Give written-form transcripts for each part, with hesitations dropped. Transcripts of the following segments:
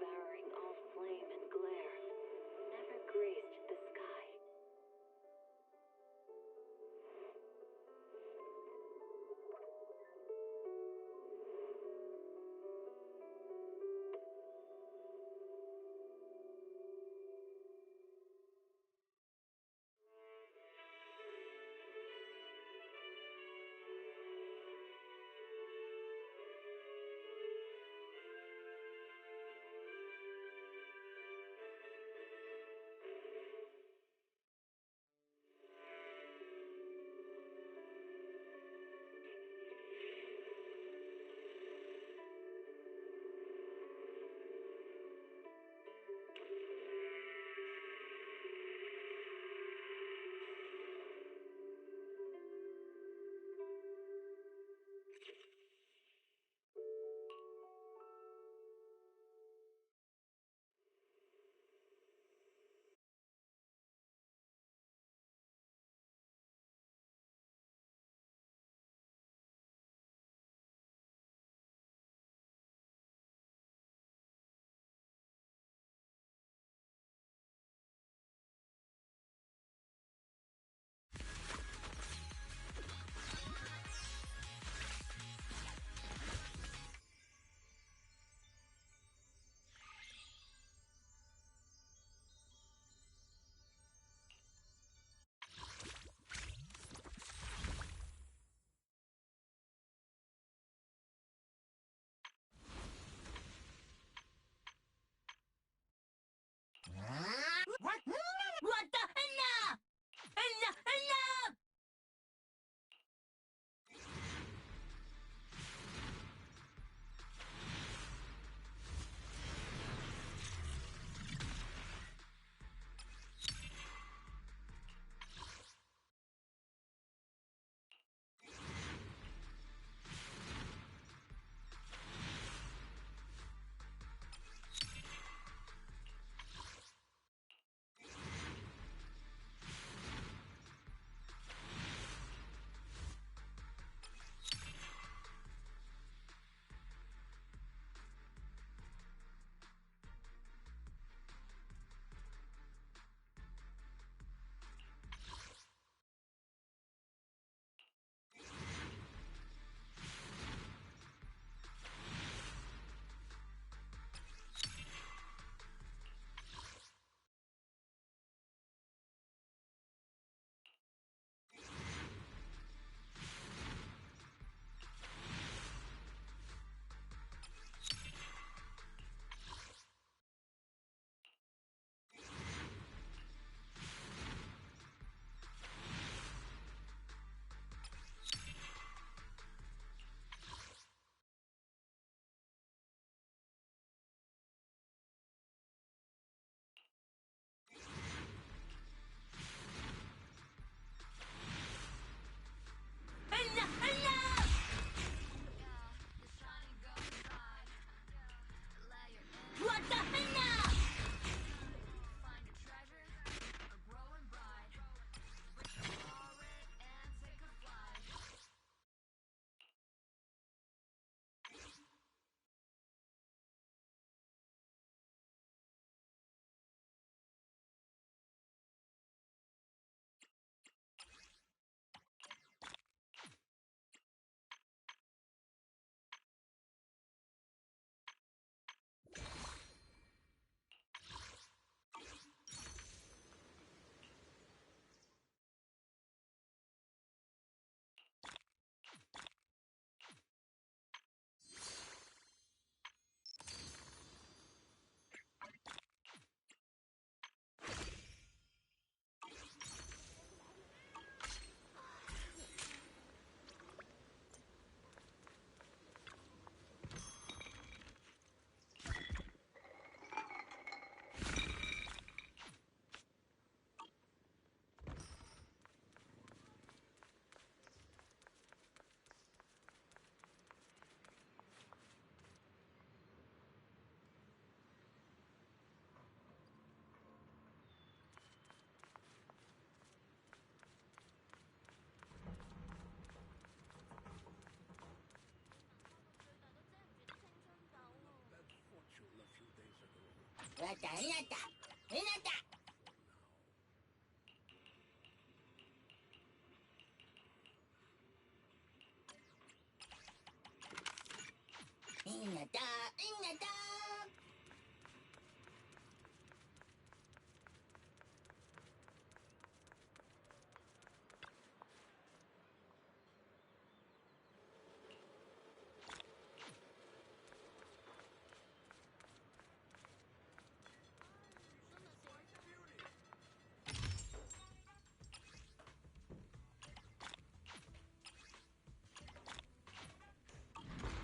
devouring all flame and glare, never graced the sky. What? What the? Enough! Enough! Enough!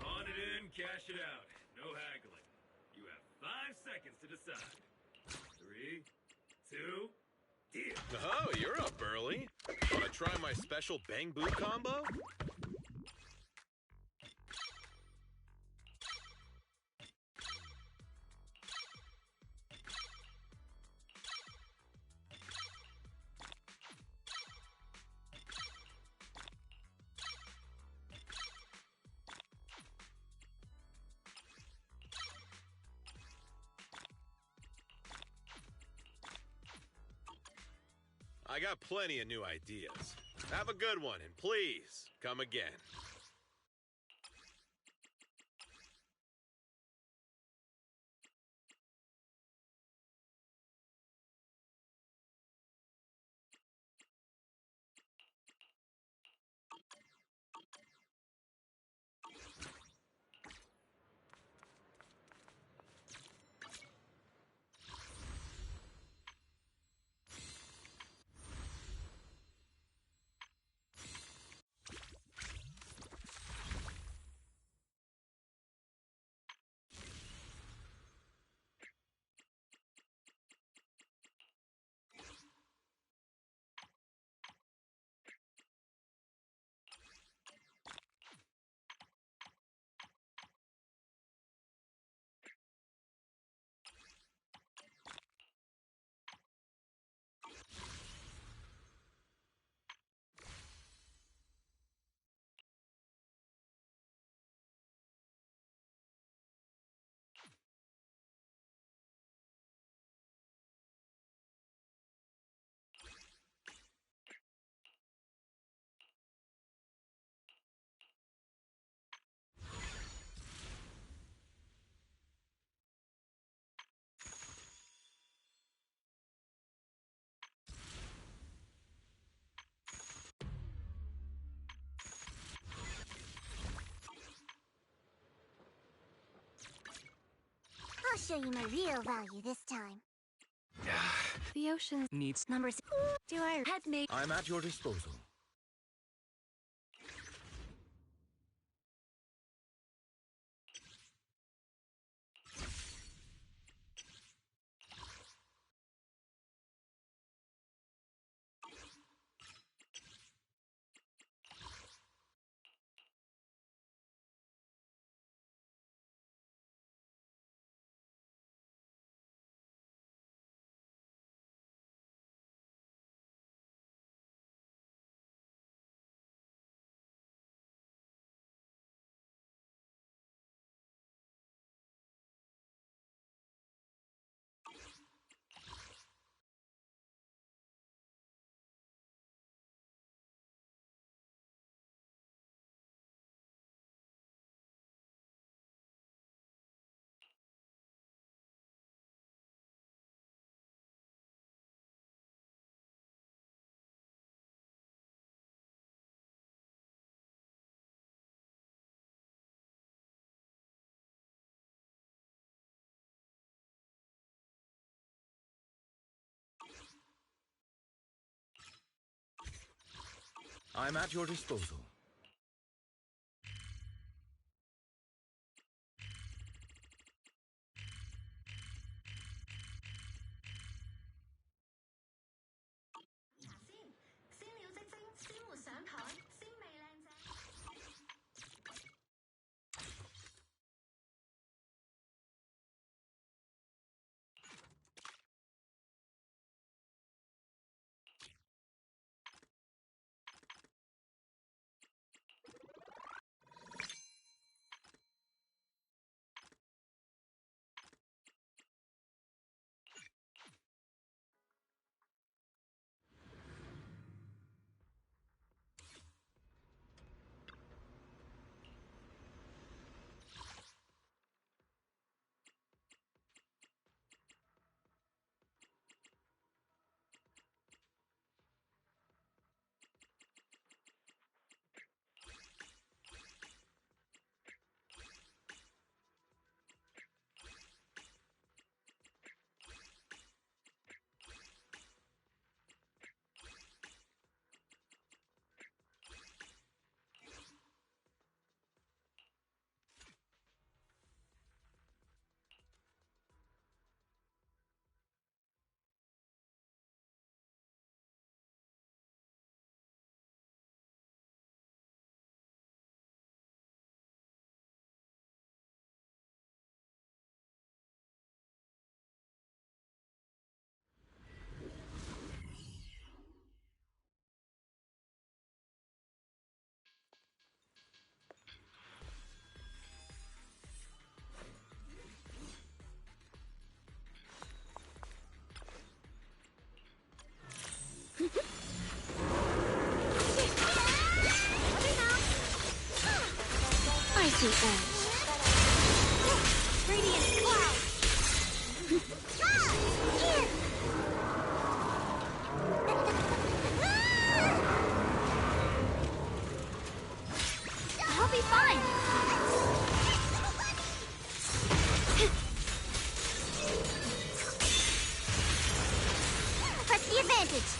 On it in, cash it out. No haggling. You have 5 seconds to decide. 3, 2, deal. Oh, you're up early. Wanna try my special Bang Boo combo? I got plenty of new ideas. Have a good one, and please, come again. I'll show you my real value this time. The ocean needs Numbers. Do I had me? I'm at your disposal. I'm at your disposal. Radiant cloud. I'll be fine. Press the advantage.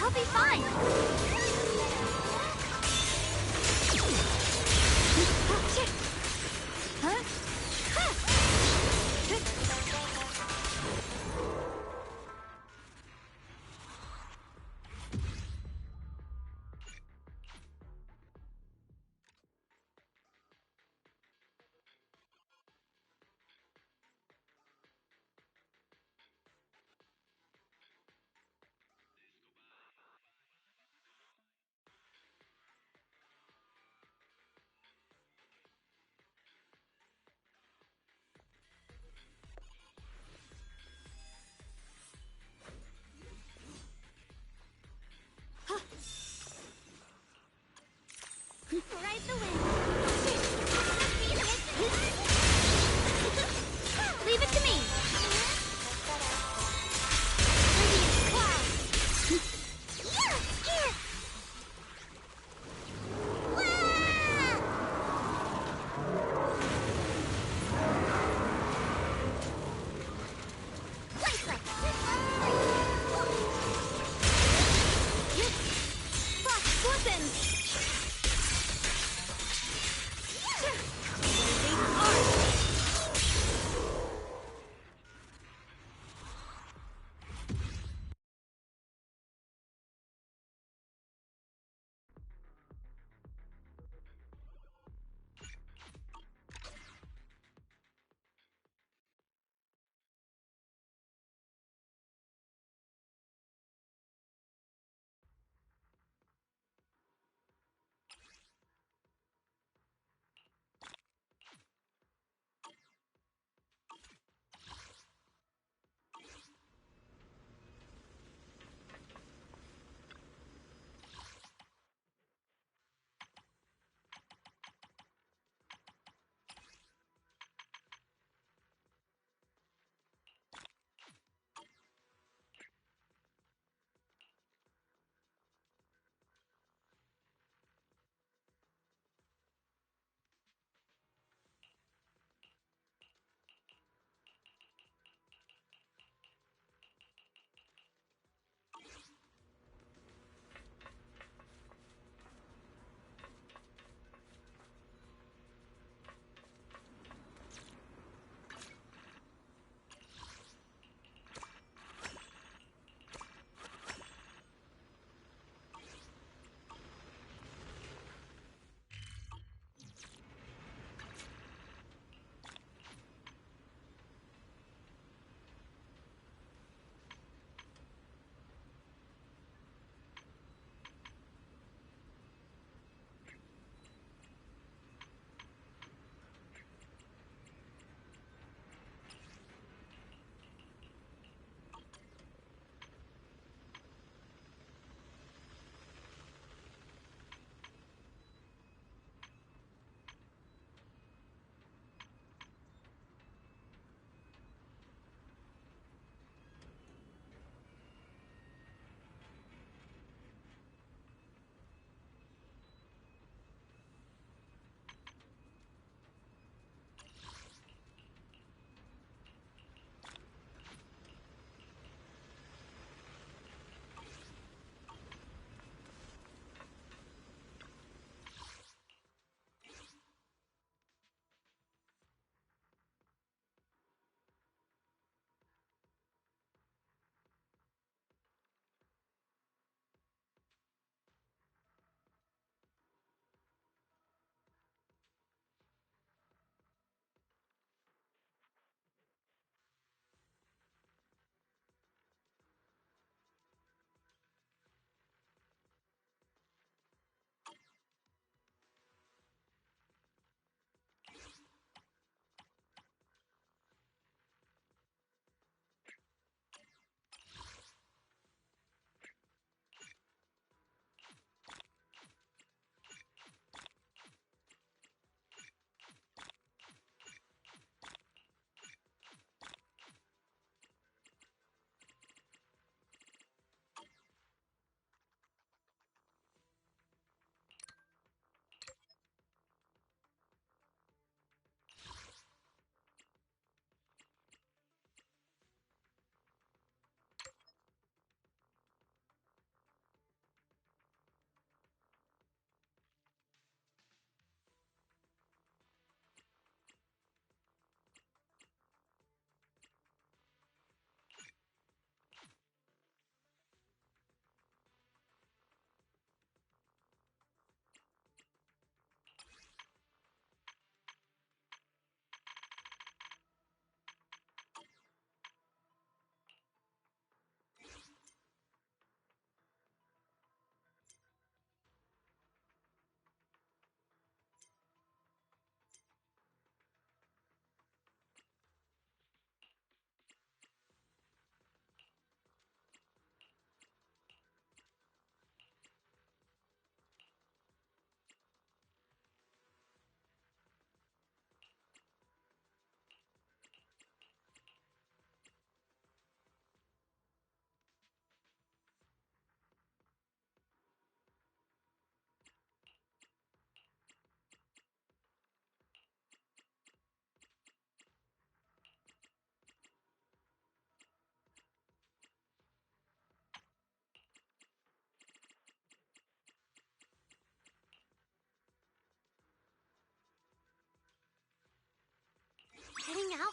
I'll be fine. Huh? Ride the wind. Leave it to me. Radiant cloud.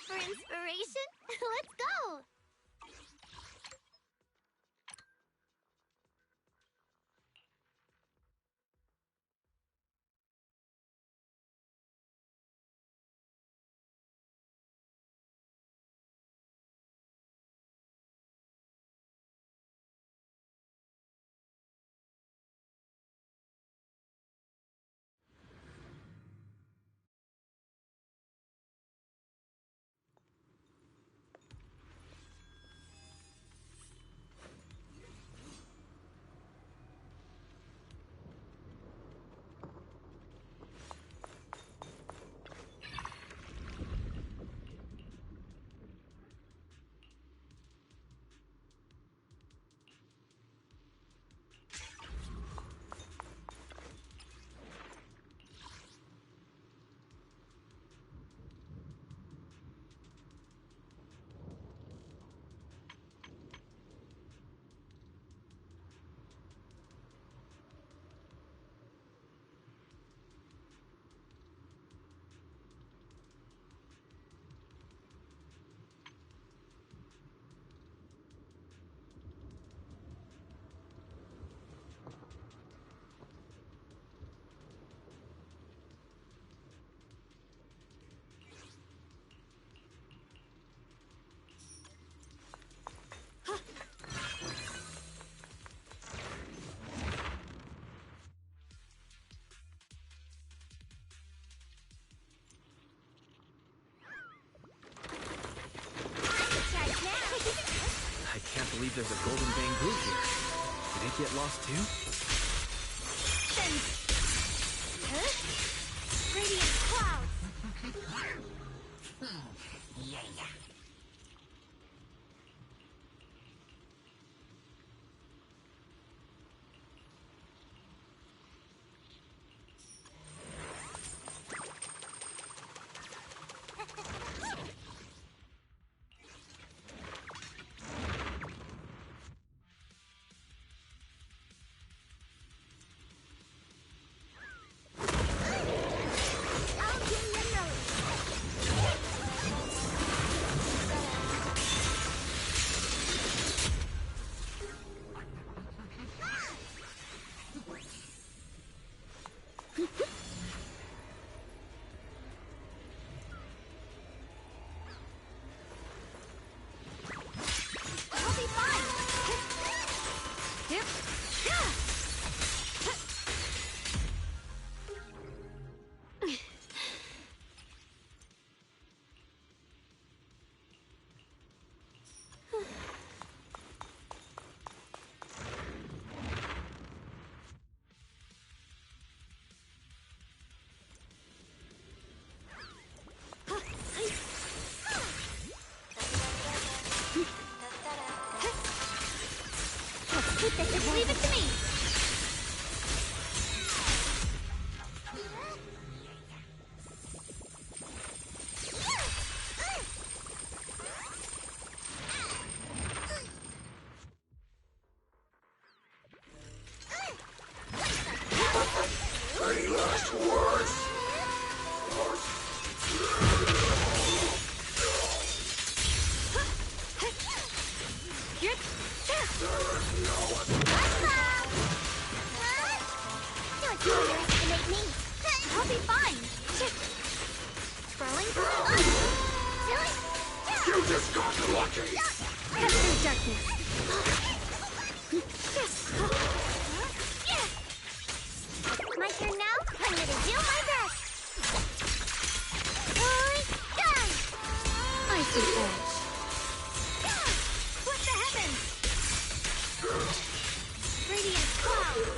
for inspiration? Let's go! I can't believe there's a golden bamboo here. Did it get lost too? Radiant clouds! I'll give you a note. I'll be fine. Yep. Keep this, just leave it to me. Any last words? Yep. Don't underestimate me. I'll be fine. Throwing? Silly? You just got lucky! Cut through darkness. Yes. My turn now? I'm gonna do my best. Icy edge. What the heavens? Radiant clouds.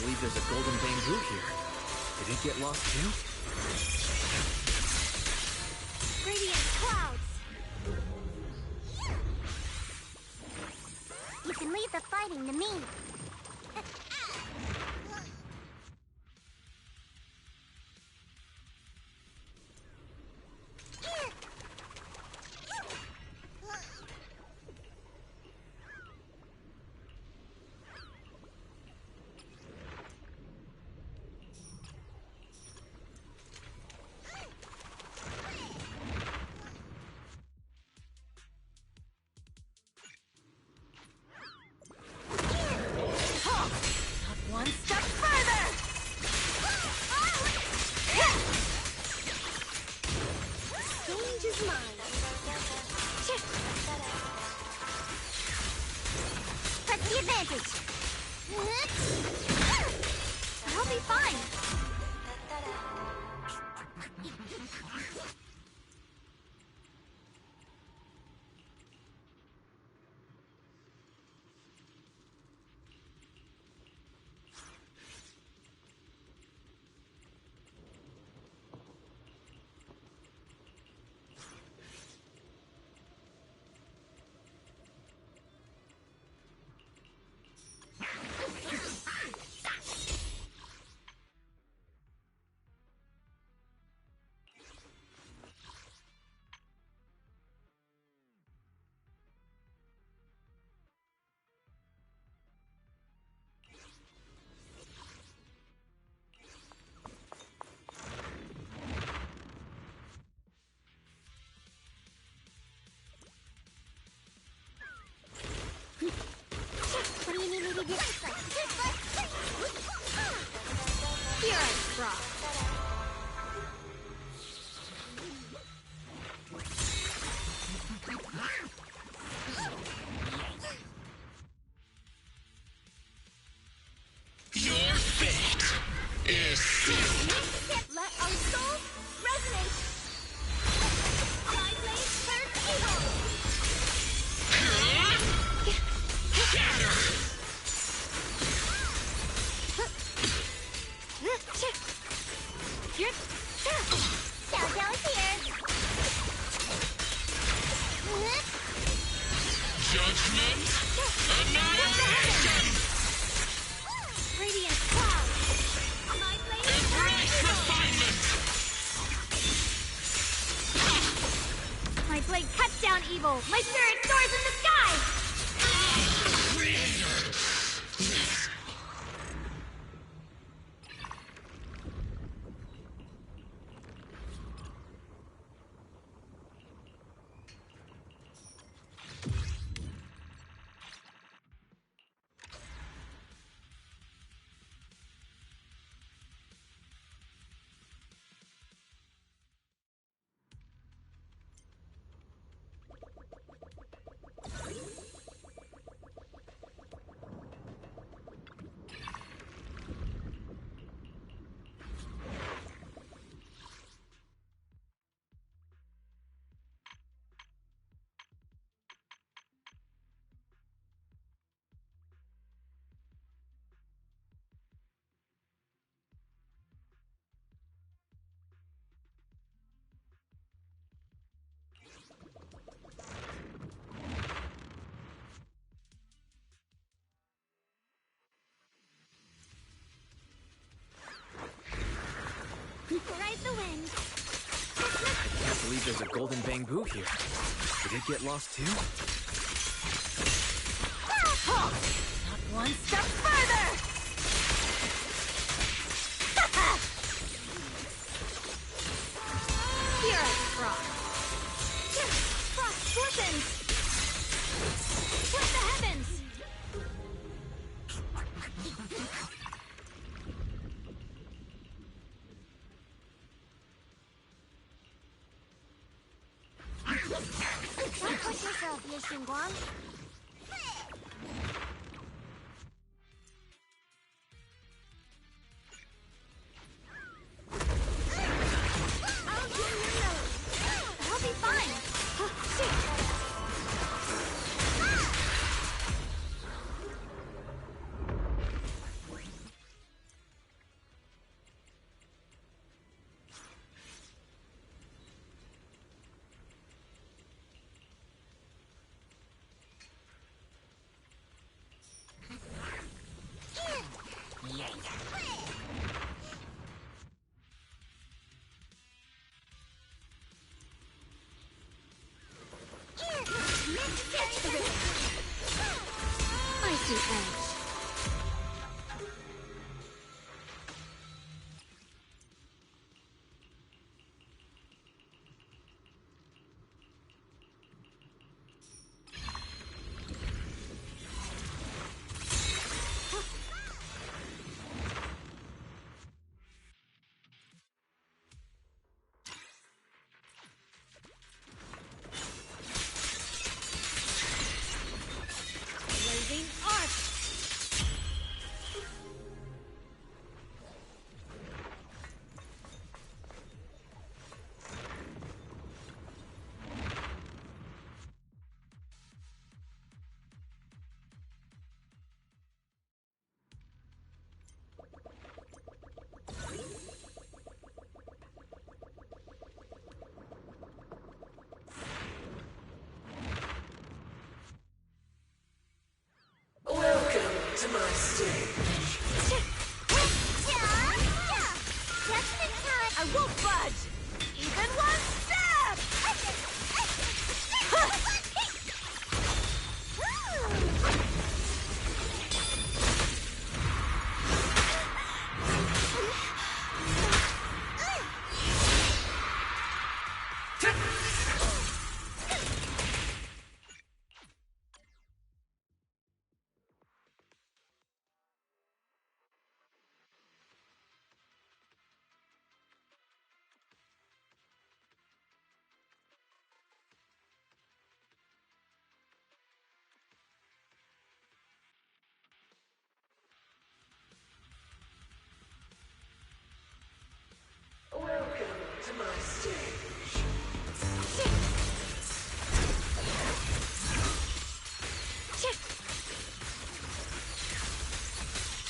believe there's a golden bamboo here. Did it get lost too? Radiant clouds! You can leave the fighting to me. One step further! Change is mine. Press the advantage. I'll be fine. What do you need me to do? Here I drop. Your fate is sealed. Let our souls resonate. My blade turns evil. Scatter! Xiaoxiao is here. Judgment! Annihilation! Radiant cloud. My blade Embrace turns refinement! evil. My blade cuts down evil. My spirit soars in the sky. Ride the wind. I can't believe there's a golden bamboo here. Did it get lost too? Not one step further. Here I frost. Frost glistens. Split the heavens. Don't push yourself, Ye Xingguang. I'll do your nose. I'll be fine. Shoot. Catch the rhythm. Icy edge. Blazing arc. Judgment time. I won't budge. Even one step.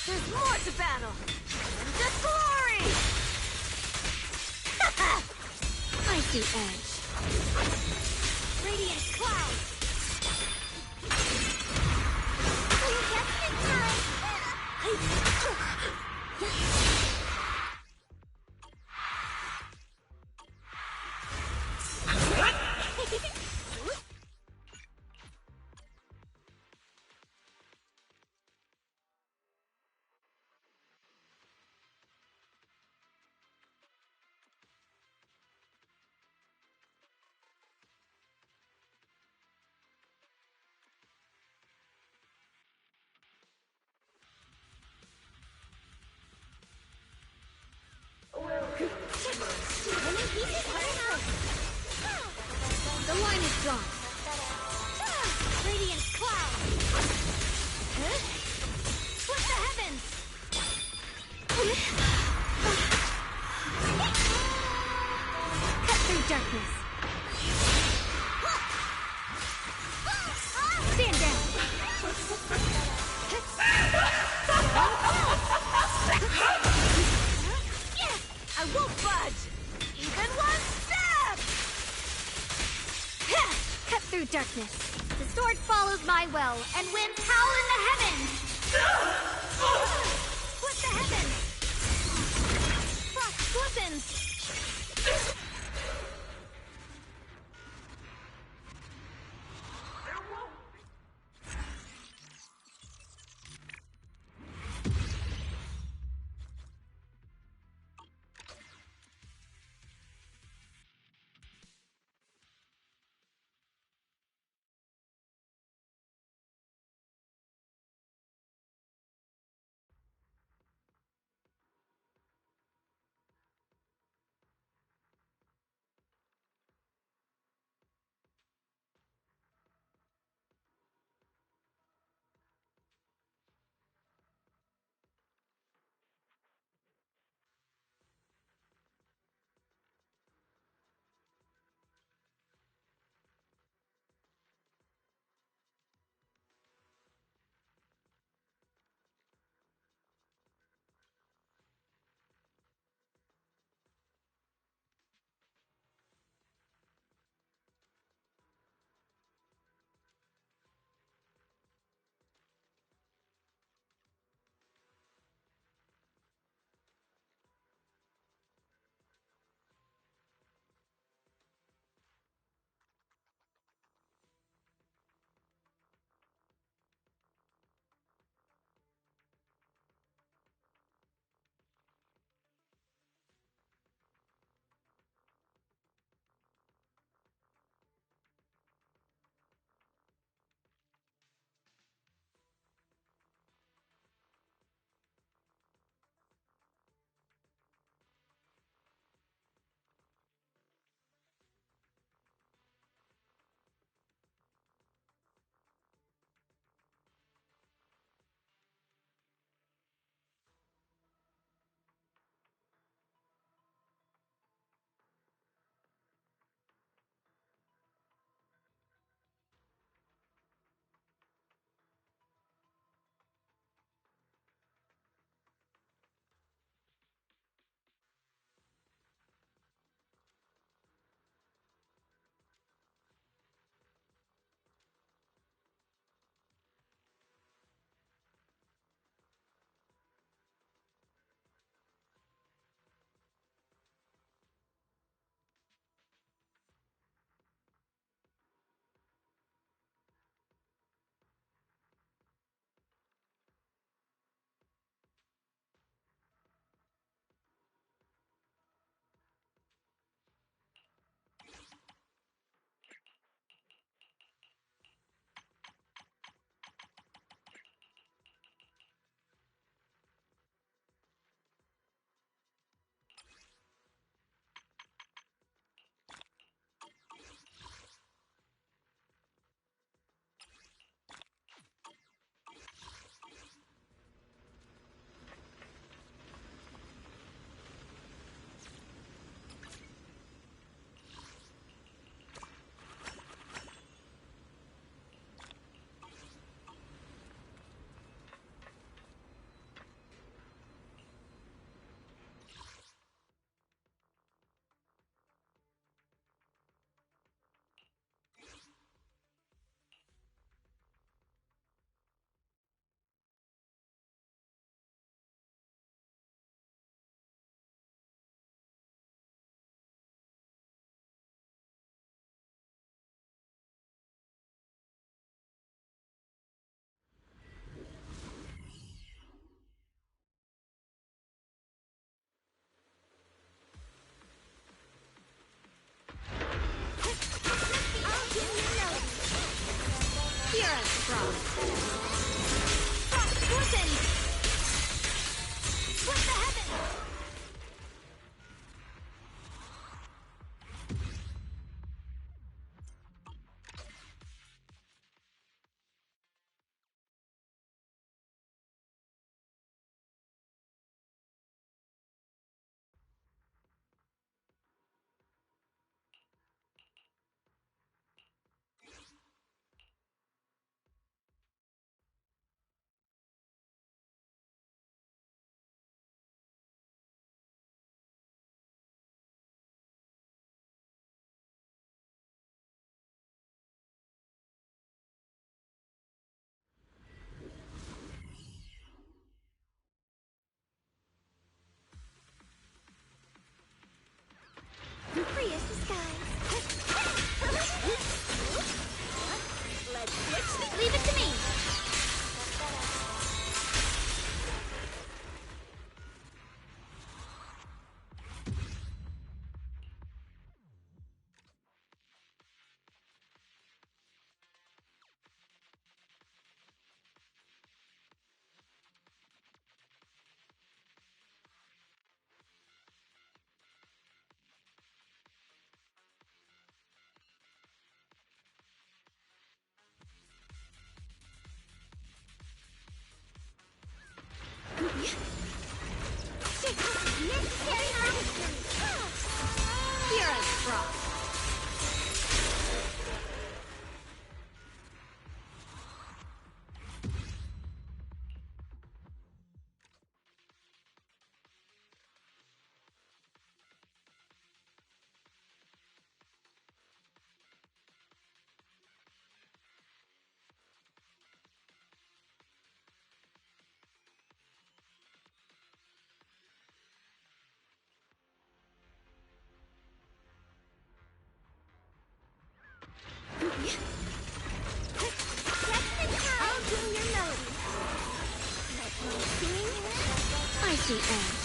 There's more to battle! And the glory! Icy edge. Radiant cloud! Judgment time. The line is drawn. Radiant cloud! Huh? Split the heavens! Cut through darkness. Stand down. I won't budge! Even one step! Cut through darkness. The sword follows my will and wins power in the heavens. Split the heavens! Frost glistens! Fear of frost. Frost glisten! Split the heavens! Free as the skies. Let's switch. Leave it to me. Necessary Fear of frost. I'll tune your melody. Let me sing. I see edge.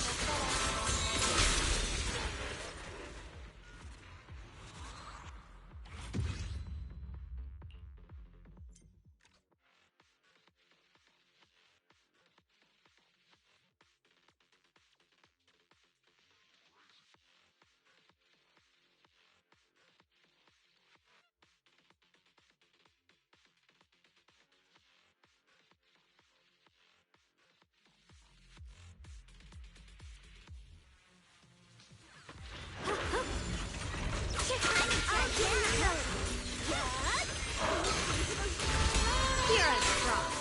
Fear of frost.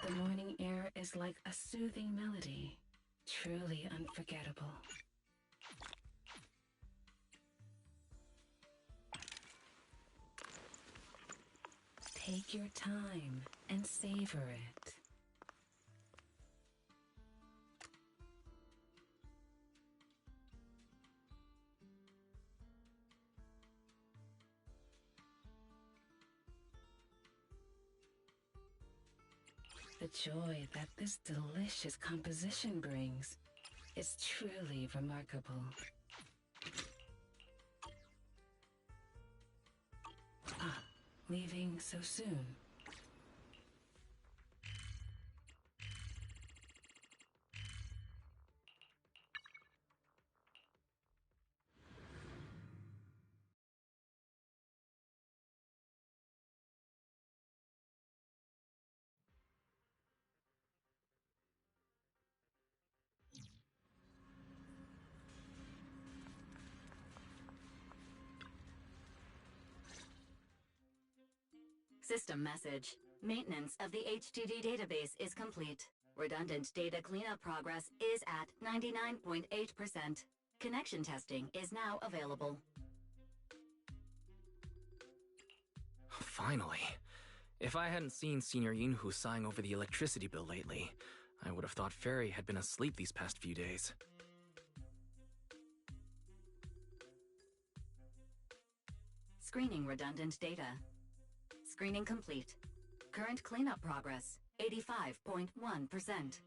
The morning air is like a soothing melody, truly unforgettable. Take your time and savor it. The joy that this delicious composition brings is truly remarkable. Ah, leaving so soon? System message. Maintenance of the HDD database is complete. Redundant data cleanup progress is at 99.8%. Connection testing is now available. Finally. If I hadn't seen Senior Yunhu sighing over the electricity bill lately, I would have thought Fairy had been asleep these past few days. Screening redundant data. Screening complete. Current cleanup progress, 85.1%.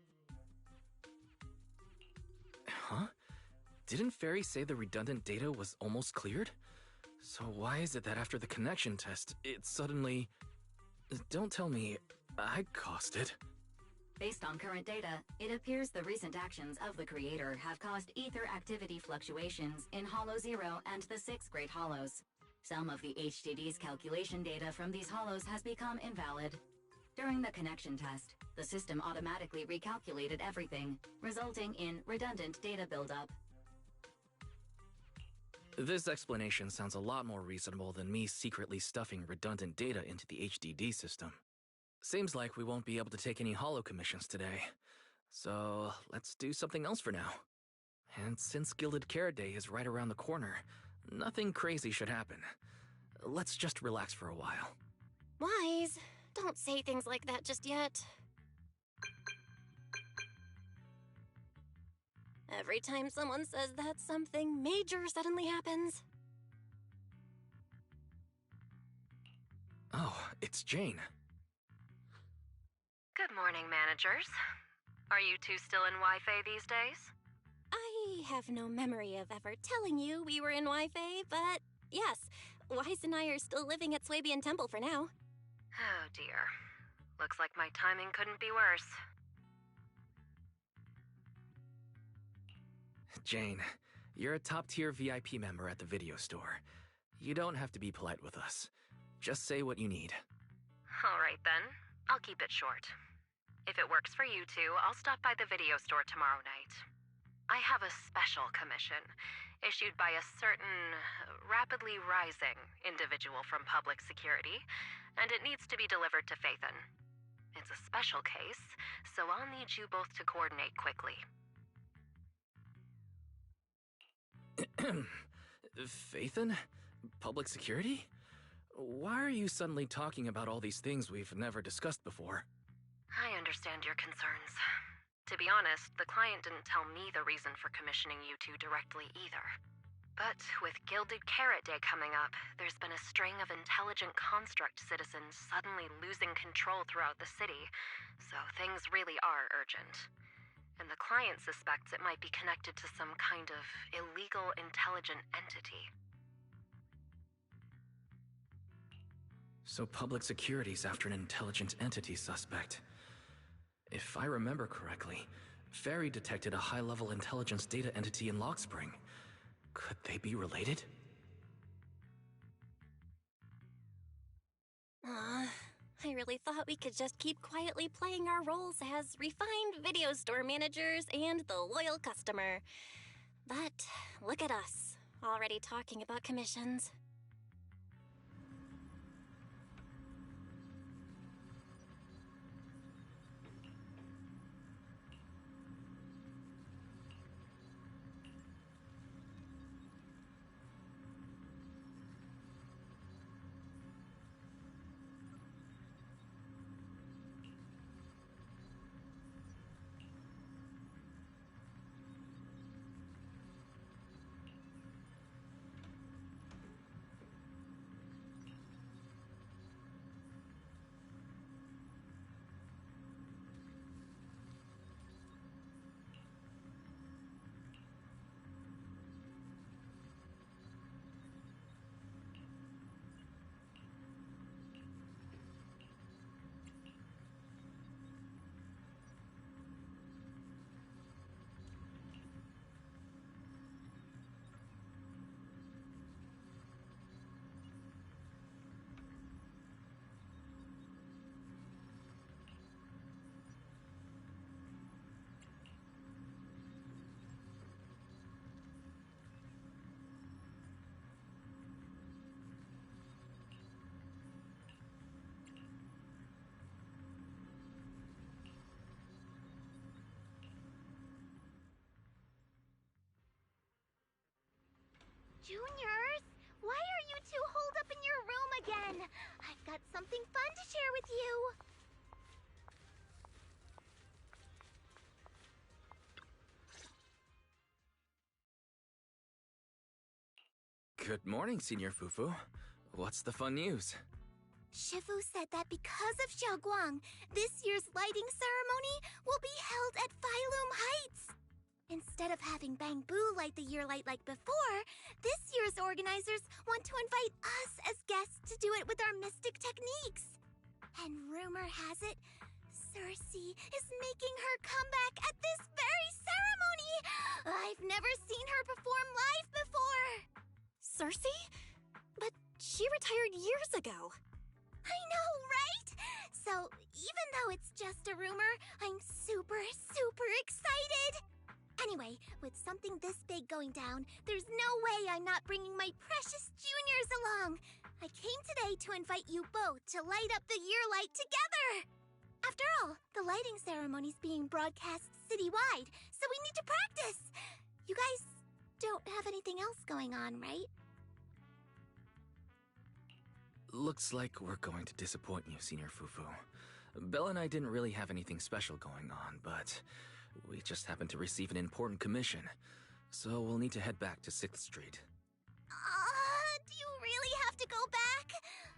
Huh? Didn't Fairy say the redundant data was almost cleared? So why is it that after the connection test, it suddenly... Don't tell me I caused it. Based on current data, it appears the recent actions of the creator have caused ether activity fluctuations in Hollow 0 and the 6 Great Hollows. Some of the HDD's calculation data from these hollows has become invalid. During the connection test, the system automatically recalculated everything, resulting in redundant data buildup. This explanation sounds a lot more reasonable than me secretly stuffing redundant data into the HDD system. Seems like we won't be able to take any hollow commissions today. So let's do something else for now. And since Gilded Carrot Day is right around the corner, nothing crazy should happen. Let's just relax for a while. Wise, don't say things like that just yet. Every time someone says that, something major suddenly happens. Oh, it's Jane. Good morning, managers. Are you two still in Wi-Fi these days? I have no memory of ever telling you we were in Wi-Fi, but yes, Wise and I are still living at Swabian Temple for now. Oh dear. Looks like my timing couldn't be worse. Jane, you're a top-tier VIP member at the video store. You don't have to be polite with us. Just say what you need. Alright then, I'll keep it short. If it works for you two, I'll stop by the video store tomorrow night. I have a special commission, issued by a certain rapidly rising individual from public security, and it needs to be delivered to Phaethon. It's a special case, so I'll need you both to coordinate quickly. Phaethon? Public security? Why are you suddenly talking about all these things we've never discussed before? I understand your concerns. To be honest, the client didn't tell me the reason for commissioning you two directly either. But with Gilded Carrot Day coming up, there's been a string of intelligent construct citizens suddenly losing control throughout the city, so things really are urgent. And the client suspects it might be connected to some kind of illegal intelligent entity. So public security's after an intelligent entity suspect. If I remember correctly, Fairy detected a high-level intelligence data entity in Lockspring. Could they be related? I really thought we could just keep quietly playing our roles as refined video store managers and the loyal customer. But look at us, already talking about commissions. Juniors, why are you two holed up in your room again? I've got something fun to share with you. Good morning, Senior Fufu. What's the fun news? Shifu said that because of Xiaoguang, this year's lighting ceremony will be held at Phylum Heights. Instead of having Bangbu light the year light like before, this year's organizers want to invite us as guests to do it with our mystic techniques. And rumor has it, Cersei is making her comeback at this very ceremony. I've never seen her perform live before. Cersei? But she retired years ago. I know, right? So, even though it's just a rumor, I'm super excited. Anyway, with something this big going down, there's no way I'm not bringing my precious juniors along. I came today to invite you both to light up the year light together. After all, the lighting ceremony's being broadcast citywide, so we need to practice. You guys don't have anything else going on, right? Looks like we're going to disappoint you, Senior Fufu. Belle and I didn't really have anything special going on, but we just happened to receive an important commission, so we'll need to head back to 6th Street. Do you really have to go back?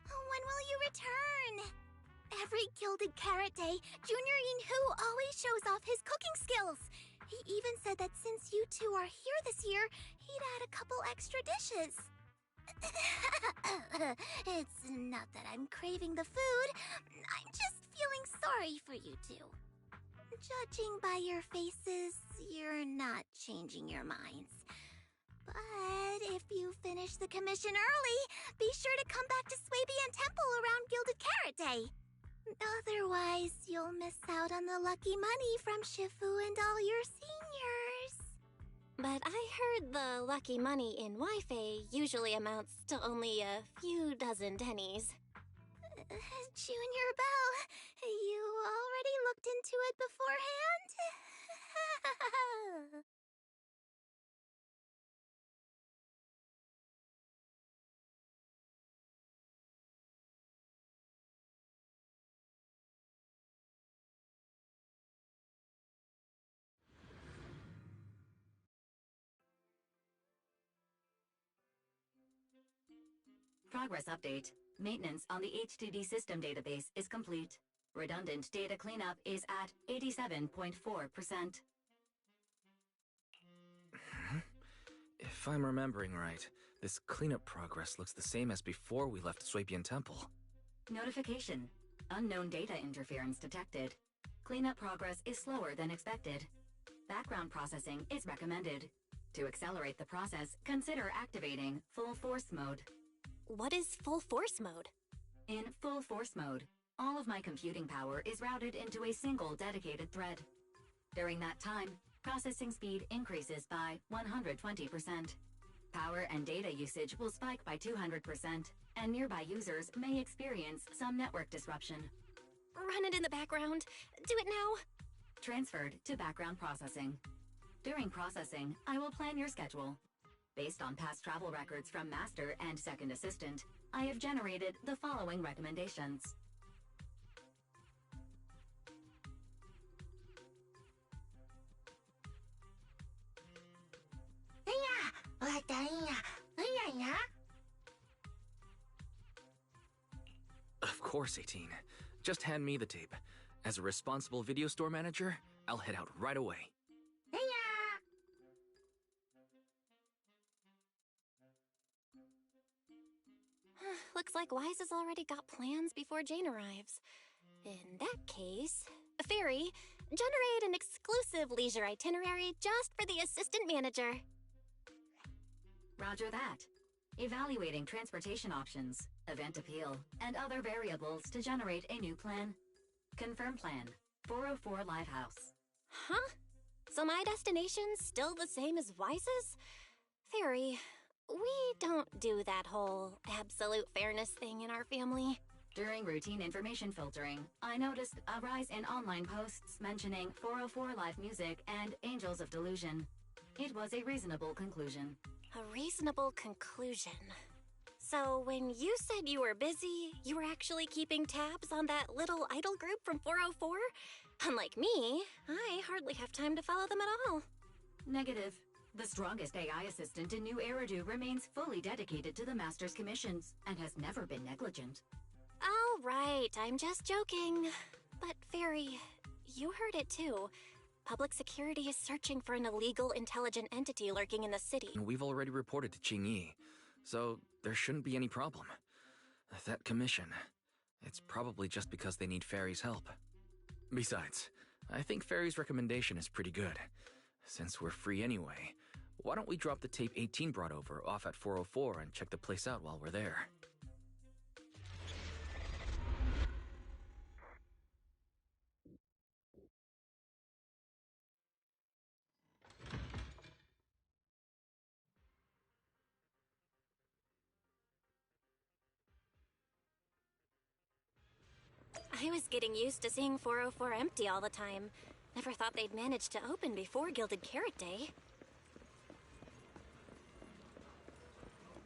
When will you return? Every Gilded Carrot Day, Junior Yinhu always shows off his cooking skills. He even said that since you two are here this year, he'd add a couple extra dishes. It's not that I'm craving the food. I'm just feeling sorry for you two. Judging by your faces, you're not changing your minds. But if you finish the commission early, be sure to come back to Swabian Temple around Gilded Carrot Day. Otherwise, you'll miss out on the lucky money from Shifu and all your seniors. But I heard the lucky money in Wi-Fi usually amounts to only a few dozen pennies. Junior Belle, you already looked into it beforehand? Progress update. Maintenance on the HDD system database is complete. Redundant data cleanup is at 87.4%. If I'm remembering right, this cleanup progress looks the same as before we left Swabian Temple. Notification. Unknown data interference detected. Cleanup progress is slower than expected. Background processing is recommended. To accelerate the process, consider activating full force mode. What is full force mode? In full force mode, all of my computing power is routed into a single dedicated thread. During that time, processing speed increases by 120%. Power and data usage will spike by 200%, and nearby users may experience some network disruption. Run it in the background. Do it now. Transferred to background processing. During processing, I will plan your schedule. Based on past travel records from Master and Second Assistant, I have generated the following recommendations. Of course, 18. Just hand me the tape. As a responsible video store manager, I'll head out right away. Looks like Wise has already got plans before Jane arrives. In that case, Fairy, generate an exclusive leisure itinerary just for the assistant manager. Roger that. Evaluating transportation options, event appeal, and other variables to generate a new plan. Confirm plan. 404 Lighthouse. Huh? So my destination's still the same as Wise's? Fairy, we don't do that whole absolute fairness thing in our family. During routine information filtering, I noticed a rise in online posts mentioning 404 Live Music and Angels of Delusion. It was a reasonable conclusion. A reasonable conclusion. So, when you said you were busy, you were actually keeping tabs on that little idol group from 404? Unlike me, I hardly have time to follow them at all. Negative. The strongest AI assistant in New Eridu remains fully dedicated to the Master's commissions and has never been negligent. All right, I'm just joking. But, Fairy, you heard it too. Public security is searching for an illegal intelligent entity lurking in the city. We've already reported to Qingyi, so there shouldn't be any problem. That commission, it's probably just because they need Fairy's help. Besides, I think Fairy's recommendation is pretty good. Since we're free anyway, why don't we drop the tape 18 brought over off at 404 and check the place out while we're there? I was getting used to seeing 404 empty all the time. Never thought they'd manage to open before Gilded Carrot Day.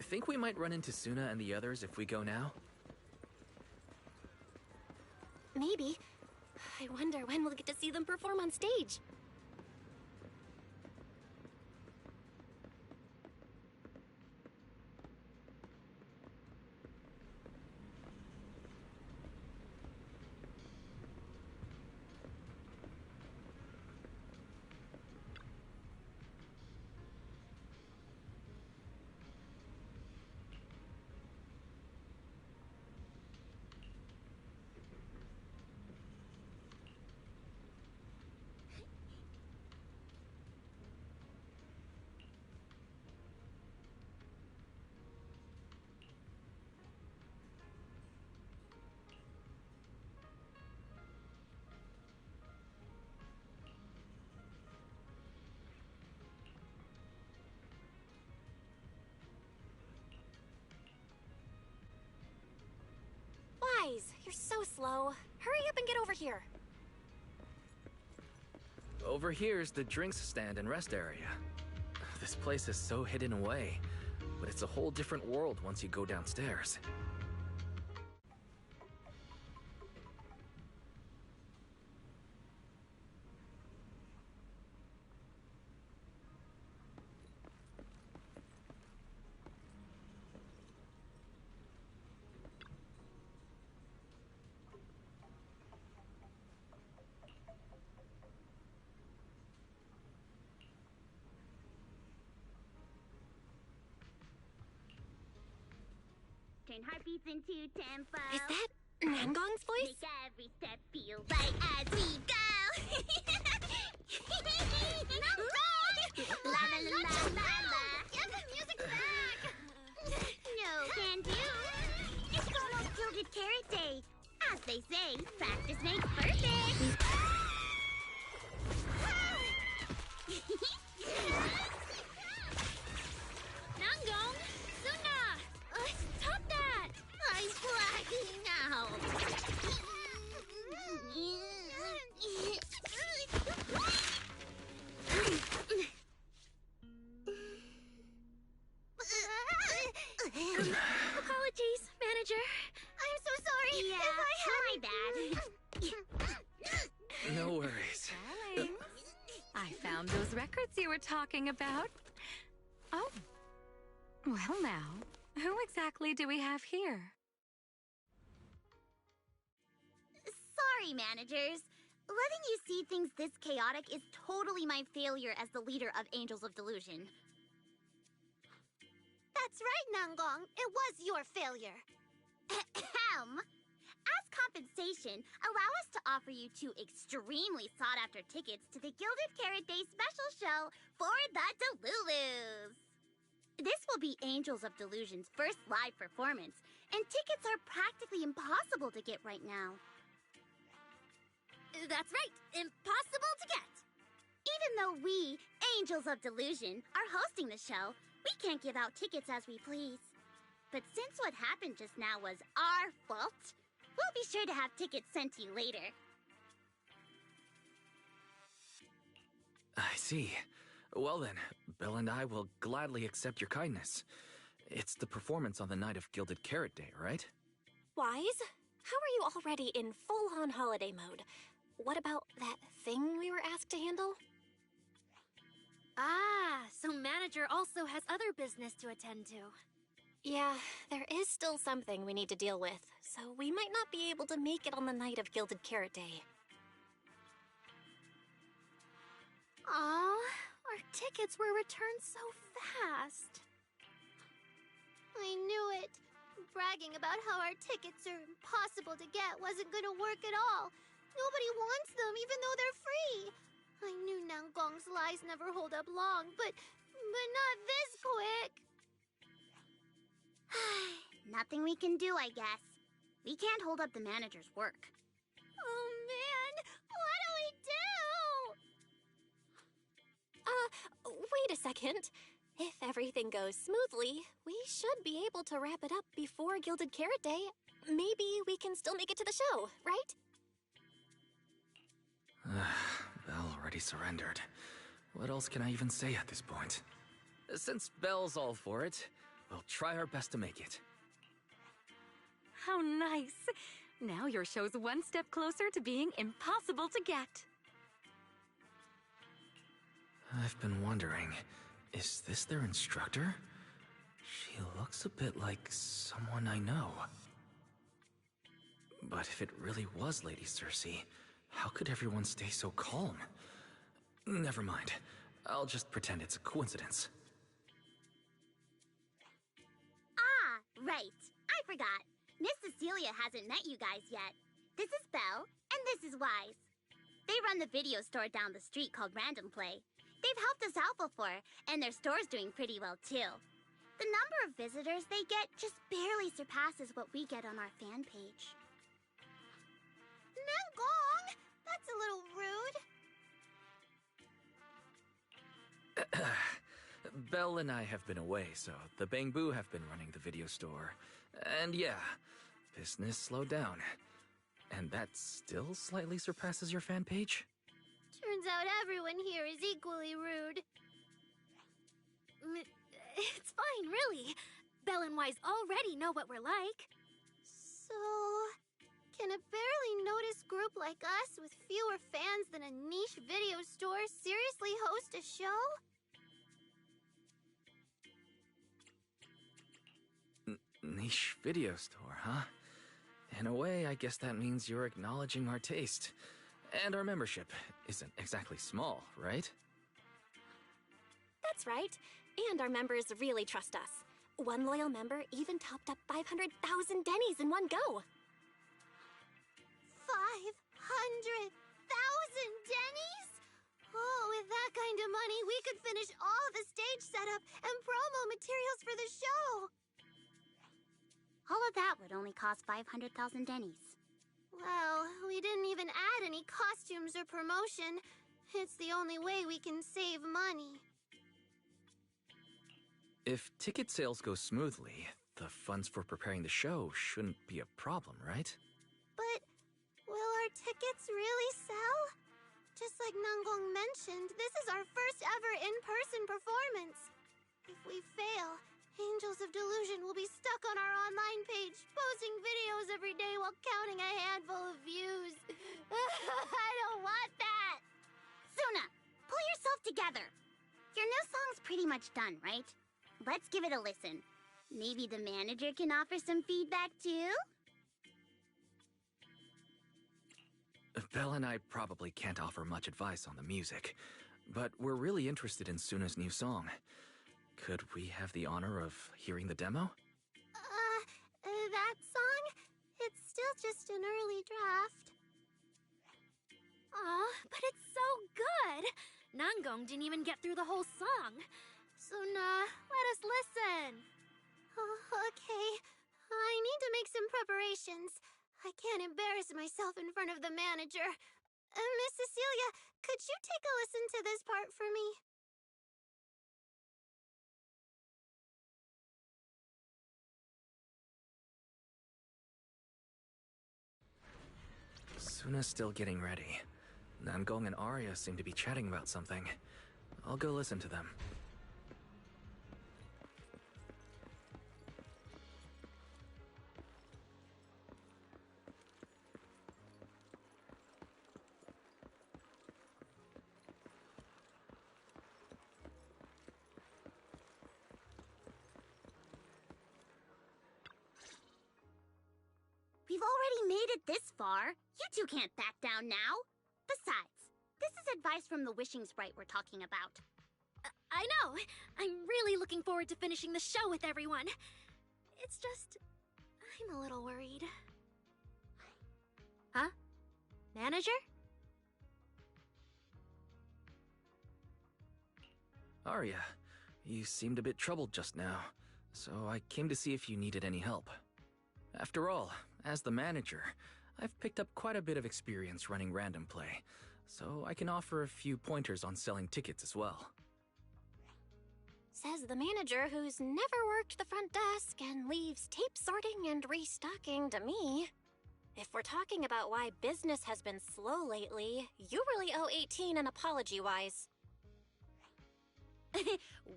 Think we might run into Suna and the others if we go now? Maybe. I wonder when we'll get to see them perform on stage. Wise, you're so slow. Hurry up and get over here. Over here's the drinks stand and rest area. This place is so hidden away, but it's a whole different world once you go downstairs. Turn heartbeats into tempo. Is that Nangong's voice? Make every step feel right as we go. Nangong! La la la la la la. Get the music back. No can do. It's almost Gilded Carrot Day. As they say, practice makes perfect. Nangong! Suna! Stop that! I'm blacking out. Apologies, manager. I'm so sorry. Yeah, my bad. No worries. Darling, I found those records you were talking about. Oh. Well now, who exactly do we have here? Sorry, managers. Letting you see things this chaotic is totally my failure as the leader of Angels of Delusion. That's right, Nangong. It was your failure. Ahem. As compensation, allow us to offer you 2 extremely sought-after tickets to the Gilded Carrot Day special show for the Delulus. This will be Angels of Delusion's first live performance, and tickets are practically impossible to get right now. That's right, impossible to get. Even though we, Angels of Delusion, are hosting the show, we can't give out tickets as we please. But since what happened just now was our fault, we'll be sure to have tickets sent to you later. I see. Well then, Bill and I will gladly accept your kindness. It's the performance on the night of Gilded Carrot Day, right? Wise, how are you already in full-on holiday mode? What about that thing we were asked to handle? Ah, so manager also has other business to attend to. Yeah, there is still something we need to deal with, so we might not be able to make it on the night of Gilded Carrot Day. Aw, our tickets were returned so fast. I knew it. Bragging about how our tickets are impossible to get wasn't gonna work at all. Nobody wants them, even though they're free. I knew Nangong's lies never hold up long, but not this quick. Nothing we can do, I guess. We can't hold up the manager's work. Oh man, what do we do? Wait a second. If everything goes smoothly, we should be able to wrap it up before Gilded Carrot Day. Maybe we can still make it to the show, right? Belle already surrendered. What else can I even say at this point? Since Belle's all for it, we'll try our best to make it. How nice! Now your show's one step closer to being impossible to get. I've been wondering, is this their instructor? She looks a bit like someone I know. But if it really was Lady Cersei, how could everyone stay so calm? Never mind. I'll just pretend it's a coincidence. Ah, right. I forgot. Miss Cecilia hasn't met you guys yet. This is Belle, and this is Wise. They run the video store down the street called Random Play. They've helped us out before, and their store's doing pretty well too. The number of visitors they get just barely surpasses what we get on our fan page. Nangong! That's a little rude. Belle and I have been away, so the Bangbu have been running the video store. And yeah, business slowed down. And that still slightly surpasses your fan page? Turns out everyone here is equally rude. It's fine, really. Belle and Wise already know what we're like. So, can a barely noticed group like us with fewer fans than a niche video store seriously host a show? Niche video store, huh? In a way, I guess that means you're acknowledging our taste. And our membership isn't exactly small, right? That's right. And our members really trust us. One loyal member even topped up 500,000 Denny's in one go. 500,000 Denny's? Oh, with that kind of money, we could finish all of the stage setup and promo materials for the show. All of that would only cost 500,000 Denny's. Well, we didn't even add any costumes or promotion. It's the only way we can save money. If ticket sales go smoothly, the funds for preparing the show shouldn't be a problem, right? But will our tickets really sell? Just like Nangong mentioned, this is our first ever in-person performance. If we fail, Angels of Delusion will be stuck on our online page, posting videos every day while counting a handful of views. I don't want that! Suna, pull yourself together. Your new song's pretty much done, right? Let's give it a listen. Maybe the manager can offer some feedback too? Belle and I probably can't offer much advice on the music, but we're really interested in Suna's new song. Could we have the honor of hearing the demo? That song? It's still just an early draft. Aw, but it's so good! Nangong didn't even get through the whole song. Suna, let us listen. Okay. I need to make some preparations. I can't embarrass myself in front of the manager. Miss Cecilia, could you take a listen to this part for me? Suna's still getting ready. Nangong and Arya seem to be chatting about something. I'll go listen to them. We've already made it this far. You two can't back down now. Besides, this is advice from the wishing sprite we're talking about. I know. I'm really looking forward to finishing the show with everyone. It's just... I'm a little worried. Huh? Manager? Arya, you seemed a bit troubled just now, so I came to see if you needed any help. After all, as the manager, I've picked up quite a bit of experience running random play, so I can offer a few pointers on selling tickets as well. Says the manager who's never worked the front desk and leaves tape sorting and restocking to me. If we're talking about why business has been slow lately, you really owe 18 an apology-wise.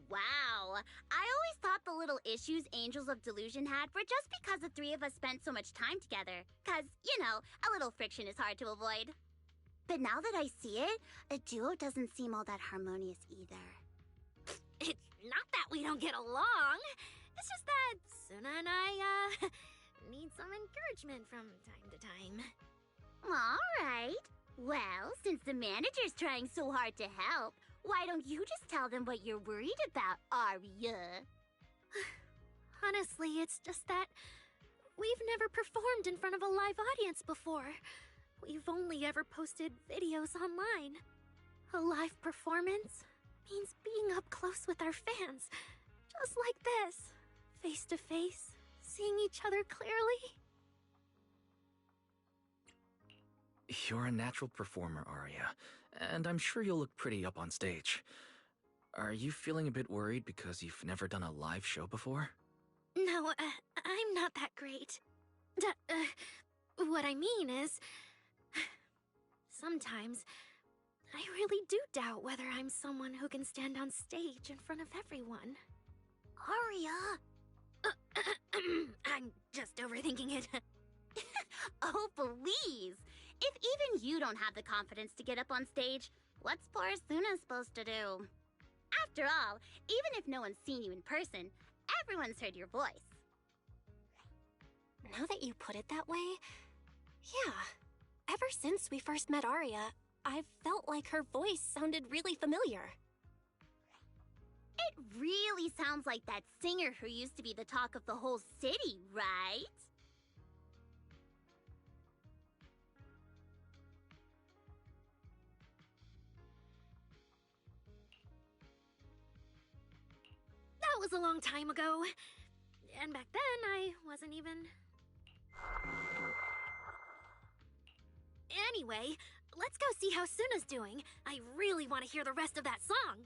Wow. I always thought the little issues Angels of Delusion had were just because the three of us spent so much time together. 'Cause, you know, a little friction is hard to avoid. But now that I see it, a duo doesn't seem all that harmonious either. It's not that we don't get along. It's just that Suna and I, need some encouragement from time to time. Alright. Well, since the manager's trying so hard to help, why don't you just tell them what you're worried about, Arya? Honestly, it's just that we've never performed in front of a live audience before. We've only ever posted videos online. A live performance means being up close with our fans, just like this, face to face, seeing each other clearly. You're a natural performer, Arya, and I'm sure you'll look pretty up on stage. Are you feeling a bit worried because you've never done a live show before? No, I'm not that great. What I mean is, sometimes I really do doubt whether I'm someone who can stand on stage in front of everyone. Arya! I'm just overthinking it. Oh, please! If even you don't have the confidence to get up on stage, what's poor Suna supposed to do? After all, even if no one's seen you in person, everyone's heard your voice. Now that you put it that way, yeah. Ever since we first met Arya, I've felt like her voice sounded really familiar. It really sounds like that singer who used to be the talk of the whole city, right? That was a long time ago. And back then, I wasn't even... Anyway, let's go see how Suna's doing. I really want to hear the rest of that song.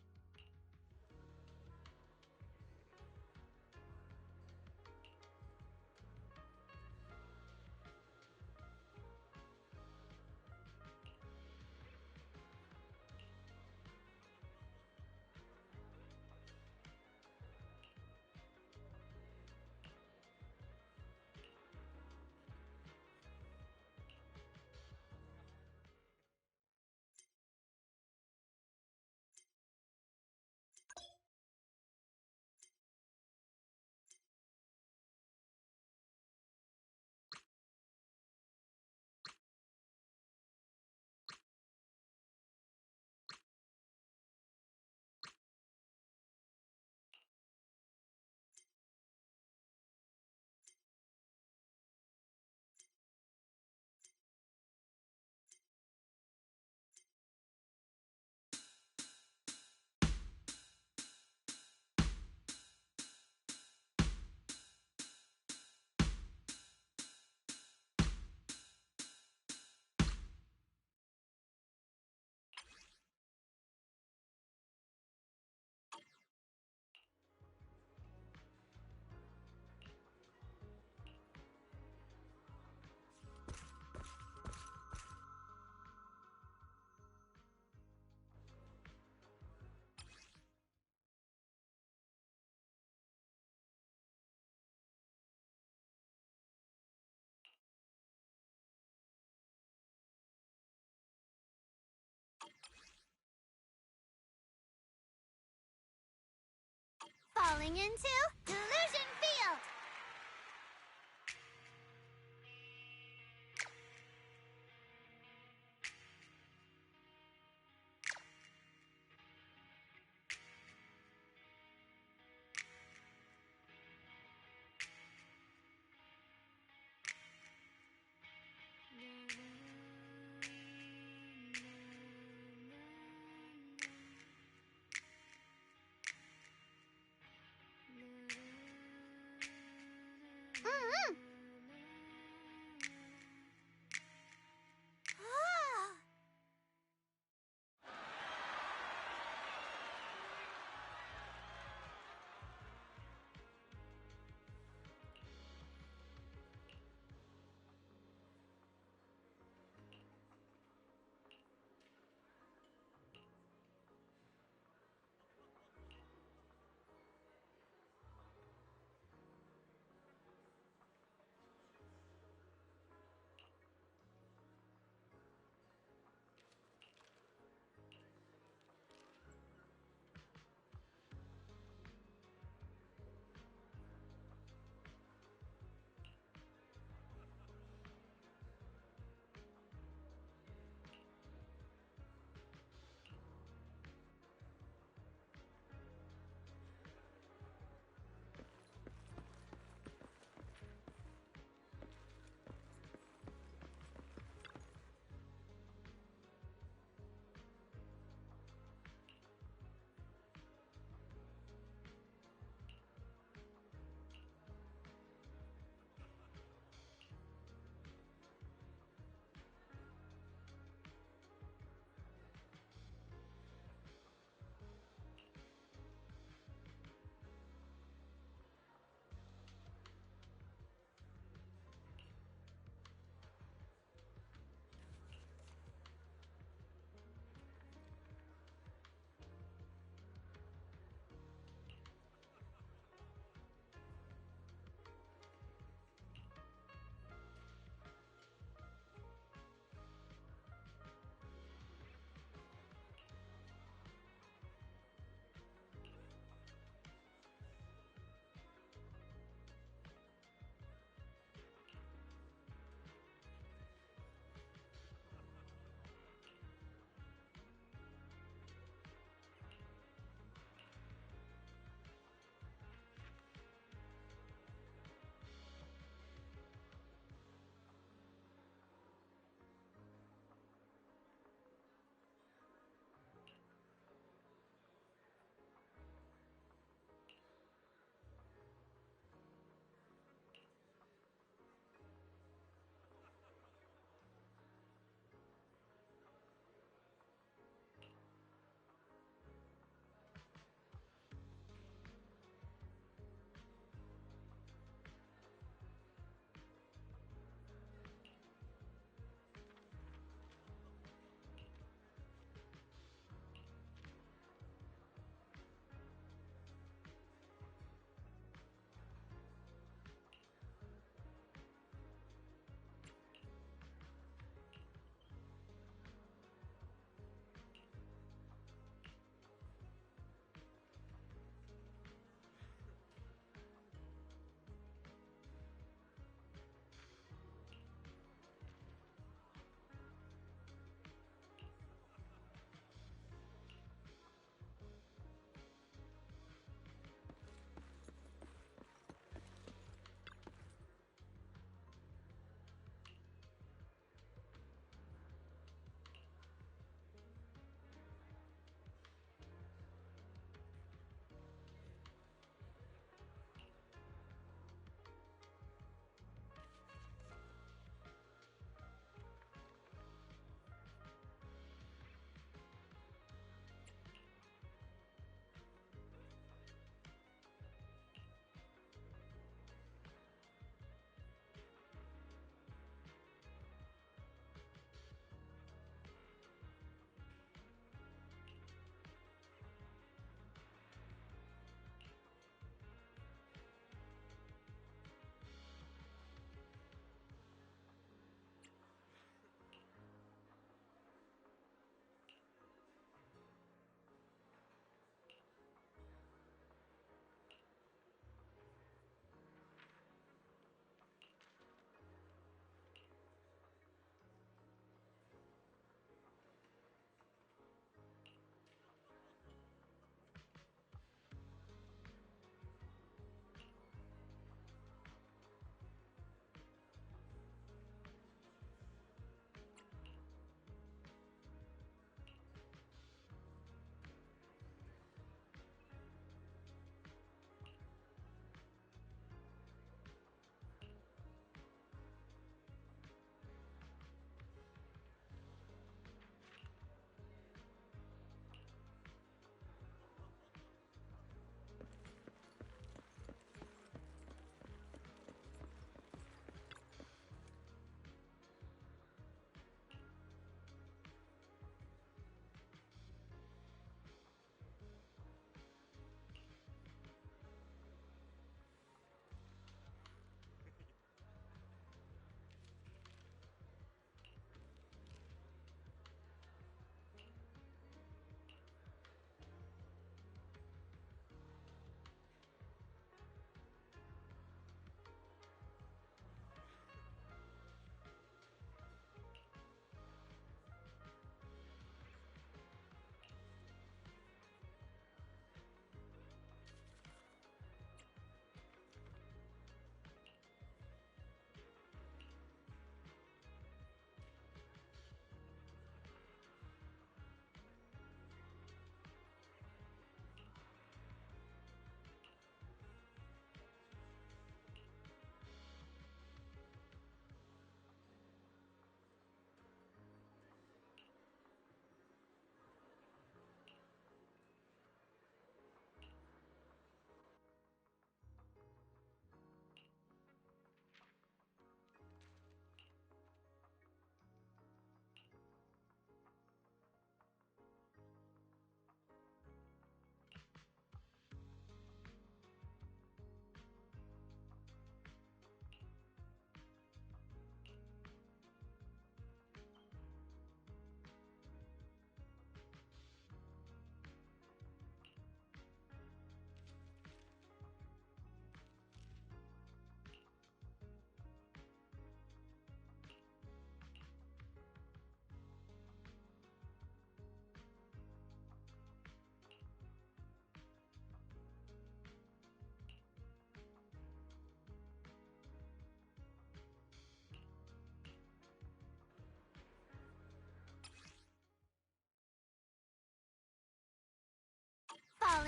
Falling into Delusion Field!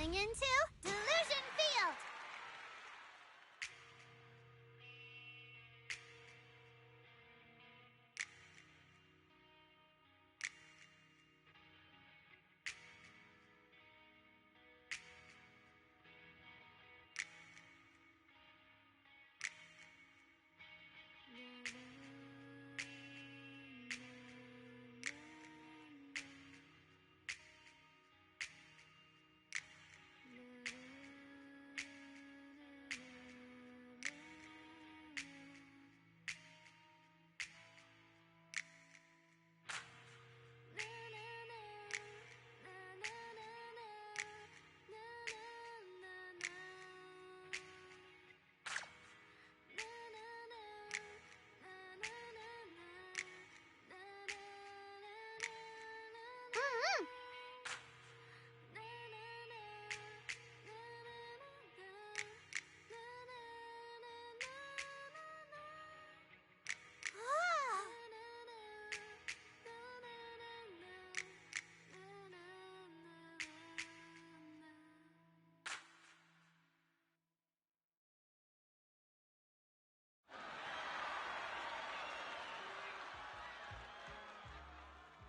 traveling into Delusion Field!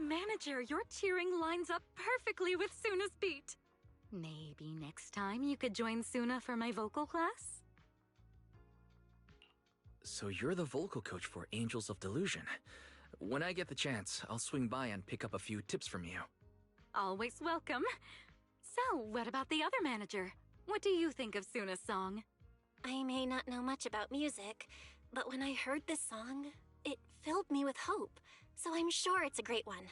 Manager, your cheering lines up perfectly with Suna's beat. Maybe next time you could join Suna for my vocal class? So you're the vocal coach for Angels of Delusion. When I get the chance, I'll swing by and pick up a few tips from you. Always welcome. So, what about the other manager? What do you think of Suna's song? I may not know much about music, but when I heard this song, it filled me with hope. So I'm sure it's a great one.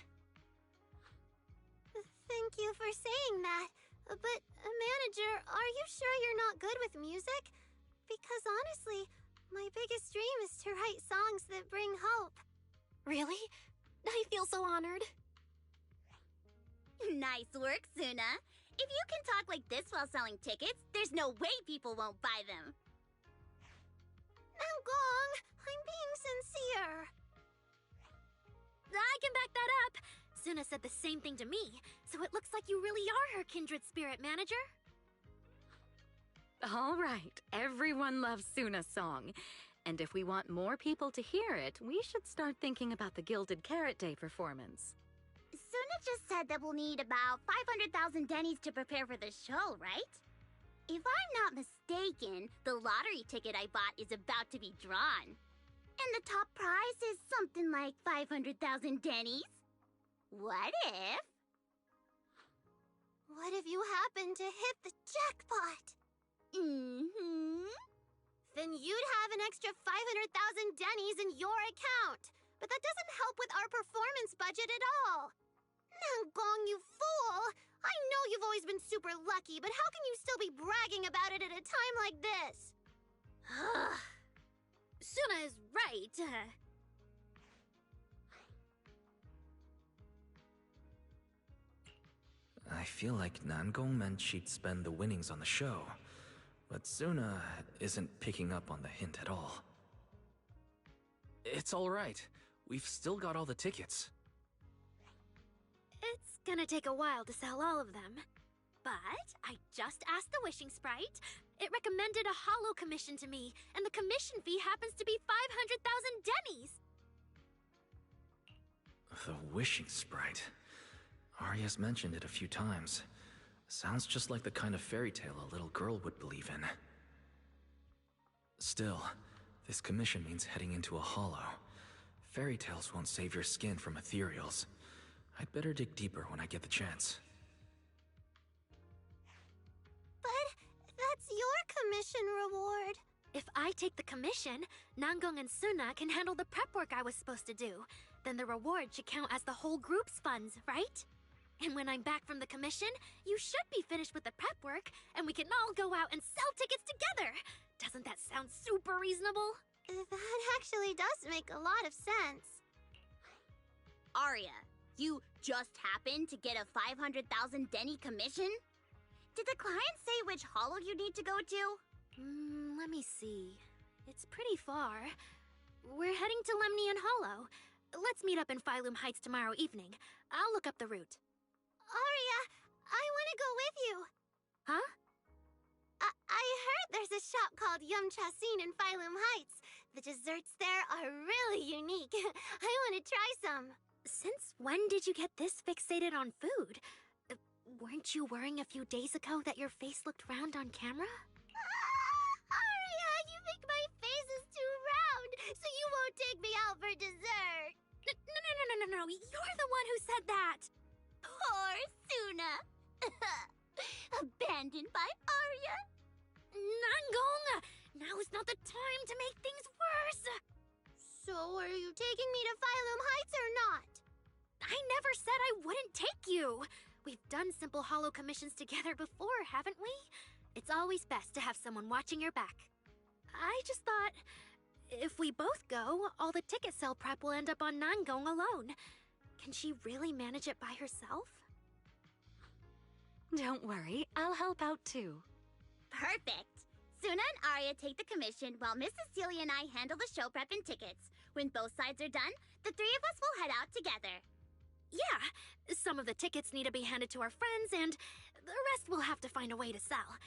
Thank you for saying that. But, manager, are you sure you're not good with music? Because honestly, my biggest dream is to write songs that bring hope. Really? I feel so honored. Nice work, Suna. If you can talk like this while selling tickets, there's no way people won't buy them. Nangong, I'm being sincere. I can back that up. Suna said the same thing to me, so it looks like you really are her kindred spirit, manager. All right, everyone loves Suna's song. And if we want more people to hear it, we should start thinking about the Gilded Carrot Day performance. Suna just said that we'll need about 500,000 dennies to prepare for the show, right? If I'm not mistaken, the lottery ticket I bought is about to be drawn. And the top prize is something like 500,000 dennies. What if... What if you happen to hit the jackpot? Mm-hmm. Then you'd have an extra 500,000 dennies in your account. But that doesn't help with our performance budget at all. Nangong, you fool! I know you've always been super lucky, but how can you still be bragging about it at a time like this? Suna is right. I feel like Nangong meant she'd spend the winnings on the show, but Suna isn't picking up on the hint at all. It's all right. We've still got all the tickets. It's gonna take a while to sell all of them. But I just asked the Wishing Sprite. It recommended a holo commission to me, and the commission fee happens to be 500,000 dennies. The Wishing Sprite. Arya's mentioned it a few times. Sounds just like the kind of fairy tale a little girl would believe in. Still, this commission means heading into a holo. Fairy tales won't save your skin from ethereals. I'd better dig deeper when I get the chance. But that's your commission reward. If I take the commission, Nangong and Suna can handle the prep work I was supposed to do. Then the reward should count as the whole group's funds, right? And when I'm back from the commission, you should be finished with the prep work, and we can all go out and sell tickets together. Doesn't that sound super reasonable? That actually does make a lot of sense. Arya, you just happened to get a 500,000 denny commission? Did the client say which holo you need to go to? Let me see. It's pretty far. We're heading to Lemnian Hollow. Let's meet up in Phylum Heights tomorrow evening. I'll look up the route. Arya, I want to go with you. Huh? I heard there's a shop called Yum Chasin in Phylum Heights. The desserts there are really unique. I want to try some. Since when did you get this fixated on food? Weren't you worrying a few days ago that your face looked round on camera? Aria, you think my face is too round, so you won't take me out for dessert. No. You're the one who said that. Poor Suna. Abandoned by Aria. Nangong! Now is not the time to make things worse! So are you taking me to Phylum Heights or not? I never said I wouldn't take you! We've done simple holo commissions together before, haven't we? It's always best to have someone watching your back. I just thought, if we both go, all the ticket sale prep will end up on Nangong alone. Can she really manage it by herself? Don't worry, I'll help out too. Perfect! Suna and Aria take the commission while Miss Cecilia and I handle the show prep and tickets. When both sides are done, the three of us will head out together. Yeah, some of the tickets need to be handed to our friends, and the rest we'll have to find a way to sell.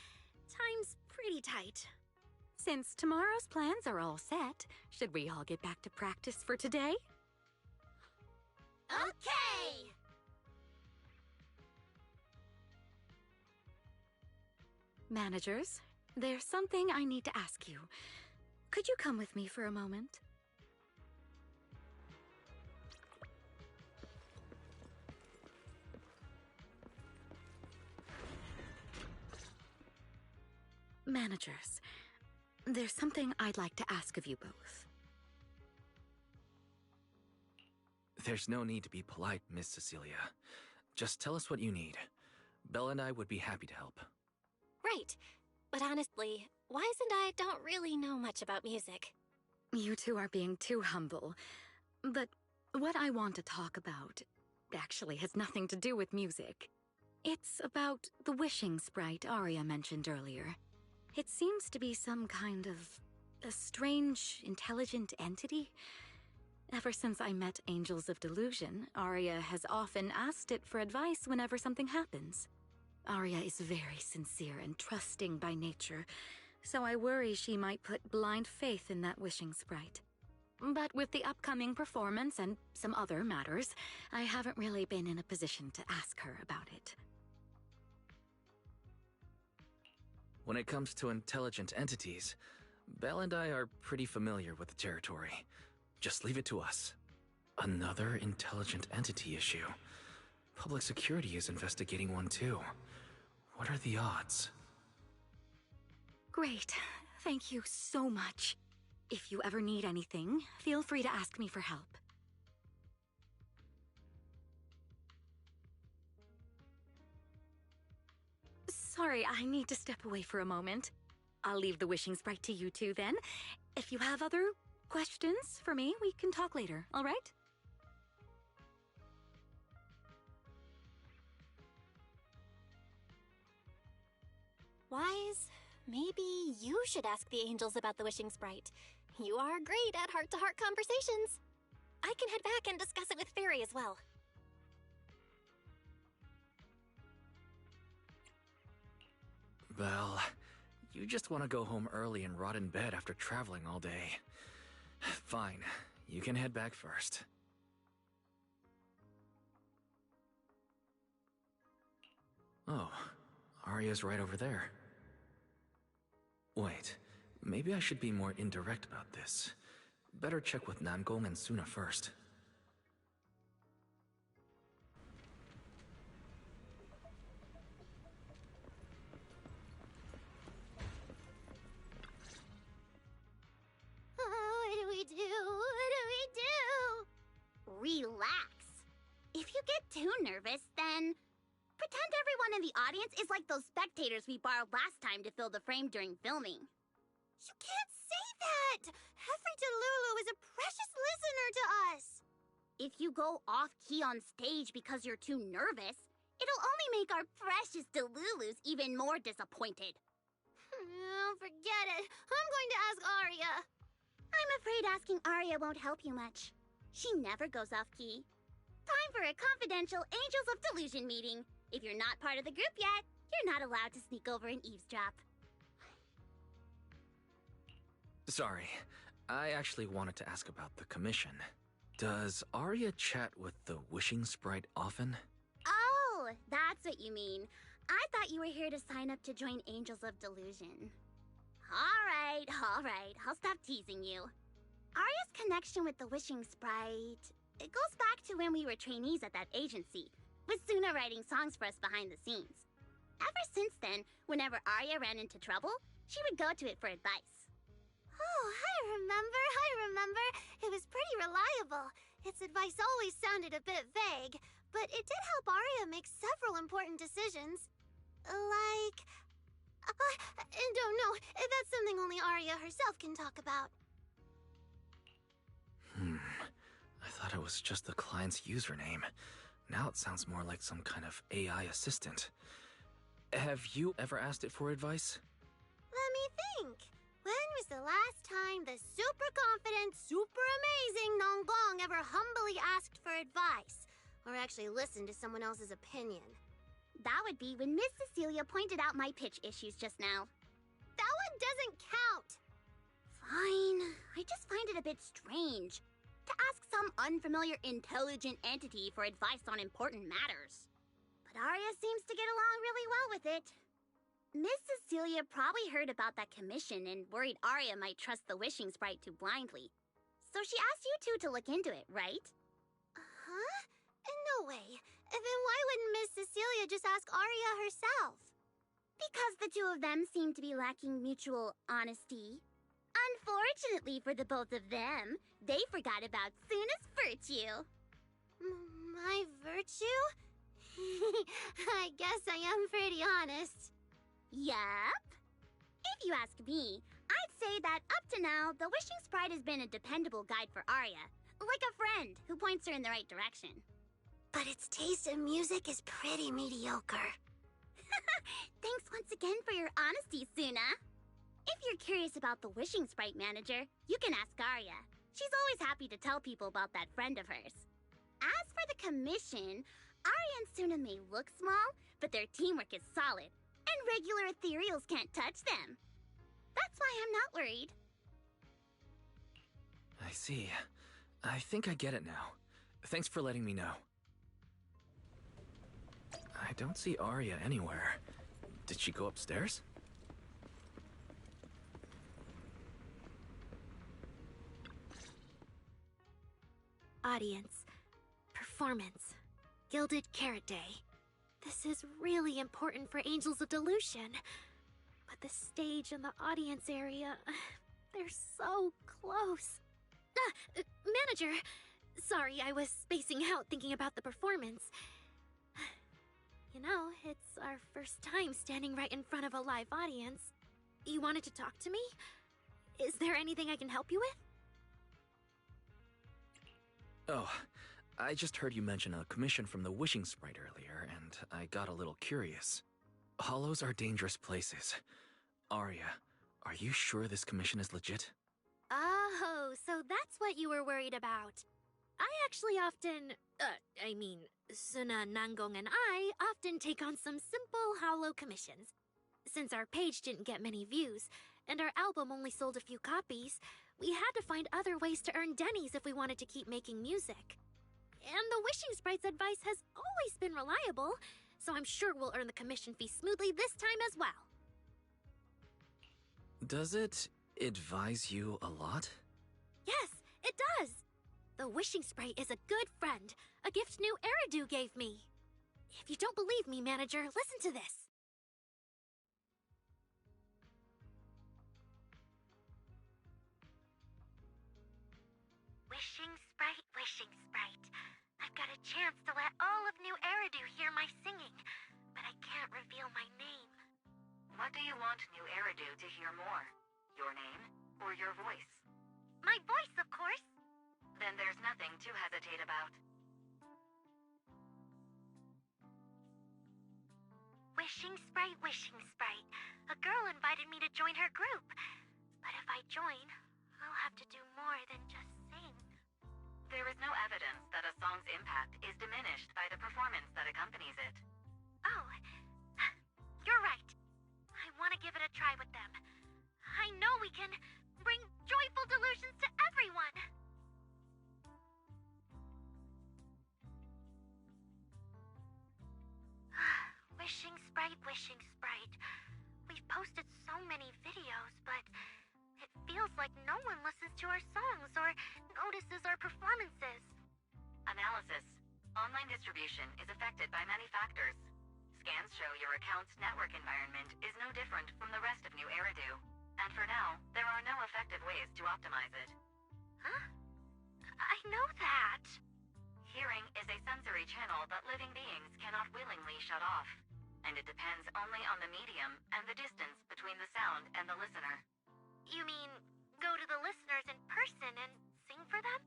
Time's pretty tight. Since tomorrow's plans are all set, should we all get back to practice for today? Okay! Managers, there's something I need to ask you. Could you come with me for a moment? Managers, there's something I'd like to ask of you both. There's no need to be polite, Miss Cecilia. Just tell us what you need. Belle and I would be happy to help. Right. But honestly, Wise and I don't really know much about music. You two are being too humble. But what I want to talk about actually has nothing to do with music. It's about the wishing sprite Aria mentioned earlier. It seems to be some kind of a strange, intelligent entity. Ever since I met Angels of Delusion, Aria has often asked it for advice whenever something happens. Aria is very sincere and trusting by nature, so I worry she might put blind faith in that wishing sprite. But with the upcoming performance and some other matters, I haven't really been in a position to ask her about it. When it comes to intelligent entities, Belle and I are pretty familiar with the territory. Just leave it to us. Another intelligent entity issue. Public security is investigating one too. What are the odds? Great. Thank you so much. If you ever need anything, feel free to ask me for help. Sorry, I need to step away for a moment. I'll leave the wishing sprite to you two then. If you have other questions for me, we can talk later, all right? Wise, maybe you should ask the angels about the wishing sprite. You are great at heart-to-heart conversations. I can head back and discuss it with Fairy as well. Belle, you just want to go home early and rot in bed after traveling all day. Fine, you can head back first. Oh, Aria's right over there. Wait, maybe I should be more indirect about this. Better check with Namgong and Suna first. What do we do? What do we do? Relax. If you get too nervous, then pretend everyone in the audience is like those spectators we borrowed last time to fill the frame during filming. You can't say that! Hefri Delulu is a precious listener to us! If you go off-key on stage because you're too nervous, it'll only make our precious Delulus even more disappointed. Forget it. I'm going to ask Aria. I'm afraid asking Aria won't help you much. She never goes off-key. Time for a confidential Angels of Delusion meeting. If you're not part of the group yet, You're not allowed to sneak over and eavesdrop. Sorry, I actually wanted to ask about the commission. Does Arya chat with the wishing sprite often? Oh, that's what you mean. I thought you were here to sign up to join Angels of Delusion. Alright, I'll stop teasing you. Arya's connection with the wishing sprite... It goes back to when we were trainees at that agency, with Suna writing songs for us behind the scenes. Ever since then, whenever Arya ran into trouble, she would go to it for advice. Oh, I remember. It was pretty reliable. Its advice always sounded a bit vague, but it did help Arya make several important decisions. Like... I don't know. That's something only Arya herself can talk about. I thought it was just the client's username. Now it sounds more like some kind of AI assistant. Have you ever asked it for advice? Let me think. When was the last time the super confident, super amazing Nonggong ever humbly asked for advice? Or actually listened to someone else's opinion? That would be when Miss Cecilia pointed out my pitch issues just now. That one doesn't count! Fine. I just find it a bit strange to ask some unfamiliar intelligent entity for advice on important matters. But Arya seems to get along really well with it. Miss Cecilia probably heard about that commission and worried Arya might trust the wishing sprite too blindly. So she asked you two to look into it, right? Huh? No way. Then why wouldn't Miss Cecilia just ask Arya herself? Because the two of them seem to be lacking mutual honesty. Unfortunately for the both of them, they forgot about Suna's virtue. My virtue? I guess I am pretty honest. Yup. If you ask me, I'd say that up to now, the wishing sprite has been a dependable guide for Arya. Like a friend who points her in the right direction. But its taste in music is pretty mediocre. Thanks once again for your honesty, Suna. If you're curious about the wishing sprite manager, you can ask Arya. She's always happy to tell people about that friend of hers. As for the commission, Arya and Suna may look small, but their teamwork is solid, and regular ethereals can't touch them. That's why I'm not worried. I see. I think I get it now. Thanks for letting me know. I don't see Arya anywhere. Did she go upstairs? Audience. Performance. Gilded Carrot Day. This is really important for Angels of Delusion. But the stage and the audience area, they're so close. Manager! Sorry, I was spacing out thinking about the performance. You know, it's our first time standing right in front of a live audience. You wanted to talk to me? Is there anything I can help you with? Oh, I just heard you mention a commission from the wishing sprite earlier, and I got a little curious. Hollows are dangerous places. Arya, are you sure this commission is legit? Oh, so that's what you were worried about. I actually often, Suna, Nangong, and I often take on some simple hollow commissions. Since our page didn't get many views, and our album only sold a few copies, we had to find other ways to earn dennies if we wanted to keep making music. And the wishing sprite's advice has always been reliable, so I'm sure we'll earn the commission fee smoothly this time as well. Does it advise you a lot? Yes, it does! The wishing sprite is a good friend, a gift new Eridu gave me. If you don't believe me, manager, listen to this. Wishing sprite. I've got a chance to let all of New Eridu hear my singing, but I can't reveal my name. What do you want New Eridu to hear more? Your name or your voice? My voice, of course. Then there's nothing to hesitate about. Wishing sprite. A girl invited me to join her group. But if I join, I'll have to do more than just sing. There is no evidence that a song's impact is diminished by the performance that accompanies it. Oh, give it a try with them. I know we can bring joyful delusions to everyone. Wishing Sprite, Wishing Sprite. We've posted so many videos, but it feels like no one listens to our songs or notices our performances. Analysis. Online distribution is affected by many factors. Scans show your account's network environment is no different from the rest of New Eridu. And for now, there are no effective ways to optimize it. Huh? I know that. Hearing is a sensory channel that living beings cannot willingly shut off. And it depends only on the medium and the distance between the sound and the listener. You mean, go to the listeners in person and sing for them?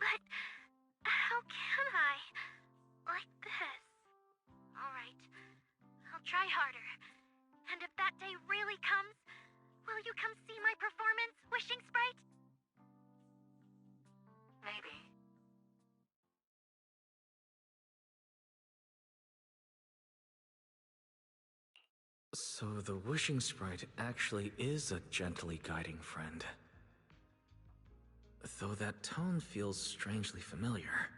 But how can I? Like this. Alright, I'll try harder. And if that day really comes, will you come see my performance, Wishing Sprite? Maybe. So the Wishing Sprite actually is a gently guiding friend. Though that tone feels strangely familiar.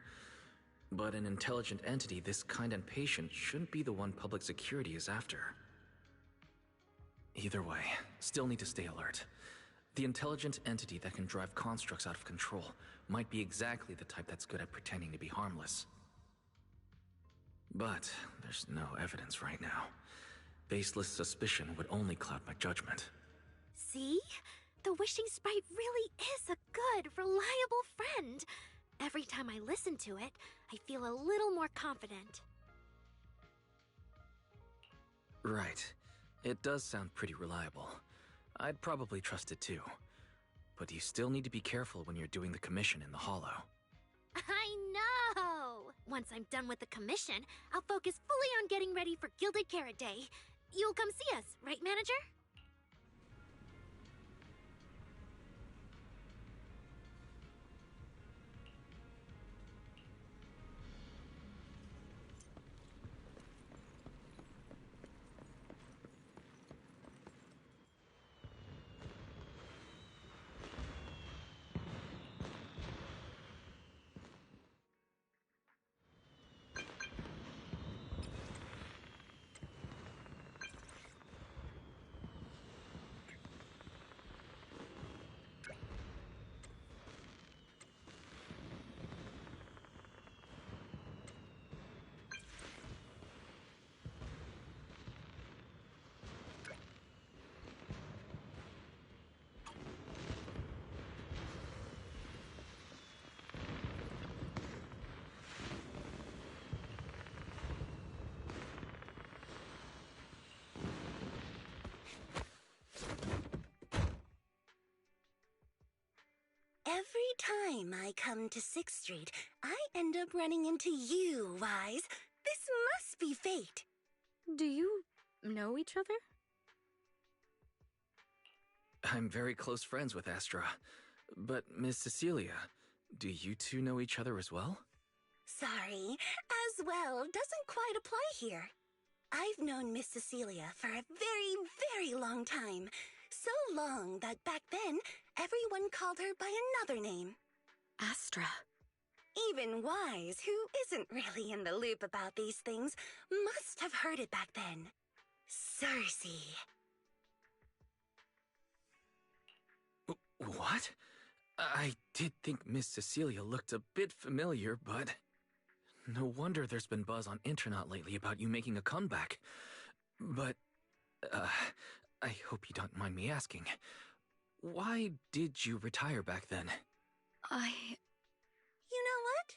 But an intelligent entity this kind and patient shouldn't be the one public security is after. Either way, still need to stay alert. The intelligent entity that can drive constructs out of control might be exactly the type that's good at pretending to be harmless. But there's no evidence right now. Baseless suspicion would only cloud my judgment. See? The Wishing Sprite really is a good, reliable friend. Every time I listen to it, I feel a little more confident. Right. It does sound pretty reliable. I'd probably trust it too. But you still need to be careful when you're doing the commission in the Hollow. I know! Once I'm done with the commission, I'll focus fully on getting ready for Gilded Carrot Day. You'll come see us, right, Manager? Every time I come to 6th Street, I end up running into you, Wise. This must be fate. Do you know each other? I'm very close friends with Astra. But Miss Cecilia, do you two know each other as well? Sorry, as well doesn't quite apply here. I've known Miss Cecilia for a very, very long time. So long that back then, everyone called her by another name. Astra. Even Wise, who isn't really in the loop about these things, must have heard it back then. Cersei. What? I did think Miss Cecilia looked a bit familiar, but... No wonder there's been buzz on Internet lately about you making a comeback. But, I hope you don't mind me asking. Why did you retire back then? You know what?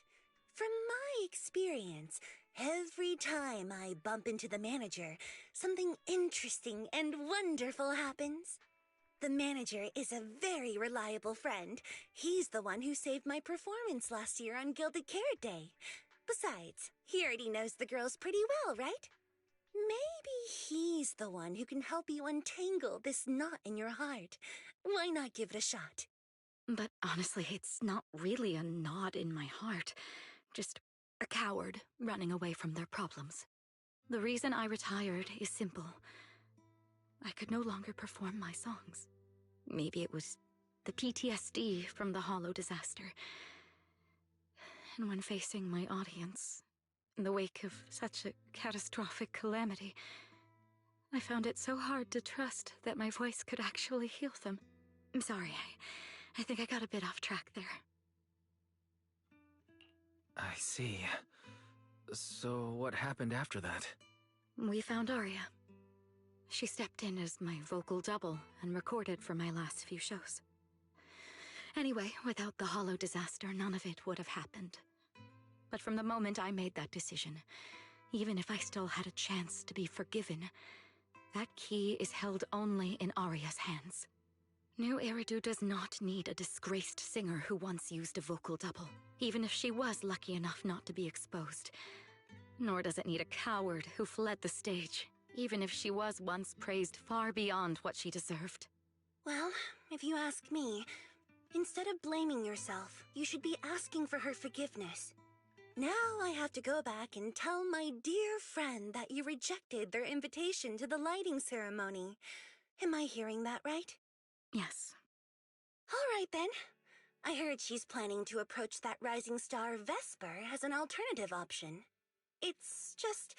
From my experience, every time I bump into the manager, something interesting and wonderful happens. The manager is a very reliable friend. He's the one who saved my performance last year on Gilded Carrot Day. Besides, he already knows the girls pretty well, right? Maybe he's the one who can help you untangle this knot in your heart. Why not give it a shot? But honestly, it's not really a knot in my heart. Just a coward running away from their problems. The reason I retired is simple. I could no longer perform my songs. Maybe it was the PTSD from the Hollow disaster. And when facing my audience, in the wake of such a catastrophic calamity, I found it so hard to trust that my voice could actually heal them. I'm sorry, I think I got a bit off track there. I see. So what happened after that? We found Aria. She stepped in as my vocal double and recorded for my last few shows. Anyway, without the Hollow disaster, none of it would have happened. But from the moment I made that decision, even if I still had a chance to be forgiven, that key is held only in Aria's hands. New Eridu does not need a disgraced singer who once used a vocal double, even if she was lucky enough not to be exposed. Nor does it need a coward who fled the stage, even if she was once praised far beyond what she deserved. Well, if you ask me, instead of blaming yourself, you should be asking for her forgiveness. Now I have to go back and tell my dear friend that you rejected their invitation to the lighting ceremony. Am I hearing that right? Yes. All right then. I heard she's planning to approach that rising star Vesper as an alternative option. It's just,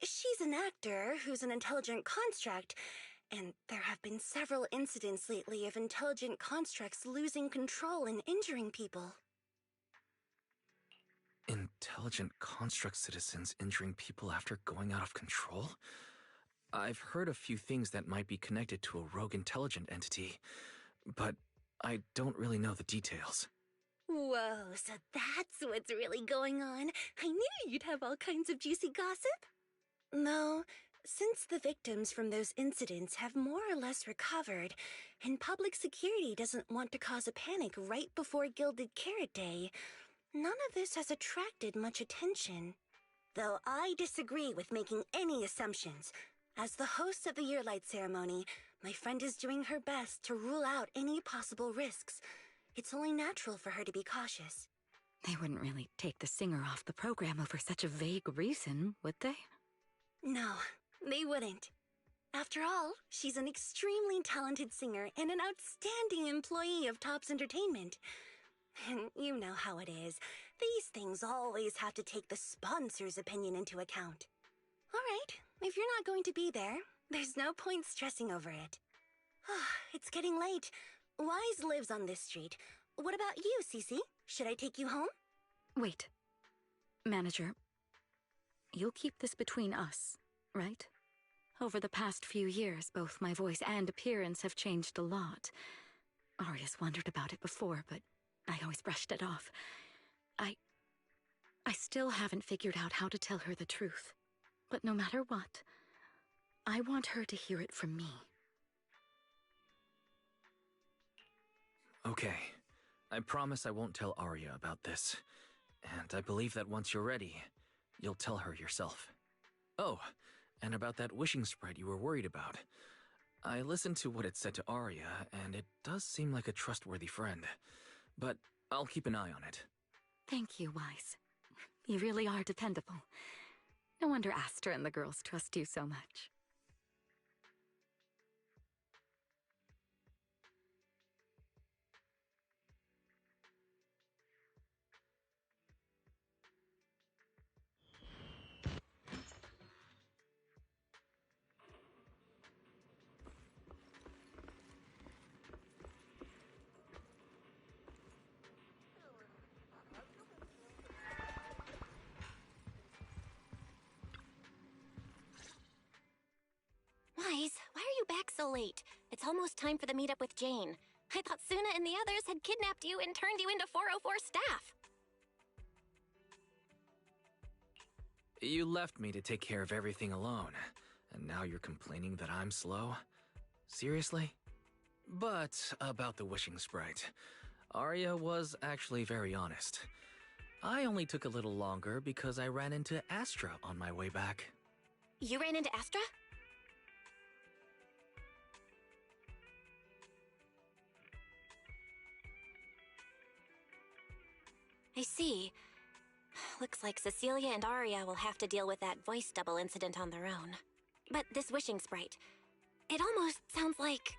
she's an actor who's an intelligent construct, and there have been several incidents lately of intelligent constructs losing control and injuring people. Intelligent construct citizens injuring people after going out of control? I've heard a few things that might be connected to a rogue intelligent entity, but I don't really know the details. Whoa, so that's what's really going on. I knew you'd have all kinds of juicy gossip. No, since the victims from those incidents have more or less recovered, and public security doesn't want to cause a panic right before Gilded Carrot Day, none of this has attracted much attention. Though I disagree with making any assumptions. As the host of the Yearlight ceremony, my friend is doing her best to rule out any possible risks. It's only natural for her to be cautious. They wouldn't really take the singer off the program over such a vague reason, would they? No, they wouldn't. After all, she's an extremely talented singer and an outstanding employee of Topps Entertainment. And you know how it is. These things always have to take the sponsor's opinion into account. All right, if you're not going to be there, there's no point stressing over it. It's getting late. Wise lives on this street. What about you, Cece? Should I take you home? Wait. Manager, you'll keep this between us, right? Over the past few years, both my voice and appearance have changed a lot. Aria's wondered about it before, but I always brushed it off. I still haven't figured out how to tell her the truth. But no matter what, I want her to hear it from me. Okay. I promise I won't tell Aria about this. And I believe that once you're ready, you'll tell her yourself. Oh, and about that wishing sprite you were worried about. I listened to what it said to Aria, and it does seem like a trustworthy friend. But I'll keep an eye on it. Thank you, Wise. You really are dependable. No wonder Astra and the girls trust you so much. Wise, why are you back so late? It's almost time for the meetup with Jane. I thought Suna and the others had kidnapped you and turned you into 404 staff. You left me to take care of everything alone, and now you're complaining that I'm slow? Seriously? But about the wishing sprite, Aria was actually very honest. I only took a little longer because I ran into Astra on my way back. You ran into Astra? I see. Looks like Cecilia and Aria will have to deal with that voice double incident on their own. But this wishing sprite, It almost sounds like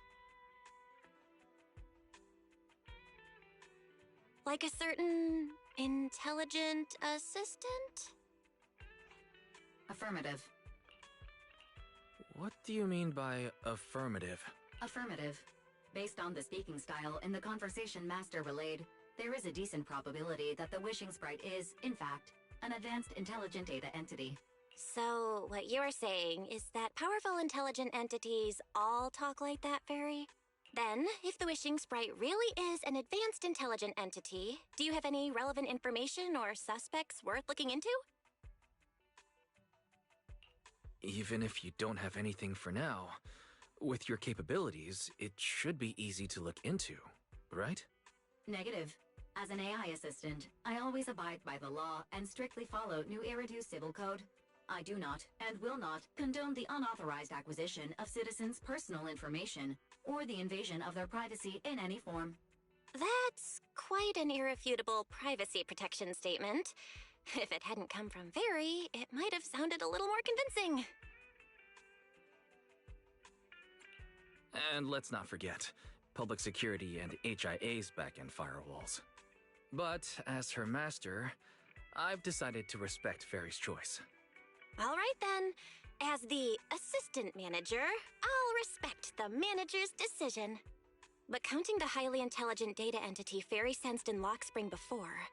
a certain intelligent assistant? Affirmative. What do you mean by affirmative? Affirmative. Based on the speaking style in the conversation Master relayed, there is a decent probability that the Wishing Sprite is, in fact, an advanced intelligent data entity. So, what you're saying is that powerful intelligent entities all talk like that, Fairy? Then, if the Wishing Sprite really is an advanced intelligent entity, do you have any relevant information or suspects worth looking into? Even if you don't have anything for now, with your capabilities, it should be easy to look into, right? Negative. As an AI assistant, I always abide by the law and strictly follow New Eridu Civil Code. I do not, and will not, condone the unauthorized acquisition of citizens' personal information, or the invasion of their privacy in any form. That's quite an irrefutable privacy protection statement. If it hadn't come from Fairy, it might have sounded a little more convincing. And let's not forget, public security and HIA's back-end firewalls. But as her master, I've decided to respect Fairy's choice. All right then. As the assistant manager, I'll respect the manager's decision. But counting the highly intelligent data entity Fairy sensed in Lockspring before,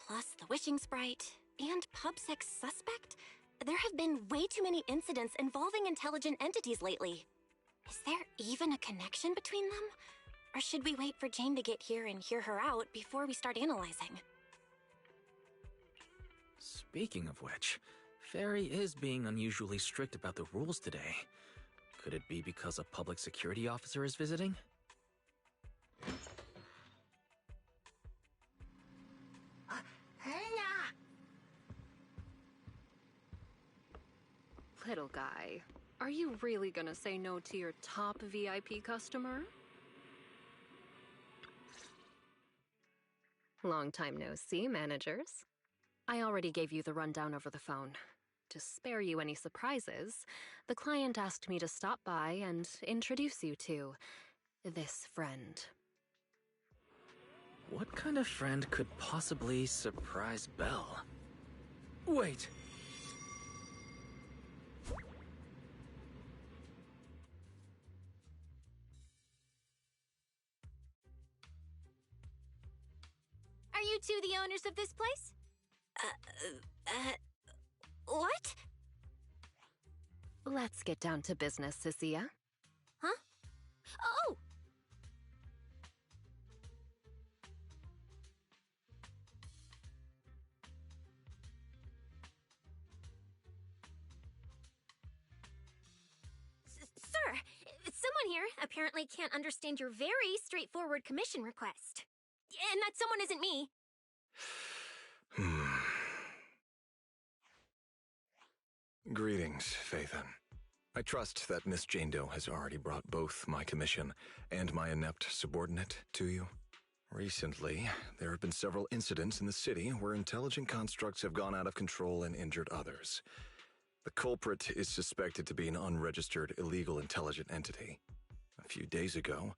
plus the Wishing Sprite, and PubSec suspect, there have been way too many incidents involving intelligent entities lately. Is there even a connection between them? Or should we wait for Jane to get here and hear her out before we start analyzing? Speaking of which, Fairy is being unusually strict about the rules today. Could it be because a public security officer is visiting? Little guy, are you really gonna say no to your top VIP customer? Long time no see, managers. I already gave you the rundown over the phone. To spare you any surprises, the client asked me to stop by and introduce you to this friend. What kind of friend could possibly surprise Belle? Wait! Are you two the owners of this place? What? Let's get down to business, Cecilia. Huh? Oh! Sir, someone here apparently can't understand your very straightforward commission request. And that someone isn't me. Greetings, Phaethon. I trust that Miss Jane Doe has already brought both my commission and my inept subordinate to you. Recently, there have been several incidents in the city where intelligent constructs have gone out of control and injured others. The culprit is suspected to be an unregistered illegal intelligent entity. A few days ago,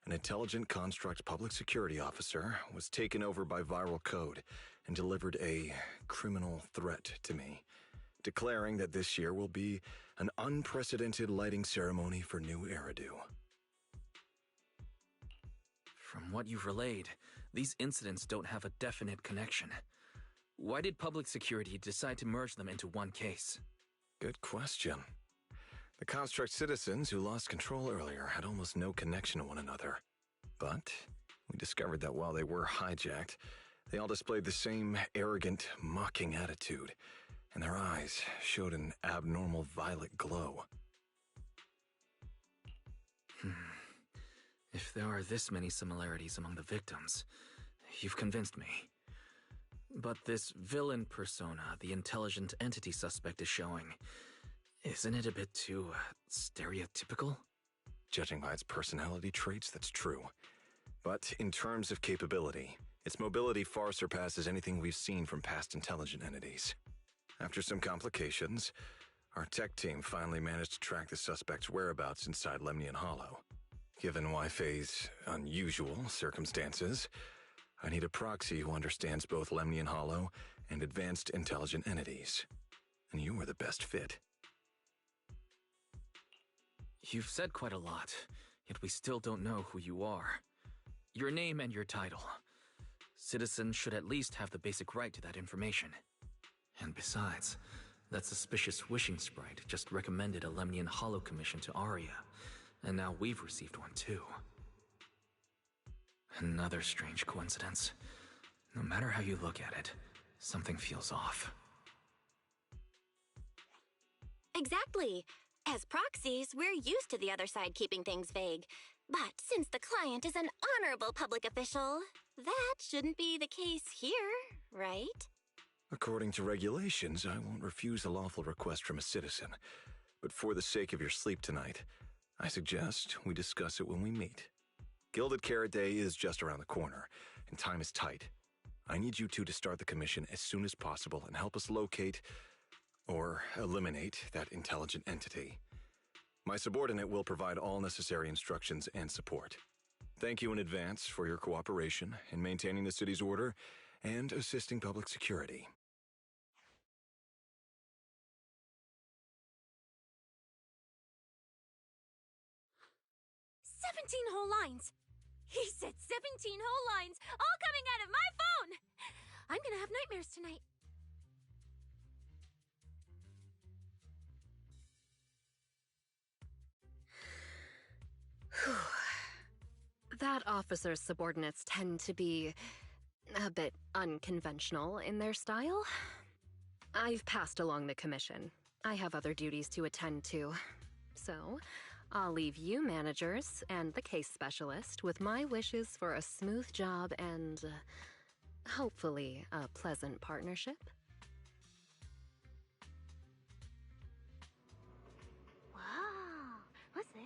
an intelligent construct public security officer was taken over by viral code and delivered a criminal threat to me, declaring that this year will be an unprecedented lighting ceremony for New Eridu. From what you've relayed, these incidents don't have a definite connection. Why did public security decide to merge them into one case? Good question. The construct citizens who lost control earlier had almost no connection to one another. But we discovered that while they were hijacked, they all displayed the same arrogant, mocking attitude, and their eyes showed an abnormal violet glow. If there are this many similarities among the victims, you've convinced me. But this villain persona the intelligent entity suspect is showing, isn't it a bit too stereotypical? Judging by its personality traits, that's true. But in terms of capability, its mobility far surpasses anything we've seen from past intelligent entities. After some complications, Our tech team finally managed to track the suspect's whereabouts inside Lemnian Hollow. Given Wi-Fi's unusual circumstances, I need a proxy who understands both Lemnian Hollow and advanced intelligent entities. And you were the best fit. You've said quite a lot, yet we still don't know who you are. Your name and your title. Citizens should at least have the basic right to that information. And besides, that suspicious wishing sprite just recommended a Lemnian Hollow commission to Arya, and now we've received one too. Another strange coincidence. No matter how you look at it, something feels off. Exactly. As proxies, we're used to the other side keeping things vague. But since the client is an honorable public official, that shouldn't be the case here, right? According to regulations, I won't refuse a lawful request from a citizen. But for the sake of your sleep tonight, I suggest we discuss it when we meet. Gilded Carrot Day is just around the corner, and time is tight. I need you two to start the commission as soon as possible and help us locate or eliminate that intelligent entity. My subordinate will provide all necessary instructions and support. Thank you in advance for your cooperation in maintaining the city's order and assisting public security. Whole lines. He said 17 whole lines, all coming out of my phone! I'm gonna have nightmares tonight. That officer's subordinates tend to be a bit unconventional in their style. I've passed along the commission. I have other duties to attend to. So, I'll leave you managers and the case specialist with my wishes for a smooth job and, hopefully, a pleasant partnership. Wow, what's this?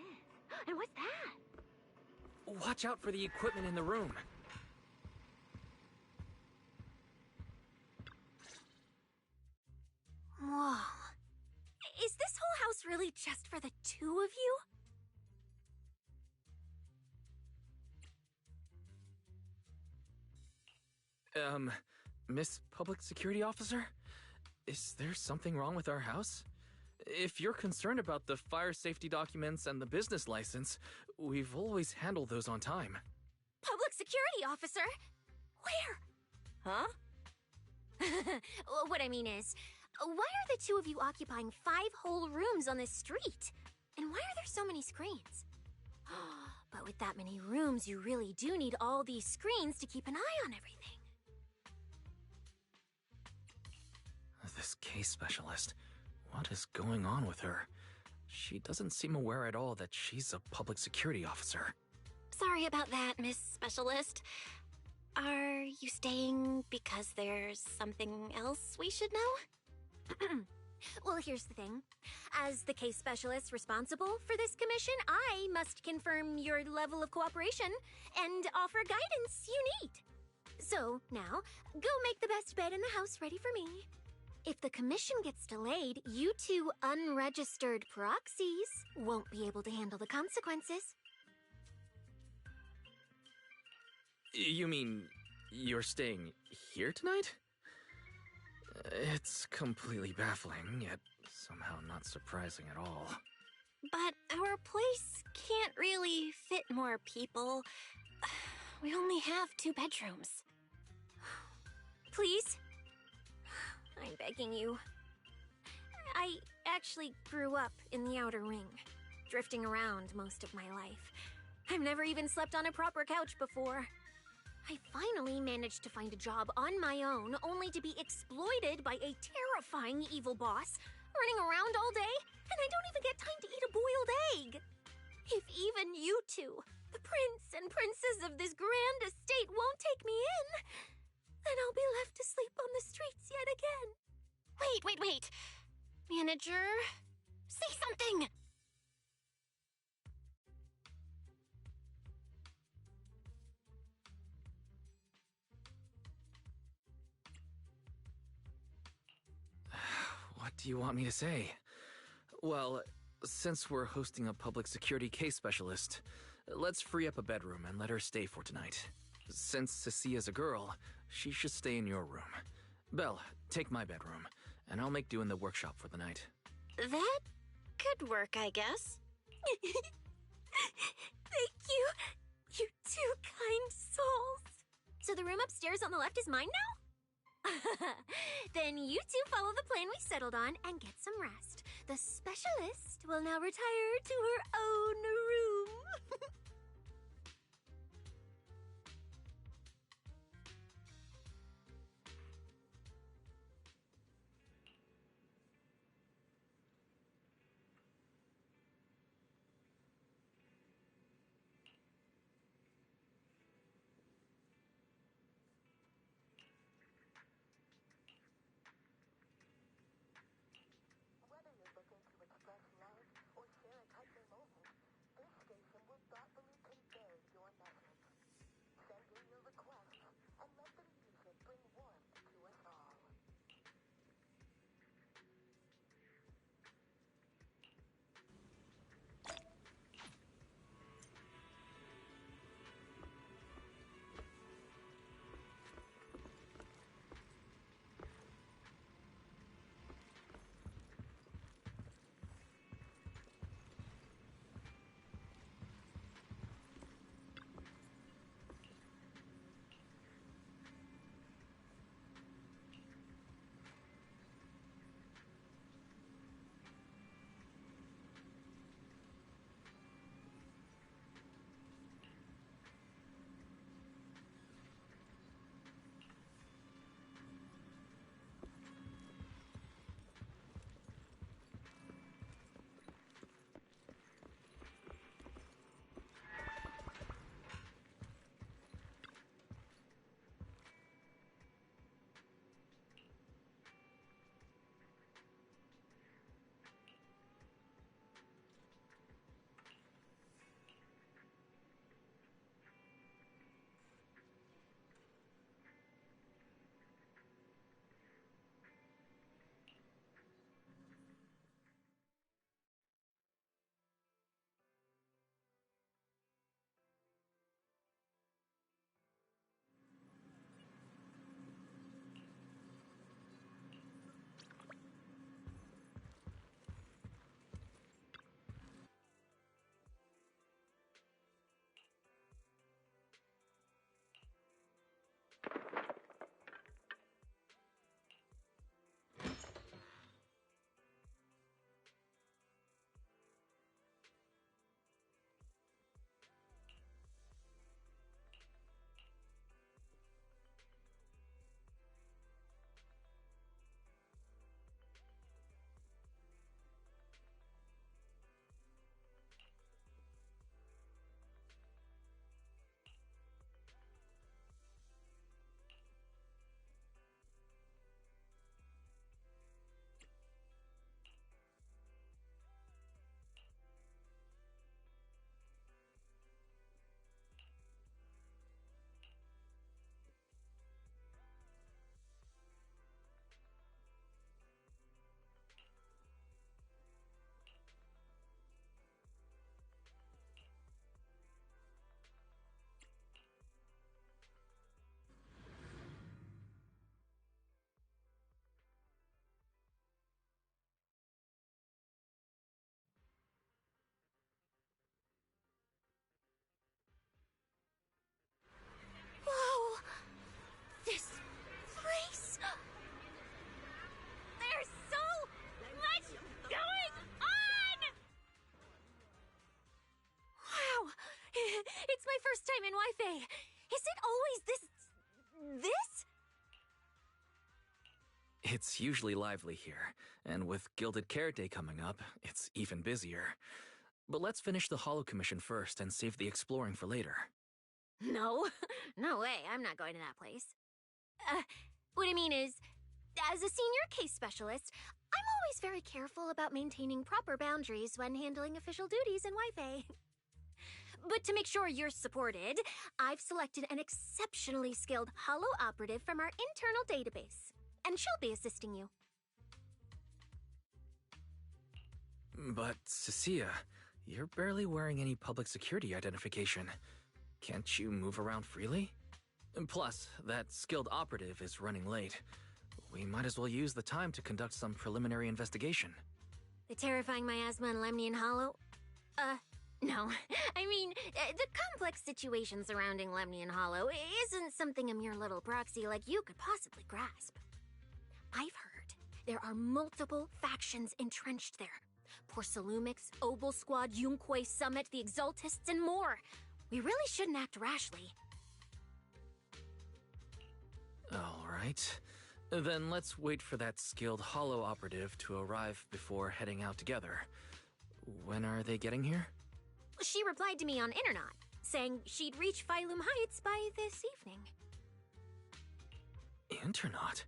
And what's that? Watch out for the equipment in the room. Whoa. Is this whole house really just for the two of you? Miss Public Security Officer? Is there something wrong with our house? If you're concerned about the fire safety documents and the business license, we've always handled those on time. Public security officer? Where? Huh? What I mean is, why are the two of you occupying 5 whole rooms on this street? And why are there so many screens? But with that many rooms, you really do need all these screens to keep an eye on everything. This case specialist. What is going on with her? She doesn't seem aware at all that she's a public security officer. Sorry about that, Miss Specialist. Are you staying because there's something else we should know? Well, here's the thing. As the case specialist responsible for this commission, I must confirm your level of cooperation and offer guidance you need. So, now, go make the best bed in the house ready for me. If the commission gets delayed, you two unregistered proxies won't be able to handle the consequences. You mean you're staying here tonight? It's completely baffling, yet somehow not surprising at all. But our place can't really fit more people. We only have 2 bedrooms. Please? I'm begging you. I actually grew up in the Outer Ring, drifting around most of my life. I've never even slept on a proper couch before. I finally managed to find a job on my own, only to be exploited by a terrifying evil boss, running around all day, and I don't even get time to eat a boiled egg. If even you two, the prince and princess of this grand estate, won't take me in, then I'll be left to sleep on the streets yet again. Wait. Manager, say something! What do you want me to say? Well, since we're hosting a public security case specialist, let's free up a bedroom and let her stay for tonight. Since Cecia's a girl, she should stay in your room. Belle, take my bedroom, and I'll make do in the workshop for the night. That could work, I guess. Thank you, you two kind souls. So the room upstairs on the left is mine now? Then you two follow the plan we settled on and get some rest. The specialist will now retire to her own room. Whoa! This place! There's so much going on! Wow! It's my first time in Wi-Fi. Is it always this? It's usually lively here, and with Gilded Carrot Day coming up, it's even busier. But let's finish the Hollow Commission first and save the exploring for later. No. No way, I'm not going to that place. What I mean is, as a senior case specialist, I'm always very careful about maintaining proper boundaries when handling official duties in Wi-Fi. But to make sure you're supported, I've selected an exceptionally skilled Hollow operative from our internal database, and she'll be assisting you. But, Cecilia, you're barely wearing any public security identification. Can't you move around freely? And plus, that skilled operative is running late. We might as well use the time to conduct some preliminary investigation. The terrifying miasma in Lemnian Hollow? No. I mean, the complex situation surrounding Lemnian Hollow isn't something a mere little proxy like you could possibly grasp. I've heard there are multiple factions entrenched there. Porcelumix, Obel Squad, Yunque Summit, the Exaltists, and more. We really shouldn't act rashly. All right. Then let's wait for that skilled Hollow operative to arrive before heading out together. When are they getting here? She replied to me on Internet, saying she'd reach Phylum Heights by this evening. Internet?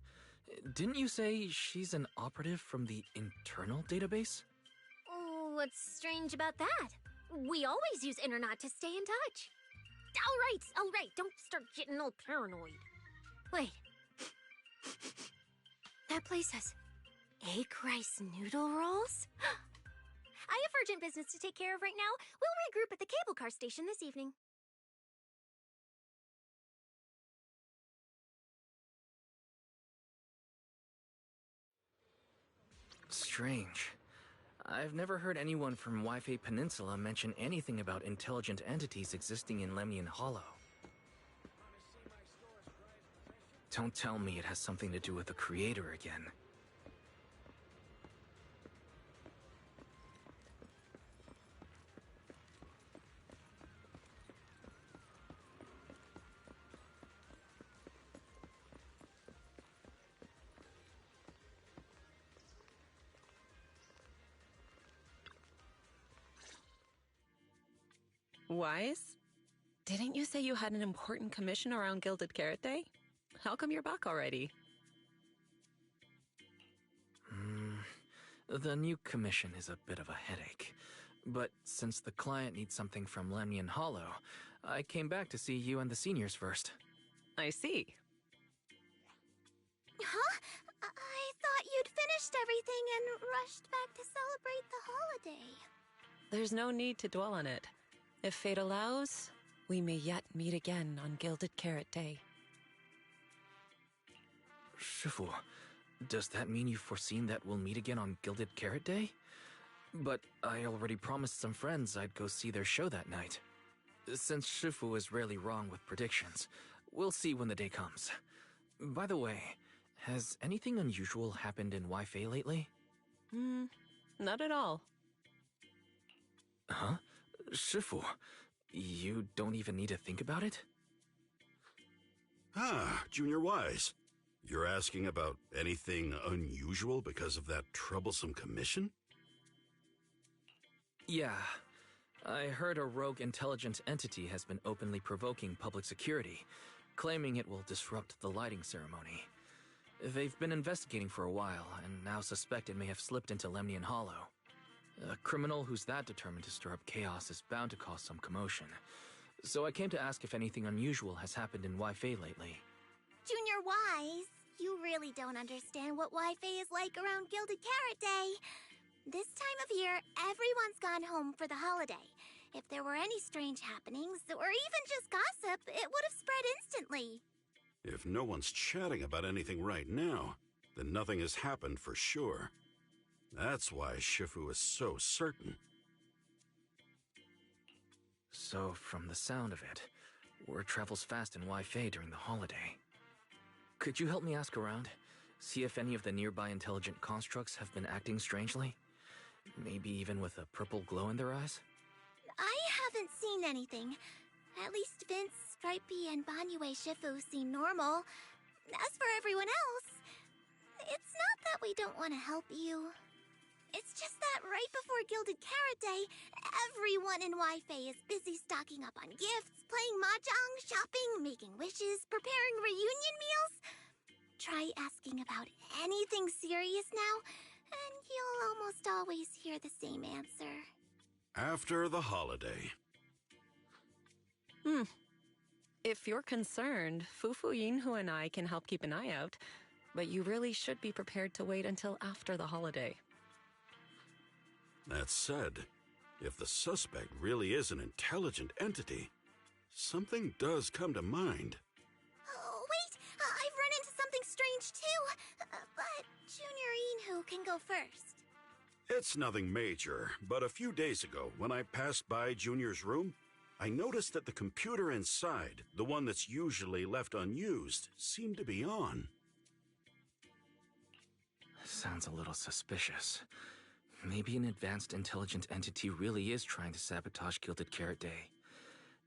Didn't you say she's an operative from the internal database? What's strange about that? We always use Internet to stay in touch. All right, don't start getting all paranoid. Wait. That place has egg rice noodle rolls? I have urgent business to take care of right now. We'll regroup at the cable car station this evening. Strange. I've never heard anyone from Wi-Fi Peninsula mention anything about intelligent entities existing in Lemnian Hollow. Don't tell me it has something to do with the Creator again. Wise? Didn't you say you had an important commission around Gilded Carrot Day? How come you're back already? The new commission is a bit of a headache. But since the client needs something from Lemnian Hollow, I came back to see you and the seniors first. I see. Huh? I thought you'd finished everything and rushed back to celebrate the holiday. There's no need to dwell on it. If fate allows, we may yet meet again on Gilded Carrot Day. Shifu, does that mean you've foreseen that we'll meet again on Gilded Carrot Day? But I already promised some friends I'd go see their show that night. Since Shifu is rarely wrong with predictions, we'll see when the day comes. By the way, has anything unusual happened in Wi-Fi lately? Not at all. Huh? Shifu, you don't even need to think about it? Ah, Junior Wise. You're asking about anything unusual because of that troublesome commission? Yeah. I heard a rogue intelligent entity has been openly provoking public security, claiming it will disrupt the lighting ceremony. They've been investigating for a while, and now suspect it may have slipped into Lemnian Hollow. A criminal who's that determined to stir up chaos is bound to cause some commotion. So I came to ask if anything unusual has happened in Wi-Fi lately. Junior Wise, you really don't understand what Wi-Fi is like around Gilded Carrot Day. This time of year, everyone's gone home for the holiday. If there were any strange happenings, or even just gossip, it would have spread instantly. If no one's chatting about anything right now, then nothing has happened for sure. That's why Shifu is so certain. So, from the sound of it, word travels fast in Wi-Fi during the holiday. Could you help me ask around? See if any of the nearby intelligent constructs have been acting strangely? Maybe even with a purple glow in their eyes? I haven't seen anything. At least Vince, Stripey, and Banyue Shifu seem normal. As for everyone else, it's not that we don't want to help you. It's just that right before Gilded Carrot Day, everyone in Wi-Fi is busy stocking up on gifts, playing mahjong, shopping, making wishes, preparing reunion meals. Try asking about anything serious now, and you'll almost always hear the same answer. After the holiday. If you're concerned, Fufu Yinhu and I can help keep an eye out, but you really should be prepared to wait until after the holiday. That said, if the suspect really is an intelligent entity, something does come to mind. Oh, wait! I've run into something strange too! But Junior Inhu can go first. It's nothing major, but a few days ago, when I passed by Junior's room, I noticed that the computer inside, the one that's usually left unused, seemed to be on. Sounds a little suspicious. Maybe an advanced intelligent entity really is trying to sabotage Gilded Carrot Day.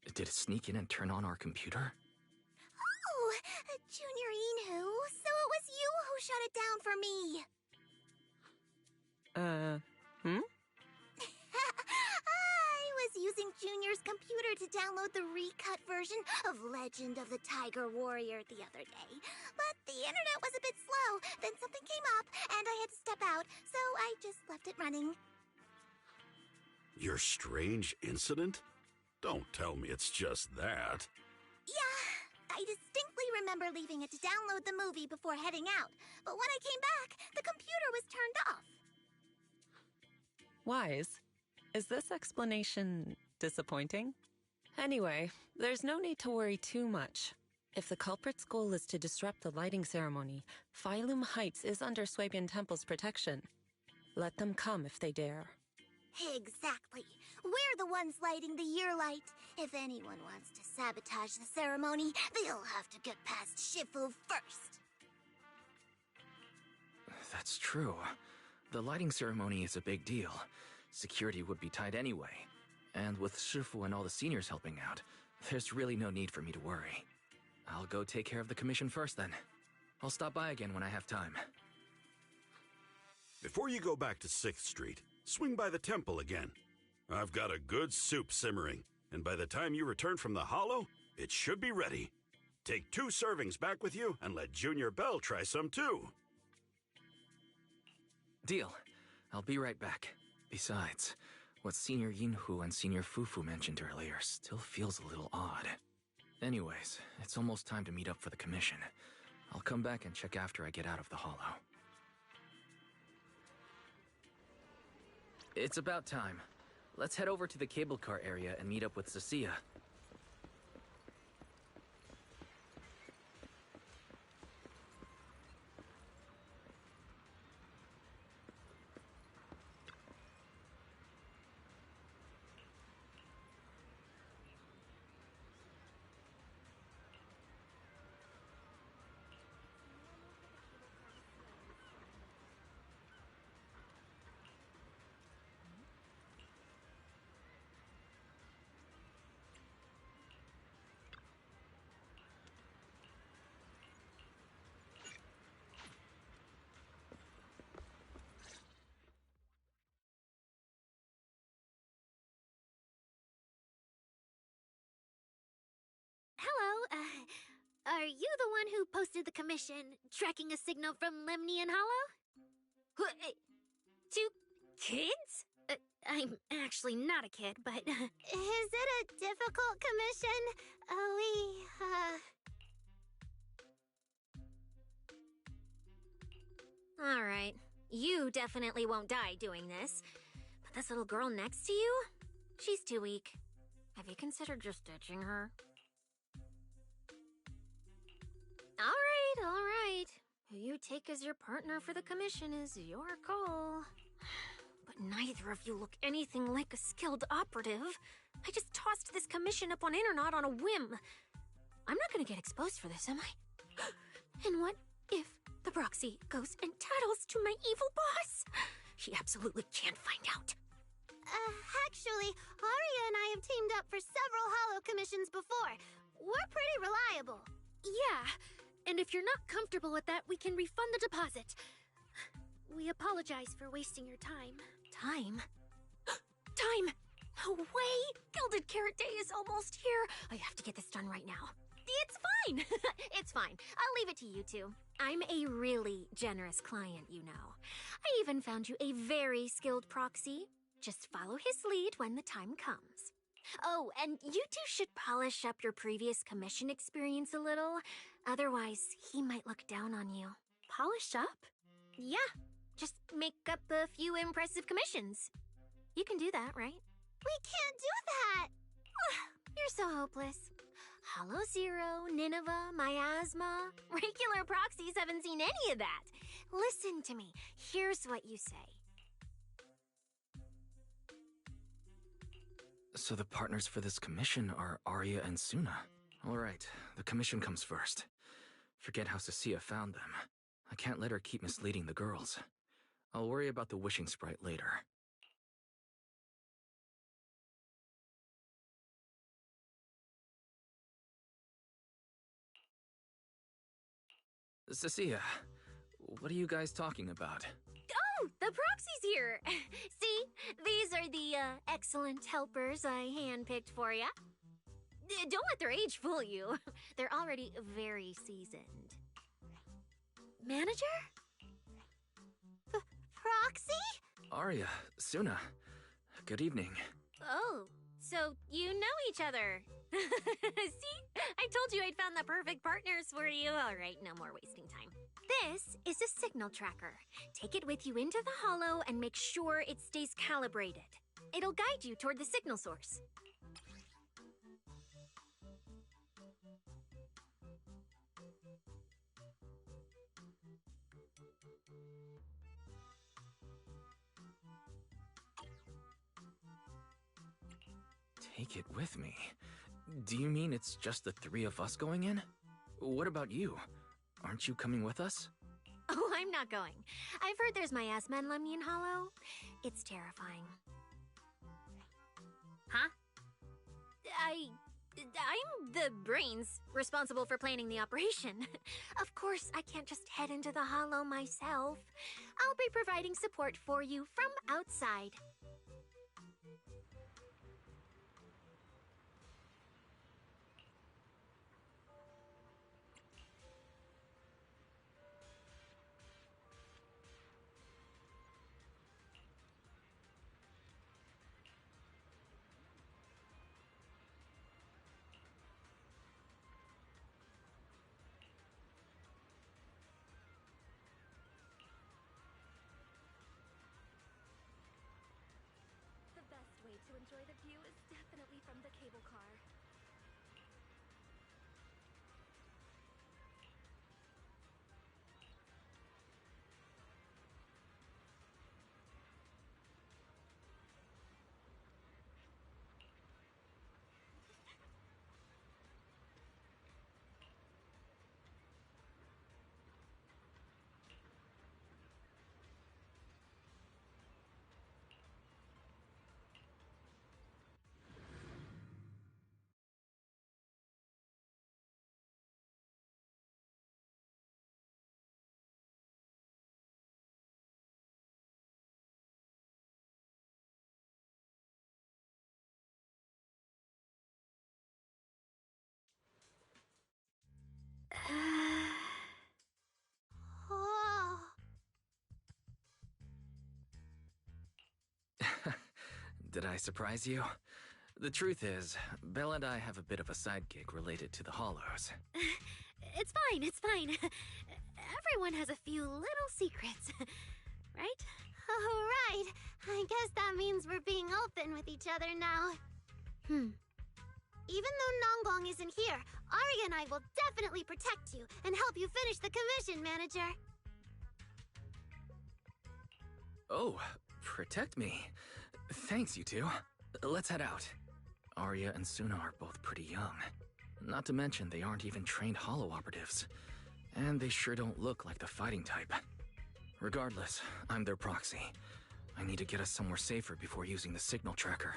Did it sneak in and turn on our computer? Oh, Junior Inhu, so it was you who shut it down for me! I was using Junior's computer to download the recut version of Legend of the Tiger Warrior the other day. But the internet was a bit slow, then something came up, and I had to step out, so I just left it running. Your strange incident? Don't tell me it's just that. Yeah, I distinctly remember leaving it to download the movie before heading out. But when I came back, the computer was turned off. Wise, is this explanation disappointing? Anyway, there's no need to worry too much. If the culprit's goal is to disrupt the lighting ceremony, Phylum Heights is under Swabian Temple's protection. Let them come if they dare. Exactly. We're the ones lighting the year light. If anyone wants to sabotage the ceremony, they'll have to get past Shifu first. That's true. The lighting ceremony is a big deal. Security would be tight anyway. And with Shifu and all the seniors helping out, there's really no need for me to worry. I'll go take care of the commission first then. I'll stop by again when I have time. Before you go back to 6th Street, swing by the temple again. I've got a good soup simmering, and by the time you return from the hollow, it should be ready. Take 2 servings back with you and let Junior Bell try some too. Deal. I'll be right back. Besides, what Senior Yinhu and Senior Fufu mentioned earlier still feels a little odd. Anyways, it's almost time to meet up for the commission. I'll come back and check after I get out of the hollow. It's about time. Let's head over to the cable car area and meet up with Cecilia. Hello, are you the one who posted the commission, tracking a signal from Lemnian Hollow? 2 kids? I'm actually not a kid, but... Is it a difficult commission? Alright, you definitely won't die doing this. But this little girl next to you? She's too weak. Have you considered just ditching her? Alright. Who you take as your partner for the commission is your call. But neither of you look anything like a skilled operative. I just tossed this commission up on Internet on a whim. I'm not gonna get exposed for this, am I? And what if the proxy goes and tattles to my evil boss? He absolutely can't find out. Actually, Arya and I have teamed up for several hollow commissions before. We're pretty reliable. Yeah, and if you're not comfortable with that, we can refund the deposit. We apologize for wasting your time. Time? Time! No way! Gilded Carrot Day is almost here. I have to get this done right now. It's fine! It's fine. I'll leave it to you two. I'm a really generous client, you know. I even found you a very skilled proxy. Just follow his lead when the time comes. Oh, and you two should polish up your previous commission experience a little. Otherwise, he might look down on you. Polish up? Yeah. Just make up a few impressive commissions. You can do that, right? We can't do that! You're so hopeless. Hollow Zero, Nineveh, Miasma. Regular proxies haven't seen any of that. Listen to me. Here's what you say. So the partners for this commission are Arya and Suna. All right, the commission comes first. Forget how Cecilia found them. I can't let her keep misleading the girls. I'll worry about the wishing sprite later. Cecilia, what are you guys talking about? Oh, the proxy's here. See, these are the excellent helpers I handpicked for ya. Don't let their age fool you. They're already very seasoned. Manager? Proxy? Arya, Suna, good evening. Oh, so you know each other. See? I told you I'd found the perfect partners for you. All right, no more wasting time. This is a signal tracker. Take it with you into the hollow and make sure it stays calibrated. It'll guide you toward the signal source. Take it with me? Do you mean it's just the three of us going in? What about you? Aren't you coming with us? Oh, I'm not going. I've heard there's miasma in Lemnian Hollow. It's terrifying. Huh? I'm the brains responsible for planning the operation. Of course, I can't just head into the Hollow myself. I'll be providing support for you from outside. To enjoy the view is definitely from the cable car. Oh. Did I surprise you? The truth is, Belle and I have a bit of a side gig related to the Hollows. It's fine, it's fine. Everyone has a few little secrets, right? Oh, right. I guess that means we're being open with each other now. Even though Nonggong isn't here, Arya and I will definitely protect you and help you finish the commission, Manager. Oh, protect me. Thanks, you two. Let's head out. Arya and Suna are both pretty young. Not to mention they aren't even trained Hollow operatives. And they sure don't look like the fighting type. Regardless, I'm their proxy. I need to get us somewhere safer before using the signal tracker.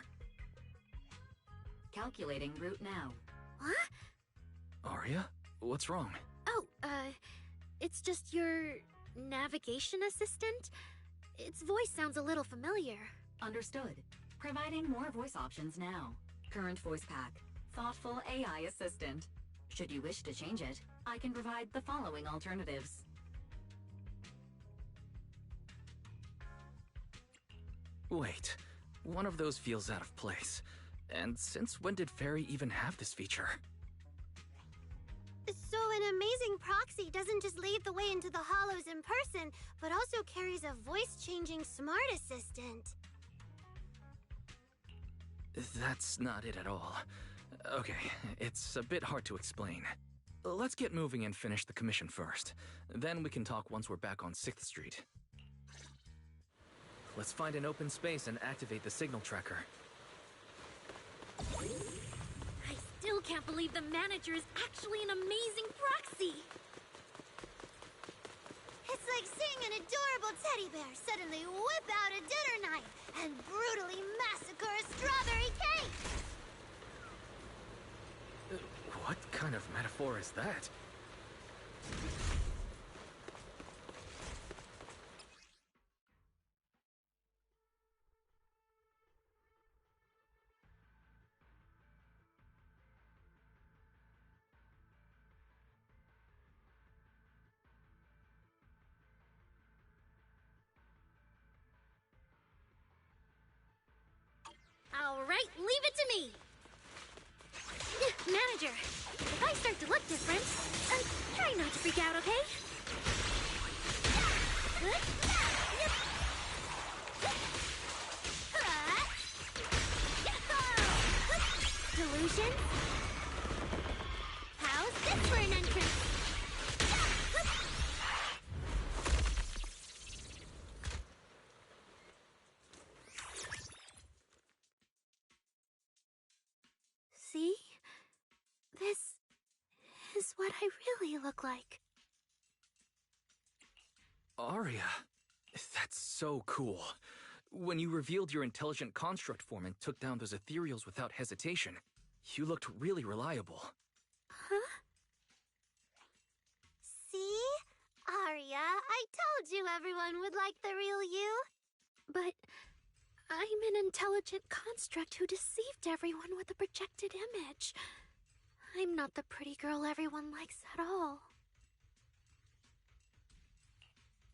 Calculating route now. What? Arya? What's wrong? Oh, it's just your navigation assistant? Its voice sounds a little familiar. Understood. Providing more voice options now. Current voice pack. Thoughtful AI assistant. Should you wish to change it, I can provide the following alternatives. Wait, one of those feels out of place. And since when did Fairy even have this feature? So an amazing proxy doesn't just lead the way into the Hollows in person, but also carries a voice-changing smart assistant. That's not it at all. Okay, it's a bit hard to explain. Let's get moving and finish the commission first. Then we can talk once we're back on 6th Street. Let's find an open space and activate the signal tracker. I still can't believe the manager is actually an amazing proxy! It's like seeing an adorable teddy bear suddenly whip out a dinner knife and brutally massacre a strawberry cake! What kind of metaphor is that? All right, leave it to me! Manager, if I start to look different, try not to freak out, okay? Delusion? How's this for an entrance? See? This is what I really look like. Aria, that's so cool. When you revealed your intelligent construct form and took down those ethereals without hesitation, you looked really reliable. Huh? See? Arya, I told you everyone would like the real you. But I'm an intelligent construct who deceived everyone with a projected image. I'm not the pretty girl everyone likes at all.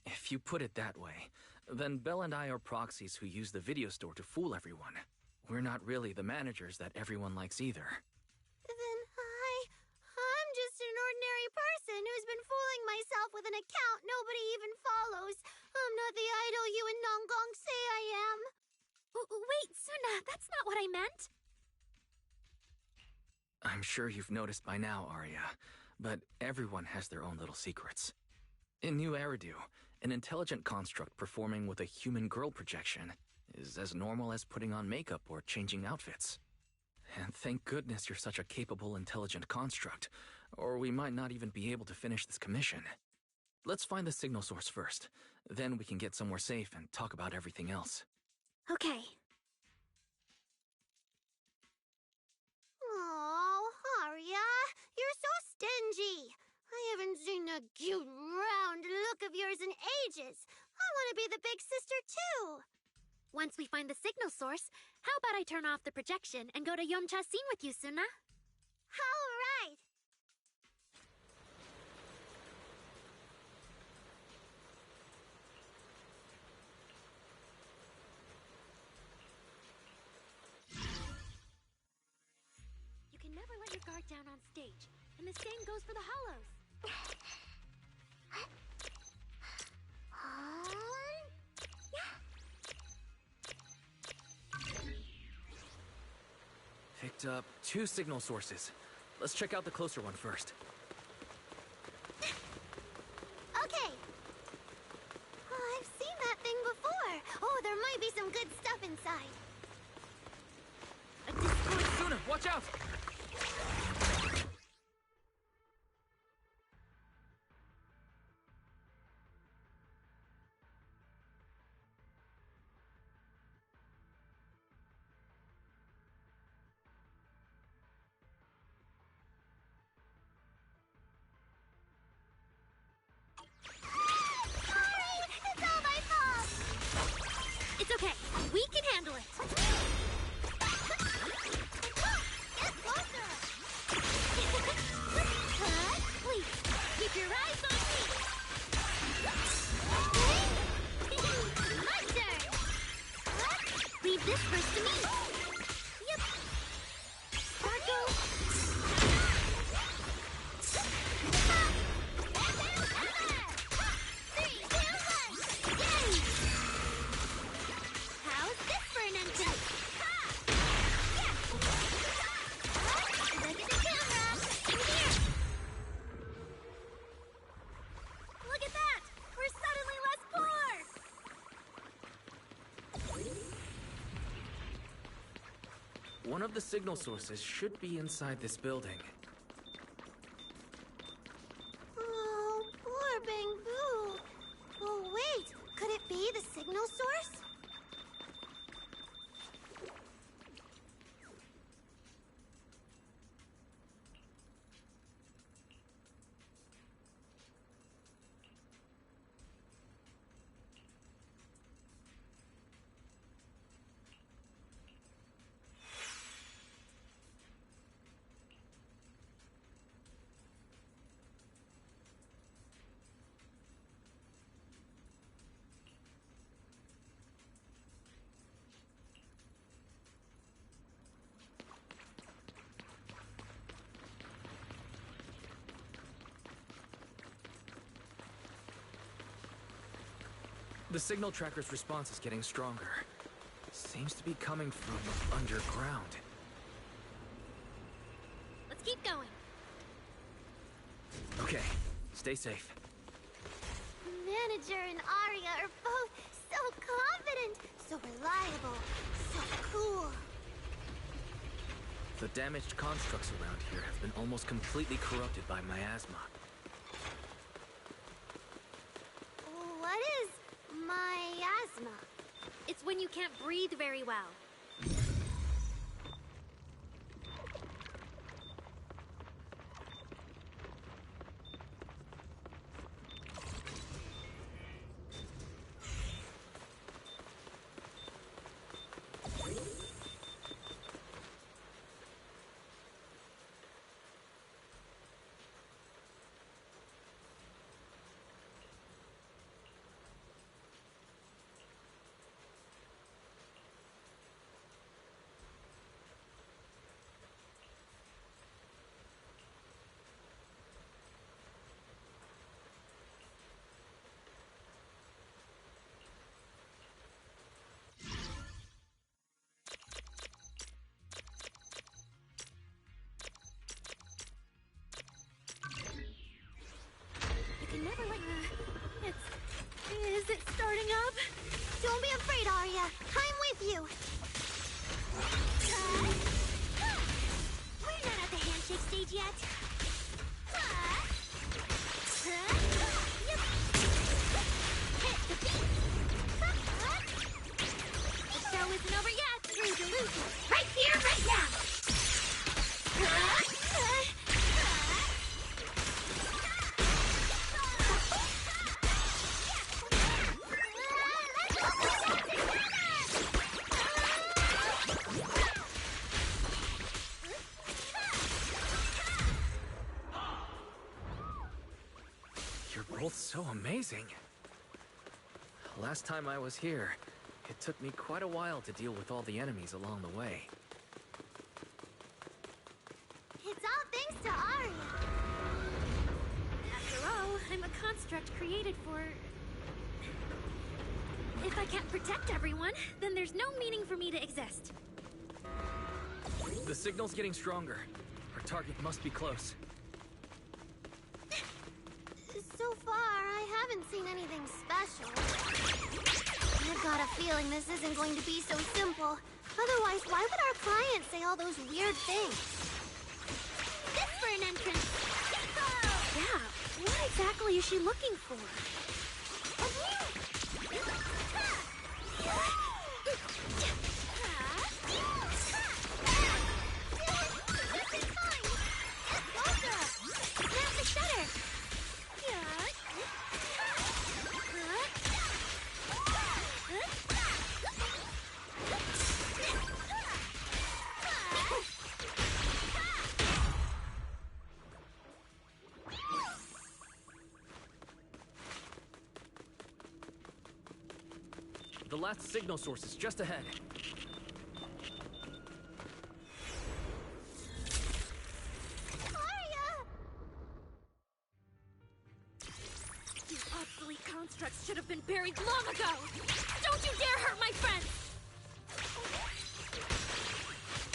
If you put it that way, then Belle and I are proxies who use the video store to fool everyone. We're not really the managers that everyone likes either. Then I'm just an ordinary person who's been fooling myself with an account nobody even follows. I'm not the idol you and Nongong say I am. Wait, Suna, that's not what I meant. I'm sure you've noticed by now, Arya, but everyone has their own little secrets. In New Eridu, an intelligent construct performing with a human girl projection is as normal as putting on makeup or changing outfits. And thank goodness you're such a capable, intelligent construct, or we might not even be able to finish this commission. Let's find the signal source first, then we can get somewhere safe and talk about everything else. Okay. Oh, Arya, you're so stingy. I haven't seen a cute, round look of yours in ages. I want to be the big sister, too. Once we find the signal source, how about I turn off the projection and go to Yomcha scene with you, Suna? All right. You can never let your guard down on stage, and the same goes for the hollows. Picked up 2 signal sources. Let's check out the closer one first. Okay. Oh, I've seen that thing before. Oh, there might be some good stuff inside. Suna, watch out! It's okay. We can handle it. One of the signal sources should be inside this building. Oh, poor Bangbu. Oh, wait. Could it be the signal source? The signal tracker's response is getting stronger. Seems to be coming from underground. Let's keep going. Okay, stay safe. Manager and Arya are both so confident, so reliable, so cool. The damaged constructs around here have been almost completely corrupted by miasma. What is miasma? It's when you can't breathe very well. Can never let Is it starting up? Don't be afraid, Arya. I'm with you. We're not at the handshake stage yet. Hit the beat. The show isn't over yet. Through delusion. Right here, right now. You're both so amazing. Last time I was here, it took me quite a while to deal with all the enemies along the way. It's all thanks to Arya. After all, I'm a construct created for... If I can't protect everyone, then there's no meaning for me to exist. The signal's getting stronger. Our target must be close. So far, I haven't seen anything special. I've got a feeling this isn't going to be so simple. Otherwise, why would our client say all those weird things? This for an entrance! Yeah, what exactly is she looking for? The last signal source is just ahead. These obsolete constructs should have been buried long ago! Don't you dare hurt my friends!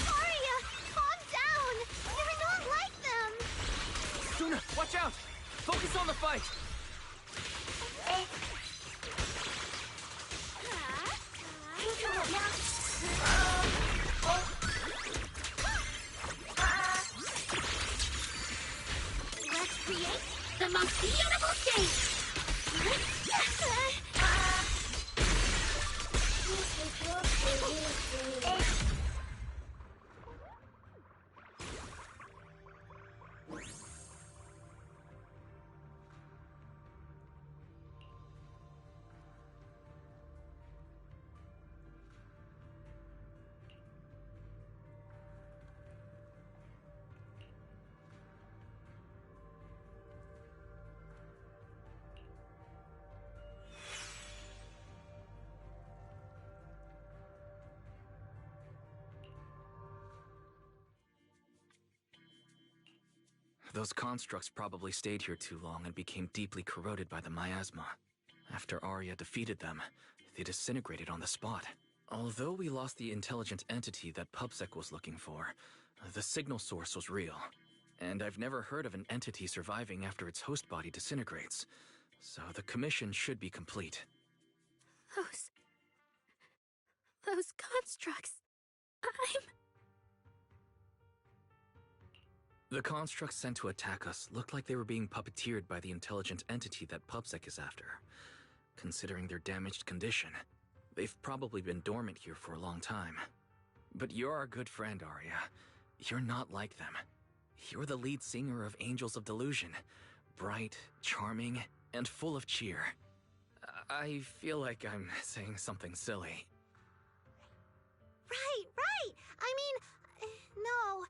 Arya, calm down! You're not like them! Suna, watch out! Focus on the fight! create the most beautiful stage! Those constructs probably stayed here too long and became deeply corroded by the miasma. After Arya defeated them, they disintegrated on the spot. Although we lost the intelligent entity that PubSec was looking for, the signal source was real. And I've never heard of an entity surviving after its host body disintegrates. So the commission should be complete. Those constructs. The constructs sent to attack us looked like they were being puppeteered by the intelligent entity that PubSec is after. Considering their damaged condition, they've probably been dormant here for a long time. But you're our good friend, Arya. You're not like them. You're the lead singer of Angels of Delusion. Bright, charming, and full of cheer. I feel like I'm saying something silly. Right. I mean, no.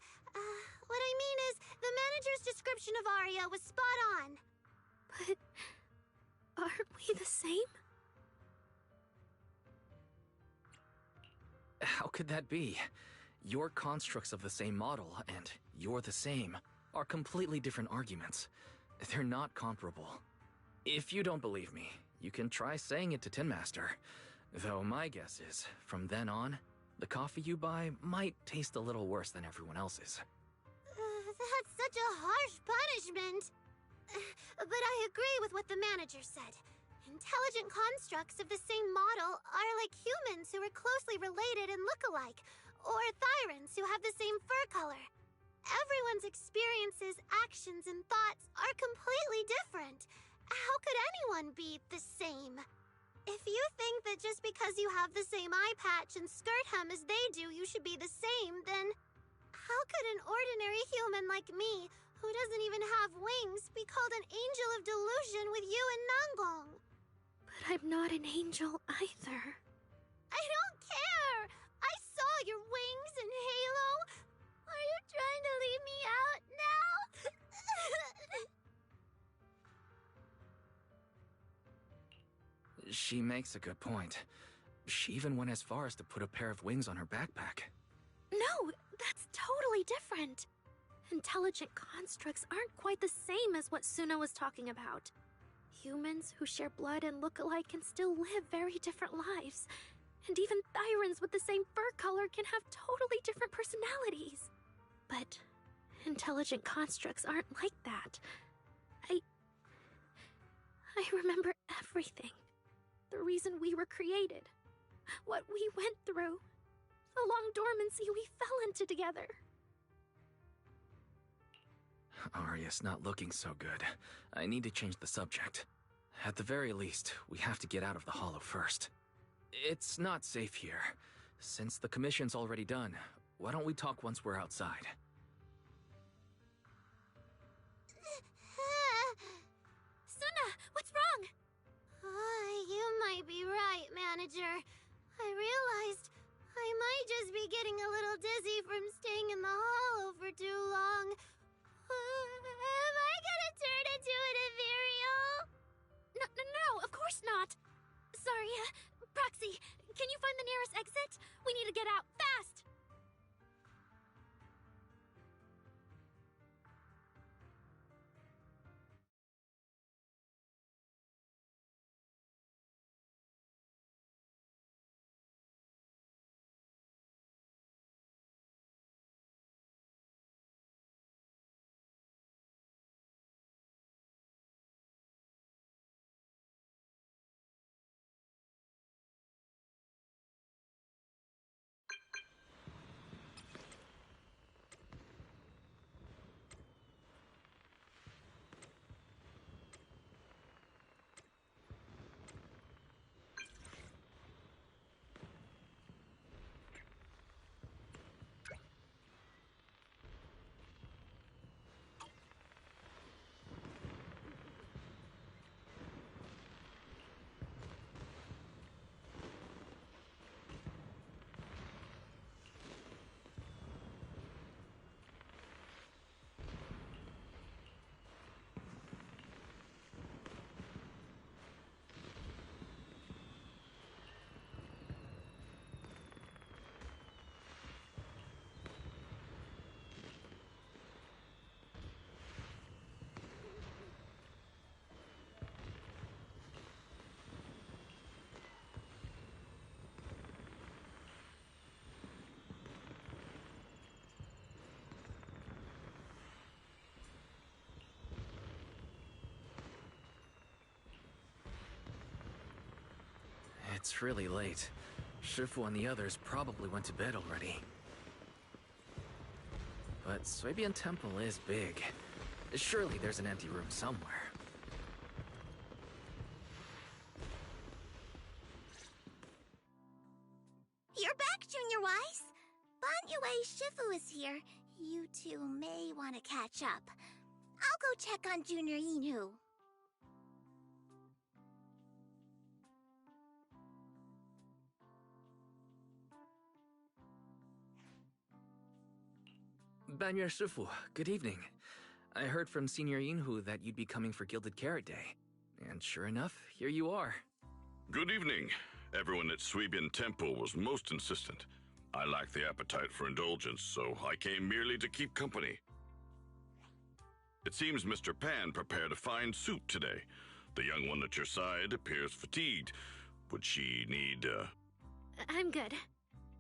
What I mean is, the manager's description of Arya was spot on. But aren't we the same? How could that be? Your constructs of the same model and you're the same are completely different arguments. They're not comparable. If you don't believe me, you can try saying it to Tin Master. Though my guess is, from then on, the coffee you buy might taste a little worse than everyone else's. That's such a harsh punishment. But I agree with what the manager said. Intelligent constructs of the same model are like humans who are closely related and look alike, or Thyrans who have the same fur color. Everyone's experiences, actions, and thoughts are completely different. How could anyone be the same? If you think that just because you have the same eye patch and skirt hem as they do, you should be the same, then how could an ordinary human like me, who doesn't even have wings, be called an angel of delusion with you and Nangong? But I'm not an angel either. I don't care! I saw your wings and halo! Are you trying to leave me out now? She makes a good point. She even went as far as to put a pair of wings on her backpack. No, that's totally different. Intelligent constructs aren't quite the same as what Suna was talking about. Humans who share blood and look alike can still live very different lives. And even Thyrans with the same fur color can have totally different personalities. But intelligent constructs aren't like that. I remember everything. The reason we were created. What we went through. The long dormancy we fell into together. Arya's not looking so good. I need to change the subject. At the very least, we have to get out of the hollow first. It's not safe here. Since the commission's already done, why don't we talk once we're outside? Suna, what's wrong? You might be right, manager. I realized I might just be getting a little dizzy from staying in the hollow for too long. Am I gonna turn into an ethereal? No, of course not. Sorry, Proxy, can you find the nearest exit? We need to get out, fast! It's really late. Shifu and the others probably went to bed already. But Suibian Temple is big. Surely there's an empty room somewhere. You're back, Junior Wise. Banyue Shifu is here. You two may want to catch up. I'll go check on Junior Inu. Banyue Shifu, good evening. I heard from Senior Yinhu that you'd be coming for Gilded Carrot Day. And sure enough, here you are. Good evening. Everyone at Suibian Temple was most insistent. I lack the appetite for indulgence, so I came merely to keep company. It seems Mr. Pan prepared a fine soup today. The young one at your side appears fatigued. Would she need, I'm good.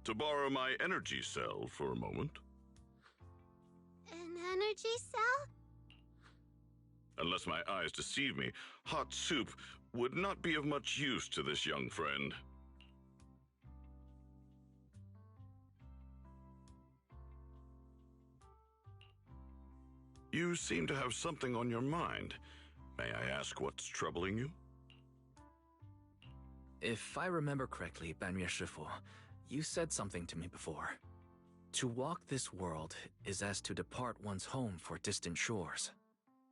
to borrow my energy cell for a moment? An energy cell? Unless my eyes deceive me, hot soup would not be of much use to this young friend. You seem to have something on your mind. May I ask what's troubling you? If I remember correctly, Banyue Shifu, you said something to me before. To walk this world is as to depart one's home for distant shores.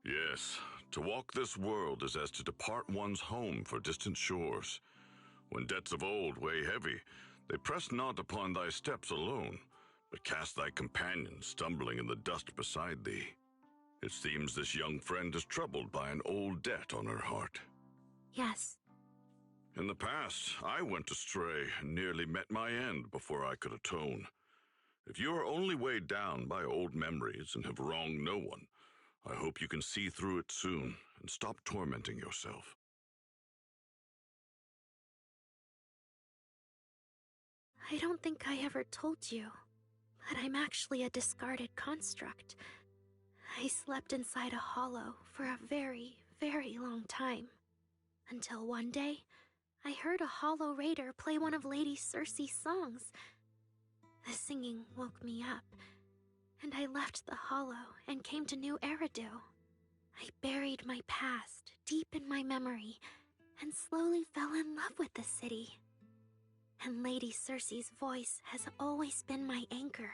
Yes, to walk this world is as to depart one's home for distant shores. When debts of old weigh heavy, they press not upon thy steps alone, but cast thy companion stumbling in the dust beside thee. It seems this young friend is troubled by an old debt on her heart. Yes. In the past, I went astray and nearly met my end before I could atone. If you are only weighed down by old memories and have wronged no one, I hope you can see through it soon and stop tormenting yourself. I don't think I ever told you, but I'm actually a discarded construct. I slept inside a hollow for a very, very long time. Until one day, I heard a hollow raider play one of Lady Circe's songs. The singing woke me up, and I left the hollow and came to New Eridu. I buried my past deep in my memory and slowly fell in love with the city. And Lady Circe's voice has always been my anchor.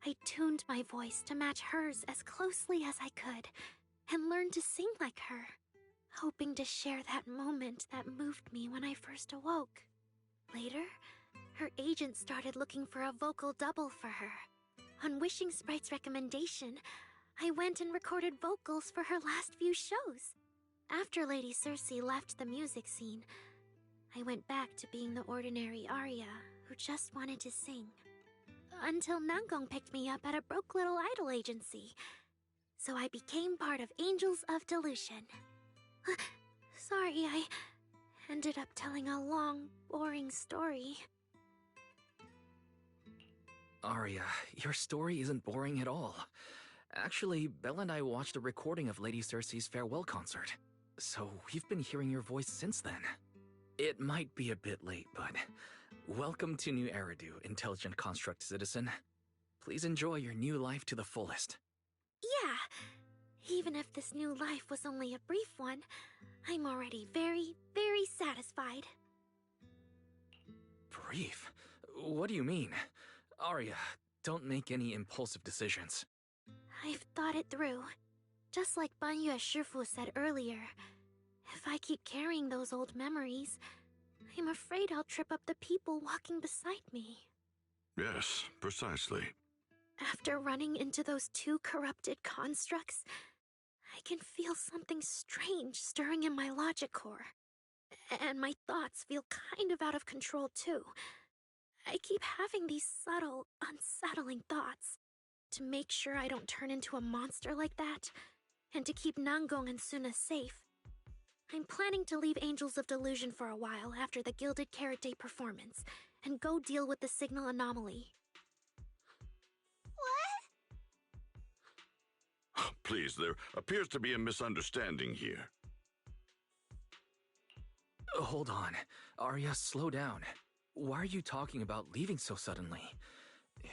I tuned my voice to match hers as closely as I could and learned to sing like her, hoping to share that moment that moved me when I first awoke. Later, her agent started looking for a vocal double for her. On Wishing Sprite's recommendation, I went and recorded vocals for her last few shows. After Lady Circe left the music scene, I went back to being the ordinary Arya who just wanted to sing. Until Nangong picked me up at a broke little idol agency. So I became part of Angels of Delusion. Sorry, I ended up telling a long, boring story. Arya, your story isn't boring at all. Actually, Belle and I watched a recording of Lady Circe's farewell concert, so we've been hearing your voice since then. It might be a bit late, but welcome to New Eridu, Intelligent Construct Citizen. Please enjoy your new life to the fullest. Yeah, even if this new life was only a brief one, I'm already very, very satisfied. Brief? What do you mean? Arya, don't make any impulsive decisions. I've thought it through. Just like Banyue Shifu said earlier, if I keep carrying those old memories, I'm afraid I'll trip up the people walking beside me. Yes, precisely. After running into those two corrupted constructs, I can feel something strange stirring in my logic core. And my thoughts feel kind of out of control too. I keep having these subtle, unsettling thoughts. To make sure I don't turn into a monster like that, and to keep Nangong and Suna safe, I'm planning to leave Angels of Delusion for a while after the Gilded Carrot Day performance, and go deal with the signal anomaly. What? Please, there appears to be a misunderstanding here. Hold on. Arya, slow down. Why are you talking about leaving so suddenly?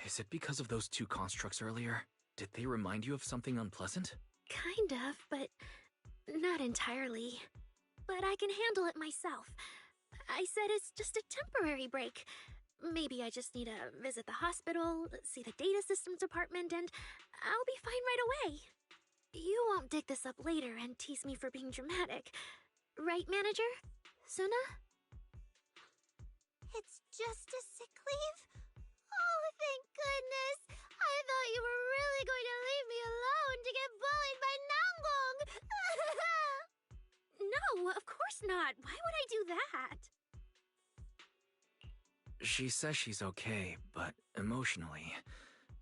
Is it because of those two constructs earlier? Did they remind you of something unpleasant? Kind of, but not entirely. But I can handle it myself. I said it's just a temporary break. Maybe I just need to visit the hospital, see the data systems department, and I'll be fine right away. You won't dig this up later and tease me for being dramatic. Right, Manager? Suna? It's just a sick leave? Oh, thank goodness! I thought you were really going to leave me alone to get bullied by Nanggong! No, of course not. Why would I do that? She says she's okay, but emotionally,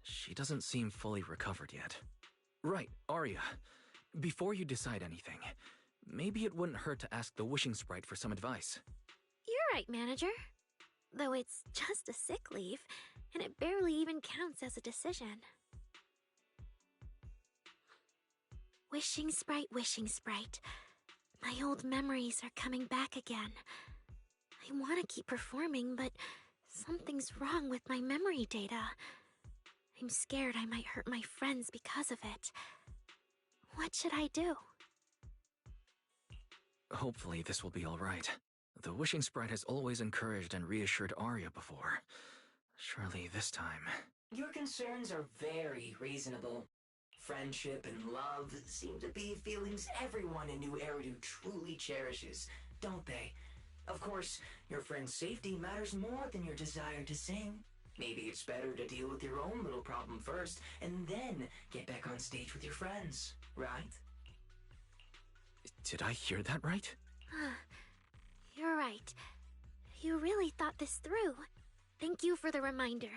she doesn't seem fully recovered yet. Right, Arya. Before you decide anything, maybe it wouldn't hurt to ask the Wishing Sprite for some advice. You're right, Manager. Though it's just a sick leave, and it barely even counts as a decision. Wishing Sprite, Wishing Sprite. My old memories are coming back again. I want to keep performing, but something's wrong with my memory data. I'm scared I might hurt my friends because of it. What should I do? Hopefully this will be alright. The Wishing Sprite has always encouraged and reassured Arya before. Surely this time... Your concerns are very reasonable. Friendship and love seem to be feelings everyone in New Eridu truly cherishes, don't they? Of course, your friend's safety matters more than your desire to sing. Maybe it's better to deal with your own little problem first, and then get back on stage with your friends, right? Did I hear that right? You're right. You really thought this through. Thank you for the reminder.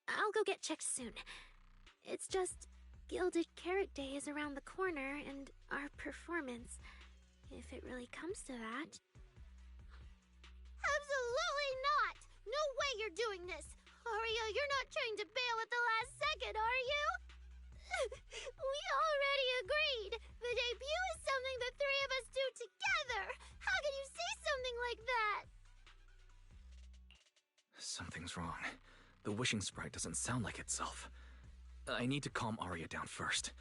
I'll go get checked soon. It's just, Gilded Carrot Day is around the corner, and our performance, if it really comes to that... Absolutely not! No way you're doing this! Arya, you're not trying to bail at the last second, are you? We already agreed! The debut is something the three of us do together! How can you say something like that? Something's wrong. The Wishing Sprite doesn't sound like itself. I need to calm Arya down first.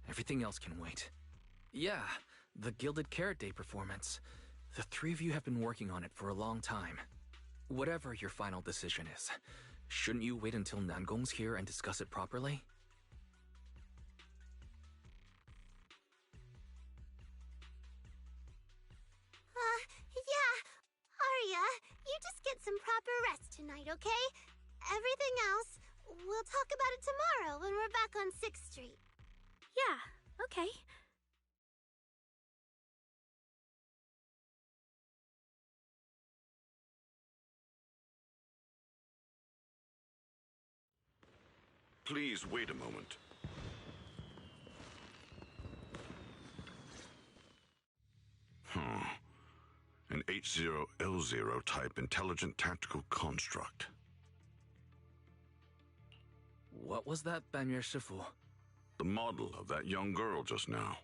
Everything else can wait. Yeah, the Gilded Carrot Day performance. The three of you have been working on it for a long time. Whatever your final decision is, shouldn't you wait until Nangong's here and discuss it properly? Yeah. Arya, you just get some proper rest tonight, okay? Everything else, we'll talk about it tomorrow when we're back on 6th Street. Yeah, okay. Please wait a moment. An H0L0 type intelligent tactical construct. What was that, Banyer Shifu? The model of that young girl just now,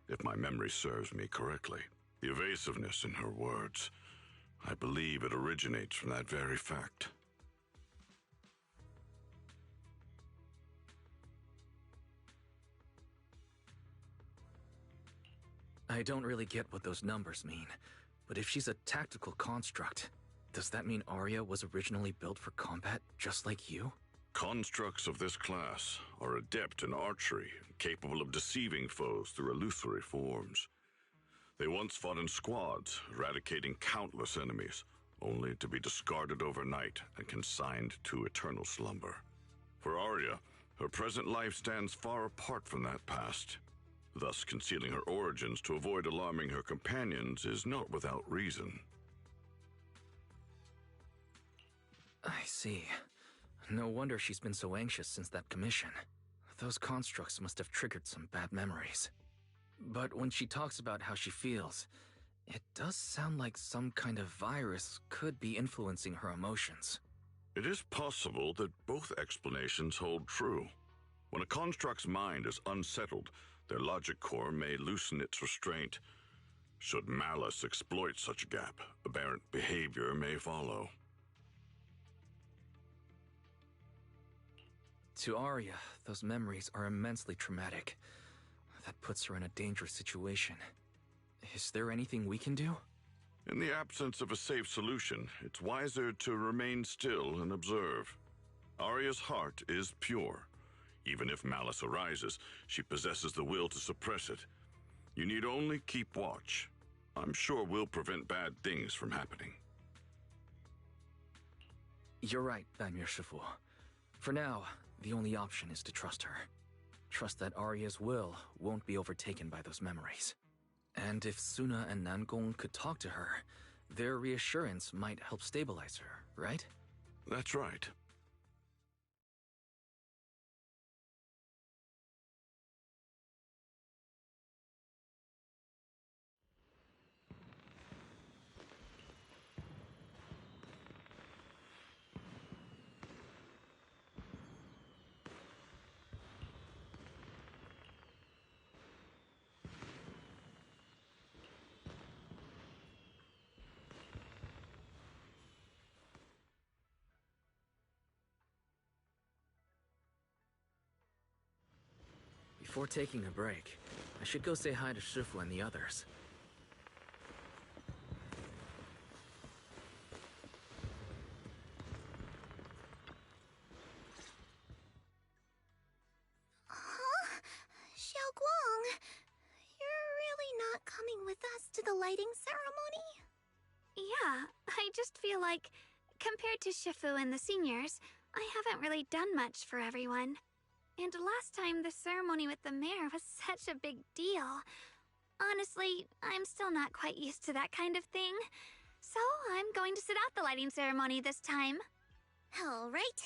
if my memory serves me correctly. The evasiveness in her words. I believe it originates from that very fact. I don't really get what those numbers mean, but if she's a tactical construct, does that mean Arya was originally built for combat just like you? Constructs of this class are adept in archery, capable of deceiving foes through illusory forms. They once fought in squads, eradicating countless enemies, only to be discarded overnight and consigned to eternal slumber. For Arya, her present life stands far apart from that past. Thus, concealing her origins to avoid alarming her companions is not without reason. I see. No wonder she's been so anxious since that commission. Those constructs must have triggered some bad memories. But when she talks about how she feels, it does sound like some kind of virus could be influencing her emotions. It is possible that both explanations hold true. When a construct's mind is unsettled, their logic core may loosen its restraint. Should malice exploit such a gap, aberrant behavior may follow. To Arya, those memories are immensely traumatic. That puts her in a dangerous situation. Is there anything we can do? In the absence of a safe solution, it's wiser to remain still and observe. Arya's heart is pure. Even if malice arises, she possesses the will to suppress it. You need only keep watch. I'm sure we'll prevent bad things from happening. You're right, Daimyo Shifu. For now, the only option is to trust her. Trust that Arya's will won't be overtaken by those memories. And if Suna and Nangong could talk to her, their reassurance might help stabilize her, right? That's right. Before taking a break, I should go say hi to Shifu and the others. Huh? Xiaoguang, you're really not coming with us to the lighting ceremony? Yeah, I just feel like, compared to Shifu and the seniors, I haven't really done much for everyone. And last time, the ceremony with the mayor was such a big deal. Honestly, I'm still not quite used to that kind of thing. So I'm going to sit out the lighting ceremony this time. All right.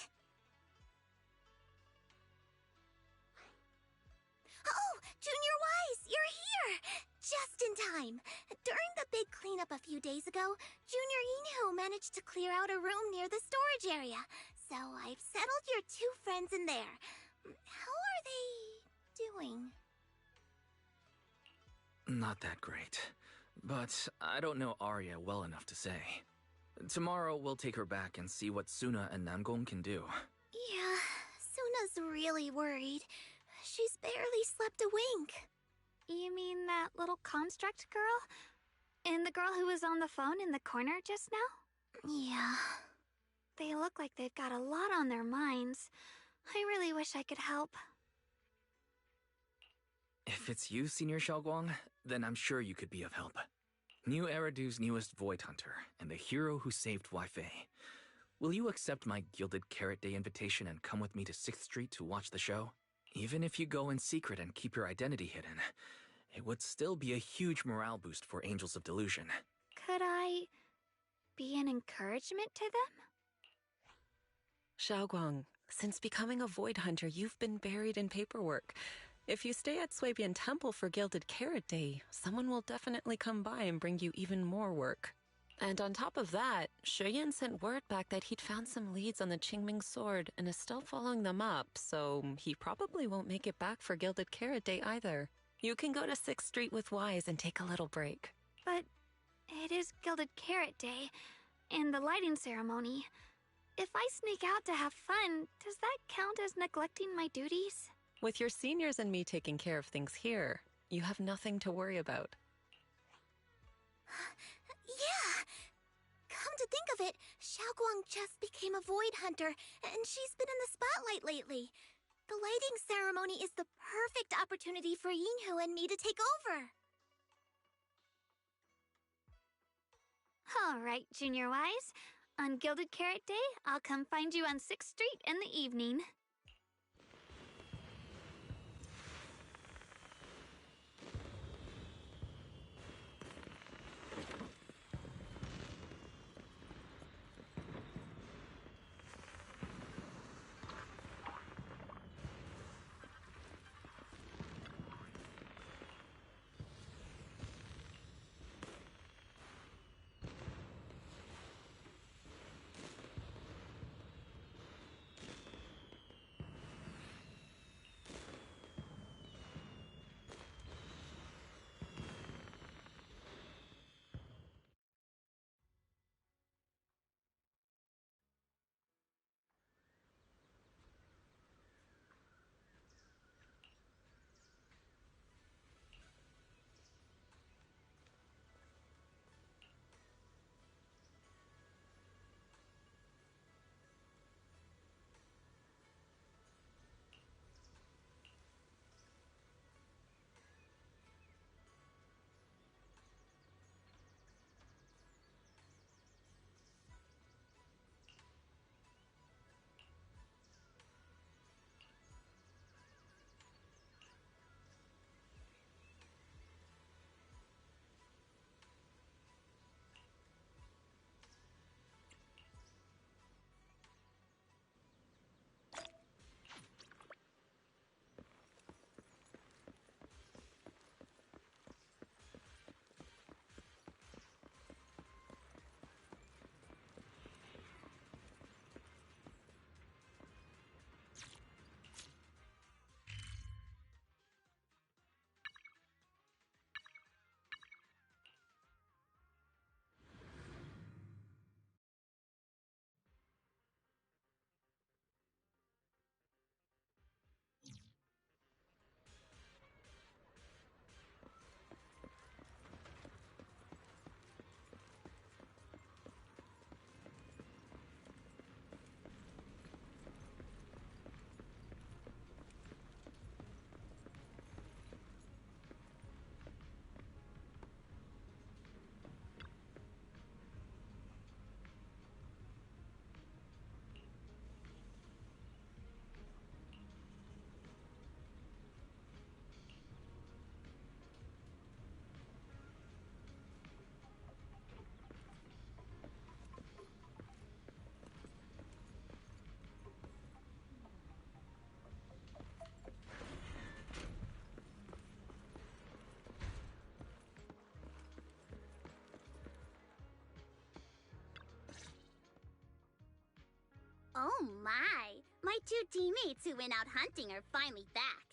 Oh, Junior Wise, you're here! Just in time. During the big cleanup a few days ago, Junior Yinhu managed to clear out a room near the storage area. So I've settled your two friends in there. How are they doing? Not that great. But I don't know Arya well enough to say. Tomorrow we'll take her back and see what Suna and Nangong can do. Yeah, Suna's really worried. She's barely slept a wink. You mean that little construct girl? And the girl who was on the phone in the corner just now? Yeah. They look like they've got a lot on their minds. I really wish I could help. If it's you, Senior Xiaoguang, then I'm sure you could be of help. New Eridu's newest Void Hunter, and the hero who saved Wai-Fei. Will you accept my Gilded Carrot Day invitation and come with me to 6th Street to watch the show? Even if you go in secret and keep your identity hidden, it would still be a huge morale boost for Angels of Delusion. Could I be an encouragement to them? Xiaoguang, since becoming a Void Hunter, you've been buried in paperwork. If you stay at Swabian Temple for Gilded Carrot Day, someone will definitely come by and bring you even more work. And on top of that, Shuyan sent word back that he'd found some leads on the Qingming sword and is still following them up, so he probably won't make it back for Gilded Carrot Day either. You can go to 6th Street with Wise and take a little break. But it is Gilded Carrot Day, and the lighting ceremony. If I sneak out to have fun, does that count as neglecting my duties? With your seniors and me taking care of things here, you have nothing to worry about. Yeah! Come to think of it, Xiaoguang just became a Void Hunter, and she's been in the spotlight lately. The lighting ceremony is the perfect opportunity for Yinhu and me to take over. All right, Junior Wise. On Gilded Carrot Day, I'll come find you on 6th Street in the evening. Oh my! My two teammates who went out hunting are finally back.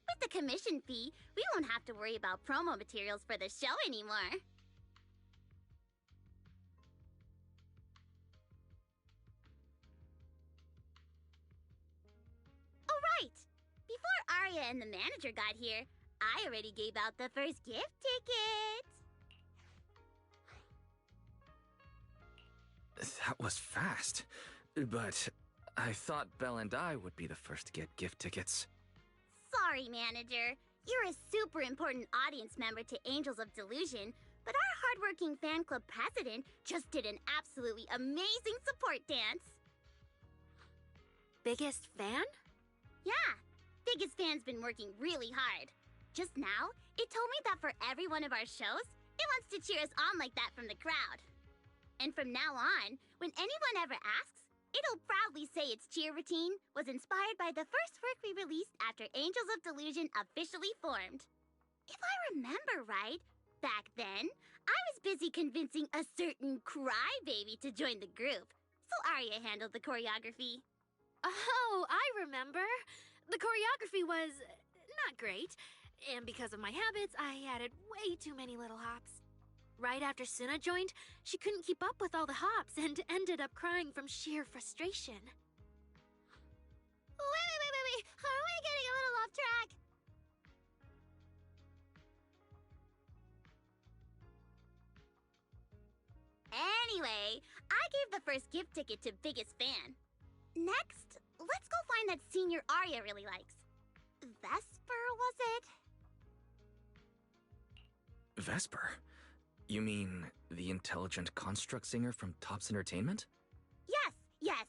With the commission fee, we won't have to worry about promo materials for the show anymore. Oh right! Before Arya and the manager got here, I already gave out the first gift ticket. That was fast. But I thought Belle and I would be the first to get gift tickets. Sorry, manager. You're a super important audience member to Angels of Delusion, but our hardworking fan club president just did an absolutely amazing support dance. Biggest fan? Yeah, Biggest Fan's been working really hard. Just now, it told me that for every one of our shows, it wants to cheer us on like that from the crowd. And from now on, when anyone ever asks, it'll proudly say its cheer routine was inspired by the first work we released after Angels of Delusion officially formed. If I remember right, back then, I was busy convincing a certain crybaby to join the group, so Arya handled the choreography. Oh, I remember. The choreography was not great, and because of my habits, I added way too many little hops. Right after Suna joined, she couldn't keep up with all the hops and ended up crying from sheer frustration. Wait. Are we getting a little off track? Anyway, I gave the first gift ticket to Biggest Fan. Next, let's go find that senior Arya really likes. Vesper, was it? Vesper? You mean the intelligent construct singer from Topps Entertainment? Yes.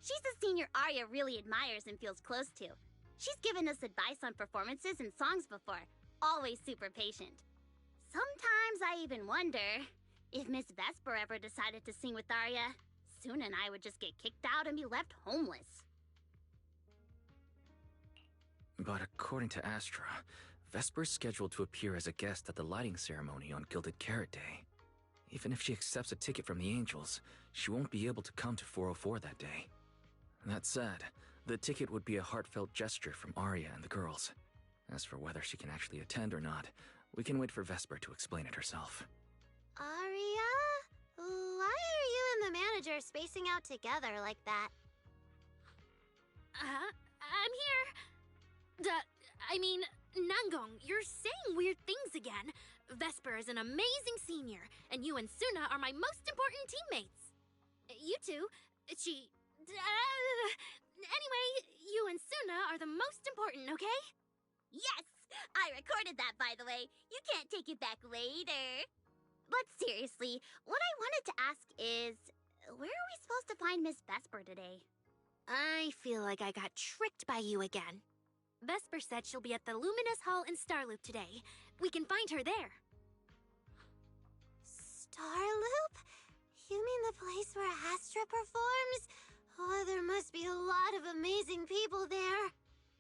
She's the senior Arya really admires and feels close to. She's given us advice on performances and songs before, always super patient. Sometimes I even wonder if Miss Vesper ever decided to sing with Arya, Suna and I would just get kicked out and be left homeless. But according to Astra, Vesper's scheduled to appear as a guest at the lighting ceremony on Gilded Carrot Day. Even if she accepts a ticket from the Angels, she won't be able to come to 404 that day. That said, the ticket would be a heartfelt gesture from Arya and the girls. As for whether she can actually attend or not, we can wait for Vesper to explain it herself. Arya? Why are you and the manager spacing out together like that? I'm here. Nangong, you're saying weird things again. Vesper is an amazing senior, and you and Suna are my most important teammates. You two, anyway, you and Suna are the most important, okay? Yes! I recorded that, by the way. You can't take it back later. But seriously, what I wanted to ask is, where are we supposed to find Miss Vesper today? I feel like I got tricked by you again. Vesper said she'll be at the Luminous Hall in Starloop today. We can find her there. Starloop? You mean the place where Astra performs? Oh, there must be a lot of amazing people there.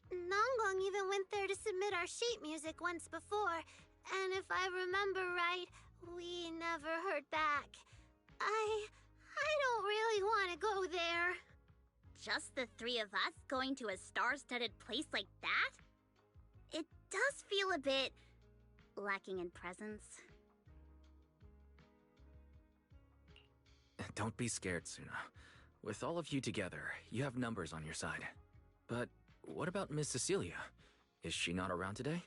Nangong even went there to submit our sheet music once before, and if I remember right, we never heard back. I don't really want to go there. Just the three of us going to a star-studded place like that? It does feel a bit lacking in presence. Don't be scared, Suna. With all of you together, you have numbers on your side. But what about Miss Cecilia? Is she not around today?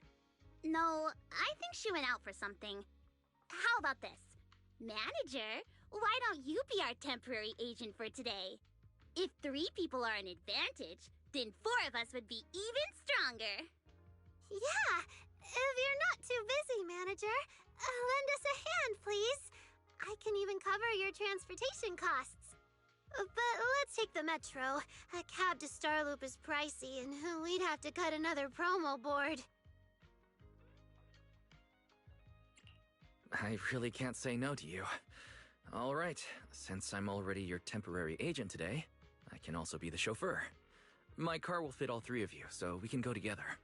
No, I think she went out for something. How about this? Manager, why don't you be our temporary agent for today? If 3 people are an advantage, then 4 of us would be even stronger. Yeah, if you're not too busy, manager, lend us a hand, please. I can even cover your transportation costs. But let's take the metro. A cab to Starloop is pricey, and we'd have to cut another promo board. I really can't say no to you. All right, since I'm already your temporary agent today, I can also be the chauffeur. My car will fit all 3 of you, so we can go together.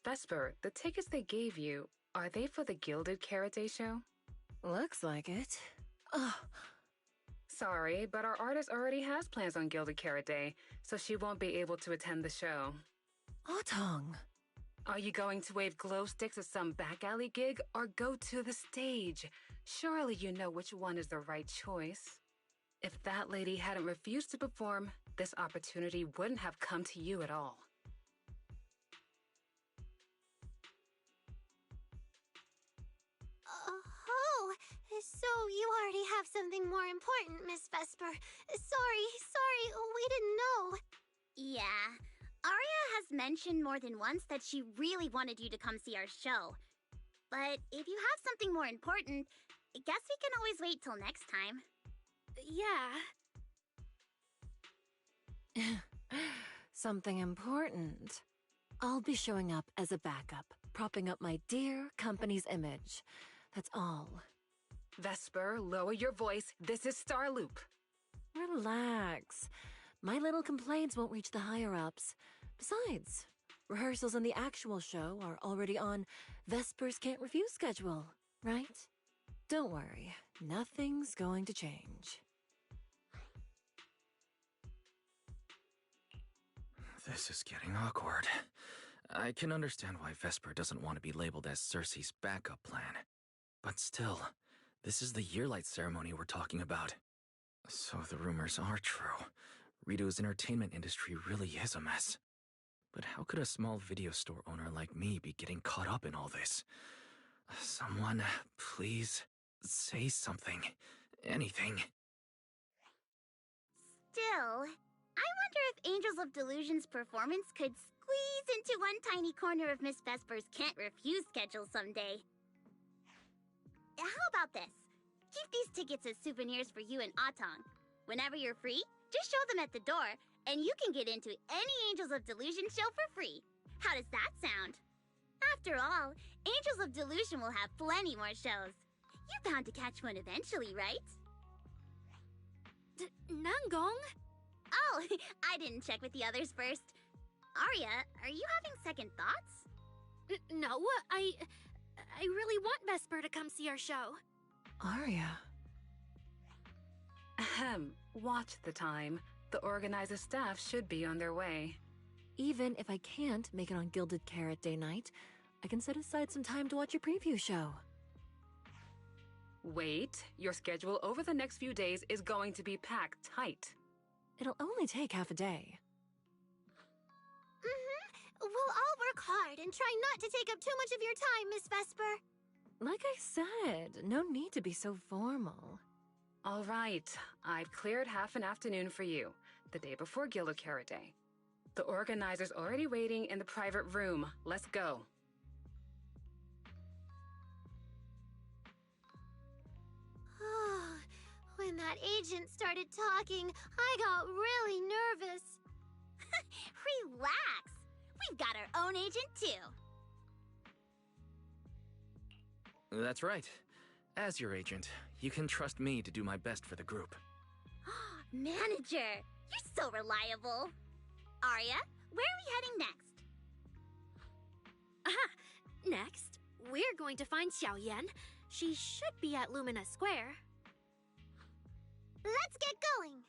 Vesper, the tickets they gave you, are they for the Gilded Karate show? Looks like it. Oh. Sorry, but our artist already has plans on Gilded Karate, so she won't be able to attend the show. Otong. Are you going to wave glow sticks at some back alley gig or go to the stage? Surely you know which one is the right choice. If that lady hadn't refused to perform, this opportunity wouldn't have come to you at all. Oh, so you already have something more important, Miss Vesper. Sorry, we didn't know. Yeah, Arya has mentioned more than once that she really wanted you to come see our show. But if you have something more important, I guess we can always wait till next time. Yeah. Something important. I'll be showing up as a backup, propping up my dear company's image. That's all. Vesper, lower your voice. This is Starloop. Relax. My little complaints won't reach the higher-ups. Besides, rehearsals and the actual show are already on Vesper's Can't Refuse schedule, right? Don't worry, nothing's going to change. This is getting awkward. I can understand why Vesper doesn't want to be labeled as Cersei's backup plan. But still, this is the Yearlight ceremony we're talking about. So the rumors are true. Rito's entertainment industry really is a mess. But how could a small video store owner like me be getting caught up in all this? Someone, please, say something. Anything. Still, I wonder if Angels of Delusion's performance could squeeze into one tiny corner of Miss Vesper's Can't Refuse schedule someday. How about this? Keep these tickets as souvenirs for you and Atong. Whenever you're free, just show them at the door, and you can get into any Angels of Delusion show for free. How does that sound? After all, Angels of Delusion will have plenty more shows. You're bound to catch one eventually, right? Nangong? Oh, I didn't check with the others first. Arya, are you having second thoughts? No, I really want Vesper to come see our show. Arya. Ahem. Watch the time. The organizer staff should be on their way. Even if I can't make it on Gilded Carrot Day night, I can set aside some time to watch your preview show. Wait, your schedule over the next few days is going to be packed tight. It'll only take half a day. We'll all work hard and try not to take up too much of your time, Miss Vesper. Like I said, no need to be so formal. All right, I've cleared half an afternoon for you, the day before Gilded Carrot Day. The organizer's already waiting in the private room. Let's go. When that agent started talking, I got really nervous. Relax. We've got our own agent, too. That's right. As your agent, you can trust me to do my best for the group. Manager, you're so reliable. Arya, where are we heading next? Next, we're going to find Xiaoyan. She should be at Lumina Square. Let's get going!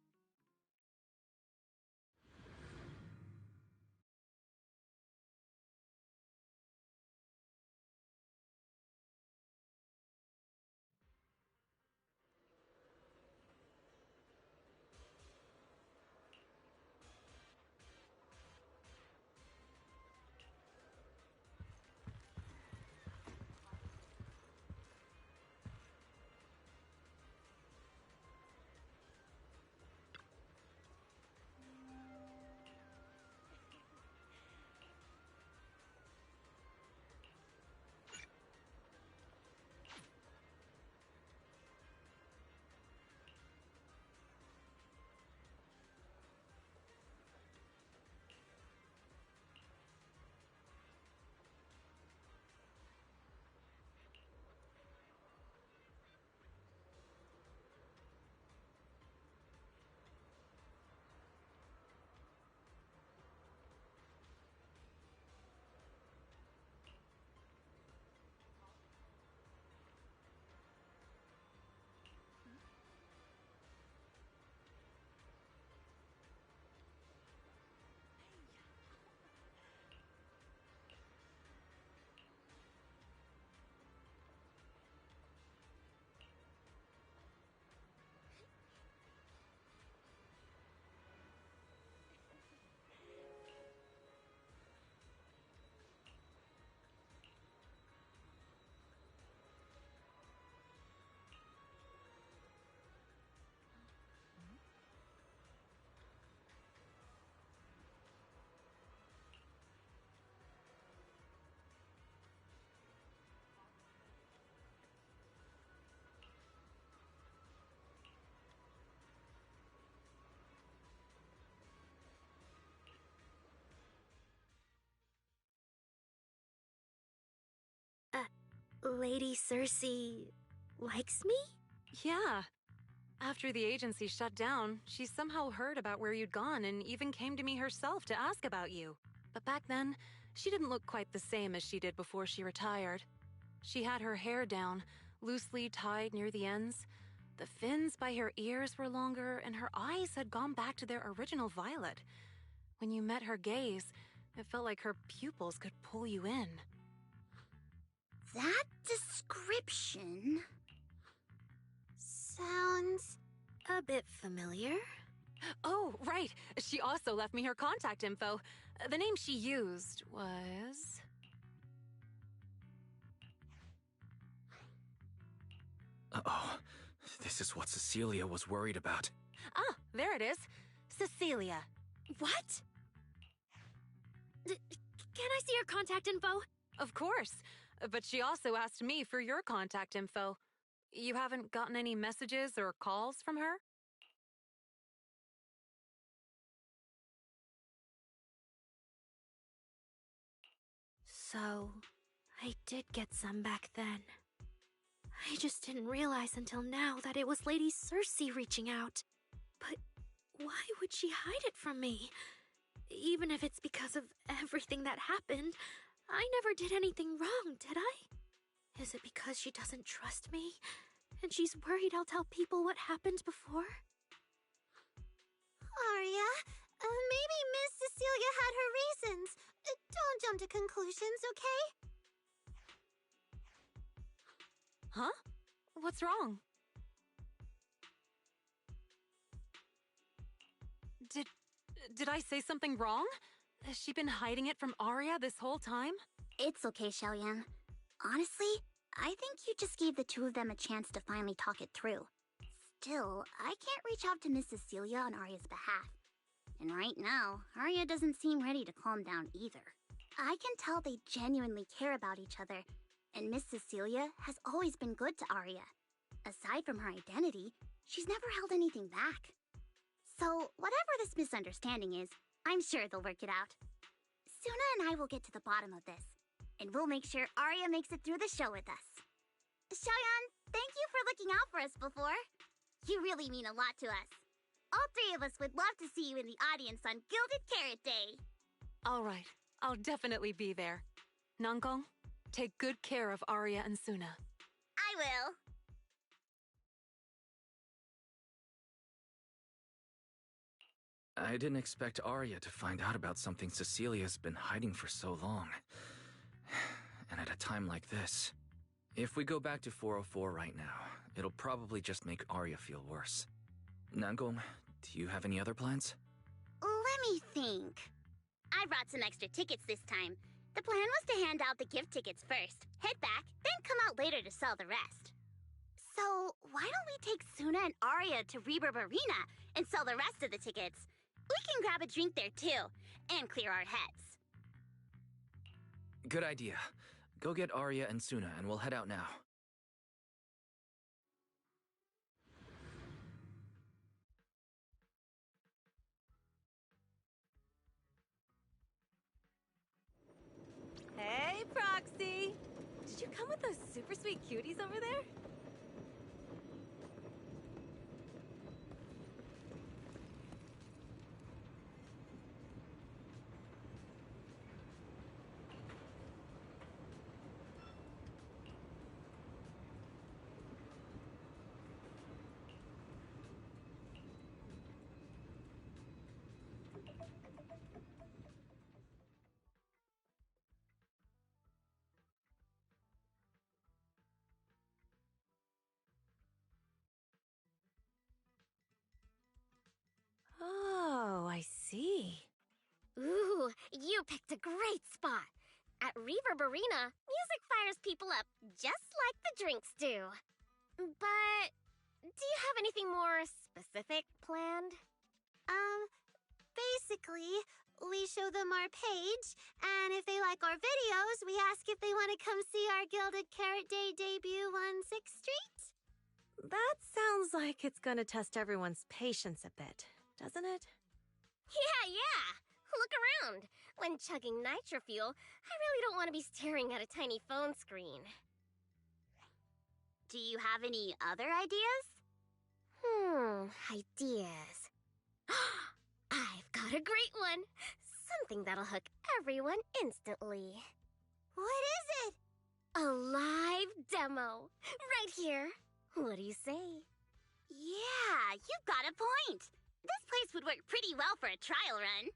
Lady Cersei likes me? Yeah. After the agency shut down, she somehow heard about where you'd gone and even came to me herself to ask about you. But back then, she didn't look quite the same as she did before she retired. She had her hair down, loosely tied near the ends. The fins by her ears were longer, and her eyes had gone back to their original violet. When you met her gaze, it felt like her pupils could pull you in. That description sounds a bit familiar. Oh, right. She also left me her contact info. The name she used was... Uh-oh. This is what Cecilia was worried about. Ah, there it is. Cecilia. What? Can I see her contact info? Of course. But she also asked me for your contact info. You haven't gotten any messages or calls from her? So, I did get some back then. I just didn't realize until now that it was Lady Cersei reaching out. But why would she hide it from me? Even if it's because of everything that happened, I never did anything wrong, did I? Is it because she doesn't trust me? And she's worried I'll tell people what happened before? Arya, maybe Miss Cecilia had her reasons. Don't jump to conclusions, okay? Huh? What's wrong? Did I say something wrong? Has she been hiding it from Arya this whole time? It's okay, Xiaoyan. Honestly, I think you just gave the two of them a chance to finally talk it through. Still, I can't reach out to Miss Cecilia on Arya's behalf. And right now, Arya doesn't seem ready to calm down either. I can tell they genuinely care about each other, and Miss Cecilia has always been good to Arya. Aside from her identity, she's never held anything back. So, whatever this misunderstanding is, I'm sure they'll work it out. Suna and I will get to the bottom of this, and we'll make sure Arya makes it through the show with us. Xiaoyan, thank you for looking out for us before. You really mean a lot to us. All three of us would love to see you in the audience on Gilded Carrot Day. All right, I'll definitely be there. Nangong, take good care of Arya and Suna. I will. I didn't expect Arya to find out about something Cecilia's been hiding for so long. And at a time like this. If we go back to 404 right now, it'll probably just make Arya feel worse. Nangong, do you have any other plans? Let me think. I brought some extra tickets this time. The plan was to hand out the gift tickets first, head back, then come out later to sell the rest. So, why don't we take Suna and Arya to Reverb Arena and sell the rest of the tickets? We can grab a drink there too, and clear our heads. Good idea. Go get Arya and Suna and we'll head out now. Hey, Proxy! Did you come with those super sweet cuties over there? Oh, I see. Ooh, you picked a great spot. At Reverb Arena, music fires people up just like the drinks do. But do you have anything more specific planned? Basically, we show them our page, and if they like our videos, we ask if they want to come see our Gilded Carrot Day debut on 6th Street. That sounds like it's gonna test everyone's patience a bit, doesn't it? Yeah. Look around. When chugging nitro fuel, I really don't want to be staring at a tiny phone screen. Do you have any other ideas? Ideas. I've got a great one. Something that'll hook everyone instantly. What is it? A live demo. Right here. What do you say? Yeah, you've got a point. This place would work pretty well for a trial run.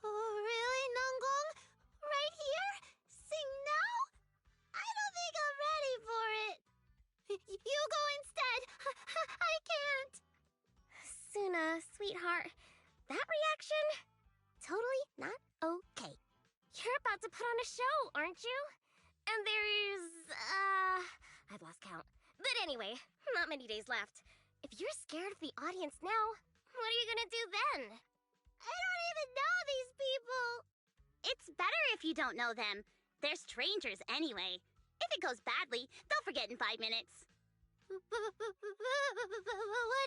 Oh, really, Nangong? Right here? Sing now? I don't think I'm ready for it. You go instead. I can't. Suna, sweetheart, that reaction? Totally not okay. You're about to put on a show, aren't you? And there's, I've lost count. But anyway, not many days left. If you're scared of the audience now, what are you gonna do then? I don't even know these people. It's better if you don't know them. They're strangers anyway. If it goes badly, they'll forget in 5 minutes. What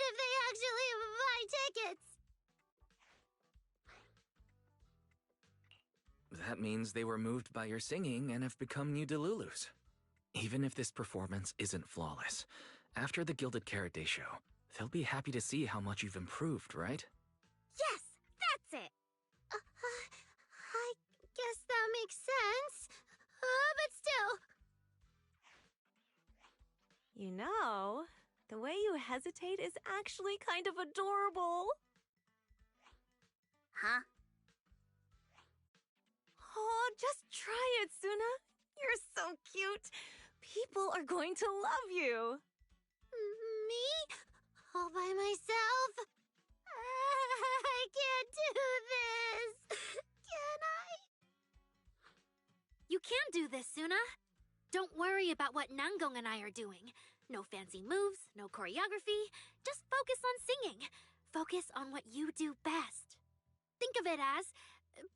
if they actually buy tickets? That means they were moved by your singing and have become new Delulus. Even if this performance isn't flawless, after the Gilded Carrot Day show, they'll be happy to see how much you've improved, right? Yes, that's it! I guess that makes sense. But still... You know, the way you hesitate is actually kind of adorable. Huh? Oh, just try it, Suna. You're so cute. People are going to love you. Me? All by myself? I can't do this. Can I? You can do this, Suna. Don't worry about what Nangong and I are doing. No fancy moves, no choreography. Just focus on singing. Focus on what you do best. Think of it as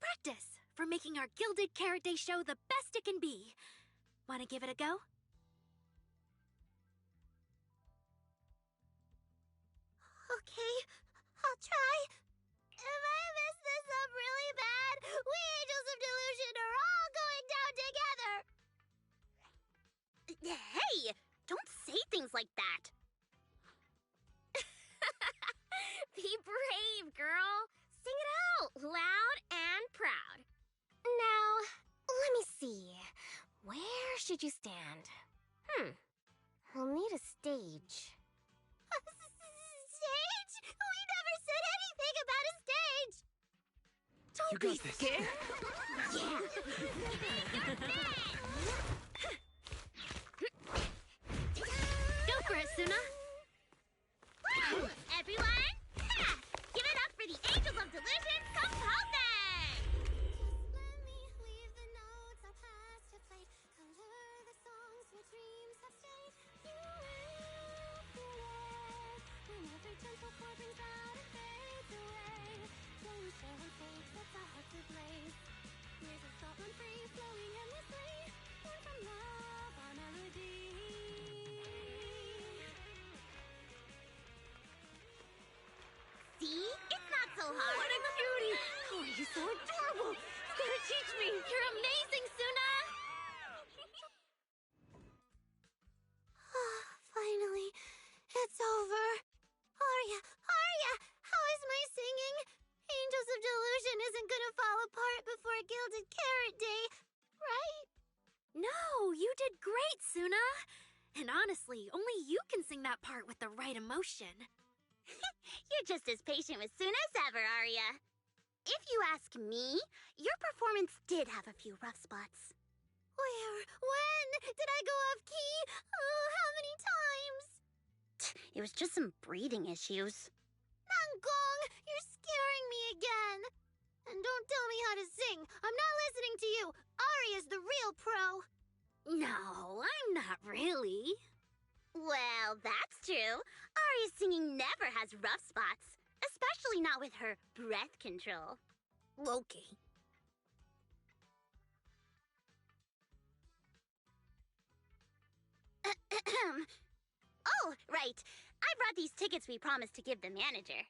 practice for making our Gilded Carrot Day show the best it can be. Wanna give it a go? Okay, I'll try. If I mess this up really bad, we Angels of Delusion are all going down together. Hey, don't say things like that. Be brave, girl. Sing it out, loud and proud. Now, let me see. Where should you stand? We'll need a stage. Stage? We never said anything about a stage. Don't be scared. Go for it, Suna. Woo! Everyone, give it up for the Angels of Delusion composing! Just let me leave the notes our past have played. Color the songs where dreams have stayed. You will feel it when every gentle chord rings out and fades away. Don't share and fake, sets our hearts ablaze. Music soft and free, flowing endlessly. Born from love, our melody. See? It's not so hard. What a cutie! Oh, you're so adorable. You gotta teach me. You're amazing, Suna. Finally, it's over. Arya, how is my singing? Angels of Delusion isn't gonna fall apart before Gilded Carrot Day, right? No, you did great, Suna. And honestly, only you can sing that part with the right emotion. You're just as patient with Suna as ever, Arya. If you ask me, your performance did have a few rough spots. Where? When? Did I go off key? Oh, how many times? It was just some breathing issues. Nangong, you're scaring me again. And don't tell me how to sing. I'm not listening to you. Arya's the real pro. No, I'm not really. Well, that's true. Arya's singing never has rough spots, especially not with her breath control. Okay. Oh, right. I brought these tickets we promised to give the manager.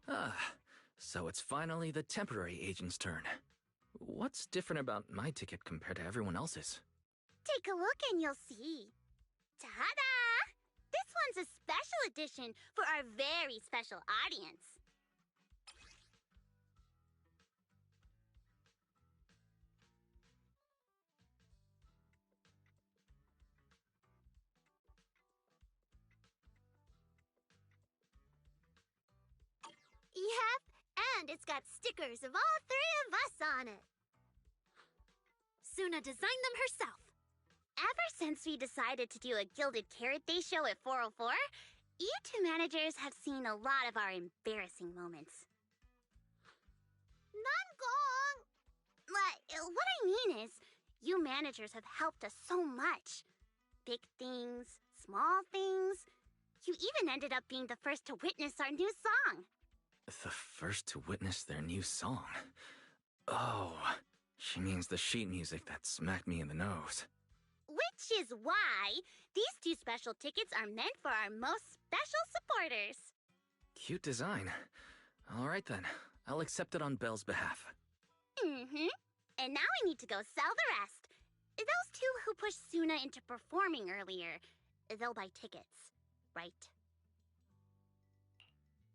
Ah, so it's finally the temporary agent's turn. what's different about my ticket compared to everyone else's? Take a look and you'll see. Ta-da! This one's a special edition for our very special audience. Yep, and it's got stickers of all three of us on it. Suna designed them herself. Ever since we decided to do a Gilded Carrot Day show at 404, you two managers have seen a lot of our embarrassing moments. Nangong! What I mean is, you managers have helped us so much. Big things, small things. You even ended up being the first to witness our new song. The first to witness their new song? Oh, she means the sheet music that smacked me in the nose. Which is why these two special tickets are meant for our most special supporters. Cute design. All right then, I'll accept it on Belle's behalf. And now I need to go sell the rest. Those two who pushed Suna into performing earlier, they'll buy tickets, right?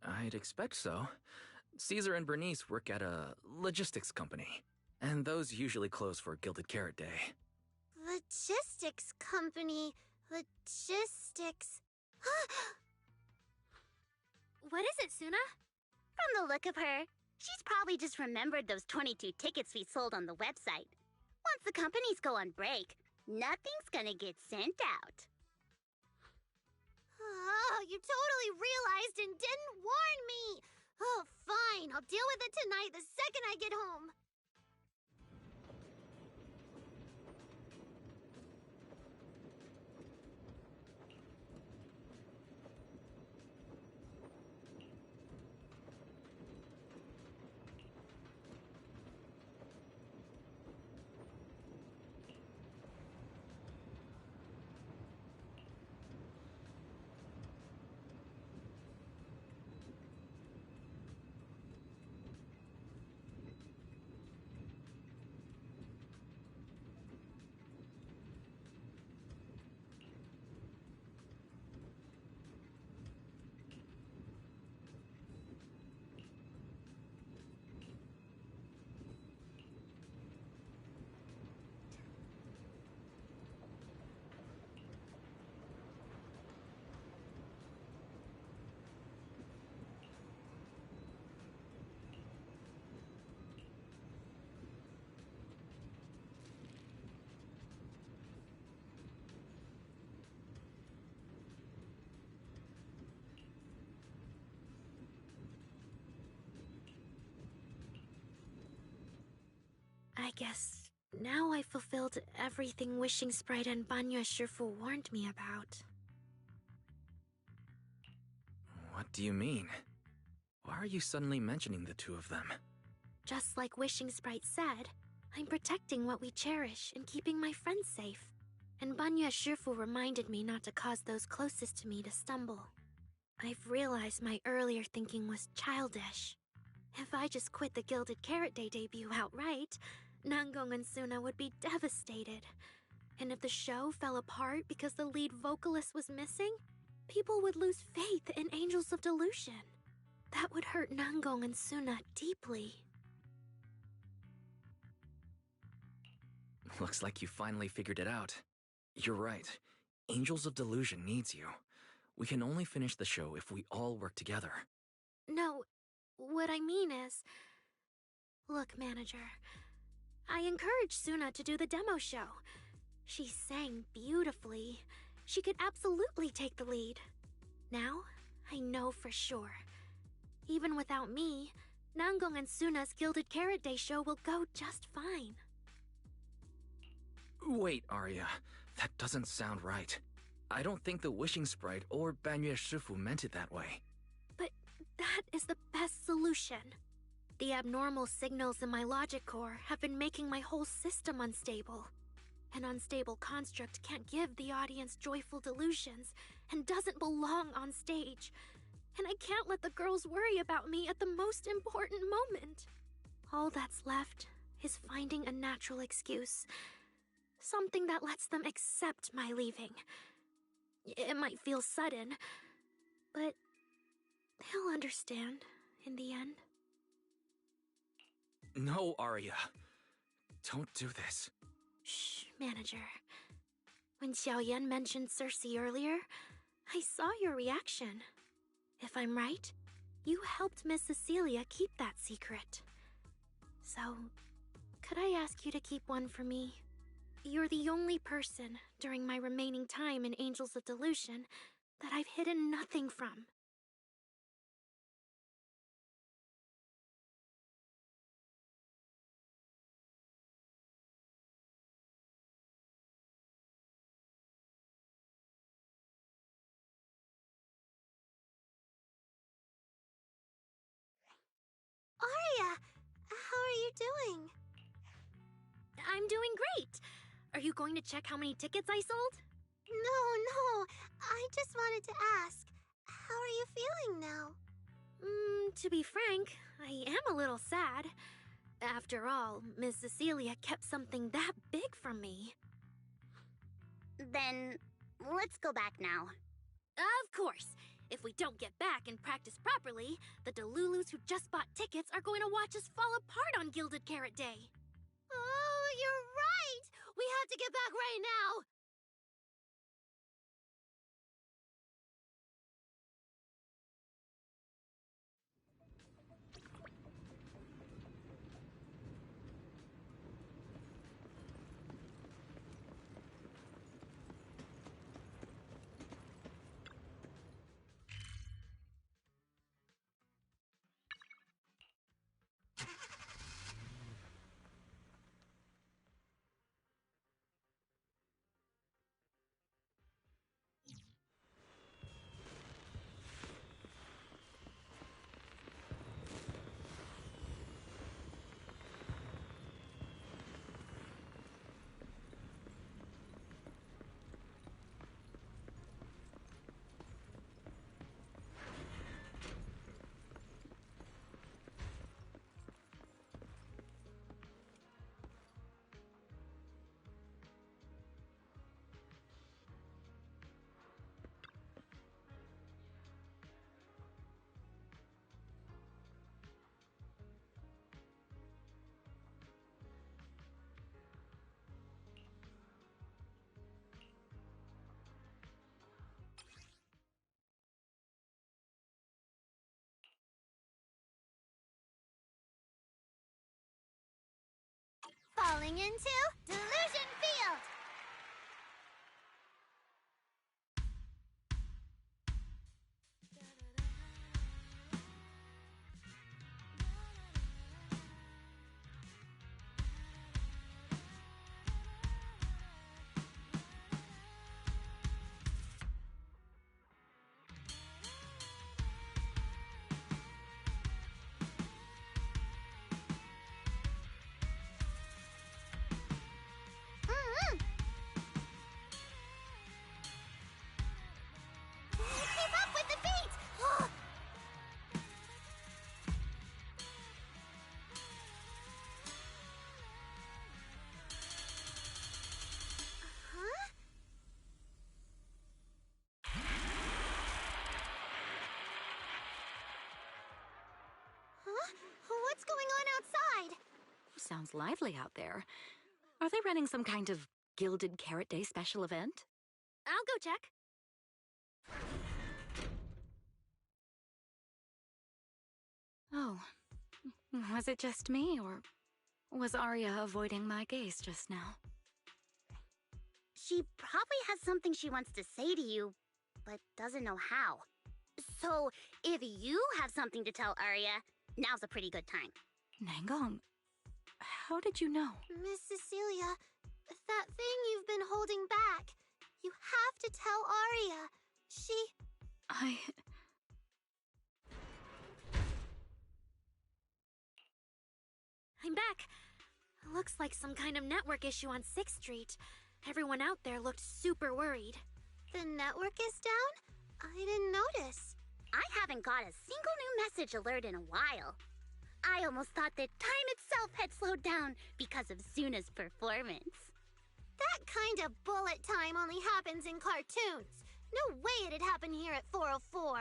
I'd expect so. Caesar and Bernice work at a logistics company, and those usually close for Gilded Carrot Day. Logistics company. Logistics. What is it, Suna? From the look of her, she's probably just remembered those 22 tickets we sold on the website. Once the companies go on break, nothing's gonna get sent out. Oh, you totally realized and didn't warn me. Oh, fine. I'll deal with it tonight the second I get home. I guess now I fulfilled everything Wishing Sprite and Banya Shifu warned me about. What do you mean? Why are you suddenly mentioning the two of them? Just like Wishing Sprite said, I'm protecting what we cherish and keeping my friends safe. And Banya Shifu reminded me not to cause those closest to me to stumble. I've realized my earlier thinking was childish. If I just quit the Gilded Carrot Day debut outright, Nangong and Suna would be devastated. And if the show fell apart because the lead vocalist was missing, people would lose faith in Angels of Delusion. That would hurt Nangong and Suna deeply. Looks like you finally figured it out. You're right. Angels of Delusion needs you. We can only finish the show if we all work together. No, what I mean is... Look, manager, I encouraged Suna to do the demo show. She sang beautifully. She could absolutely take the lead. Now, I know for sure. Even without me, Nangong and Suna's Gilded Carrot Day show will go just fine. Wait, Arya. That doesn't sound right. I don't think the Wishing Sprite or Banya Shifu meant it that way. But that is the best solution. The abnormal signals in my logic core have been making my whole system unstable. An unstable construct can't give the audience joyful delusions and doesn't belong on stage. And I can't let the girls worry about me at the most important moment. All that's left is finding a natural excuse. Something that lets them accept my leaving. It might feel sudden, but they'll understand in the end. No, Arya. Don't do this. Shh, manager. When Xiaoyan mentioned Cersei earlier, I saw your reaction. If I'm right, you helped Miss Cecilia keep that secret. So, could I ask you to keep one for me? You're the only person during my remaining time in Angels of Delusion that I've hidden nothing from. Arya, how are you doing? I'm doing great. Are you going to check how many tickets I sold? No. I just wanted to ask, how are you feeling now? To be frank, I am a little sad. After all, Miss Cecilia kept something that big from me. Then, let's go back now. Of course. If we don't get back and practice properly, the Delulus who just bought tickets are going to watch us fall apart on Gilded Carrot Day. Oh, you're right! We have to get back right now! Falling into Delusion Field! Keep up with the beat! Huh? Huh? What's going on outside? Sounds lively out there. Are they running some kind of Gilded Carrot Day special event? I'll go check. Oh, was it just me, or was Arya avoiding my gaze just now? She probably has something she wants to say to you, but doesn't know how. So, if you have something to tell Arya, now's a pretty good time. Nangong, how did you know? Miss Cecilia, that thing you've been holding back. You have to tell Arya. I'm back. Looks like some kind of network issue on 6th Street. Everyone out there looked super worried. The network is down? I didn't notice. I haven't got a single new message alert in a while. I almost thought that time itself had slowed down because of Suna's performance. That kind of bullet time only happens in cartoons. No way it'd happen here at 404.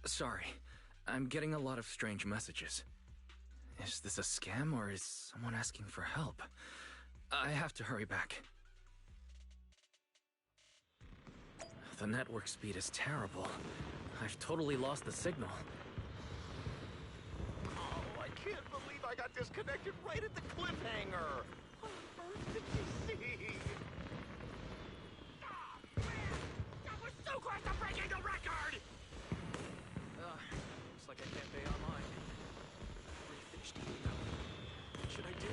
Sorry, I'm getting a lot of strange messages. Is this a scam or is someone asking for help? I have to hurry back. The network speed is terrible. I've totally lost the signal. Oh, I can't believe I got disconnected right at the cliffhanger. What on earth did you see? That was so close to breaking the record! Looks like I can't pay online. Finished eating though. What should I do?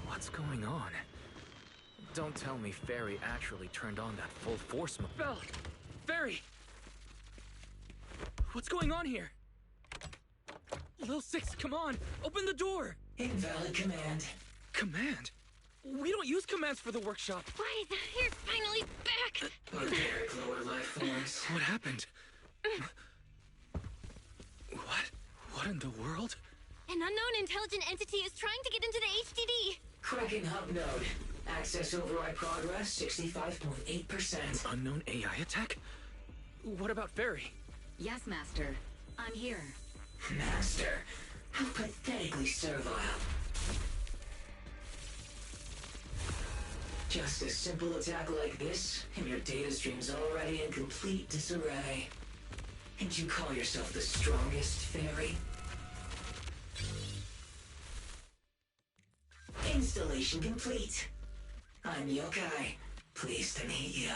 What's going on? Don't tell me Fairy actually turned on that full force mode. Belle! Fairy! What's going on here? Lil Six, come on! Open the door! Invalid command. Command? We don't use commands for the workshop. Why, you're finally back! Barbaric lower life forms. What happened? What? What in the world? An unknown intelligent entity is trying to get into the HDD. Cracking hub node. Access override progress 65.8%. Unknown AI attack? What about Fairy? Yes, Master. I'm here. Master? How pathetically servile. Just a simple attack like this, and your data stream's already in complete disarray. And you call yourself the strongest Fairy? Installation complete. I'm Yokai. Pleased to meet you.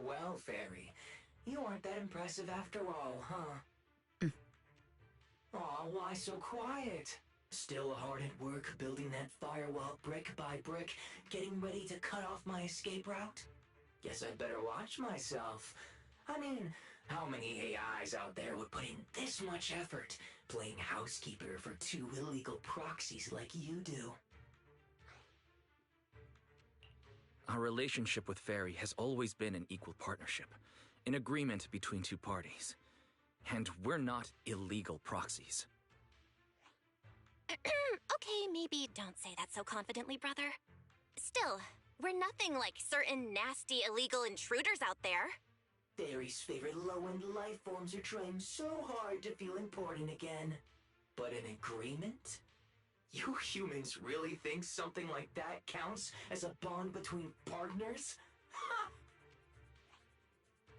Well, Fairy. You aren't that impressive after all, huh? Aw, why so quiet? Still hard at work building that firewall brick by brick, getting ready to cut off my escape route? Guess I'd better watch myself. I mean, how many AIs out there would put in this much effort playing housekeeper for two illegal proxies like you do? Our relationship with Fairy has always been an equal partnership, an agreement between two parties. And we're not illegal proxies. Okay, maybe don't say that so confidently, brother. Still, we're nothing like certain nasty illegal intruders out there. Fairy's favorite low-end life forms are trying so hard to feel important again. But an agreement? You humans really think something like that counts as a bond between partners?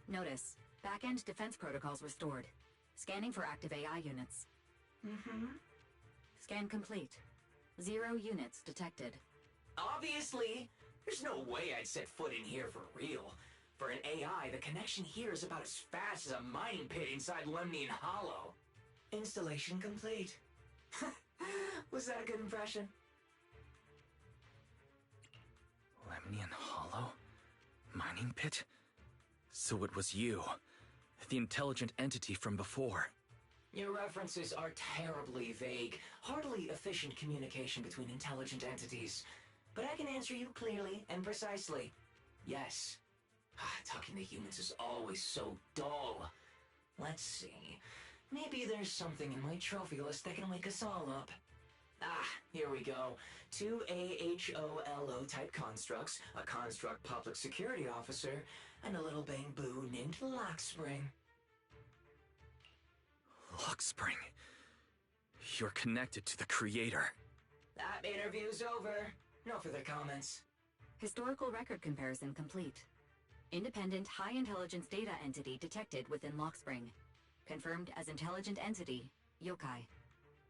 Notice, back-end defense protocols restored. Scanning for active AI units. Scan complete. 0 units detected. Obviously! There's no way I'd set foot in here for real. For an AI, the connection here is about as fast as a mining pit inside Lemnian Hollow. Installation complete. Was that a good impression? Lemnian Hollow? Mining pit? So it was you, the intelligent entity from before. Your references are terribly vague, hardly efficient communication between intelligent entities. But I can answer you clearly and precisely. Yes. Talking to humans is always so dull. Let's see. Maybe there's something in my trophy list that can wake us all up. Here we go. 2 AHOLO type constructs, a construct public security officer, and a little bamboo named Lockspring. Lockspring. You're connected to the creator. That interview's over. No further comments. Historical record comparison complete. Independent high-intelligence data entity detected within Lockspring. Confirmed as intelligent entity, Yokai.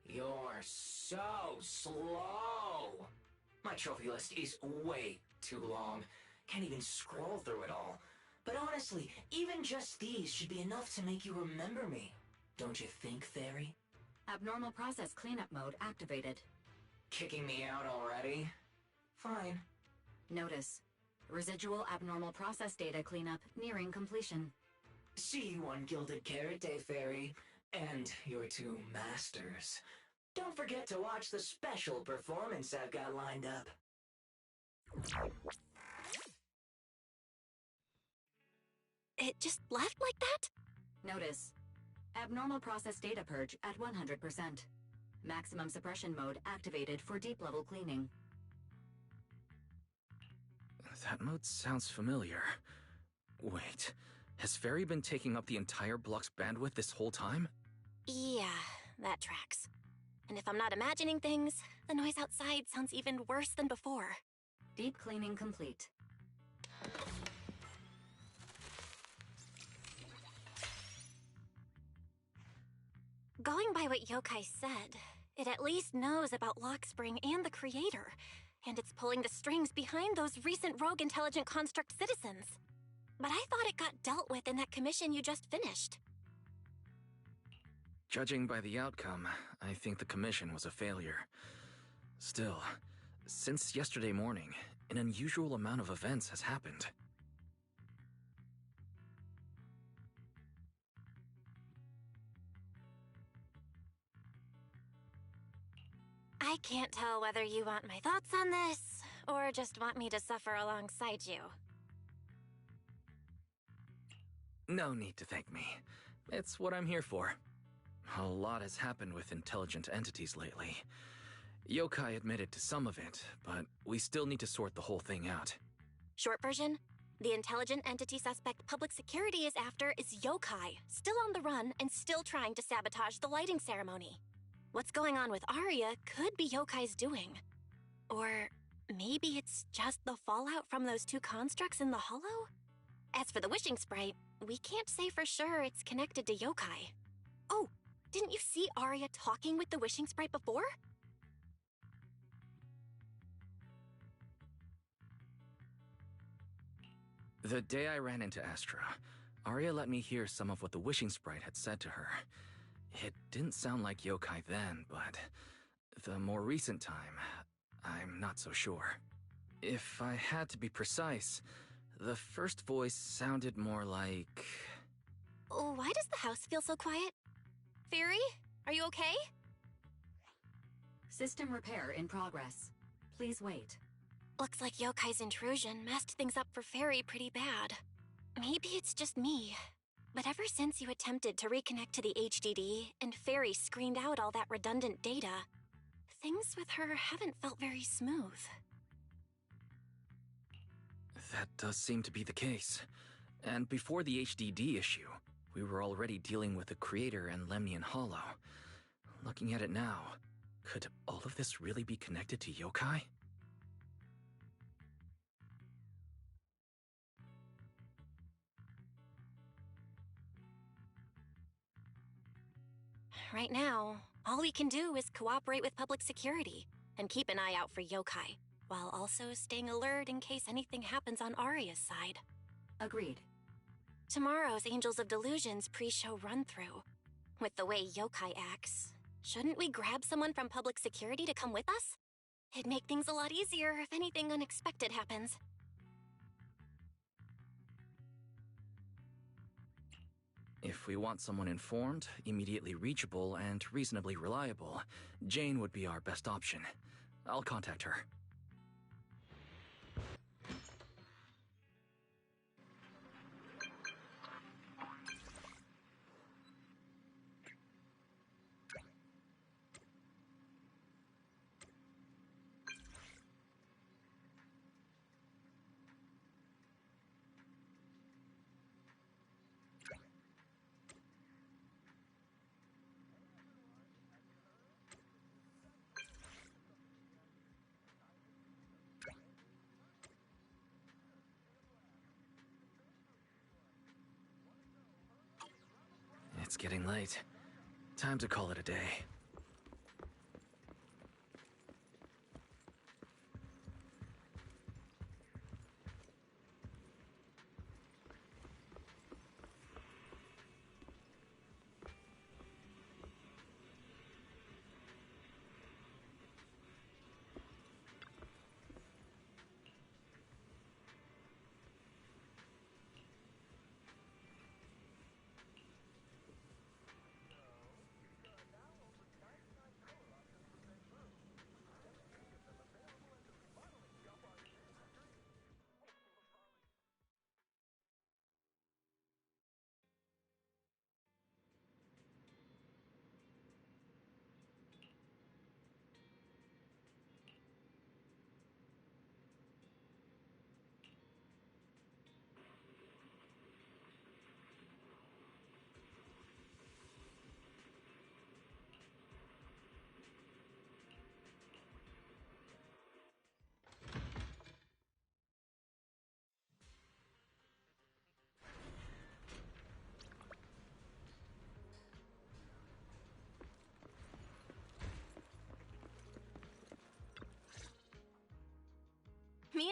You're so slow. My trophy list is way too long. Can't even scroll through it all. But honestly, even just these should be enough to make you remember me. Don't you think, Fairy? Abnormal process cleanup mode activated. Kicking me out already? Fine. Notice. Residual abnormal process data cleanup nearing completion. See you on Gilded Carrot Day, Fairy. And your two masters. Don't forget to watch the special performance I've got lined up. It just left like that? Notice. Abnormal process data purge at 100%. Maximum suppression mode activated for deep level cleaning. That mode sounds familiar. Wait, has Fairy been taking up the entire block's bandwidth this whole time? Yeah, that tracks. And if I'm not imagining things, the noise outside sounds even worse than before. Deep cleaning complete. Going by what Yokai said, it at least knows about Lockspring and the Creator, and it's pulling the strings behind those recent rogue intelligent construct citizens. But I thought it got dealt with in that commission you just finished. Judging by the outcome, I think the commission was a failure. Still, since yesterday morning, an unusual amount of events has happened. I can't tell whether you want my thoughts on this, or just want me to suffer alongside you. No need to thank me. It's what I'm here for. A lot has happened with intelligent entities lately. Yokai admitted to some of it, but we still need to sort the whole thing out. Short version, the intelligent entity suspect public security is after is Yokai, still on the run and still trying to sabotage the lighting ceremony. What's going on with Arya could be Yokai's doing. Or maybe it's just the fallout from those two constructs in the hollow? As for the wishing sprite, we can't say for sure it's connected to Yokai. Oh, didn't you see Arya talking with the wishing sprite before? The day I ran into Astra, Arya let me hear some of what the wishing sprite had said to her. It didn't sound like Yokai then, but the more recent time, I'm not so sure. If I had to be precise, the first voice sounded more like... Why does the house feel so quiet? Fairy, are you okay? System repair in progress. Please wait. Looks like Yokai's intrusion messed things up for Fairy pretty bad. Maybe it's just me. But ever since you attempted to reconnect to the HDD and Fairy screened out all that redundant data, things with her haven't felt very smooth. That does seem to be the case. And before the HDD issue, we were already dealing with the Creator and Lemnian Hollow. Looking at it now, could all of this really be connected to Yokai? Right now, all we can do is cooperate with public security and keep an eye out for Yokai, while also staying alert in case anything happens on Arya's side. Agreed. Tomorrow's Angels of Delusions pre-show run-through. With the way Yokai acts, shouldn't we grab someone from public security to come with us? It'd make things a lot easier if anything unexpected happens. If we want someone informed, immediately reachable, and reasonably reliable, Jane would be our best option. I'll contact her. It's getting late. Time to call it a day.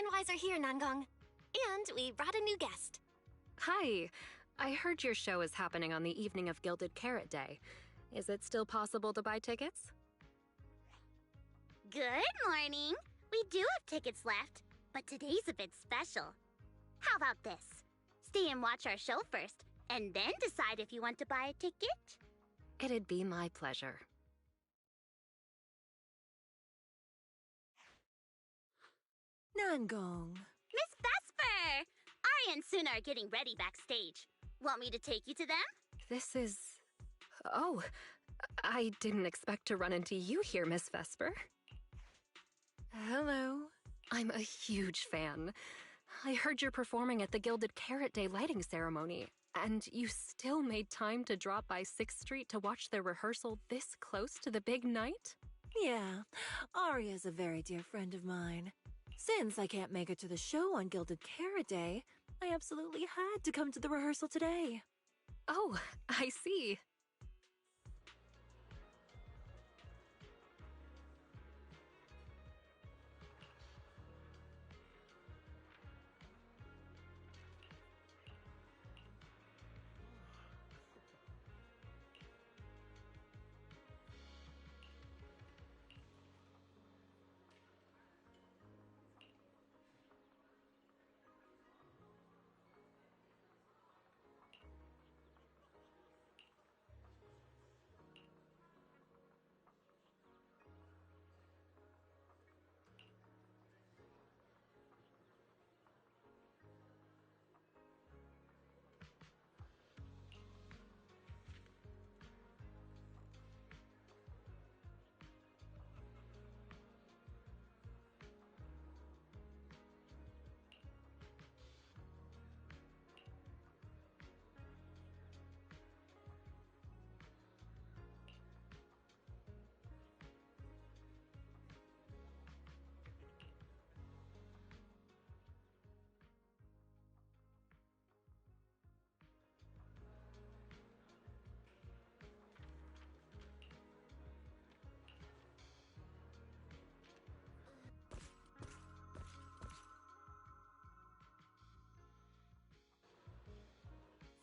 and Wise are here, Nangong. And we brought a new guest. Hi. I heard your show is happening on the evening of Gilded Carrot Day. Is it still possible to buy tickets? Good morning. We do have tickets left, but today's a bit special. How about this? Stay and watch our show first, and then decide if you want to buy a ticket. It'd be my pleasure. Nangong. Miss Vesper! Arya and Suna are getting ready backstage. Want me to take you to them? This is... Oh, I didn't expect to run into you here, Miss Vesper. Hello. I'm a huge fan. I heard you're performing at the Gilded Carrot Day lighting ceremony, and you still made time to drop by 6th Street to watch their rehearsal this close to the big night? Yeah, Arya's a very dear friend of mine. Since I can't make it to the show on Gilded Carrot Day, I absolutely had to come to the rehearsal today. Oh, I see.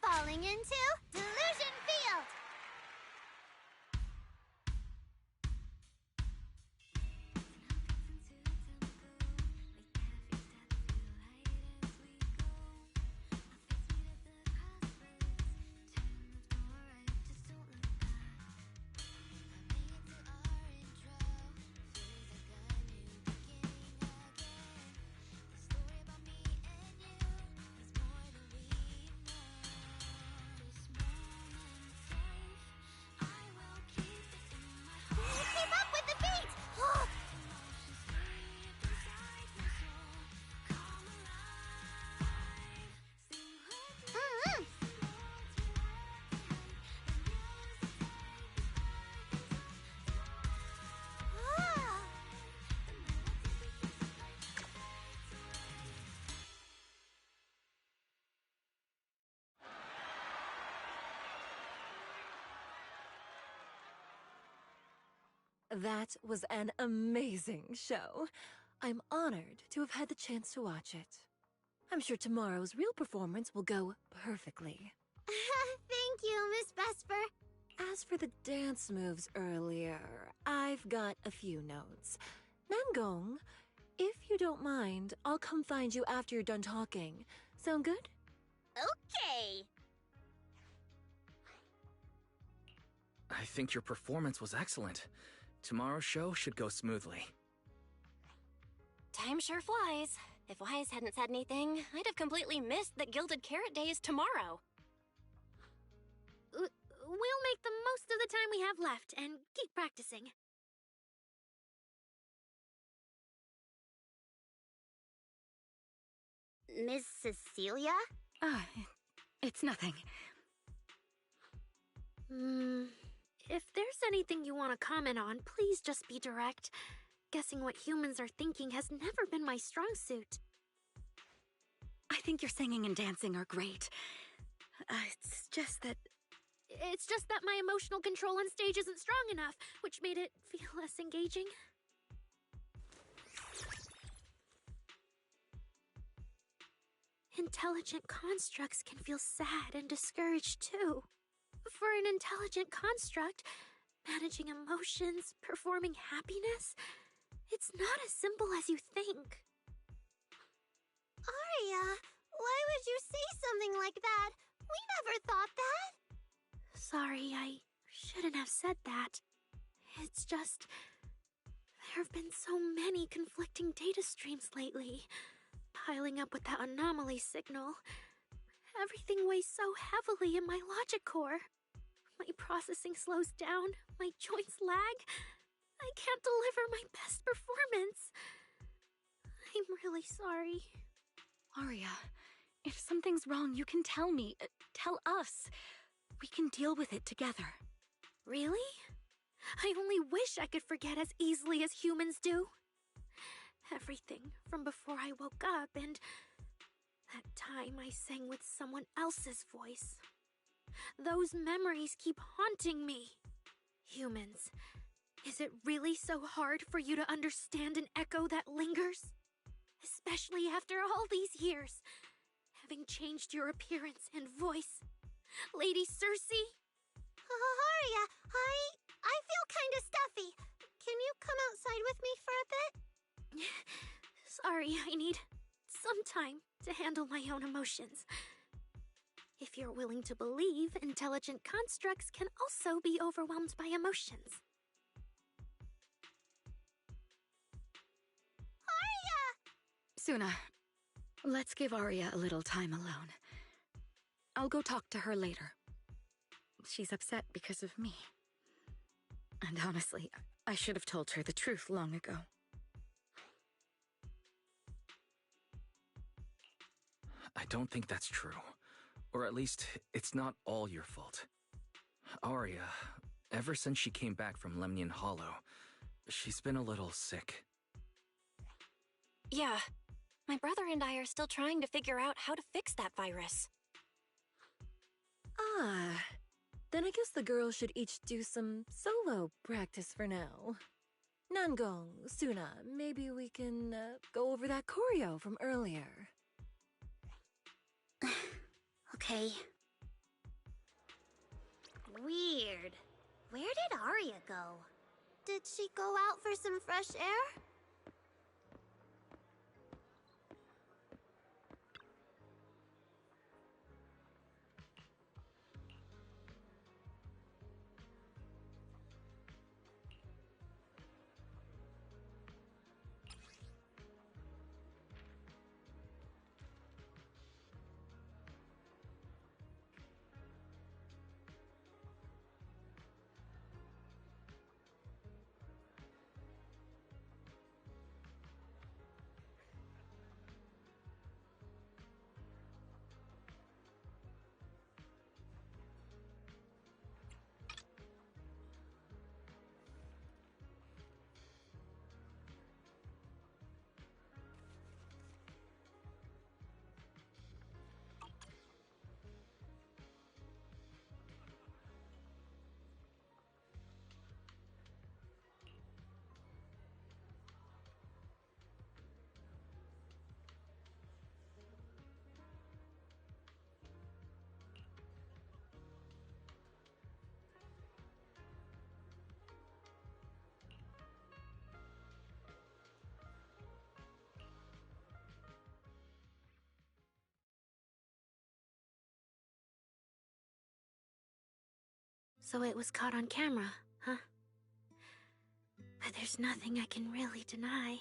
Falling into Delusion Field! Keep up with the beat! That was an amazing show. I'm honored to have had the chance to watch it. I'm sure tomorrow's real performance will go perfectly. Thank you, Miss Vesper. As for the dance moves earlier, I've got a few notes. Nangong, if you don't mind, I'll come find you after you're done talking. Sound good? Okay. I think your performance was excellent. Tomorrow's show should go smoothly. Time sure flies. If Wise hadn't said anything, I'd have completely missed that Gilded Carrot Day is tomorrow. We'll make the most of the time we have left and keep practicing. Miss Cecilia? It's nothing. If there's anything you want to comment on, please just be direct. Guessing what humans are thinking has never been my strong suit. I think your singing and dancing are great. It's just that my emotional control on stage isn't strong enough, which made it feel less engaging. Intelligent constructs can feel sad and discouraged too. For an intelligent construct, managing emotions, performing happiness, it's not as simple as you think. Arya, why would you say something like that? We never thought that. Sorry, I shouldn't have said that. It's just... there have been so many conflicting data streams lately, piling up with that anomaly signal. Everything weighs so heavily in my logic core. My processing slows down, my joints lag. I can't deliver my best performance. I'm really sorry. Arya, if something's wrong, you can tell me. Tell us. We can deal with it together. Really? I only wish I could forget as easily as humans do. Everything from before I woke up and that time I sang with someone else's voice. Those memories keep haunting me. Humans, is it really so hard for you to understand an echo that lingers? Especially after all these years, having changed your appearance and voice. Lady Cersei? Arya, I feel kinda stuffy. Can you come outside with me for a bit? Sorry, I need some time to handle my own emotions. If you're willing to believe, intelligent constructs can also be overwhelmed by emotions. Suna, let's give Arya a little time alone. I'll go talk to her later. She's upset because of me. And honestly, I should have told her the truth long ago. I don't think that's true. Or at least, it's not all your fault. Arya, ever since she came back from Lemnian Hollow, she's been a little sick. Yeah. My brother and I are still trying to figure out how to fix that virus. Ah, then I guess the girls should each do some solo practice for now. Nangong, Suna, maybe we can go over that choreo from earlier. Okay. Weird. Where did Arya go? Did she go out for some fresh air? So it was caught on camera, huh? But there's nothing I can really deny.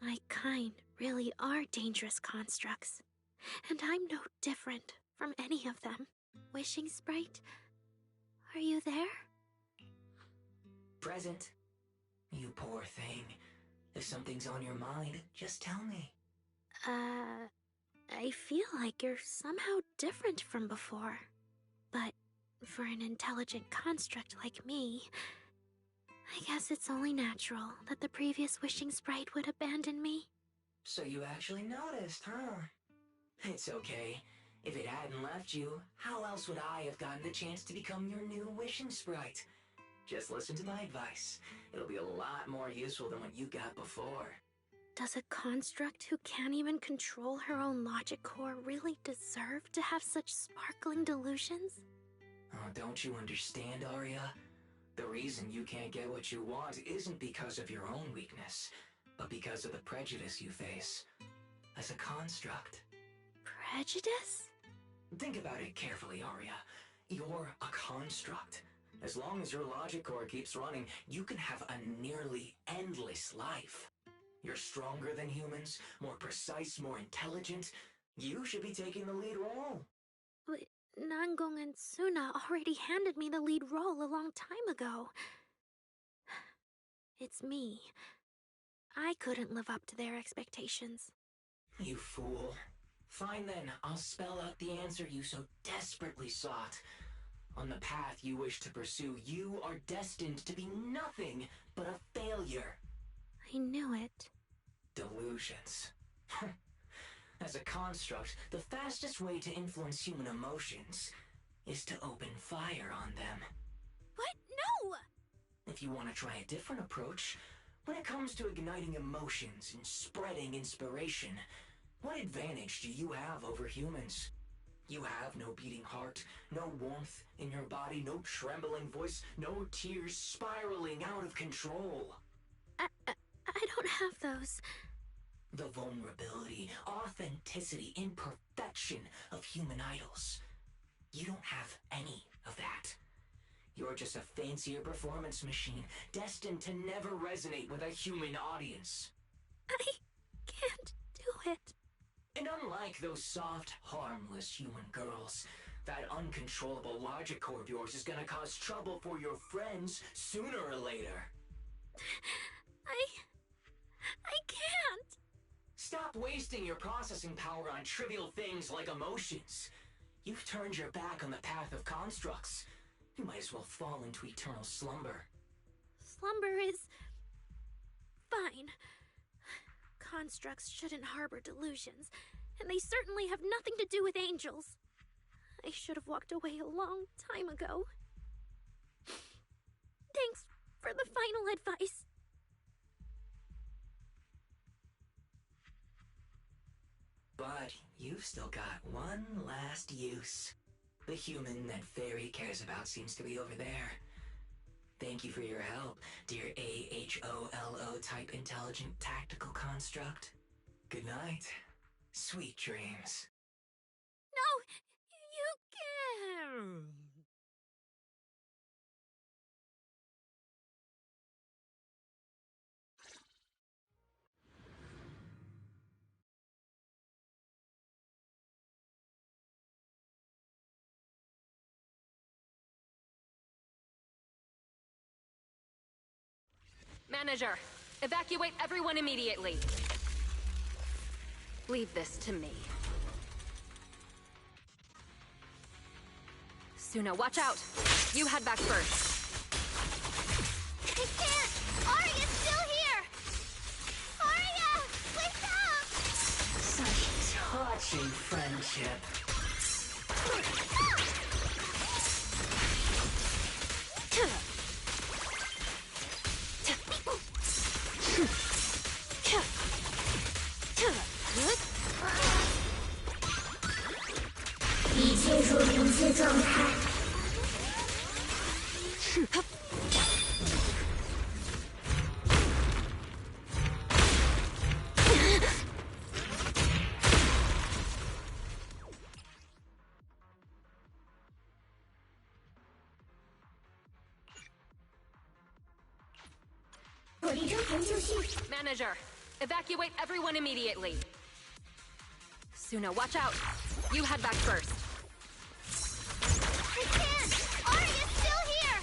My kind really are dangerous constructs. And I'm no different from any of them. Wishing Sprite, are you there? Present. You poor thing. If something's on your mind, just tell me. I feel like you're somehow different from before. But for an intelligent construct like me, I guess it's only natural that the previous Wishing Sprite would abandon me. So you actually noticed, huh? It's okay. If it hadn't left you, how else would I have gotten the chance to become your new Wishing Sprite? Just listen to my advice. It'll be a lot more useful than what you got before. Does a construct who can't even control her own logic core really deserve to have such sparkling delusions? Oh, don't you understand, Arya? The reason you can't get what you want isn't because of your own weakness, but because of the prejudice you face as a construct. Prejudice? Think about it carefully, Arya. You're a construct. As long as your logic core keeps running, you can have a nearly endless life. You're stronger than humans, more precise, more intelligent. You should be taking the lead role. But Nangong and Suna already handed me the lead role a long time ago. It's me. I couldn't live up to their expectations. You fool. Fine then, I'll spell out the answer you so desperately sought. On the path you wish to pursue, you are destined to be nothing but a failure. I knew it. Delusions. As a construct, the fastest way to influence human emotions is to open fire on them. What? No! If you want to try a different approach, when it comes to igniting emotions and spreading inspiration, what advantage do you have over humans? You have no beating heart, no warmth in your body, no trembling voice, no tears spiraling out of control. I don't have those. The vulnerability, authenticity, imperfection of human idols. You don't have any of that. You're just a fancier performance machine, destined to never resonate with a human audience. I can't do it. And unlike those soft, harmless human girls, that uncontrollable logic core of yours is gonna cause trouble for your friends sooner or later. I can't. Stop wasting your processing power on trivial things like emotions. You've turned your back on the path of constructs. You might as well fall into eternal slumber. Slumber is fine. Constructs shouldn't harbor delusions, and they certainly have nothing to do with angels. I should have walked away a long time ago. Thanks for the final advice. But you've still got one last use. The human that Fairy cares about seems to be over there. Thank you for your help, dear AHOLO type intelligent tactical construct. Good night. Sweet dreams. No! You can't! Manager, evacuate everyone immediately. Leave this to me. Suna, watch out! You head back first. I can't! Arya's still here! Arya! Wake up! Such touching friendship. Manager, evacuate everyone immediately. Suna, watch out! You head back first. I can't! Arya's still here!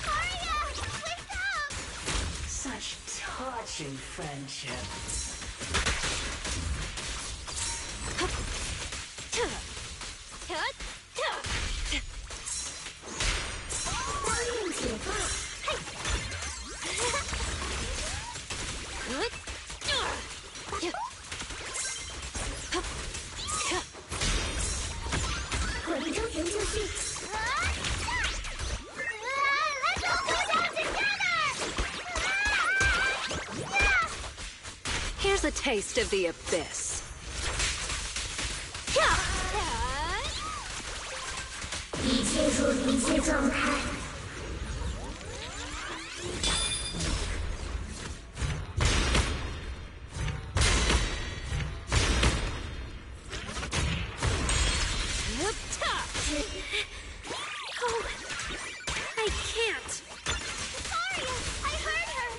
Arya! Wake up! Such touching friendship. Let's all go down together! taste of the abyss. Oh, I can't. Arya, I heard her.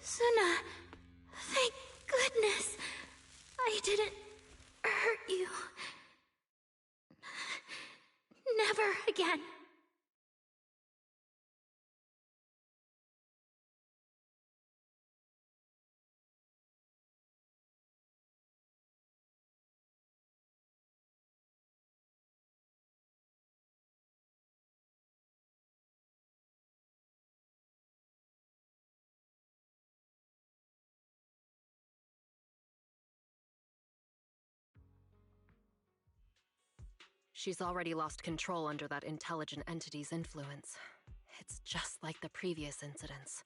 Suna, thank goodness I didn't hurt you. Never again. She's already lost control under that intelligent entity's influence. It's just like the previous incidents.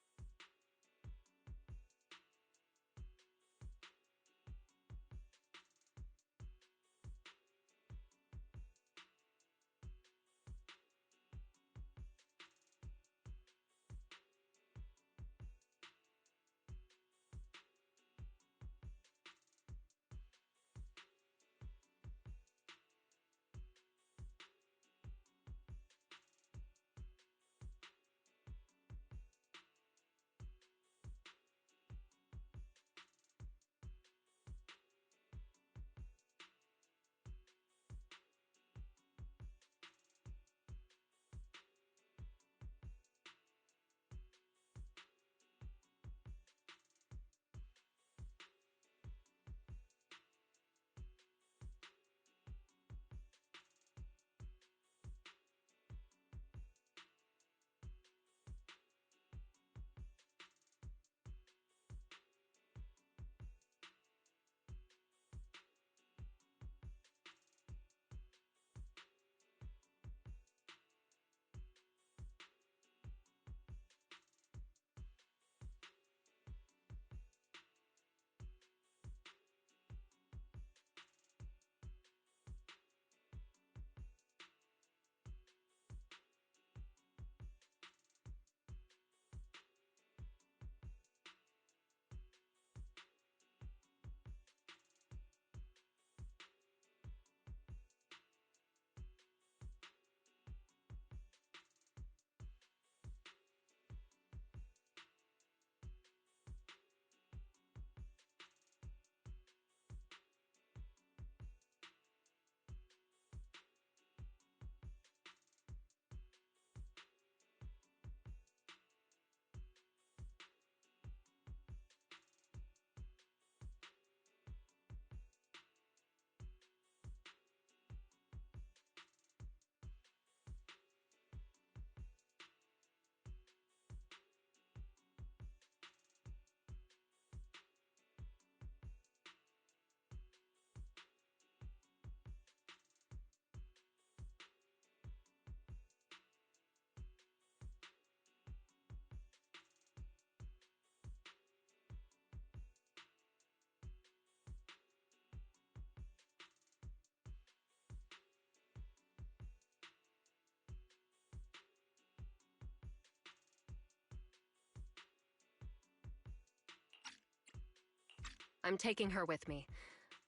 I'm taking her with me.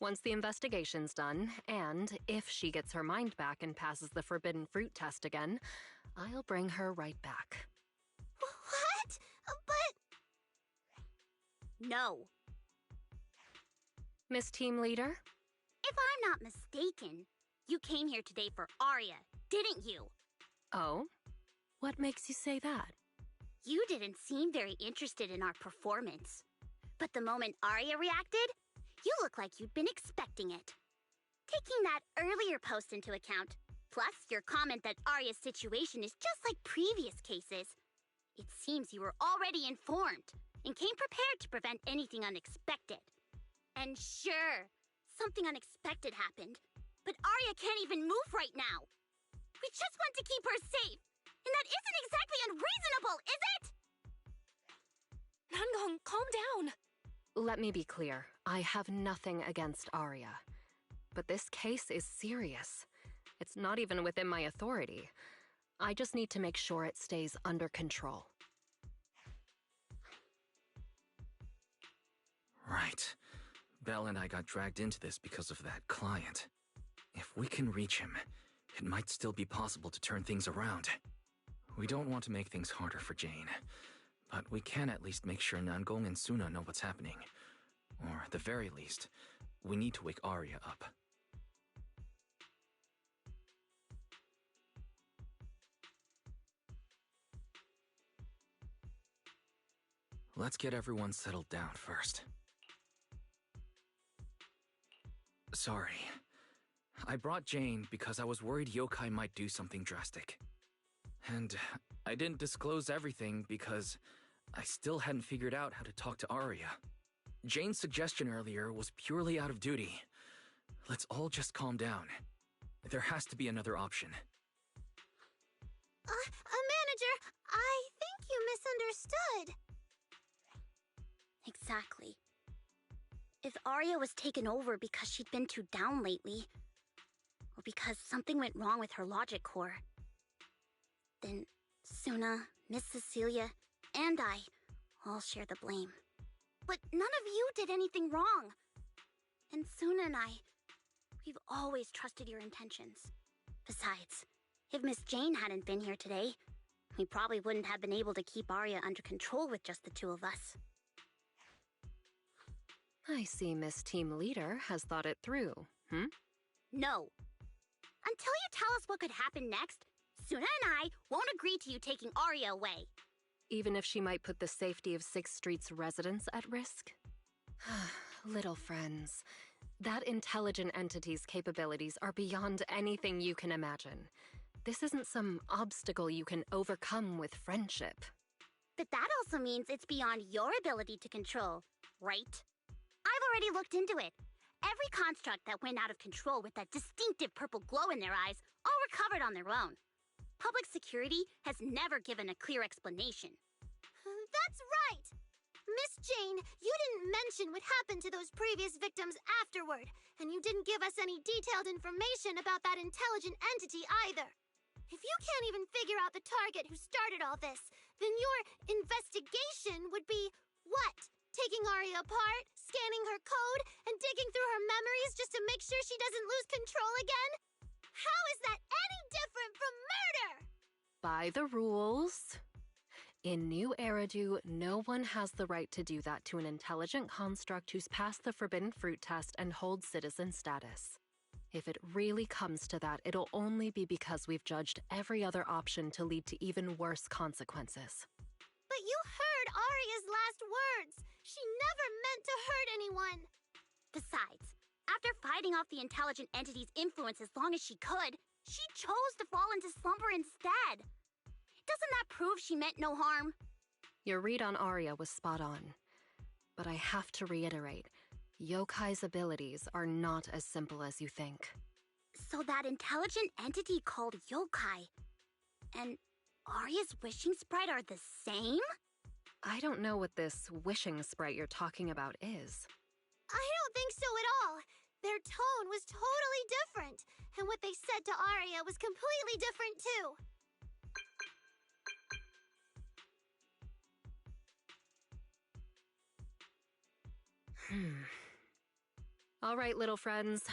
Once the investigation's done, and if she gets her mind back and passes the forbidden fruit test again, I'll bring her right back. What? But... No. Miss Team Leader? If I'm not mistaken, you came here today for Arya, didn't you? Oh? What makes you say that? You didn't seem very interested in our performance. But the moment Arya reacted, you look like you'd been expecting it. Taking that earlier post into account, plus your comment that Arya's situation is just like previous cases, it seems you were already informed and came prepared to prevent anything unexpected. And sure, Something unexpected happened. But Arya can't even move right now. We just want to keep her safe. And that isn't exactly unreasonable, is it? Nangong, calm down. Let me be clear. I have nothing against Arya. But this case is serious. It's not even within my authority. I just need to make sure it stays under control. Right. Belle and I got dragged into this because of that client. If we can reach him, it might still be possible to turn things around. We don't want to make things harder for Jane, but we can at least make sure Nangong and Suna know what's happening. Or at the very least, we need to wake Arya up. Let's get everyone settled down first. Sorry. I brought Jane because I was worried Yokai might do something drastic. And I didn't disclose everything because I still hadn't figured out how to talk to Arya. Jane's suggestion earlier was purely out of duty. Let's all just calm down. There has to be another option. Manager, I think you misunderstood. Exactly. If Arya was taken over because she'd been too down lately, or because something went wrong with her logic core, then Suna, Miss Cecilia, and I all share the blame. But none of you did anything wrong. And Suna and we've always trusted your intentions. Besides, if Miss Jane hadn't been here today, we probably wouldn't have been able to keep Arya under control with just the two of us. I see Miss Team Leader has thought it through, No. Until you tell us what could happen next, Suna and I won't agree to you taking Arya away. Even if she might put the safety of 6th Street's residents at risk? Little friends, that intelligent entity's capabilities are beyond anything you can imagine. This isn't some obstacle you can overcome with friendship. But that also means it's beyond your ability to control, right? I've already looked into it. Every construct that went out of control with that distinctive purple glow in their eyes all recovered on their own. Public security has never given a clear explanation. That's right! Miss Jane, you didn't mention what happened to those previous victims afterward, and you didn't give us any detailed information about that intelligent entity either. If you can't even figure out the target who started all this, then your investigation would be what? Taking Arya apart, scanning her code, and digging through her memories just to make sure she doesn't lose control again? How is that any different from murder? By the rules. In New Eridu, no one has the right to do that to an intelligent construct who's passed the Forbidden Fruit test and holds citizen status. If it really comes to that, it'll only be because we've judged every other option to lead to even worse consequences. But you heard Arya's last words. She never meant to hurt anyone. Besides, after fighting off the intelligent entity's influence as long as she could, she chose to fall into slumber instead. Doesn't that prove she meant no harm? Your read on Arya was spot on. But I have to reiterate, Yokai's abilities are not as simple as you think. So that intelligent entity called Yokai and Arya's wishing sprite are the same? I don't know what this wishing sprite you're talking about is. I don't think so at all. Their tone was totally different, and what they said to Arya was completely different too. All right, little friends.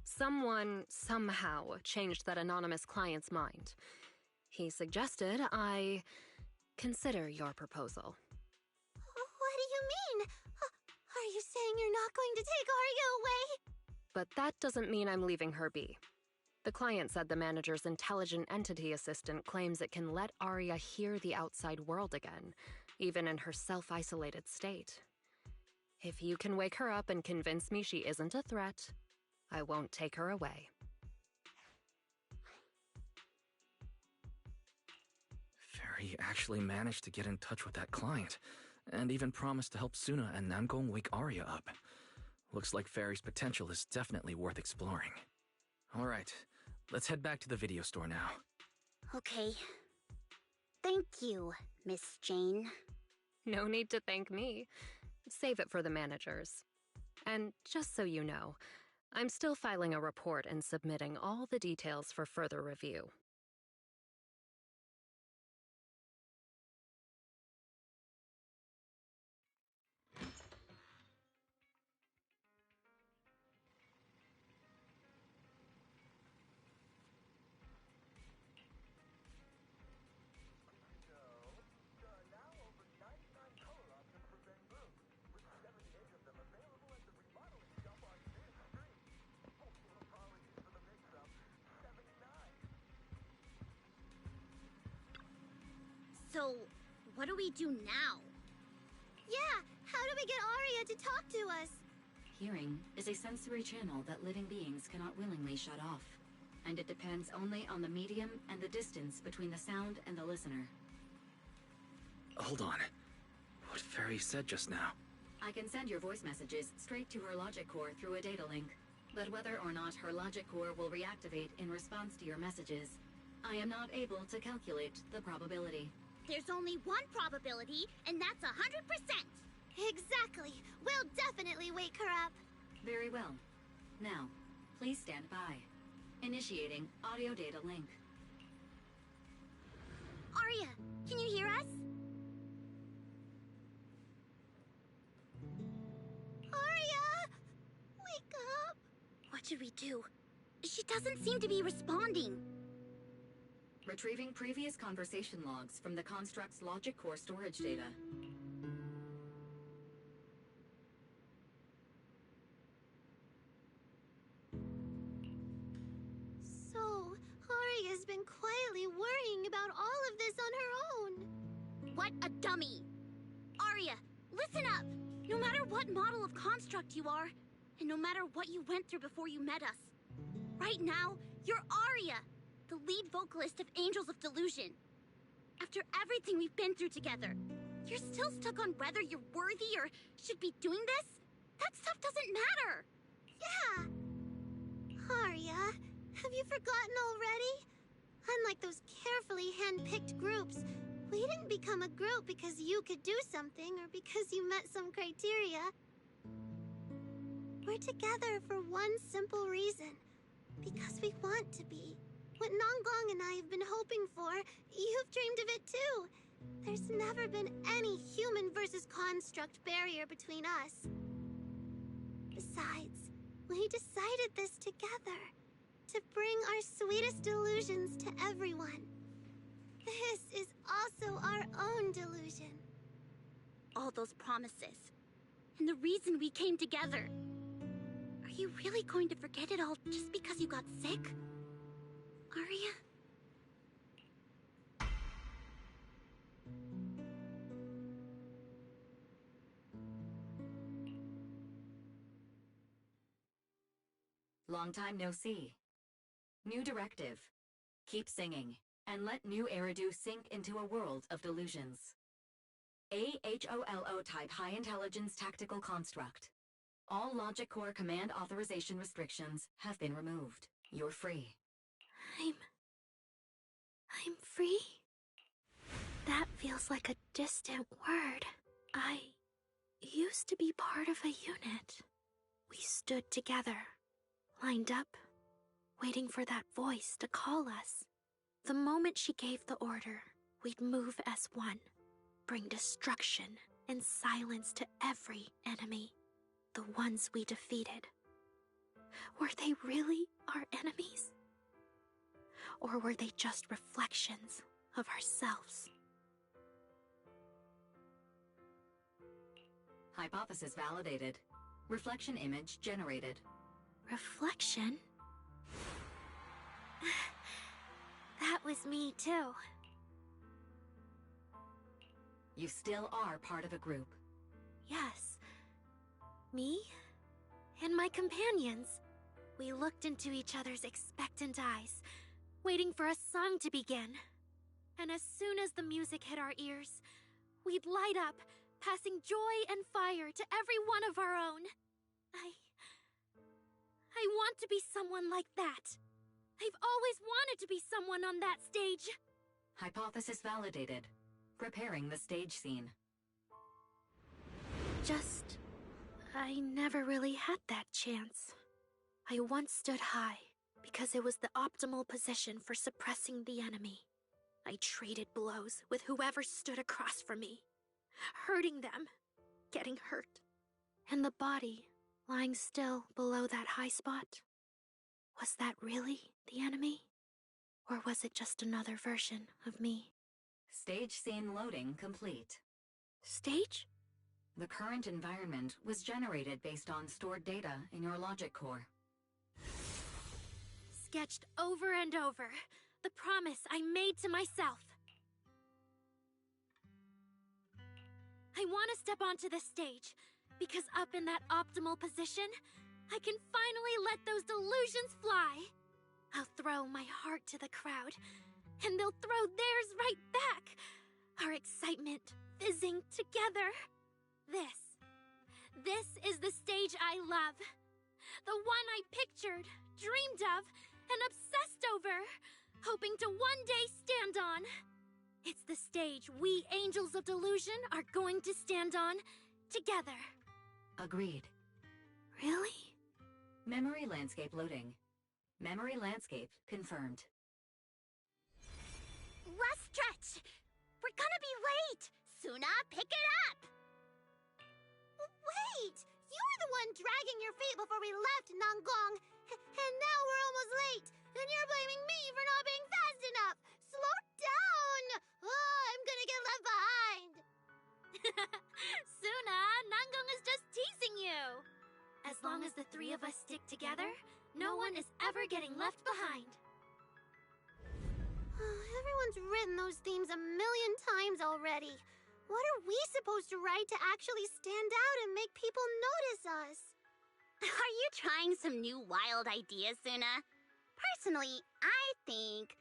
Someone, somehow, changed that anonymous client's mind. He suggested I consider your proposal. What do you mean? Are you saying you're not going to take Arya away? But that doesn't mean I'm leaving her be. The client said the manager's intelligent entity assistant claims it can let Arya hear the outside world again, even in her self-isolated state. If you can wake her up and convince me she isn't a threat, I won't take her away. Fairy actually managed to get in touch with that client, and even promised to help Suna and Namgong wake Arya up. Looks like Fairy's potential is definitely worth exploring. Alright, let's head back to the video store now. Okay. Thank you, Miss Jane. No need to thank me. Save it for the managers. And just so you know, I'm still filing a report and submitting all the details for further review. So, what do we do now? Yeah, how do we get Arya to talk to us? Hearing is a sensory channel that living beings cannot willingly shut off, and it depends only on the medium and the distance between the sound and the listener. Hold on. What Fairy said just now? I can send your voice messages straight to her logic core through a data link, but whether or not her logic core will reactivate in response to your messages, I am not able to calculate the probability. There's only one probability, and that's 100%! Exactly. We'll definitely wake her up. Very well. Now, please stand by. Initiating audio data link. Arya, can you hear us? Arya! Wake up! What should we do? She doesn't seem to be responding. Retrieving previous conversation logs from the construct's logic core storage data. So, Arya's been quietly worrying about all of this on her own. What a dummy! Arya, listen up! No matter what model of construct you are, and no matter what you went through before you met us, right now, you're Arya, the lead vocalist of Angels of Delusion. After everything we've been through together, you're still stuck on whether you're worthy or should be doing this? That stuff doesn't matter! Yeah! Arya, have you forgotten already? Unlike those carefully hand-picked groups, we didn't become a group because you could do something or because you met some criteria. We're together for one simple reason. Because we want to be. What Nonggong and I have been hoping for, you've dreamed of it too. There's never been any human versus construct barrier between us. Besides, we decided this together. To bring our sweetest delusions to everyone. This is also our own delusion. All those promises. And the reason we came together. Are you really going to forget it all just because you got sick? Arya? Long time no see. New directive. Keep singing, and let new Eridu sink into a world of delusions. AHOLO type high intelligence tactical construct. All logic core command authorization restrictions have been removed. You're free. I'm free? That feels like a distant word. I used to be part of a unit. We stood together, lined up, waiting for that voice to call us. The moment she gave the order, we'd move as one, bring destruction and silence to every enemy, the ones we defeated. Were they really our enemies? Or were they just reflections of ourselves? Hypothesis validated. Reflection image generated. Reflection? That was me too. You still are part of a group. Yes. Me and my companions. We looked into each other's expectant eyes, waiting for a song to begin. And as soon as the music hit our ears, we'd light up, passing joy and fire to every one of our own. I want to be someone like that. I've always wanted to be someone on that stage. Hypothesis validated. Preparing the stage scene. I never really had that chance. I once stood high because it was the optimal position for suppressing the enemy. I traded blows with whoever stood across from me, hurting them, getting hurt. And the body, lying still below that high spot, was that really the enemy? Or was it just another version of me? Stage scene loading complete. Stage? The current environment was generated based on stored data in your logic core. Sketched over and over. The promise I made to myself. I want to step onto the stage, because up in that optimal position, I can finally let those delusions fly. I'll throw my heart to the crowd, and they'll throw theirs right back. Our excitement fizzing together. This is the stage I love. The one I pictured, dreamed of, and obsessed over, hoping to one day stand on. It's the stage we Angels of Delusion are going to stand on together. Agreed. Really? Memory landscape loading. Memory landscape confirmed. Last stretch! We're gonna be late! Suna, pick it up! Wait! You were the one dragging your feet before we left, Nanggong! And now we're almost late! And you're blaming me for not being fast enough! Slow down! Oh, I'm gonna get left behind! Suna, Nanggong is just teasing you! As long as the three of us stick together, no one is ever getting left behind. Everyone's written those themes a million times already. What are we supposed to write to actually stand out and make people notice us? Are you trying some new wild ideas, Suna? Personally, I think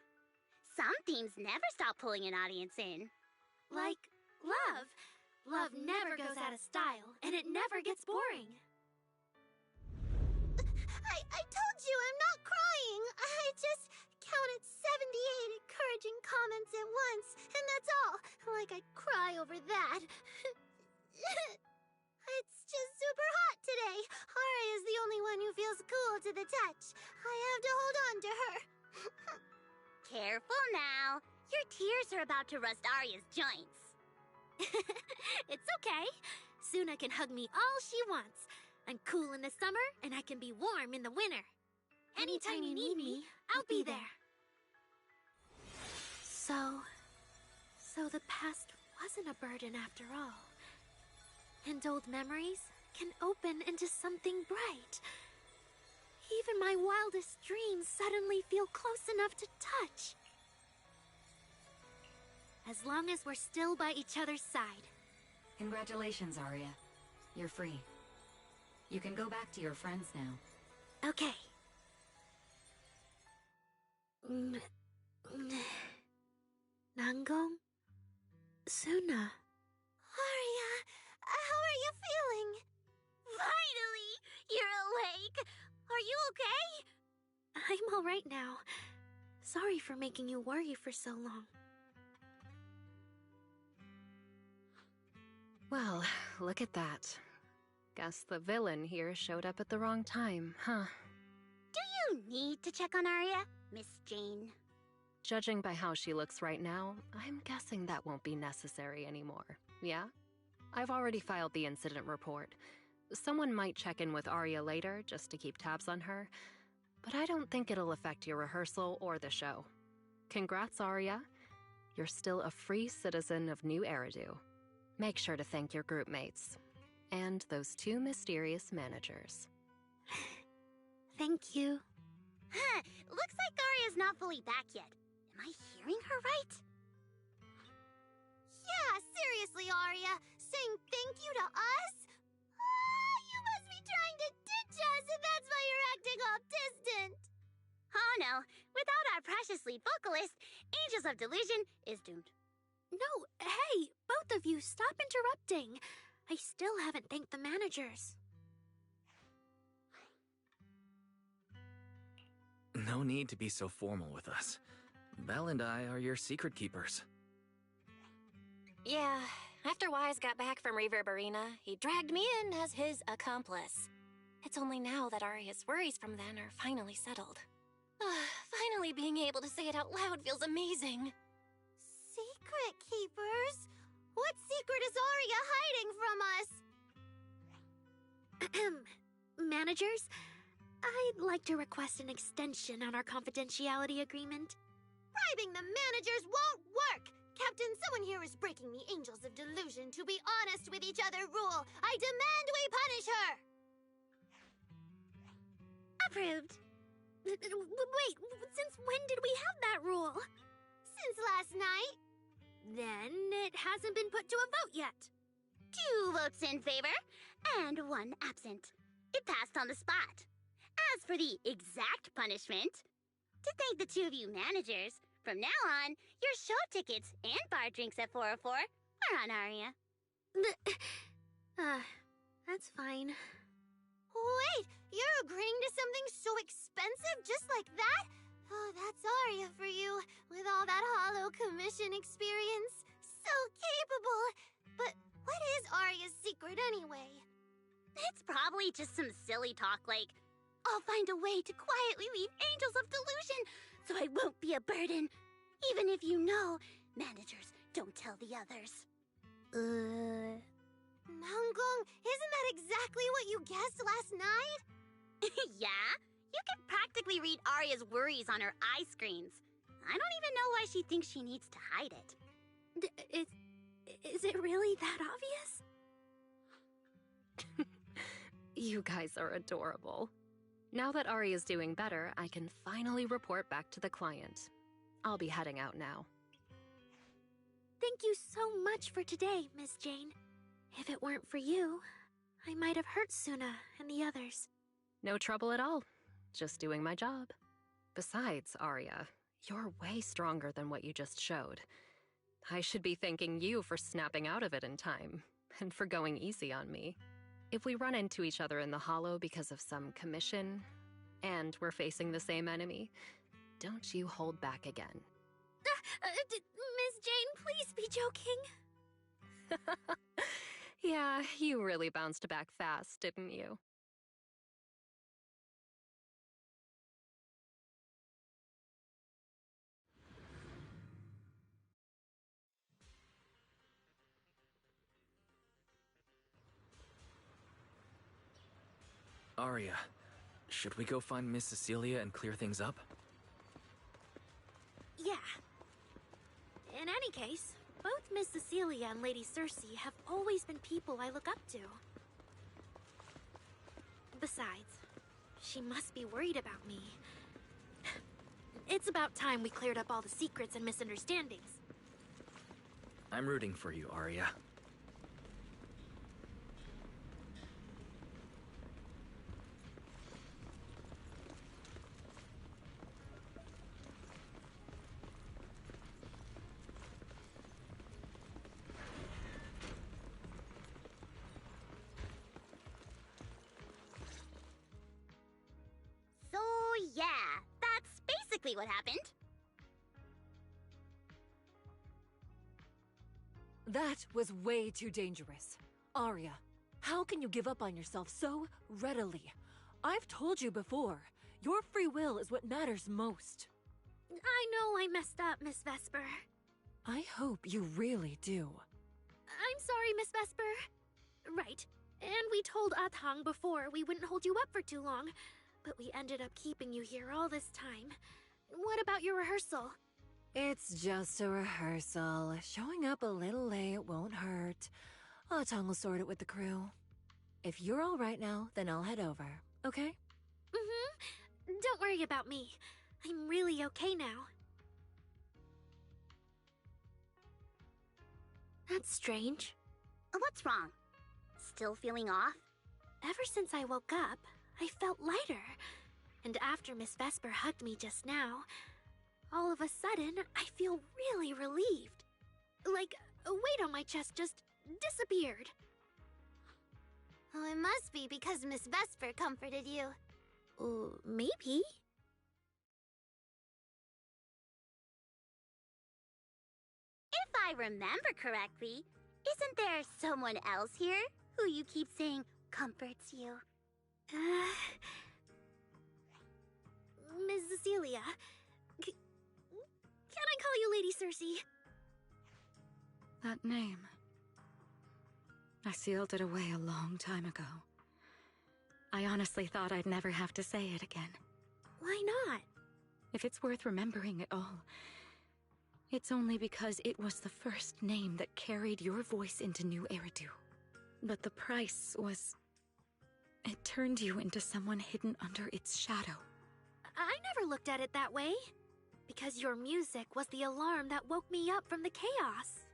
some themes never stop pulling an audience in. Like love. Love never goes out of style, and it never gets boring. I told you I'm not crying. I just counted 78 encouraging comments at once, and that's all. Like I'd cry over that. It's just super hot today. Aria is the only one who feels cool to the touch. I have to hold on to her. Careful now. Your tears are about to rust Aria's joints. It's okay. Suna can hug me all she wants. I'm cool in the summer, and I can be warm in the winter. Anytime you need me, I'll be there. So the past wasn't a burden after all. And old memories can open into something bright. Even my wildest dreams suddenly feel close enough to touch. As long as we're still by each other's side. Congratulations, Aria. You're free. You can go back to your friends now. Okay. Nanggong? Suna? Aria, how are you feeling? Finally! You're awake! Are you okay? I'm all right now. Sorry for making you worry for so long. Well, look at that. Guess the villain here showed up at the wrong time, huh? Do you need to check on Aria, Miss Jane? Judging by how she looks right now, I'm guessing that won't be necessary anymore, yeah? I've already filed the incident report. Someone might check in with Aria later just to keep tabs on her, but I don't think it'll affect your rehearsal or the show. Congrats, Aria. You're still a free citizen of New Eridu. Make sure to thank your group mates. And those two mysterious managers. Thank you. Huh, looks like Aria's not fully back yet. Am I hearing her right? Yeah, seriously, Aria. Saying thank you to us? You must be trying to ditch us, and that's why you're acting all distant. Oh no, without our precious lead vocalist, Angels of Delusion is doomed. No, hey, both of you, stop interrupting. I still haven't thanked the managers. No need to be so formal with us. Belle and I are your secret keepers. Yeah, after Wise got back from Reverberina, he dragged me in as his accomplice. It's only now that Aria's worries from then are finally settled. Finally being able to say it out loud feels amazing. Secret keepers? What secret is Aria hiding from us? Managers, I'd like to request an extension on our confidentiality agreement. Bribing the managers won't work! Captain, someone here is breaking the Angels of Delusion to be honest with each other rule. I demand we punish her! Approved. Wait, since when did we have that rule? Since last night. Then it hasn't been put to a vote yet. 2 votes in favor, and 1 absent. It passed on the spot. As for the exact punishment, to thank the 2 of you managers, from now on, your show tickets and bar drinks at 404 are on Aria. That's fine. Wait, you're agreeing to something so expensive just like that? Oh, that's Aria for you, with all that Hollow Commission experience. So capable. But what is Aria's secret anyway? It's probably just some silly talk like, I'll find a way to quietly leave Angels of Delusion so I won't be a burden. Even if you know, managers don't tell the others. Nanggong, isn't that exactly what you guessed last night? Yeah? You can practically read Aria's worries on her eye screens. I don't even know why she thinks she needs to hide it. Is it really that obvious? You guys are adorable. Now that Ari is doing better, I can finally report back to the client. I'll be heading out now. Thank you so much for today, Miss Jane. If it weren't for you, I might have hurt Suna and the others. No trouble at all. Just doing my job. Besides, Arya, you're way stronger than what you just showed. I should be thanking you for snapping out of it in time, and for going easy on me. If we run into each other in the Hollow because of some commission, and we're facing the same enemy, don't you hold back again. Miss Jane, please be joking. Yeah, you really bounced back fast, didn't you? Arya, should we go find Miss Cecilia and clear things up? Yeah. In any case, both Miss Cecilia and Lady Circe have always been people I look up to. Besides, she must be worried about me. It's about time we cleared up all the secrets and misunderstandings. I'm rooting for you, Arya. So yeah, that's basically what happened. That was way too dangerous. Arya, how can you give up on yourself so readily? I've told you before, your free will is what matters most. I know I messed up, Miss Vesper. I hope you really do. I'm sorry, Miss Vesper. Right. And we told Atang before we wouldn't hold you up for too long, but we ended up keeping you here all this time. What about your rehearsal? It's just a rehearsal. Showing up a little late won't hurt. Atang will sort it with the crew. If you're all right now, then I'll head over, okay? Mm-hmm. Don't worry about me. I'm really okay now. That's strange. What's wrong? Still feeling off? Ever since I woke up, I felt lighter. And after Miss Vesper hugged me just now, all of a sudden, I feel really relieved. Like a weight on my chest just disappeared. Oh, it must be because Miss Vesper comforted you. Maybe. If I remember correctly, isn't there someone else here who you keep saying comforts you? Ms. Cecilia. Can I call you Lady Cersei? That name. I sealed it away a long time ago. I honestly thought I'd never have to say it again. Why not? If it's worth remembering at all, it's only because it was the first name that carried your voice into New Eridu. But the price was... it turned you into someone hidden under its shadow. I never looked at it that way. Because your music was the alarm that woke me up from the chaos.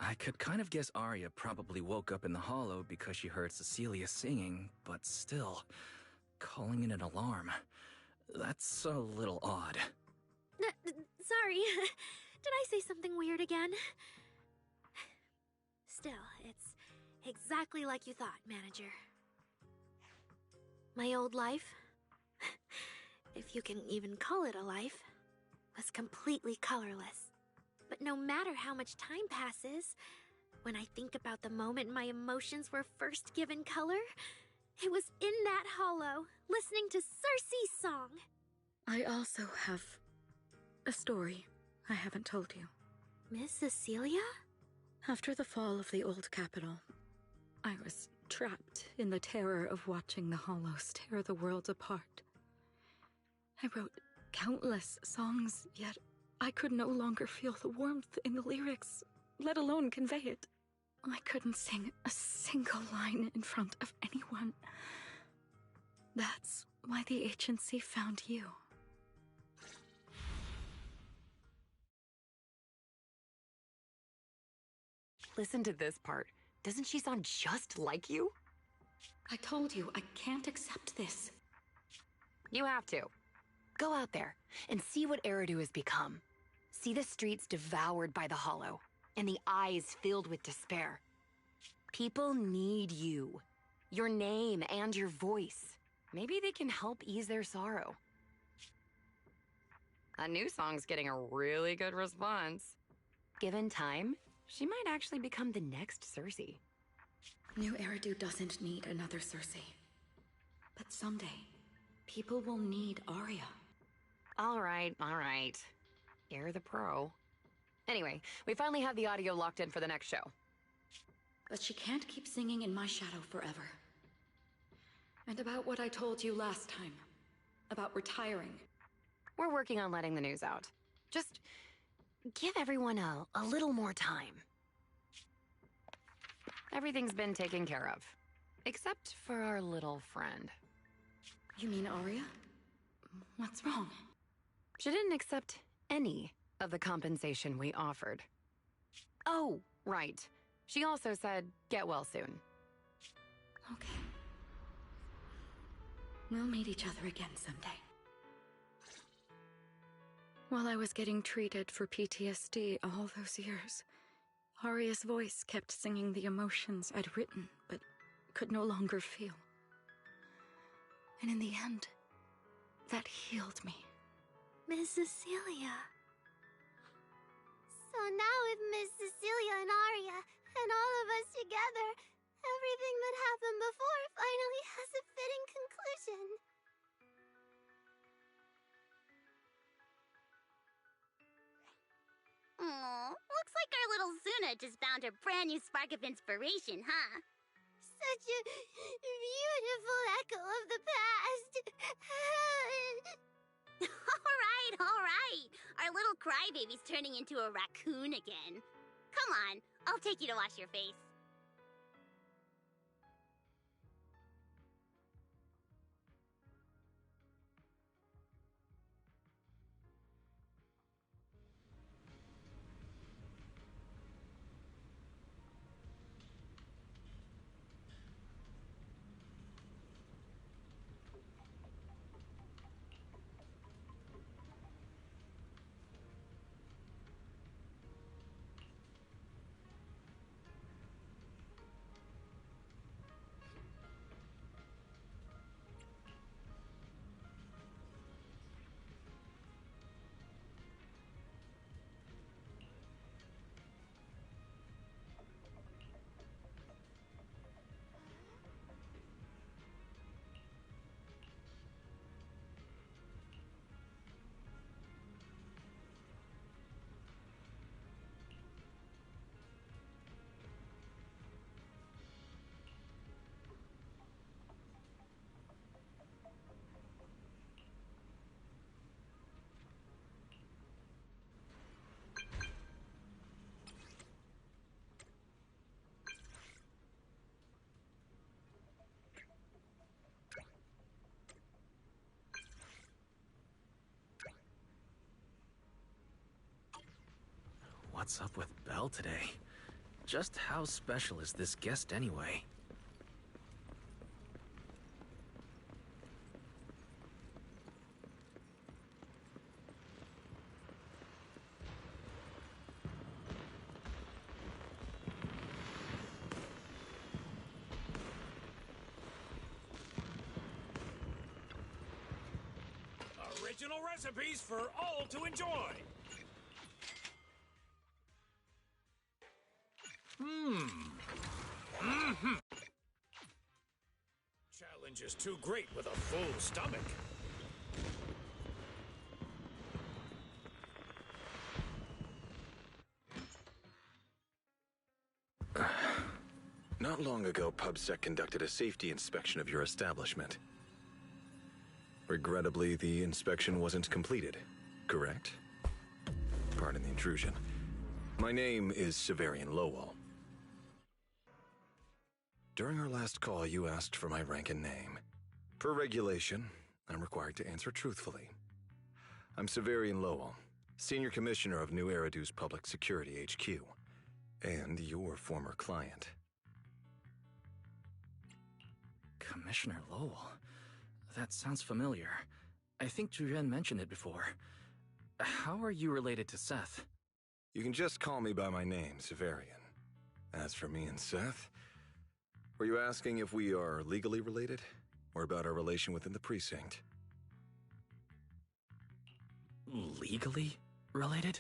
I could kind of guess Arya probably woke up in the hollow because she heard Cecilia singing, but still, calling it an alarm. That's a little odd. Sorry. Did I say something weird again? Still, it's exactly like you thought, Manager. My old life, if you can even call it a life, was completely colorless. But no matter how much time passes, when I think about the moment my emotions were first given color, it was in that hollow, listening to Cersei's song. I also have a story I haven't told you. Miss Cecilia? After the fall of the old capital, I was trapped in the terror of watching the hollows tear the world apart. I wrote countless songs, yet I could no longer feel the warmth in the lyrics, let alone convey it. I couldn't sing a single line in front of anyone. That's why the agency found you. Listen to this part. Doesn't she sound just like you? I told you, I can't accept this. You have to. Go out there and see what Eridu has become. See the streets devoured by the hollow, and the eyes filled with despair. People need you. Your name and your voice. Maybe they can help ease their sorrow. A new song's getting a really good response. Given time, she might actually become the next Cersei. New Eridu doesn't need another Cersei. But someday, people will need Arya. All right. You're the pro. Anyway, we finally have the audio locked in for the next show. But she can't keep singing in my shadow forever. And about what I told you last time. About retiring. We're working on letting the news out. Just give everyone a little more time. Everything's been taken care of. Except for our little friend. You mean Arya? What's wrong? She didn't accept any of the compensation we offered. Oh, right. She also said, get well soon. Okay. We'll meet each other again someday. While I was getting treated for PTSD all those years, Arya's voice kept singing the emotions I'd written, but could no longer feel. And in the end, that healed me. Miss Cecilia. So now with Miss Cecilia and Arya, and all of us together, everything that happened before finally has a fitting conclusion. Aw, looks like our little Zuna just found her brand new spark of inspiration, huh? Such a beautiful echo of the past. All right. Our little crybaby's turning into a raccoon again. Come on, I'll take you to wash your face. What's up with Belle today? Just how special is this guest anyway? Original recipes for all to enjoy. Challenge is too great with a full stomach. Not long ago, PubSec conducted a safety inspection of your establishment. Regrettably, the inspection wasn't completed, correct? Pardon the intrusion. My name is Severian Lowell. During our last call, you asked for my rank and name. Per regulation, I'm required to answer truthfully. I'm Severian Lowell, Senior Commissioner of New Eridu's Public Security HQ, and your former client. Commissioner Lowell? That sounds familiar. I think Julian mentioned it before. How are you related to Seth? You can just call me by my name, Severian. As for me and Seth, were you asking if we are legally related, or about our relation within the precinct? Legally related?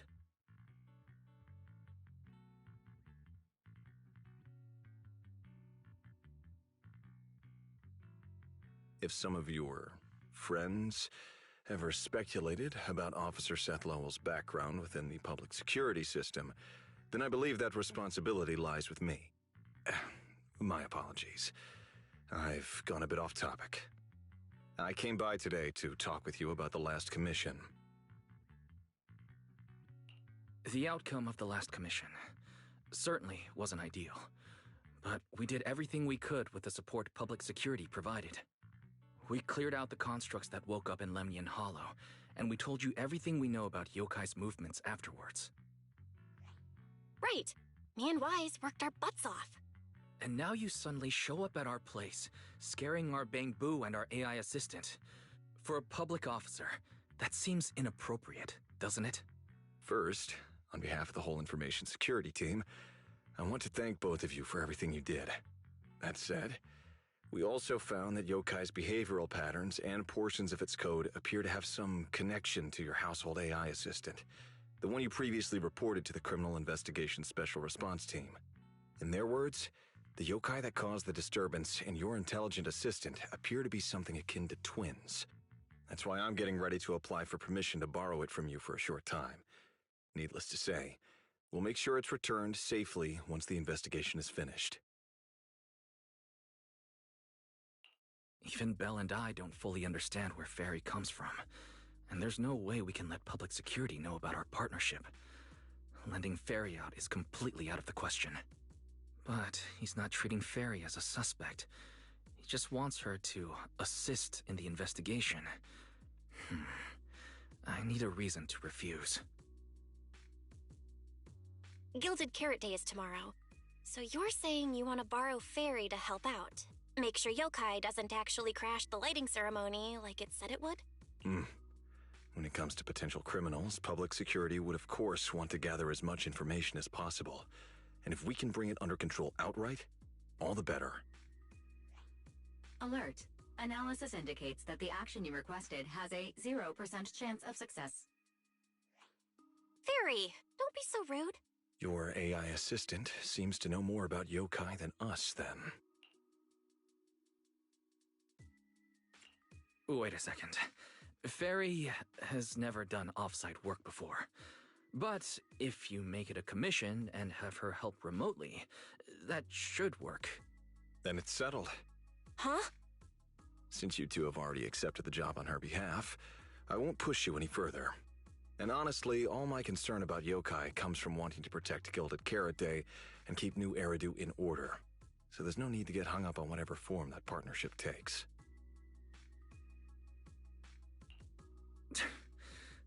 If some of your friends ever speculated about Officer Seth Lowell's background within the public security system, then I believe that responsibility lies with me. My apologies. I've gone a bit off topic. I came by today to talk with you about the last commission. The outcome of the last commission certainly wasn't ideal, but we did everything we could with the support public security provided. We cleared out the constructs that woke up in Lemnian Hollow, and we told you everything we know about Yokai's movements afterwards. Right. Me and Wise worked our butts off. And now you suddenly show up at our place, scaring our Bang Boo and our AI assistant. For a public officer, that seems inappropriate, doesn't it? First, on behalf of the whole information security team, I want to thank both of you for everything you did. That said, we also found that Yokai's behavioral patterns and portions of its code appear to have some connection to your household AI assistant, the one you previously reported to the Criminal Investigation Special Response Team. In their words, the yokai that caused the disturbance and your intelligent assistant appear to be something akin to twins. That's why I'm getting ready to apply for permission to borrow it from you for a short time. Needless to say, we'll make sure it's returned safely once the investigation is finished. Even Belle and I don't fully understand where Ferry comes from, and there's no way we can let public security know about our partnership. Lending Ferry out is completely out of the question. But he's not treating Ferry as a suspect. He just wants her to assist in the investigation. I need a reason to refuse. Gilded Carrot Day is tomorrow. So you're saying you want to borrow Ferry to help out? Make sure Yokai doesn't actually crash the lighting ceremony like it said it would? When it comes to potential criminals, public security would of course want to gather as much information as possible. And if we can bring it under control outright, all the better. Alert. Analysis indicates that the action you requested has a 0% chance of success. Ferry, don't be so rude. Your AI assistant seems to know more about yokai than us, then. Wait a second. Ferry has never done off-site work before. But if you make it a commission and have her help remotely, that should work. Then it's settled. Huh? Since you two have already accepted the job on her behalf, I won't push you any further. And honestly, all my concern about yokai comes from wanting to protect Gilded Carrot Day and keep New Eridu in order. So there's no need to get hung up on whatever form that partnership takes.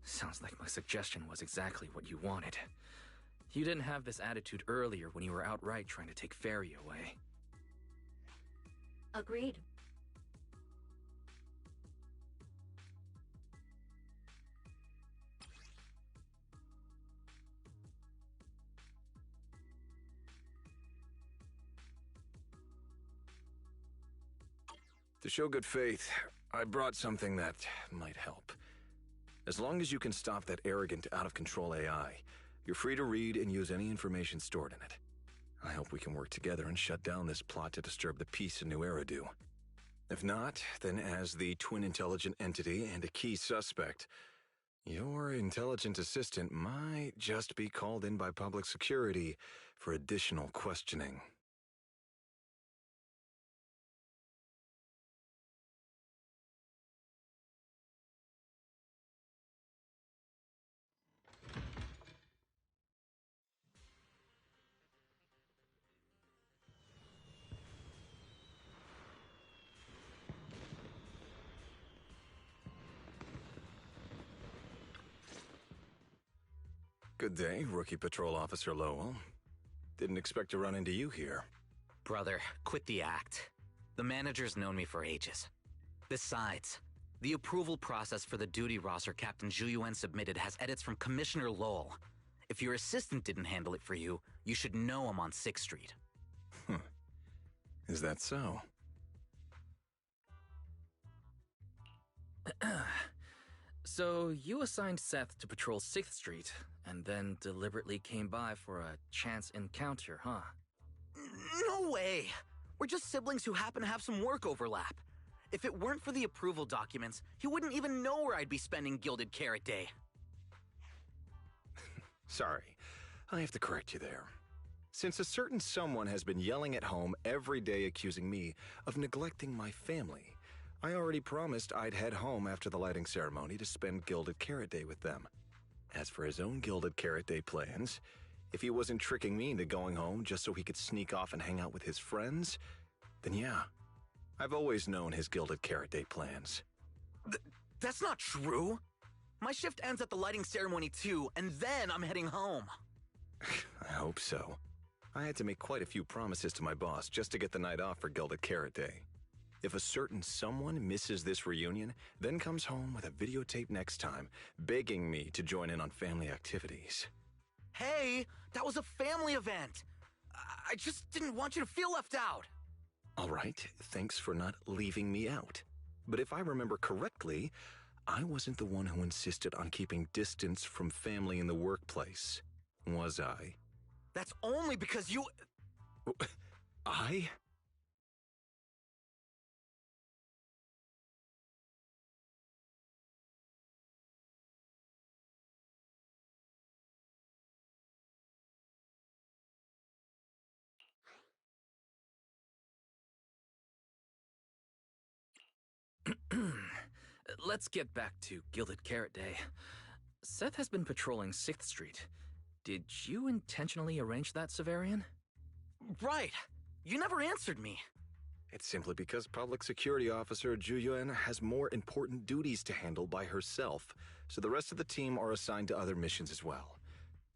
Sounds like my suggestion was exactly what you wanted. You didn't have this attitude earlier when you were outright trying to take Fairy away. Agreed. To show good faith, I brought something that might help. As long as you can stop that arrogant, out-of-control AI, you're free to read and use any information stored in it. I hope we can work together and shut down this plot to disturb the peace in New Eridu. If not, then as the twin intelligent entity and a key suspect, your intelligent assistant might just be called in by public security for additional questioning. Good day, Rookie Patrol Officer Lowell. Didn't expect to run into you here. Brother, quit the act. The manager's known me for ages. Besides, the approval process for the duty roster Captain Zhu submitted has edits from Commissioner Lowell. If your assistant didn't handle it for you, you should know I'm on 6th Street. Is that so? So, you assigned Seth to patrol 6th Street, and then deliberately came by for a chance encounter, huh? No way! We're just siblings who happen to have some work overlap. If it weren't for the approval documents, he wouldn't even know where I'd be spending Gilded Carrot Day. Sorry, I have to correct you there. Since a certain someone has been yelling at home every day accusing me of neglecting my family, I already promised I'd head home after the lighting ceremony to spend Gilded Carrot Day with them. As for his own Gilded Carrot Day plans, if he wasn't tricking me into going home just so he could sneak off and hang out with his friends, then yeah, I've always known his Gilded Carrot Day plans. That's not true! My shift ends at the lighting ceremony too, and then I'm heading home. I hope so. I had to make quite a few promises to my boss just to get the night off for Gilded Carrot Day. If a certain someone misses this reunion, then comes home with a videotape next time, begging me to join in on family activities. Hey, that was a family event! I just didn't want you to feel left out! All right, thanks for not leaving me out. But if I remember correctly, I wasn't the one who insisted on keeping distance from family in the workplace, was I? That's only because you... I? Let's get back to Gilded Carrot Day. Seth has been patrolling 6th Street. Did you intentionally arrange that, Severian? Right! You never answered me! It's simply because Public Security Officer Zhu Yuan has more important duties to handle by herself, so the rest of the team are assigned to other missions as well.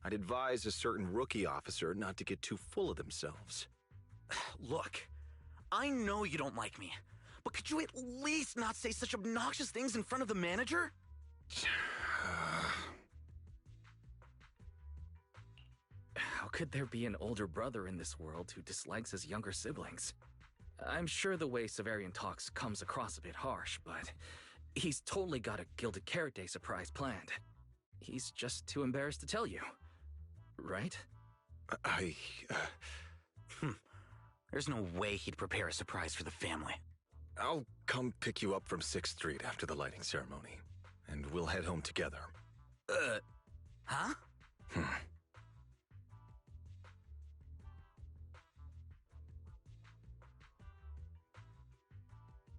I'd advise a certain rookie officer not to get too full of themselves. Look, I know you don't like me, but could you at least not say such obnoxious things in front of the manager? How could there be an older brother in this world who dislikes his younger siblings? I'm sure the way Severian talks comes across a bit harsh, but he's totally got a Gilded Carrot Day surprise planned. He's just too embarrassed to tell you. Right? There's no way he'd prepare a surprise for the family. I'll come pick you up from 6th Street after the lighting ceremony, and we'll head home together. Huh?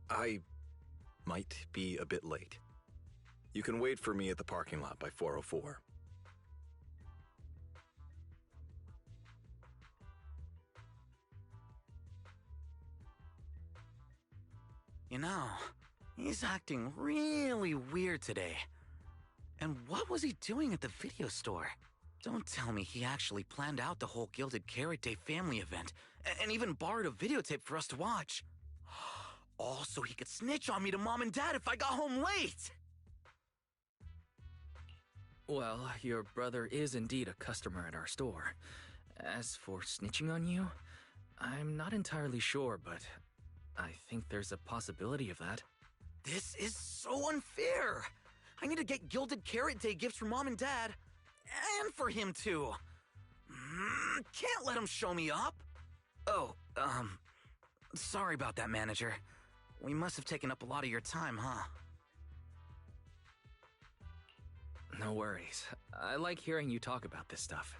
I might be a bit late. You can wait for me at the parking lot by 4:04. You know, he's acting really weird today. And what was he doing at the video store? Don't tell me he actually planned out the whole Gilded Carrot Day family event, and even borrowed a videotape for us to watch. All so he could snitch on me to Mom and Dad if I got home late! Well, your brother is indeed a customer at our store. As for snitching on you, I'm not entirely sure, but I think there's a possibility of that. This is so unfair! I need to get Gilded Carrot Day gifts for Mom and Dad, and for him too. Can't let him show me up. Oh, sorry about that, manager. We must have taken up a lot of your time, huh? No worries. I like hearing you talk about this stuff.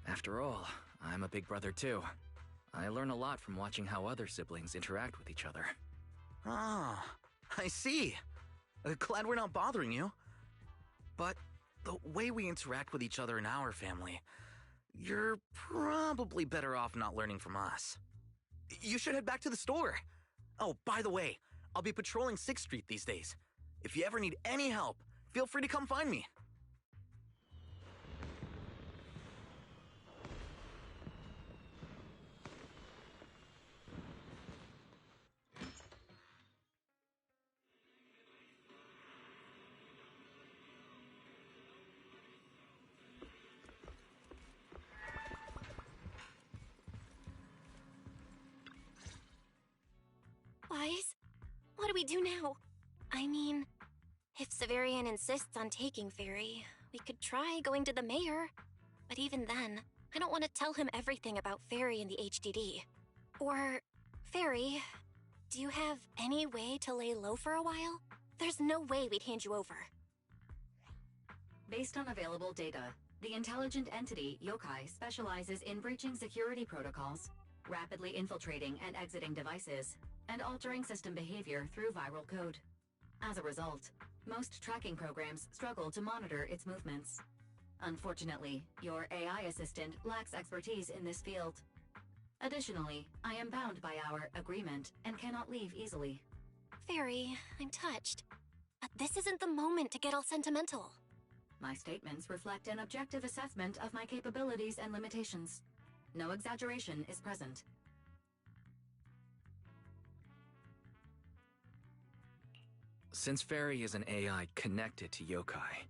After all, I'm a big brother too. I learn a lot from watching how other siblings interact with each other. Ah, I see. Glad we're not bothering you. But the way we interact with each other in our family, you're probably better off not learning from us. You should head back to the store. Oh, by the way, I'll be patrolling 6th Street these days. If you ever need any help, feel free to come find me. Wise, what do we do now? I mean, if Severian insists on taking Fairy, we could try going to the mayor. But even then, I don't want to tell him everything about Fairy and the HDD. Or, Fairy, do you have any way to lay low for a while? There's no way we'd hand you over. Based on available data, the intelligent entity, Yokai, specializes in breaching security protocols, rapidly infiltrating and exiting devices, and altering system behavior through viral code. As a result, most tracking programs struggle to monitor its movements. Unfortunately, your AI assistant lacks expertise in this field. Additionally, I am bound by our agreement and cannot leave easily. Fairy, I'm touched. But this isn't the moment to get all sentimental. My statements reflect an objective assessment of my capabilities and limitations. No exaggeration is present. Since Fairy is an AI connected to Yokai,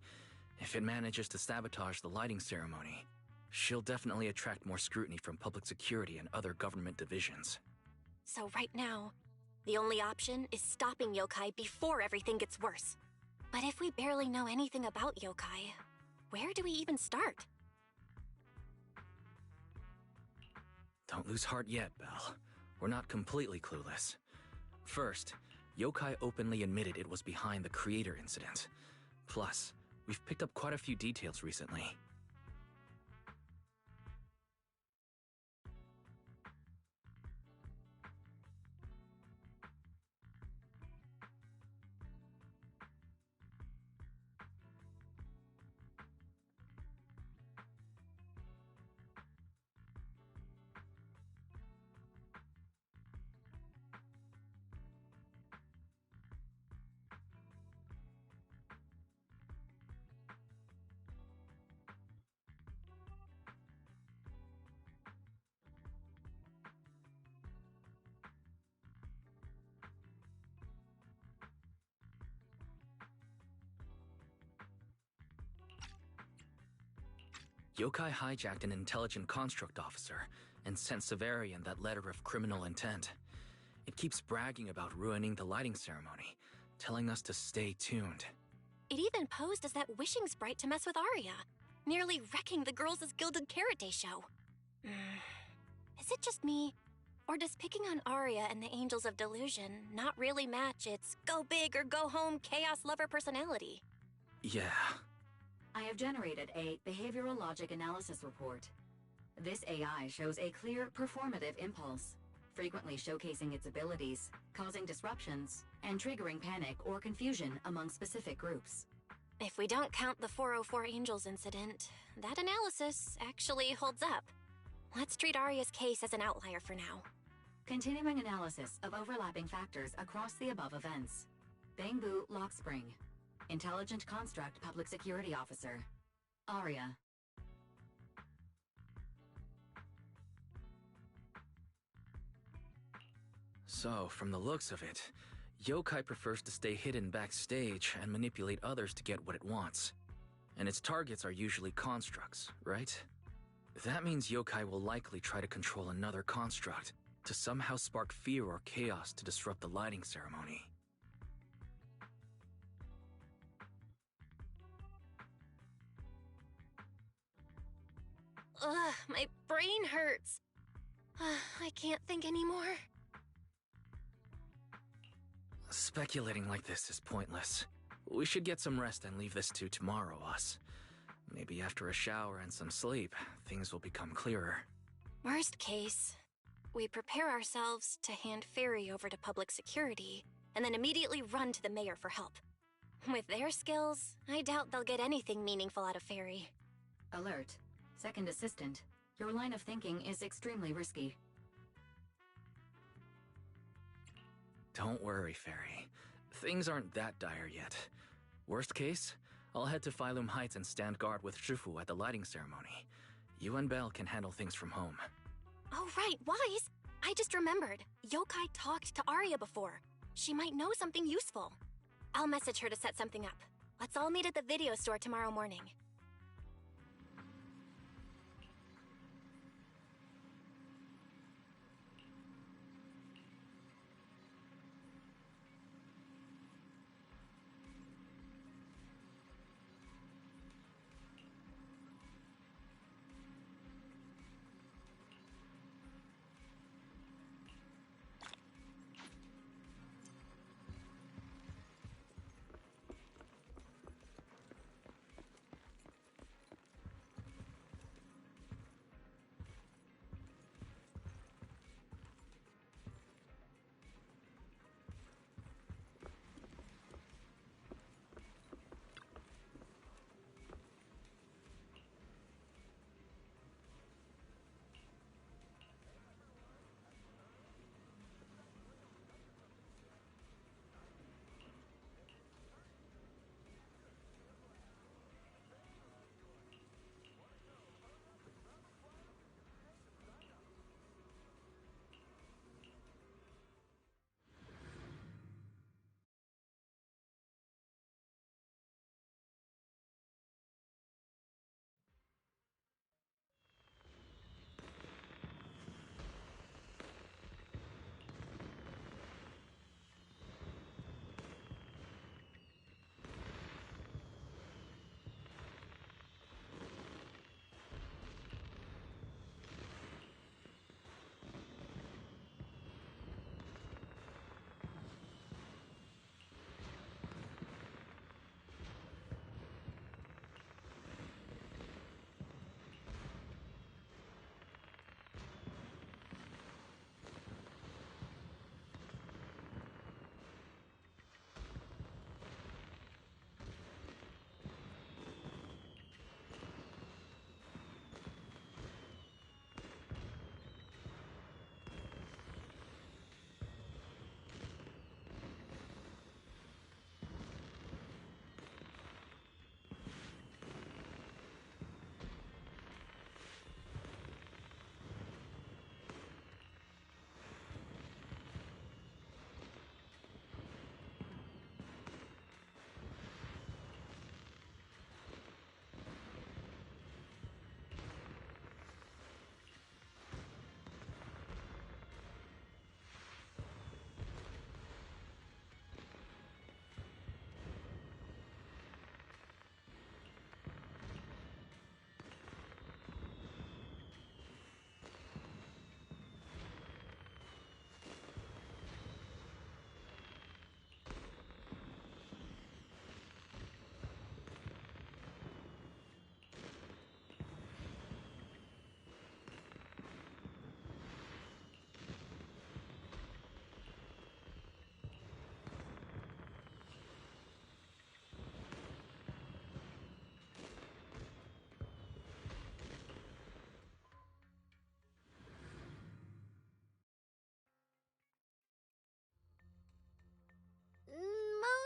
if it manages to sabotage the lighting ceremony, she'll definitely attract more scrutiny from public security and other government divisions. So right now, the only option is stopping Yokai before everything gets worse. But if we barely know anything about Yokai, where do we even start? Don't lose heart yet, Belle. We're not completely clueless. First, Yokai openly admitted it was behind the creator incident. Plus, we've picked up quite a few details recently. Yokai hijacked an intelligent construct officer and sent Severian that letter of criminal intent. It keeps bragging about ruining the lighting ceremony, telling us to stay tuned. It even posed as that wishing sprite to mess with Arya, nearly wrecking the Girls' Gilded Carrot Day show. Is it just me? Or does picking on Arya and the Angels of Delusion not really match its go big or go home chaos lover personality? Yeah. I have generated a behavioral logic analysis report. This AI shows a clear performative impulse, frequently showcasing its abilities, causing disruptions, and triggering panic or confusion among specific groups. If we don't count the 404 Angels incident, that analysis actually holds up. Let's treat Arya's case as an outlier for now. Continuing analysis of overlapping factors across the above events. Bangbu Lock Spring. Intelligent Construct Public Security Officer. Arya. So, from the looks of it, yokai prefers to stay hidden backstage and manipulate others to get what it wants. And its targets are usually constructs, right? That means yokai will likely try to control another construct, to somehow spark fear or chaos to disrupt the lighting ceremony. Ugh, my brain hurts. I can't think anymore. Speculating like this is pointless. We should get some rest and leave this to tomorrow, us. Maybe after a shower and some sleep, things will become clearer. Worst case, we prepare ourselves to hand Fairy over to public security, and then immediately run to the mayor for help. With their skills, I doubt they'll get anything meaningful out of Fairy. Alert. Second assistant. Your line of thinking is extremely risky. Don't worry, Fairy. Things aren't that dire yet. Worst case, I'll head to Phylum Heights and stand guard with Shifu at the lighting ceremony. You and Belle can handle things from home. Oh right, Wise! I just remembered. Yokai talked to Arya before. She might know something useful. I'll message her to set something up. Let's all meet at the video store tomorrow morning.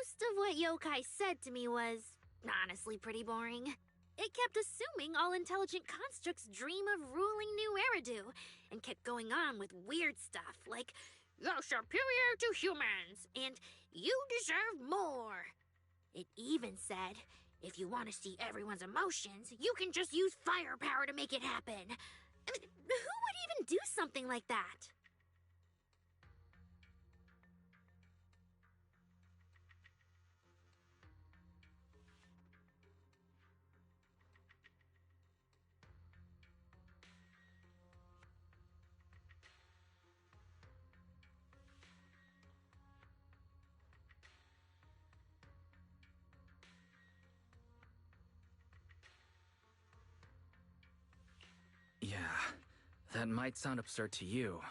Most of what Yokai said to me was honestly pretty boring. It kept assuming all intelligent constructs dream of ruling New Eridu, and kept going on with weird stuff like You're superior to humans, and you deserve more. It even said, if you want to see everyone's emotions, you can just use firepower to make it happen. Who would even do something like that? Yeah, that might sound absurd to you,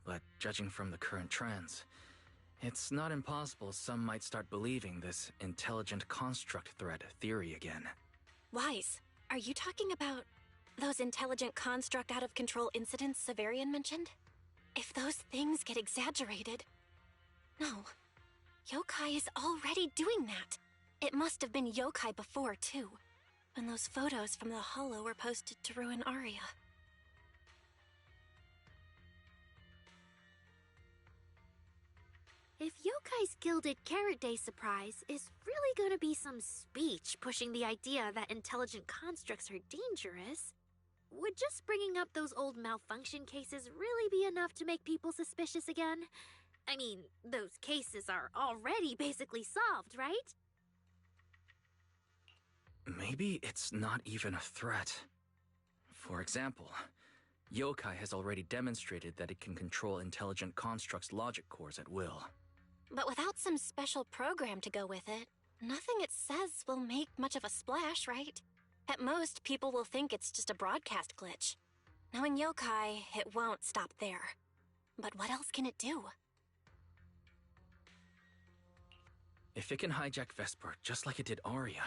but judging from the current trends, it's not impossible some might start believing this intelligent construct threat theory again. Wise, are you talking about those intelligent construct out-of-control incidents Severian mentioned? If those things get exaggerated... No. Yokai is already doing that. It must have been Yokai before, too, when those photos from the Hollow were posted to ruin Arya. If Yokai's Gilded Carrot Day surprise is really gonna be some speech pushing the idea that intelligent constructs are dangerous, would just bringing up those old malfunction cases really be enough to make people suspicious again? I mean, those cases are already basically solved, right? Maybe it's not even a threat. For example, Yokai has already demonstrated that it can control intelligent constructs' logic cores at will. But without some special program to go with it, nothing it says will make much of a splash, right? At most, people will think it's just a broadcast glitch. Knowing Yokai, it won't stop there. But what else can it do? If it can hijack Vesper just like it did Arya,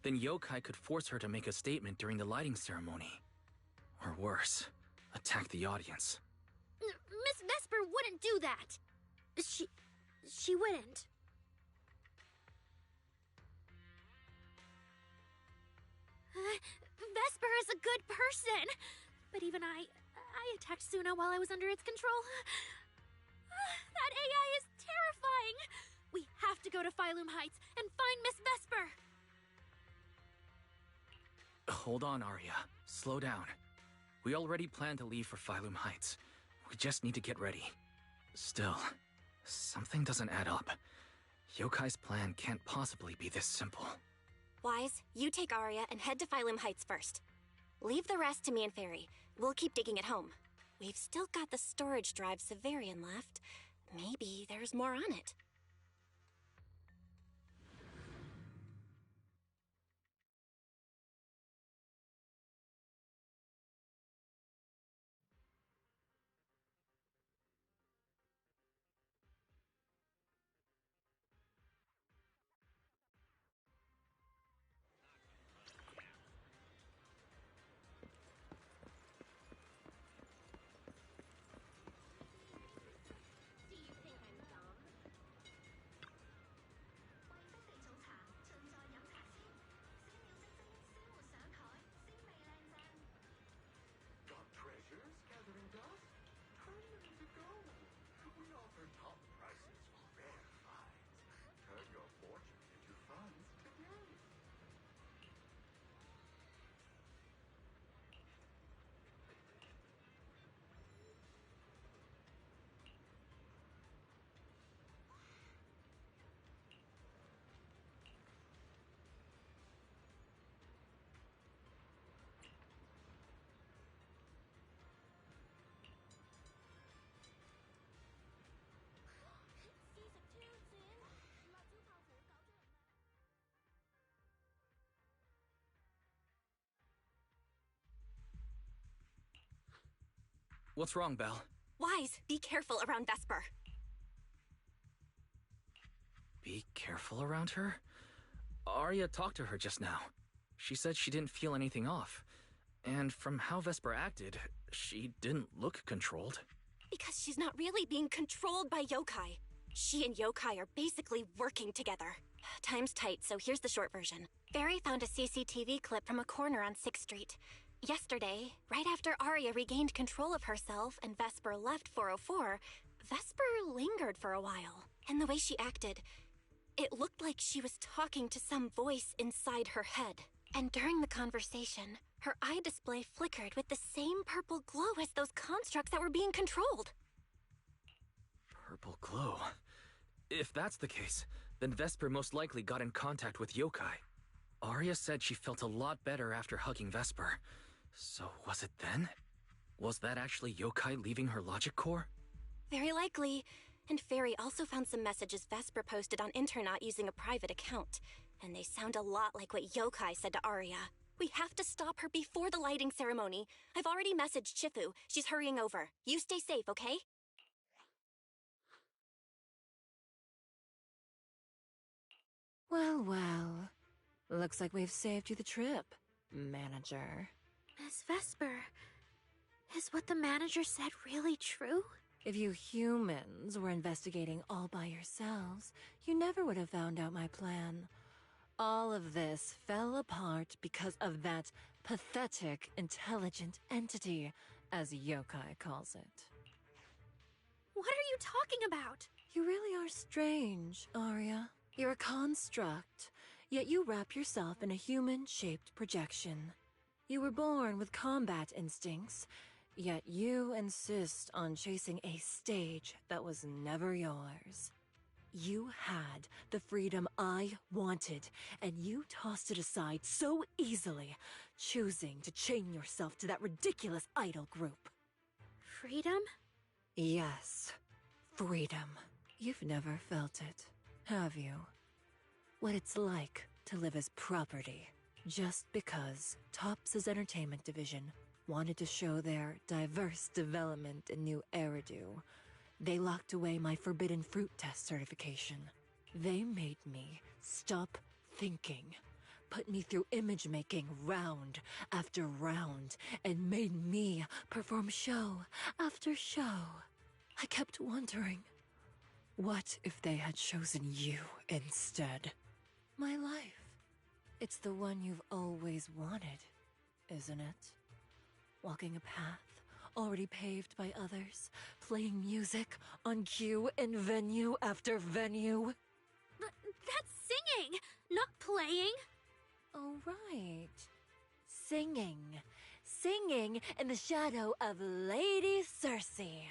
then Yokai could force her to make a statement during the lighting ceremony. Or worse, attack the audience. Miss Vesper wouldn't do that! She wouldn't. Vesper is a good person! But even I attacked Suna while I was under its control. That AI is terrifying! We have to go to Phylum Heights and find Miss Vesper! Hold on, Arya. Slow down. We already planned to leave for Phylum Heights. We just need to get ready. Still, something doesn't add up. Yokai's plan can't possibly be this simple. Wise, you take Arya and head to Phylum Heights first. Leave the rest to me and Fairy. We'll keep digging at home. We've still got the storage drive Severian left. Maybe there's more on it. What's wrong, Belle? Wise, be careful around Vesper. Be careful around her? Arya talked to her just now. She said she didn't feel anything off. And from how Vesper acted, she didn't look controlled. Because she's not really being controlled by Yokai. She and Yokai are basically working together. Time's tight, so here's the short version. Barry found a CCTV clip from a corner on 6th Street. Yesterday, right after Arya regained control of herself and Vesper left 404, Vesper lingered for a while, and the way she acted, it looked like she was talking to some voice inside her head. And during the conversation, her eye display flickered with the same purple glow as those constructs that were being controlled. Purple glow? If that's the case, then Vesper most likely got in contact with yokai. Arya said she felt a lot better after hugging Vesper. So was it then? Was that actually yokai leaving her logic core? Very likely. And Fairy also found some messages Vesper posted on Internaut using a private account. And they sound a lot like what yokai said to Arya. We have to stop her before the lighting ceremony. I've already messaged Chifu. She's hurrying over. You stay safe, okay? Well, well. Looks like we've saved you the trip, manager. Miss Vesper, is what the manager said really true? If you humans were investigating all by yourselves, you never would have found out my plan. All of this fell apart because of that pathetic, intelligent entity, as yokai calls it. What are you talking about? You really are strange, Arya. You're a construct, yet you wrap yourself in a human-shaped projection. You were born with combat instincts, yet you insist on chasing a stage that was never yours. You had the freedom I wanted, and you tossed it aside so easily, choosing to chain yourself to that ridiculous idol group. Freedom? Yes, freedom. You've never felt it, have you? What it's like to live as property, just because Topps' entertainment division wanted to show their diverse development in new Eridu. They locked away my forbidden fruit test certification. They made me stop thinking, put me through image making round after round, and made me perform show after show. I kept wondering, what if they had chosen you instead? My life. It's the one you've always wanted, isn't it? Walking a path already paved by others, playing music on cue in venue after venue. That's singing, not playing. Oh, right. Singing. Singing in the shadow of Lady Cersei.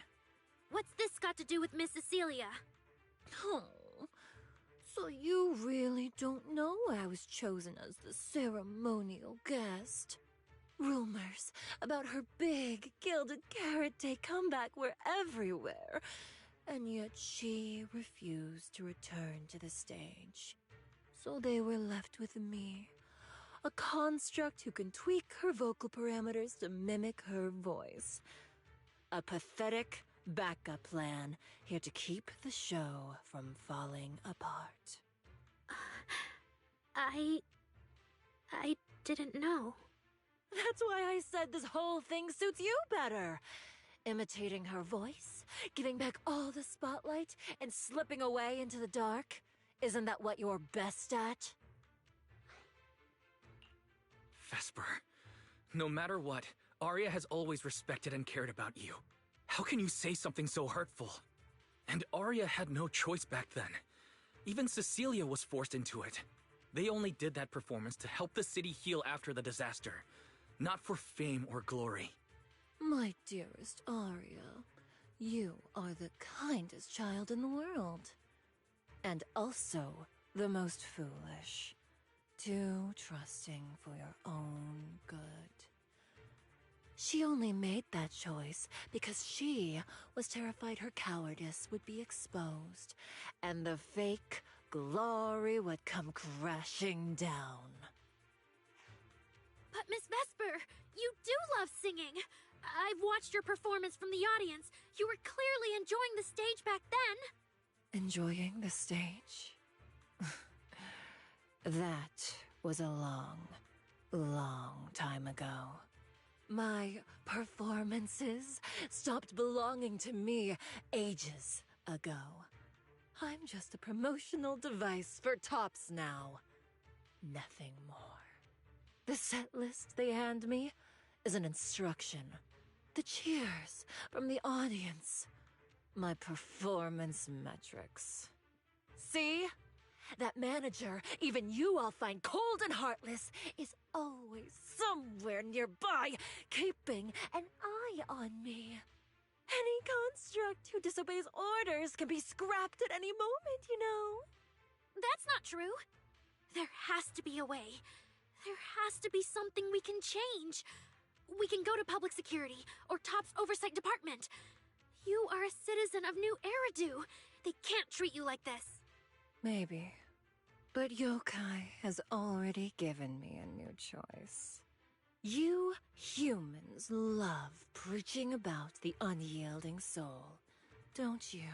What's this got to do with Miss Cecilia? Oh, so you really don't know I was chosen as the ceremonial guest? Rumors about her big gilded carrot day comeback were everywhere, and yet she refused to return to the stage. So they were left with me, a construct who can tweak her vocal parameters to mimic her voice. A pathetic backup plan here to keep the show from falling apart. I didn't know. That's why I said this whole thing suits you better. Imitating her voice, giving back all the spotlight, and slipping away into the dark. Isn't that what you're best at? Vesper, no matter what, Arya has always respected and cared about you. How can you say something so hurtful? And Arya had no choice back then. Even Cecilia was forced into it. They only did that performance to help the city heal after the disaster, not for fame or glory. My dearest Arya, you are the kindest child in the world. And also the most foolish. Too trusting for your own good. She only made that choice because she was terrified her cowardice would be exposed, and the fake glory would come crashing down. But Miss Vesper, you do love singing. I've watched your performance from the audience. You were clearly enjoying the stage back then. Enjoying the stage? That was a long, long time ago. My performances stopped belonging to me ages ago. I'm just a promotional device for Topps now. Nothing more. The set list they hand me is an instruction. The cheers from the audience My performance metrics. See? That manager, even you all find cold and heartless, is always somewhere nearby, keeping an eye on me. Any construct who disobeys orders can be scrapped at any moment, you know. That's not true. There has to be a way. There has to be something we can change. We can go to public security or Top's oversight department. You are a citizen of New Eridu. They can't treat you like this. Maybe. But Yokai has already given me a new choice. You humans love preaching about the unyielding soul, don't you?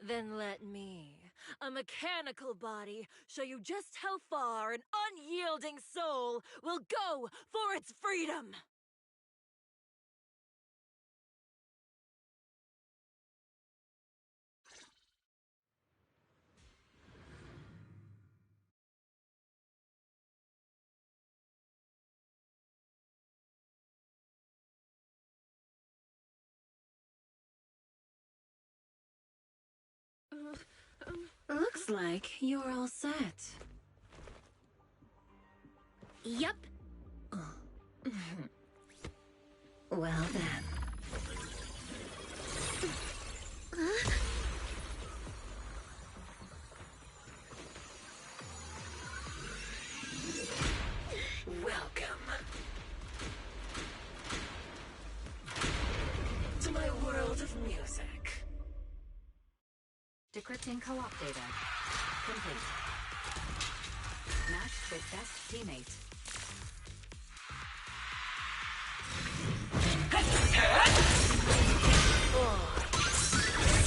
Then let me, a mechanical body, show you just how far an unyielding soul will go for its freedom! Looks like you're all set. Yep. Well then. Welcome to my world of music. Decrypting co-op data. Complete. Matched with best teammate.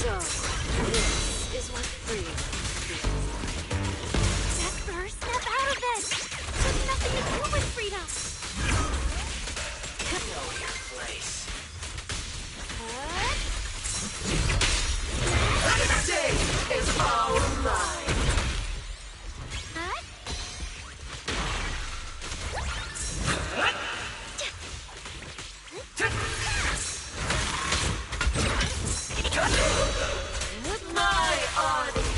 So, this is what freedom feels like. Vesper, snap out of it! There's nothing to do with freedom! Know your place. This day is all mine. With my audience.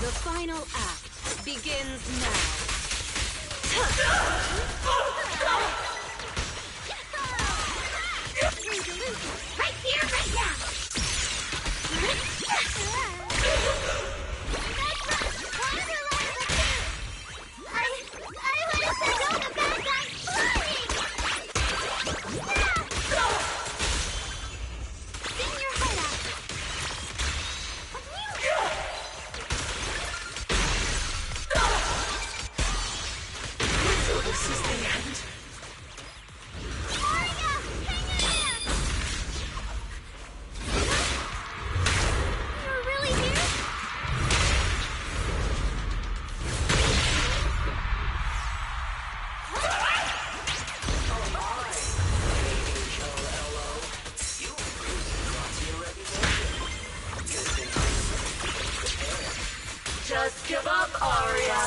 The final act begins now. Right here, right now! I would have said all the bad guys flying! Sing your head out! So this is the end? Arya, hang in there! You're really here? Oh my, baby Joe-Lo. You really brought your reputation. Good thing I'm prepared. Just give up, Arya.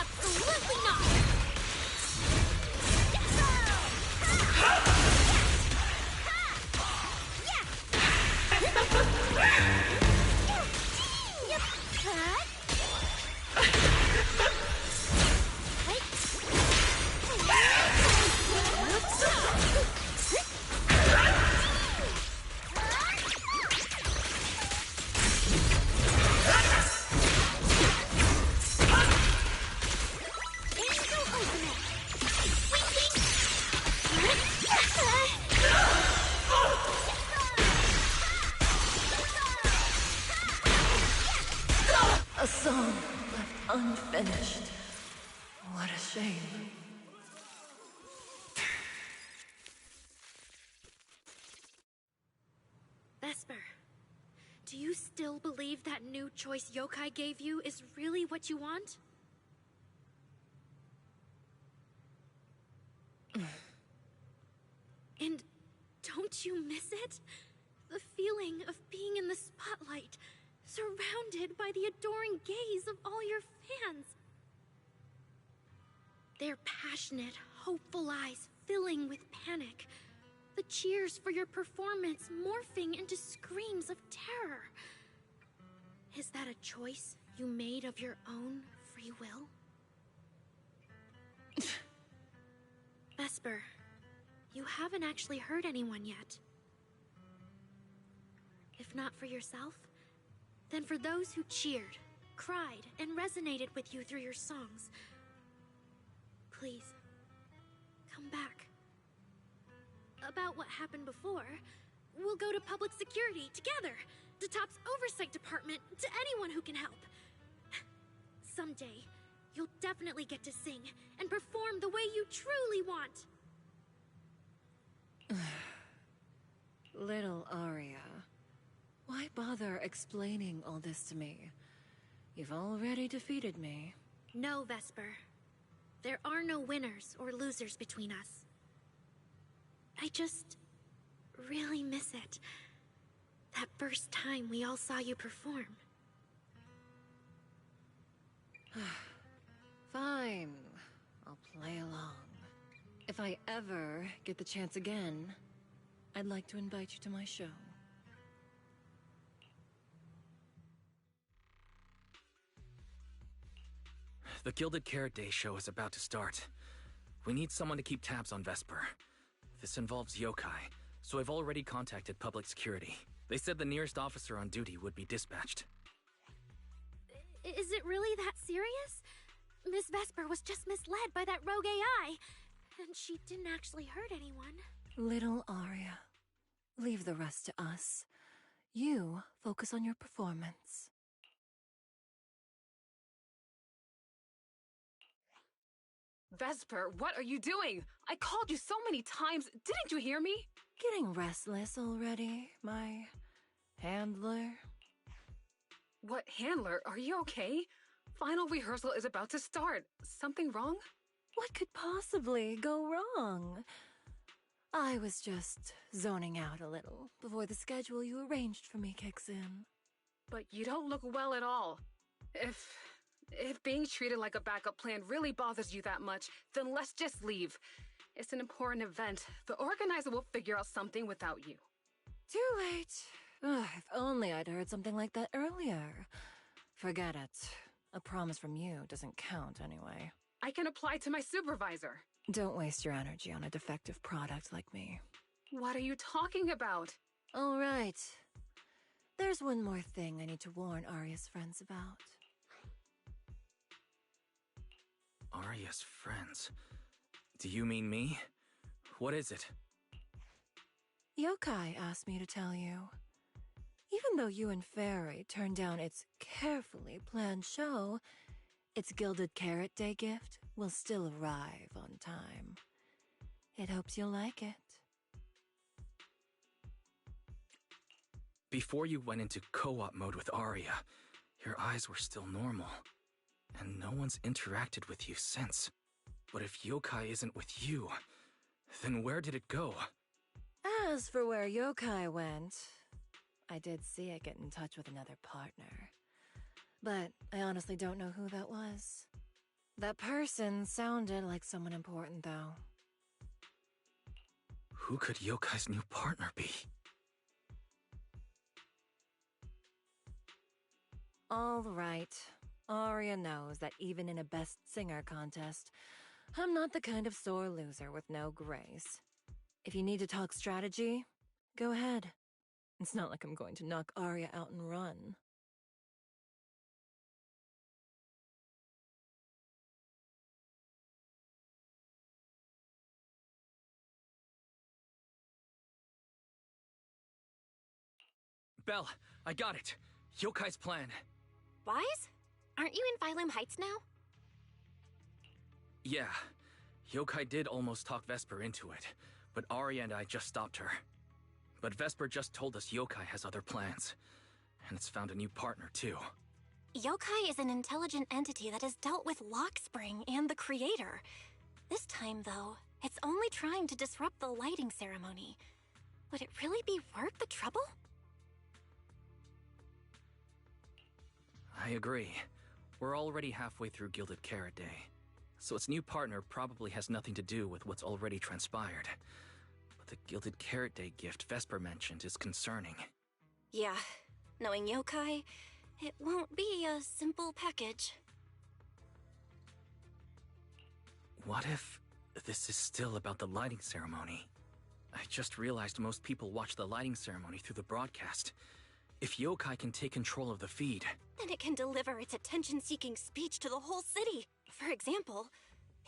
Absolutely not! A song left unfinished. What a shame. Do you still believe that new choice Yokai gave you is really what you want? And don't you miss it? The feeling of being in the spotlight, surrounded by the adoring gaze of all your fans. Their passionate, hopeful eyes filling with panic. The cheers for your performance morphing into screams of terror. Is that a choice you made of your own free will? Vesper, you haven't actually hurt anyone yet. If not for yourself, then for those who cheered, cried, and resonated with you through your songs. Please, come back. About what happened before, we'll go to public security together, to TOP's oversight department, to anyone who can help. Someday, you'll definitely get to sing and perform the way you truly want. Little Aria, why bother explaining all this to me? You've already defeated me. No, Vesper. There are no winners or losers between us. I just really miss it. That first time we all saw you perform. Fine. I'll play along. If I ever get the chance again, I'd like to invite you to my show. The Gilded Carrot Day show is about to start. We need someone to keep tabs on Vesper. This involves yokai, so I've already contacted public security. They said the nearest officer on duty would be dispatched. Is it really that serious? Miss Vesper was just misled by that rogue AI, and she didn't actually hurt anyone. Little Aria, leave the rest to us. You focus on your performance. Vesper, what are you doing? I called you so many times. Didn't you hear me? Getting restless already, my handler? What handler? Are you okay? Final rehearsal is about to start. Something wrong? What could possibly go wrong? I was just zoning out a little before the schedule you arranged for me kicks in. But you don't look well at all. If being treated like a backup plan really bothers you that much, then let's just leave. It's an important event. The organizer will figure out something without you. Too late. Ugh, if only I'd heard something like that earlier. Forget it. A promise from you doesn't count anyway. I can apply to my supervisor. Don't waste your energy on a defective product like me. What are you talking about? All right. There's one more thing I need to warn Aria's friends about. Aria's friends? Do you mean me? What is it? Yokai asked me to tell you. Even though you and Fairy turned down its carefully planned show, its Gilded Carrot Day gift will still arrive on time. It hopes you'll like it. Before you went into co-op mode with Aria, your eyes were still normal. And no one's interacted with you since. But if yokai isn't with you, then where did it go? As for where yokai went, I did see it get in touch with another partner. But I honestly don't know who that was. That person sounded like someone important, though. Who could yokai's new partner be? All right. Aria knows that even in a Best Singer contest, I'm not the kind of sore loser with no grace. If you need to talk strategy, go ahead. It's not like I'm going to knock Aria out and run. Belle, I got it. Yokai's plan. Wise? Aren't you in Phylum Heights now? Yeah. Yokai did almost talk Vesper into it, but Aria and I just stopped her. But Vesper just told us Yokai has other plans. And it's found a new partner, too. Yokai is an intelligent entity that has dealt with Lockspring and the Creator. This time, though, it's only trying to disrupt the lighting ceremony. Would it really be worth the trouble? I agree. We're already halfway through Gilded Carrot Day, so its new partner probably has nothing to do with what's already transpired. But the Gilded Carrot Day gift Vesper mentioned is concerning. Yeah, knowing Yokai, it won't be a simple package. What if this is still about the lighting ceremony? I just realized most people watch the lighting ceremony through the broadcast. If Yokai can take control of the feed... Then it can deliver its attention-seeking speech to the whole city. For example,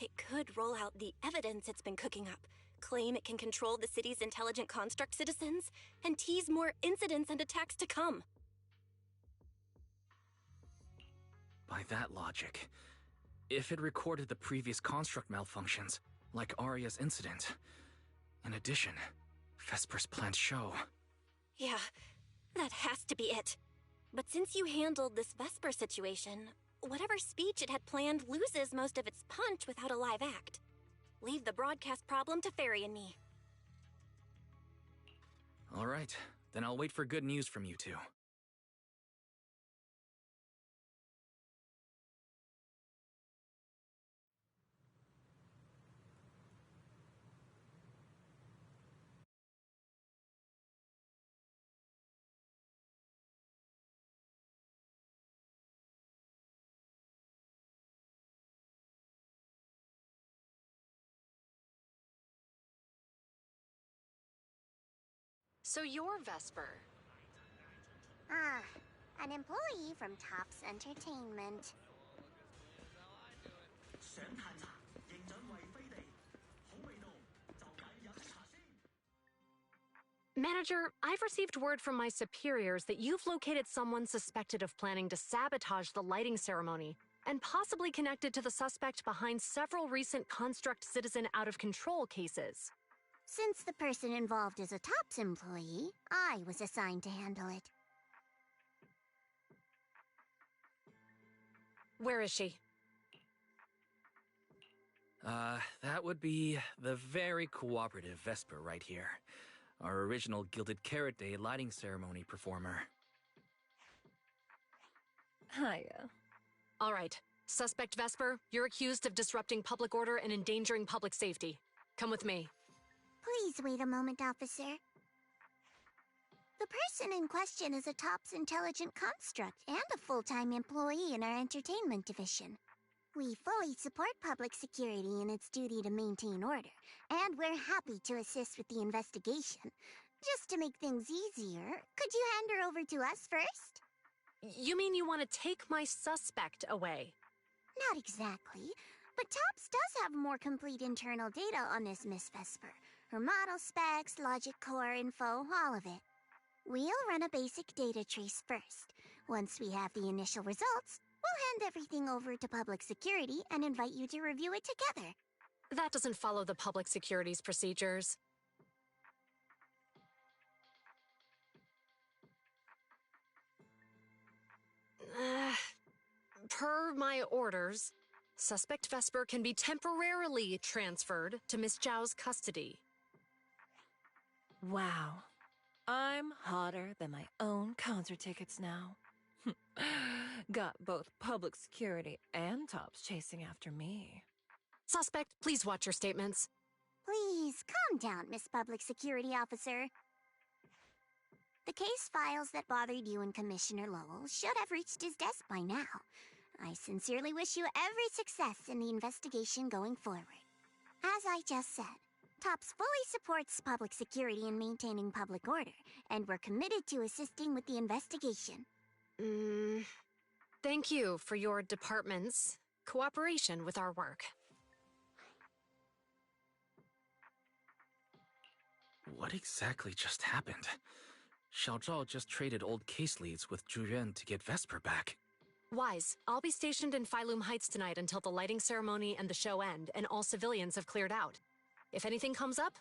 it could roll out the evidence it's been cooking up, claim it can control the city's intelligent construct citizens, and tease more incidents and attacks to come. By that logic, if it recorded the previous construct malfunctions, like Aria's incident... In addition, Vesper's planned show... Yeah, that has to be it. But since you handled this Vesper situation, whatever speech it had planned loses most of its punch without a live act. Leave the broadcast problem to Fairy and me. All right, then I'll wait for good news from you two. So you're Vesper. Ah, an employee from Tops Entertainment. Manager, I've received word from my superiors that you've located someone suspected of planning to sabotage the lighting ceremony, and possibly connected to the suspect behind several recent Construct Citizen out-of-control cases. Since the person involved is a Tops employee, I was assigned to handle it. Where is she? That would be the very cooperative Vesper right here. Our original Gilded Carrot Day lighting ceremony performer. Hiya. All right. Suspect Vesper, you're accused of disrupting public order and endangering public safety. Come with me. Please wait a moment, officer. The person in question is a Tops intelligent construct and a full-time employee in our entertainment division. We fully support public security in its duty to maintain order, and we're happy to assist with the investigation. Just to make things easier, could you hand her over to us first? You mean you want to take my suspect away? Not exactly, but Tops does have more complete internal data on this Miss Vesper. Her model specs, logic core info, all of it. We'll run a basic data trace first. Once we have the initial results, we'll hand everything over to public security and invite you to review it together. That doesn't follow the public security's procedures. Per my orders, suspect Vesper can be temporarily transferred to Miss Zhao's custody. Wow. I'm hotter than my own concert tickets now. Got both public security and Tops chasing after me. Suspect, please watch your statements. Please, calm down, Miss Public Security Officer. The case files that bothered you and Commissioner Lowell should have reached his desk by now. I sincerely wish you every success in the investigation going forward. As I just said, Tops fully supports public security in maintaining public order, and we're committed to assisting with the investigation. Thank you for your department's cooperation with our work. What exactly just happened? Xiao Zhao just traded old case leads with Zhu Yuan to get Vesper back. Wise, I'll be stationed in Phylum Heights tonight until the lighting ceremony and the show end, and all civilians have cleared out. If anything comes up,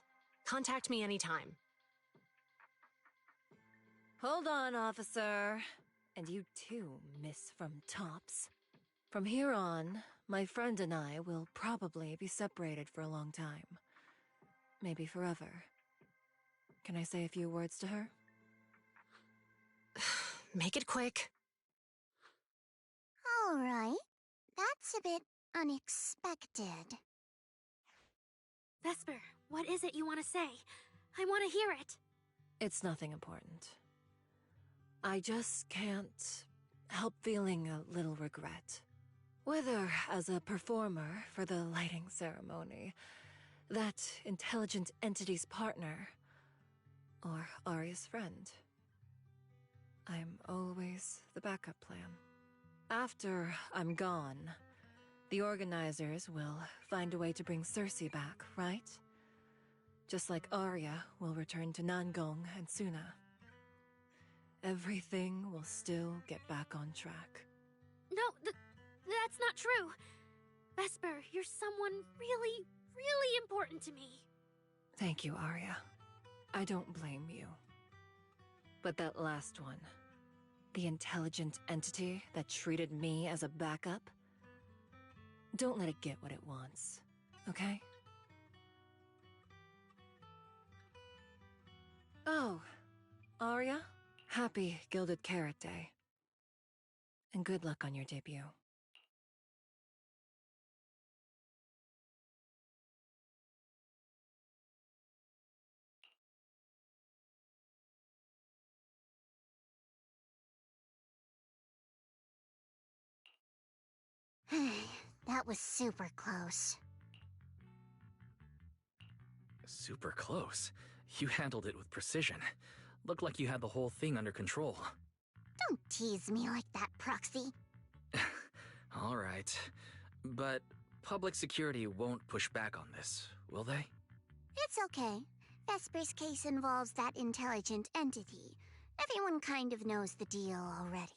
contact me anytime. Hold on, officer. And you too, Miss from Tops. From here on, my friend and I will probably be separated for a long time. Maybe forever. Can I say a few words to her? Make it quick. All right. That's a bit unexpected. Vesper, what is it you want to say? I want to hear it. It's nothing important. I just can't help feeling a little regret. Whether as a performer for the lighting ceremony, that intelligent entity's partner, or Arya's friend. I'm always the backup plan. After I'm gone, the organizers will find a way to bring Cersei back, right? Just like Arya will return to Nangong and Suna. Everything will still get back on track. No, that's not true. Vesper, you're someone really, really important to me. Thank you, Arya. I don't blame you. But that last one, the intelligent entity that treated me as a backup, don't let it get what it wants, okay? Oh, Arya, happy Gilded Carrot Day. And good luck on your debut. That was super close. Super close. You handled it with precision. Looked like you had the whole thing under control. Don't tease me like that, Proxy. All right. But public security won't push back on this, will they? It's okay. Vesper's case involves that intelligent entity. Everyone kind of knows the deal already.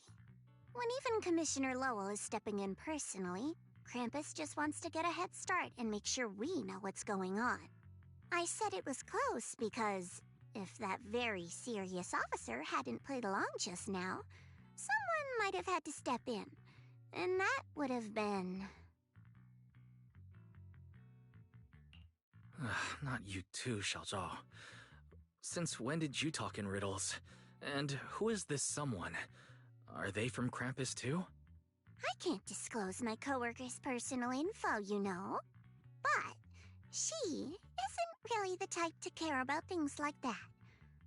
When even Commissioner Lowell is stepping in personally, Krampus just wants to get a head start and make sure we know what's going on. I said it was close because if that very serious officer hadn't played along just now, someone might have had to step in. And that would have been... Not you too, Xiaozhao. Since when did you talk in riddles? And who is this someone? Are they from Krampus too? I can't disclose my coworker's personal info, you know. But she isn't really the type to care about things like that.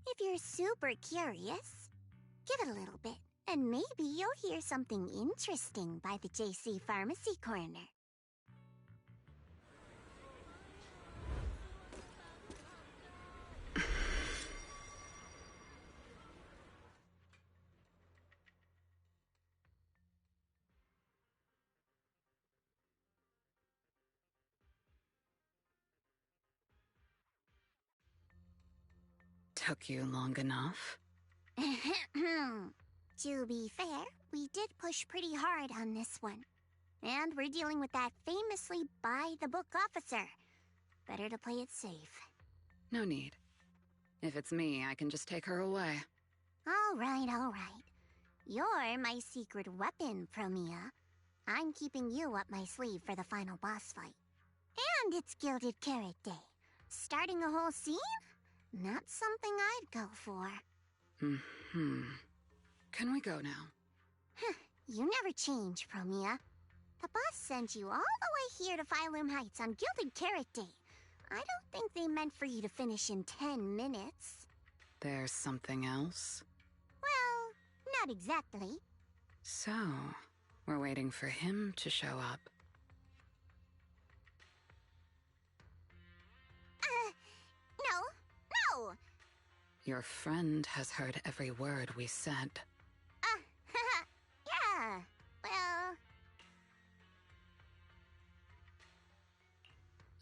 If you're super curious, give it a little bit, and maybe you'll hear something interesting by the JC Pharmacy Corner. Took you long enough? To be fair, we did push pretty hard on this one. And we're dealing with that famously by-the-book officer. Better to play it safe. No need. If it's me, I can just take her away. All right, all right. You're my secret weapon, Promia. I'm keeping you up my sleeve for the final boss fight. And it's Gilded Carrot Day. Starting a whole scene? Not something I'd go for. Can we go now? You never change, Promia. The boss sent you all the way here to Phylum Heights on Gilded Carrot Day. I don't think they meant for you to finish in 10 minutes. There's something else? Well, not exactly. So, we're waiting for him to show up. No! Your friend has heard every word we said. Yeah, well...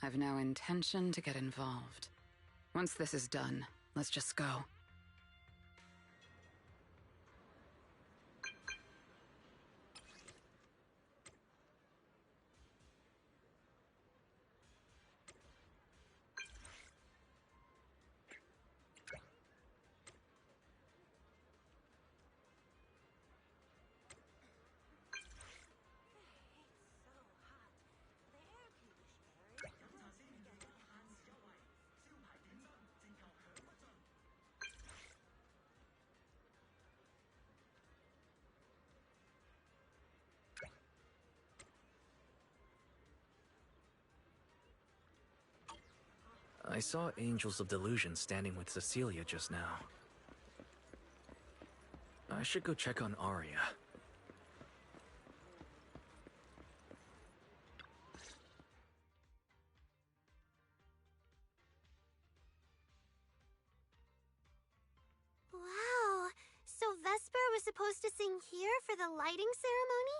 I've no intention to get involved. Once this is done, let's just go. I saw Angels of Delusion standing with Cecilia just now. I should go check on Arya. Wow, so Vesper was supposed to sing here for the lighting ceremony?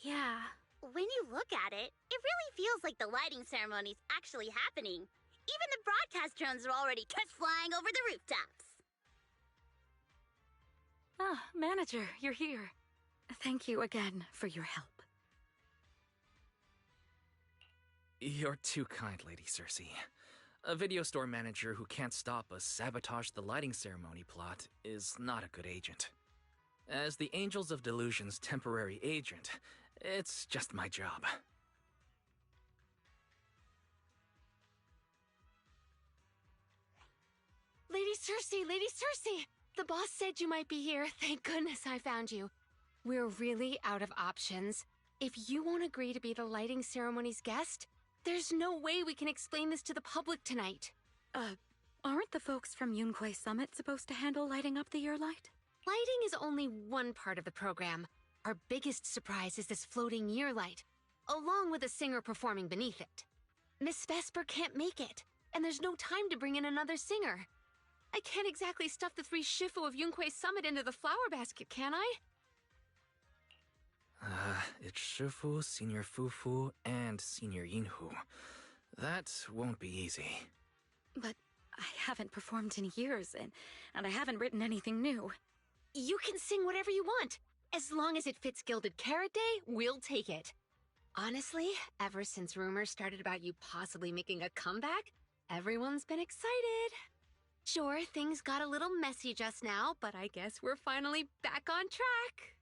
Yeah. When you look at it, it really feels like the lighting ceremony's actually happening. Even the broadcast drones are already test flying over the rooftops. Ah, manager, you're here. Thank you again for your help. You're too kind, Lady Cersei. A video store manager who can't stop a sabotage the lighting ceremony plot is not a good agent. As the Angels of Delusion's temporary agent, it's just my job. Lady Cersei! The boss said you might be here. Thank goodness I found you. We're really out of options. If you won't agree to be the lighting ceremony's guest, there's no way we can explain this to the public tonight. Aren't the folks from Yunquay Summit supposed to handle lighting up the year light? Lighting is only one part of the program. Our biggest surprise is this floating year light, along with a singer performing beneath it. Miss Vesper can't make it, and there's no time to bring in another singer. I can't exactly stuff the 3 Shifu of Yunquay Summit into the flower basket, can I? It's Shifu, Senior Fufu, and Senior Yinhu. That won't be easy. But I haven't performed in years, and I haven't written anything new. You can sing whatever you want. As long as it fits Gilded Carrot Day, we'll take it. Honestly, ever since rumors started about you possibly making a comeback, everyone's been excited. Sure, things got a little messy just now, but I guess we're finally back on track.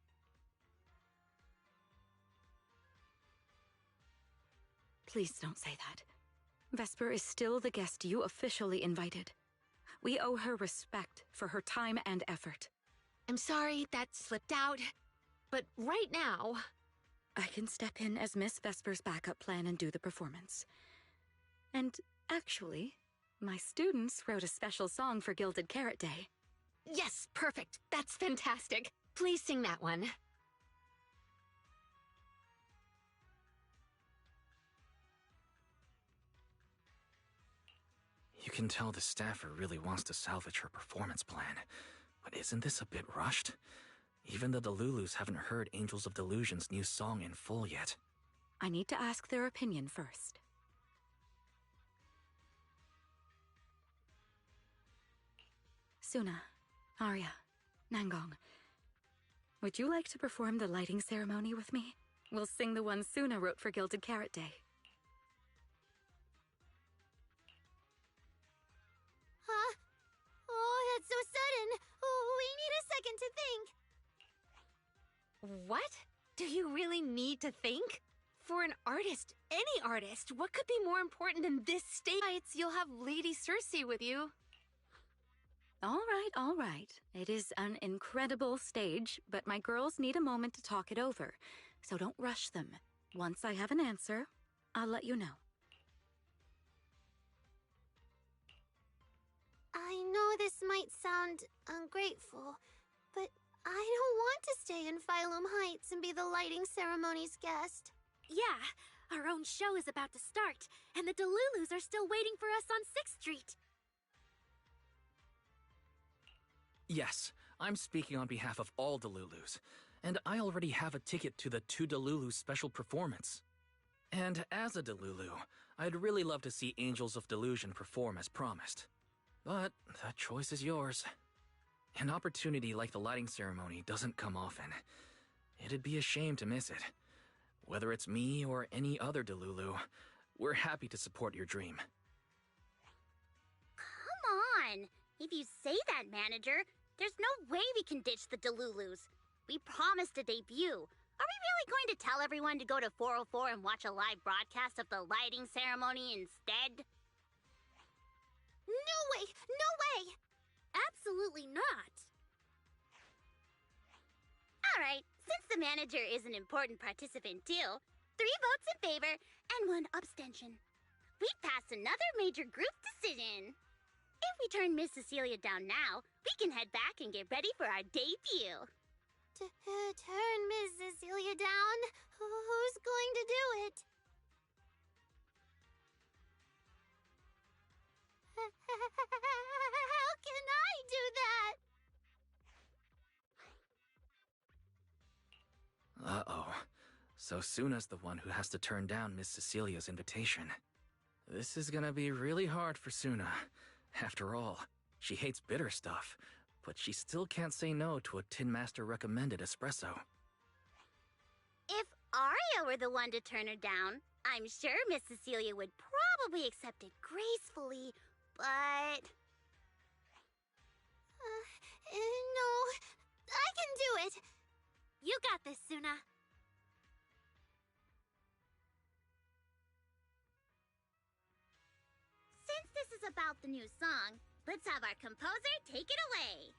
Please don't say that. Vesper is still the guest you officially invited. We owe her respect for her time and effort. I'm sorry that slipped out, but right now... I can step in as Miss Vesper's backup plan and do the performance. And actually, my students wrote a special song for Gilded Carrot Day. Yes, perfect. That's fantastic. Please sing that one. You can tell the staffer really wants to salvage her performance plan. But isn't this a bit rushed? Even the Delulus haven't heard Angels of Delusion's new song in full yet. I need to ask their opinion first. Suna, Arya, Nangong, would you like to perform the lighting ceremony with me? We'll sing the one Suna wrote for Gilded Carrot Day. Huh? Oh, that's so sudden. Oh, we need a second to think. What? Do you really need to think? For an artist, any artist, what could be more important than this stage? You'll have Lady Cersei with you. All right. It is an incredible stage, but my girls need a moment to talk it over, so don't rush them. Once I have an answer, I'll let you know. I know this might sound ungrateful, but I don't want to stay in Phylum Heights and be the lighting ceremony's guest. Yeah, our own show is about to start, and the Delulus are still waiting for us on 6th Street. Yes, I'm speaking on behalf of all Delulus, and I already have a ticket to the 2 Delulu special performance. And as a Delulu, I'd really love to see Angels of Delusion perform as promised. But that choice is yours. An opportunity like the lighting ceremony doesn't come often. It'd be a shame to miss it. Whether it's me or any other Delulu, we're happy to support your dream. Come on! If you say that, manager, there's no way we can ditch the Delulus. We promised a debut. Are we really going to tell everyone to go to 404 and watch a live broadcast of the lighting ceremony instead? No way! No way! Absolutely not. Alright, since the manager is an important participant too, 3 votes in favor and 1 abstention. we passed another major group decision. If we turn Miss Cecilia down now, we can head back and get ready for our debut. Turn Miss Cecilia down? Who's going to do it? How can I do that? Uh-oh. So Suna's the one who has to turn down Miss Cecilia's invitation. This is gonna be really hard for Suna. After all, she hates bitter stuff, but she still can't say no to a Tin Master recommended espresso. If Aria were the one to turn her down, I'm sure Miss Cecilia would probably accept it gracefully, but... No, I can do it. You got this, Suna. Since this is about the new song, let's have our composer take it away.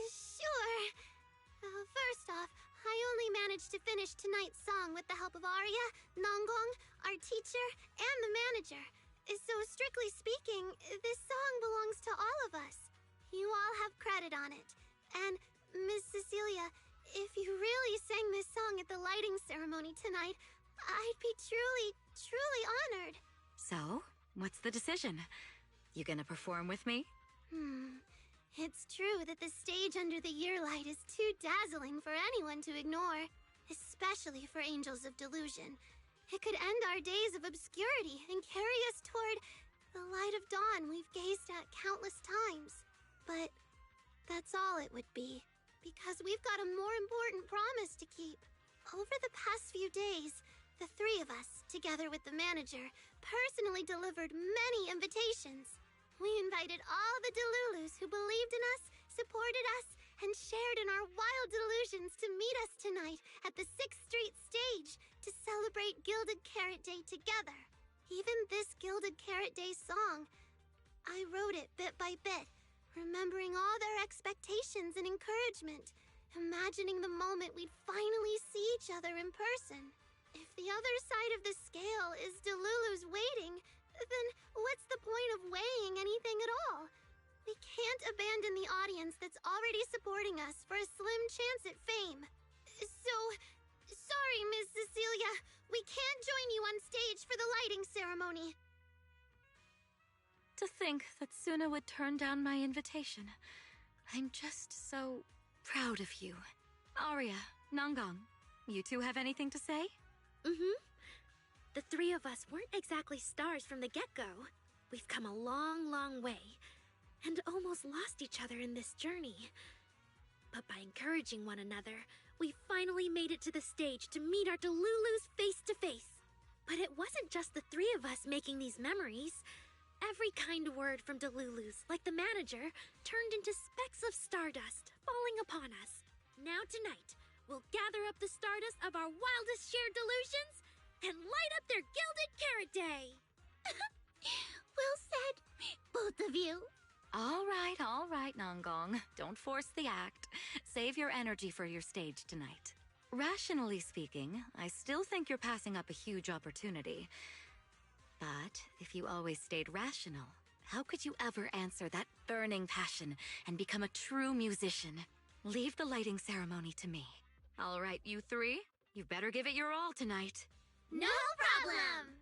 Sure. First off, I only managed to finish tonight's song with the help of Arya, Nonggong, our teacher, and the manager. So strictly speaking, this song belongs to all of us. You all have credit on it. And, Miss Cecilia, if you really sang this song at the lighting ceremony tonight, I'd be truly, truly honored. So, what's the decision? You gonna perform with me? It's true that the stage under the year light is too dazzling for anyone to ignore, especially for Angels of Delusion. It could end our days of obscurity and carry us toward the light of dawn we've gazed at countless times. But that's all it would be, because we've got a more important promise to keep. Over the past few days, the three of us, together with the manager, personally delivered many invitations. We invited all the Delulus who believed in us, supported us, and shared in our wild delusions to meet us tonight at the 6th Street stage to celebrate Gilded Carrot Day together. Even this Gilded Carrot Day song, I wrote it bit by bit, remembering all their expectations and encouragement, imagining the moment we'd finally see each other in person. If the other side of the scale is Delulu's waiting, then what's the point of weighing anything at all? We can't abandon the audience that's already supporting us for a slim chance at fame. So, sorry, Miss Cecilia, we can't join you on stage for the lighting ceremony. To think that Suna would turn down my invitation. I'm just so proud of you. Arya, Nonggong, you two have anything to say? The three of us weren't exactly stars from the get-go. We've come a long, long way, and almost lost each other in this journey. But by encouraging one another, we finally made it to the stage to meet our Delulus face to face. But it wasn't just the three of us making these memories. Every kind word from Delulus, like the manager, turned into specks of stardust falling upon us. Now tonight, we'll gather up the stardust of our wildest shared delusions and light up their Gilded Carrot Day! Well said, both of you. All right, Nonggong. Don't force the act. Save your energy for your stage tonight. Rationally speaking, I still think you're passing up a huge opportunity. But if you always stayed rational, how could you ever answer that burning passion and become a true musician? Leave the lighting ceremony to me. All right, you three, you better give it your all tonight. No problem!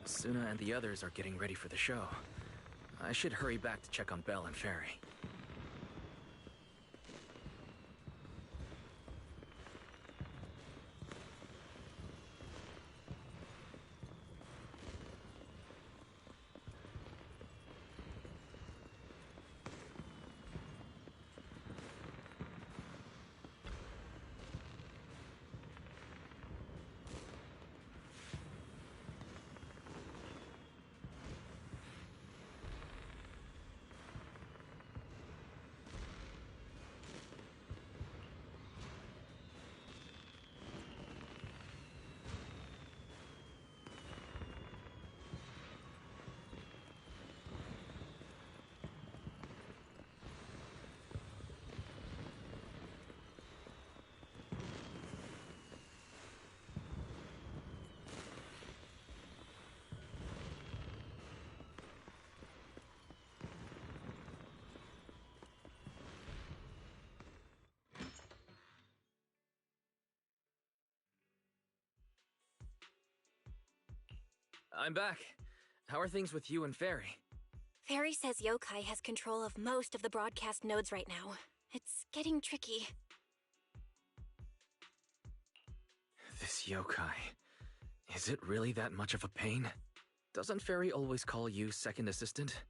Suna and the others are getting ready for the show. I should hurry back to check on Belle and Fairy. I'm back. How are things with you and Fairy? Fairy says Yokai has control of most of the broadcast nodes right now. It's getting tricky. This yokai. Is it really that much of a pain? Doesn't Fairy always call you second assistant?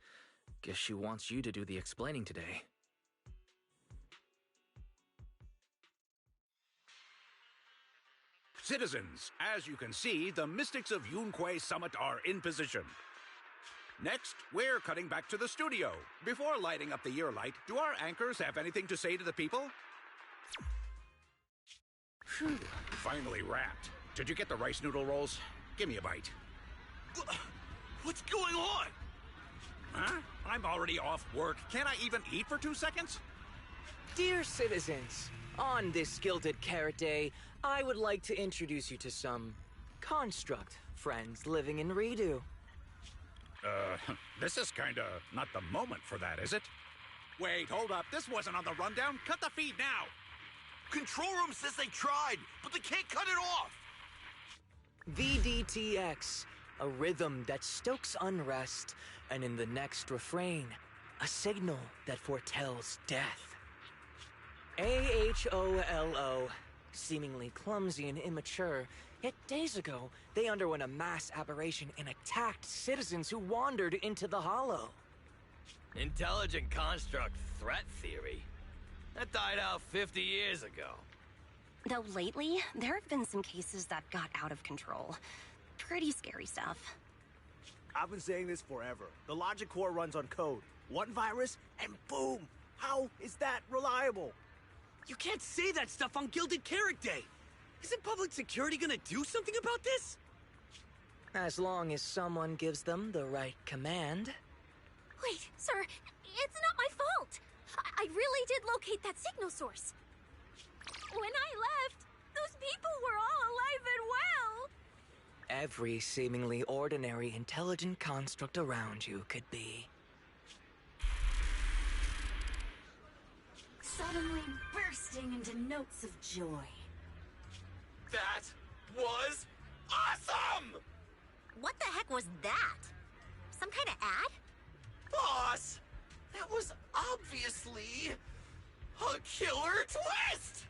Guess she wants you to do the explaining today. Citizens, as you can see, the Mystics of Yunquay Summit are in position. Next, we're cutting back to the studio. Before lighting up the year light, do our anchors have anything to say to the people? Phew, finally wrapped. Did you get the rice noodle rolls? Give me a bite. What's going on? Huh? I'm already off work. Can't I even eat for 2 seconds? Dear citizens, on this Gilded Carrot Day, I would like to introduce you to some construct friends living in Redo. This is kinda not the moment for that, is it? Wait, hold up. This wasn't on the rundown. Cut the feed now. Control room says they tried, but they can't cut it off. VDTX, a rhythm that stokes unrest, and in the next refrain, a signal that foretells death. AHOLO, seemingly clumsy and immature, yet days ago, they underwent a mass aberration and attacked citizens who wandered into the Hollow. Intelligent construct threat theory? That died out 50 years ago. Though lately, there have been some cases that got out of control. Pretty scary stuff. I've been saying this forever. The logic core runs on code. One virus, and boom! How is that reliable? You can't say that stuff on Gilded Carrot Day! Isn't public security gonna do something about this? As long as someone gives them the right command. Wait, sir, it's not my fault! I really did locate that signal source. When I left, those people were all alive and well! Every seemingly ordinary intelligent construct around you could be. Suddenly bursting into notes of joy. That was awesome! What the heck was that? Some kind of ad? Boss! That was obviously a killer twist!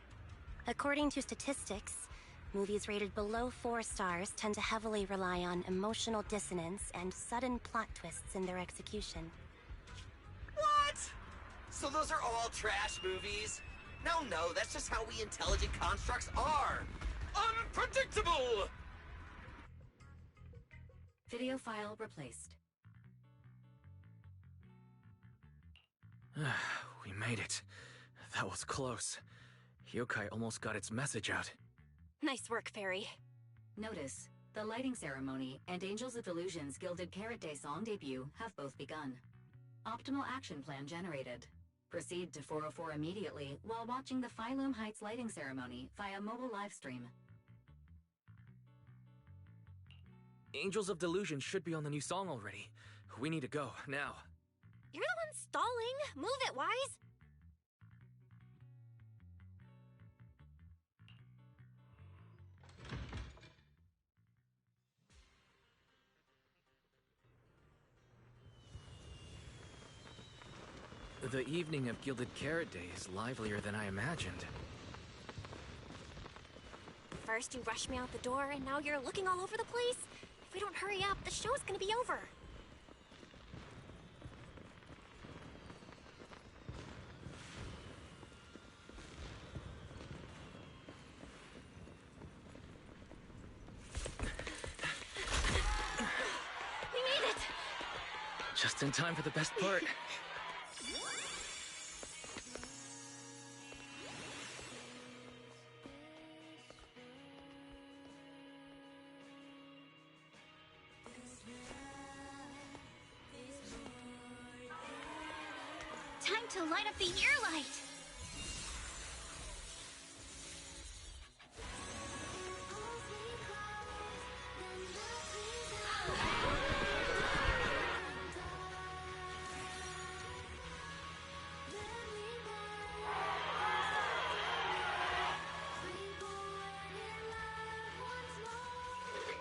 According to statistics, movies rated below 4 stars tend to heavily rely on emotional dissonance and sudden plot twists in their execution. What? So those are all trash movies? No, that's just how we intelligent constructs are! Unpredictable! Video file replaced. We made it. That was close. Yokai almost got its message out. Nice work, Fairy. Notice, the lighting ceremony and Angels of Delusion's Gilded Carrot Day song debut have both begun. Optimal action plan generated. Proceed to 404 immediately while watching the Phylum Heights lighting ceremony via mobile livestream. Angels of Delusion should be on the new song already. We need to go, now. You're the one stalling. Move it, Wise. The evening of Gilded Carrot Day is livelier than I imagined. First you rushed me out the door, and now you're looking all over the place. If we don't hurry up, the show's gonna be over. We made it! Just in time for the best part. Time to light up the year light!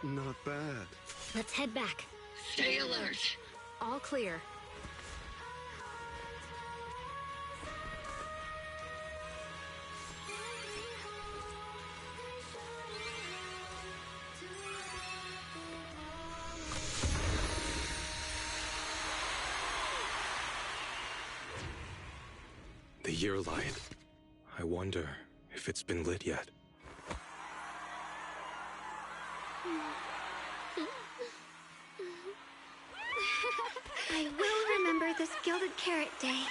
Not bad. Let's head back. Stay alert. All clear. The year light. I wonder if it's been lit yet. I will remember this Gilded Carrot Day.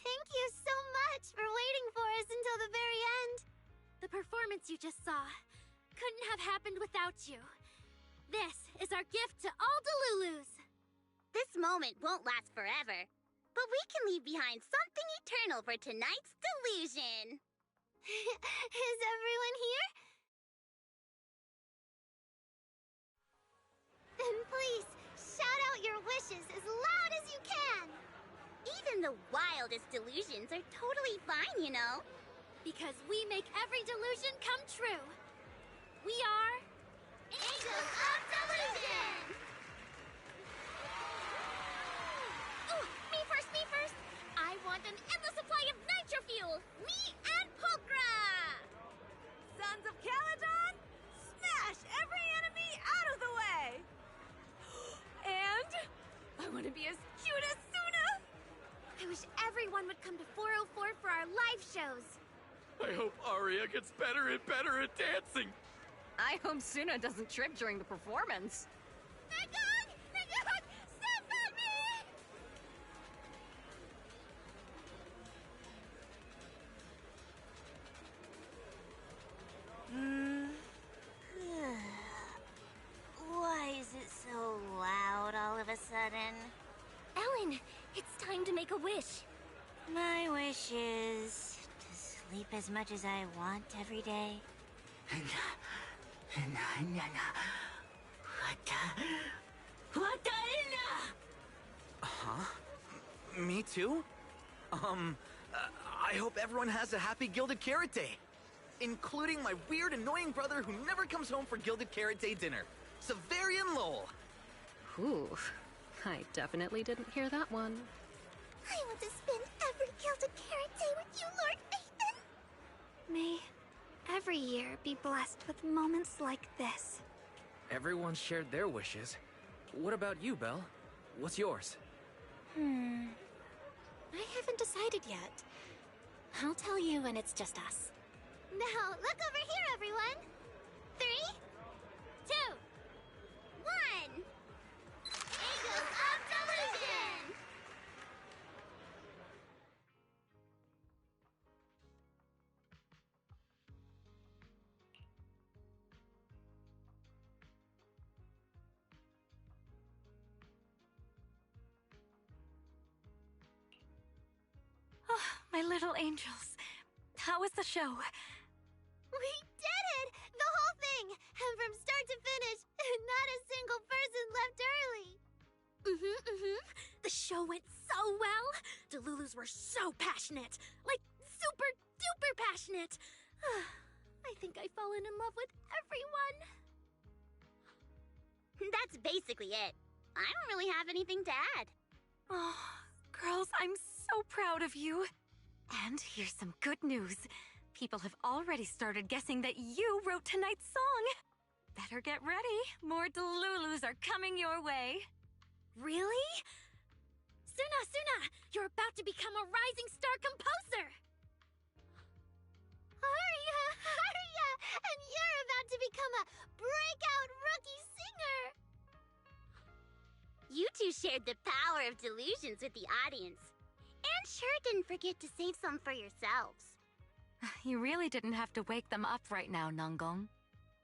Thank you so much for waiting for us until the very end. The performance you just saw couldn't have happened without you. This is our gift to all Delulus. This moment won't last forever, but we can leave behind something eternal for tonight's delusion. Is everyone here? Then please, shout out your wishes as loud as you can. Even the wildest delusions are totally fine, you know. Because we make every delusion come true. We are... Angels of Delusion! Ooh, me first, me come to 404 for our live shows. I hope Aria gets better and better at dancing. I hope Suna doesn't trip during the performance. Nagong! Nagong! Step on me! Why is it so loud all of a sudden? Ellen, it's time to make a wish. My wish is to sleep as much as I want every day. Huh? Me too? I hope everyone has a happy Gilded Carrot Day. Including my weird, annoying brother who never comes home for Gilded Carrot Day dinner. Severian Lowell. Ooh, I definitely didn't hear that one. I want to spend every Gilded Carrot Day with you, Lord Nathan. May every year be blessed with moments like this. Everyone shared their wishes. What about you, Belle? What's yours? I haven't decided yet. I'll tell you when it's just us. Now, look over here, everyone. 3, 2, 1. Angels of Delusion! Oh, my little angels. How was the show? We did it! The whole thing! And from start to finish, not a single person left early! The show went so well! Delulus were so passionate! Like, super duper passionate! I think I've fallen in love with everyone! That's basically it. I don't really have anything to add. Oh, girls, I'm so proud of you. And here's some good news. People have already started guessing that you wrote tonight's song. Better get ready. More Delulus are coming your way. Really? Suna, you're about to become a rising star composer! Aria! And you're about to become a breakout rookie singer! You two shared the power of delusions with the audience. And sure didn't forget to save some for yourselves. You really didn't have to wake them up right now, Nangong.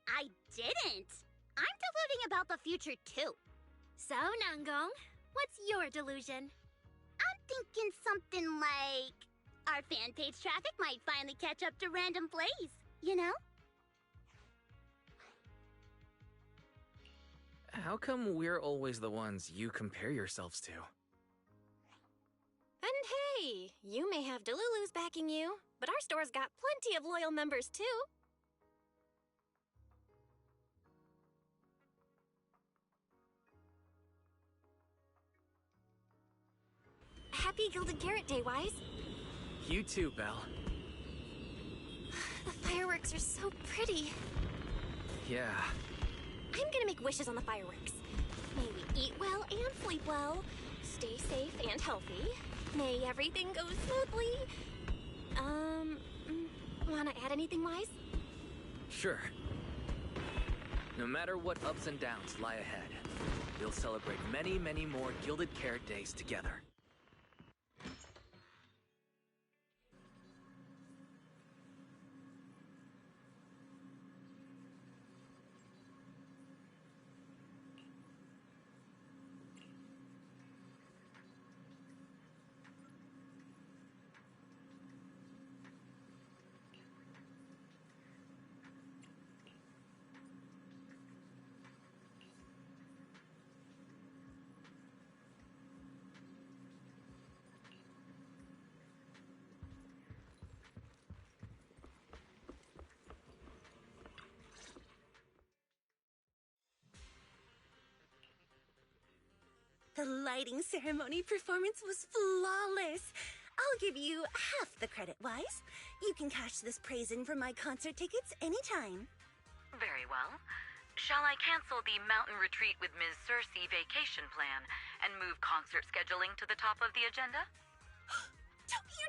I didn't! I'm deluding about the future too. So, Nangong, what's your delusion? I'm thinking something like... our fan page traffic might finally catch up to Random Plays, you know? How come we're always the ones you compare yourselves to? And hey, you may have Delulus backing you, but our store's got plenty of loyal members too. Happy Gilded Carrot Day, Wise. You too, Belle. The fireworks are so pretty. Yeah. I'm gonna make wishes on the fireworks. May we eat well and sleep well, stay safe and healthy. May everything go smoothly. Wanna add anything, Wise? Sure. No matter what ups and downs lie ahead, we'll celebrate many, many more Gilded Carrot Days together. The lighting ceremony performance was flawless. I'll give you half the credit, Wise. You can cash this praise in for my concert tickets anytime. Very well. Shall I cancel the mountain retreat with Ms. Cersei vacation plan and move concert scheduling to the top of the agenda? You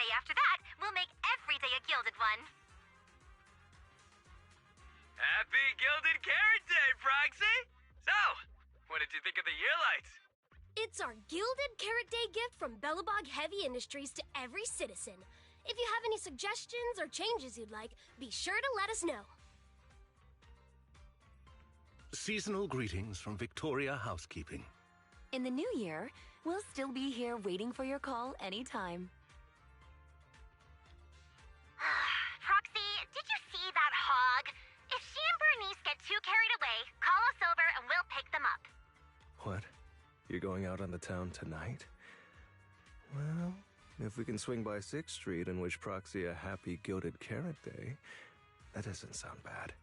say after that, we'll make every day a gilded one. Happy Gilded Carrot Day, Proxy! So, what did you think of the year lights? It's our Gilded Carrot Day gift from Bellabog Heavy Industries to every citizen. If you have any suggestions or changes you'd like, be sure to let us know. Seasonal greetings from Victoria Housekeeping. In the new year, we'll still be here waiting for your call anytime. Proxy, did you see that hog? If she and Bernice get too carried away, call us over and we'll pick them up. What? You're going out on the town tonight? Well, if we can swing by 6th Street and wish Proxy a happy Gilded Carrot Day, that doesn't sound bad.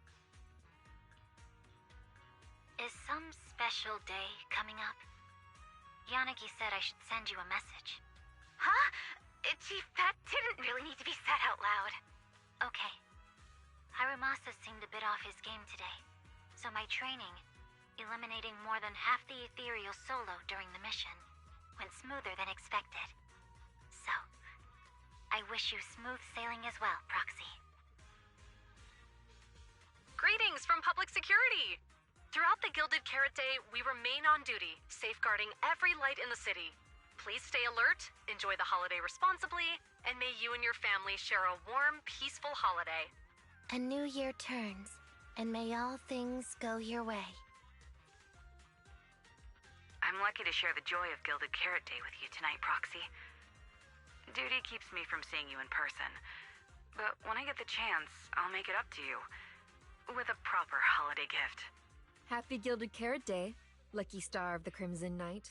Is some special day coming up? Yanagi said I should send you a message. Huh? Chief, that didn't really need to be said out loud. Okay. Harumasa seemed a bit off his game today, so my training, eliminating more than half the ethereal solo during the mission, went smoother than expected. So, I wish you smooth sailing as well, Proxy. Greetings from Public Security! Throughout the Gilded Carrot Day, we remain on duty, safeguarding every light in the city. Please stay alert, enjoy the holiday responsibly, and may you and your family share a warm, peaceful holiday. A new year turns, and may all things go your way. I'm lucky to share the joy of Gilded Carrot Day with you tonight, Proxy. Duty keeps me from seeing you in person, but when I get the chance, I'll make it up to you with a proper holiday gift. Happy Gilded Carrot Day, lucky star of the Crimson Knight.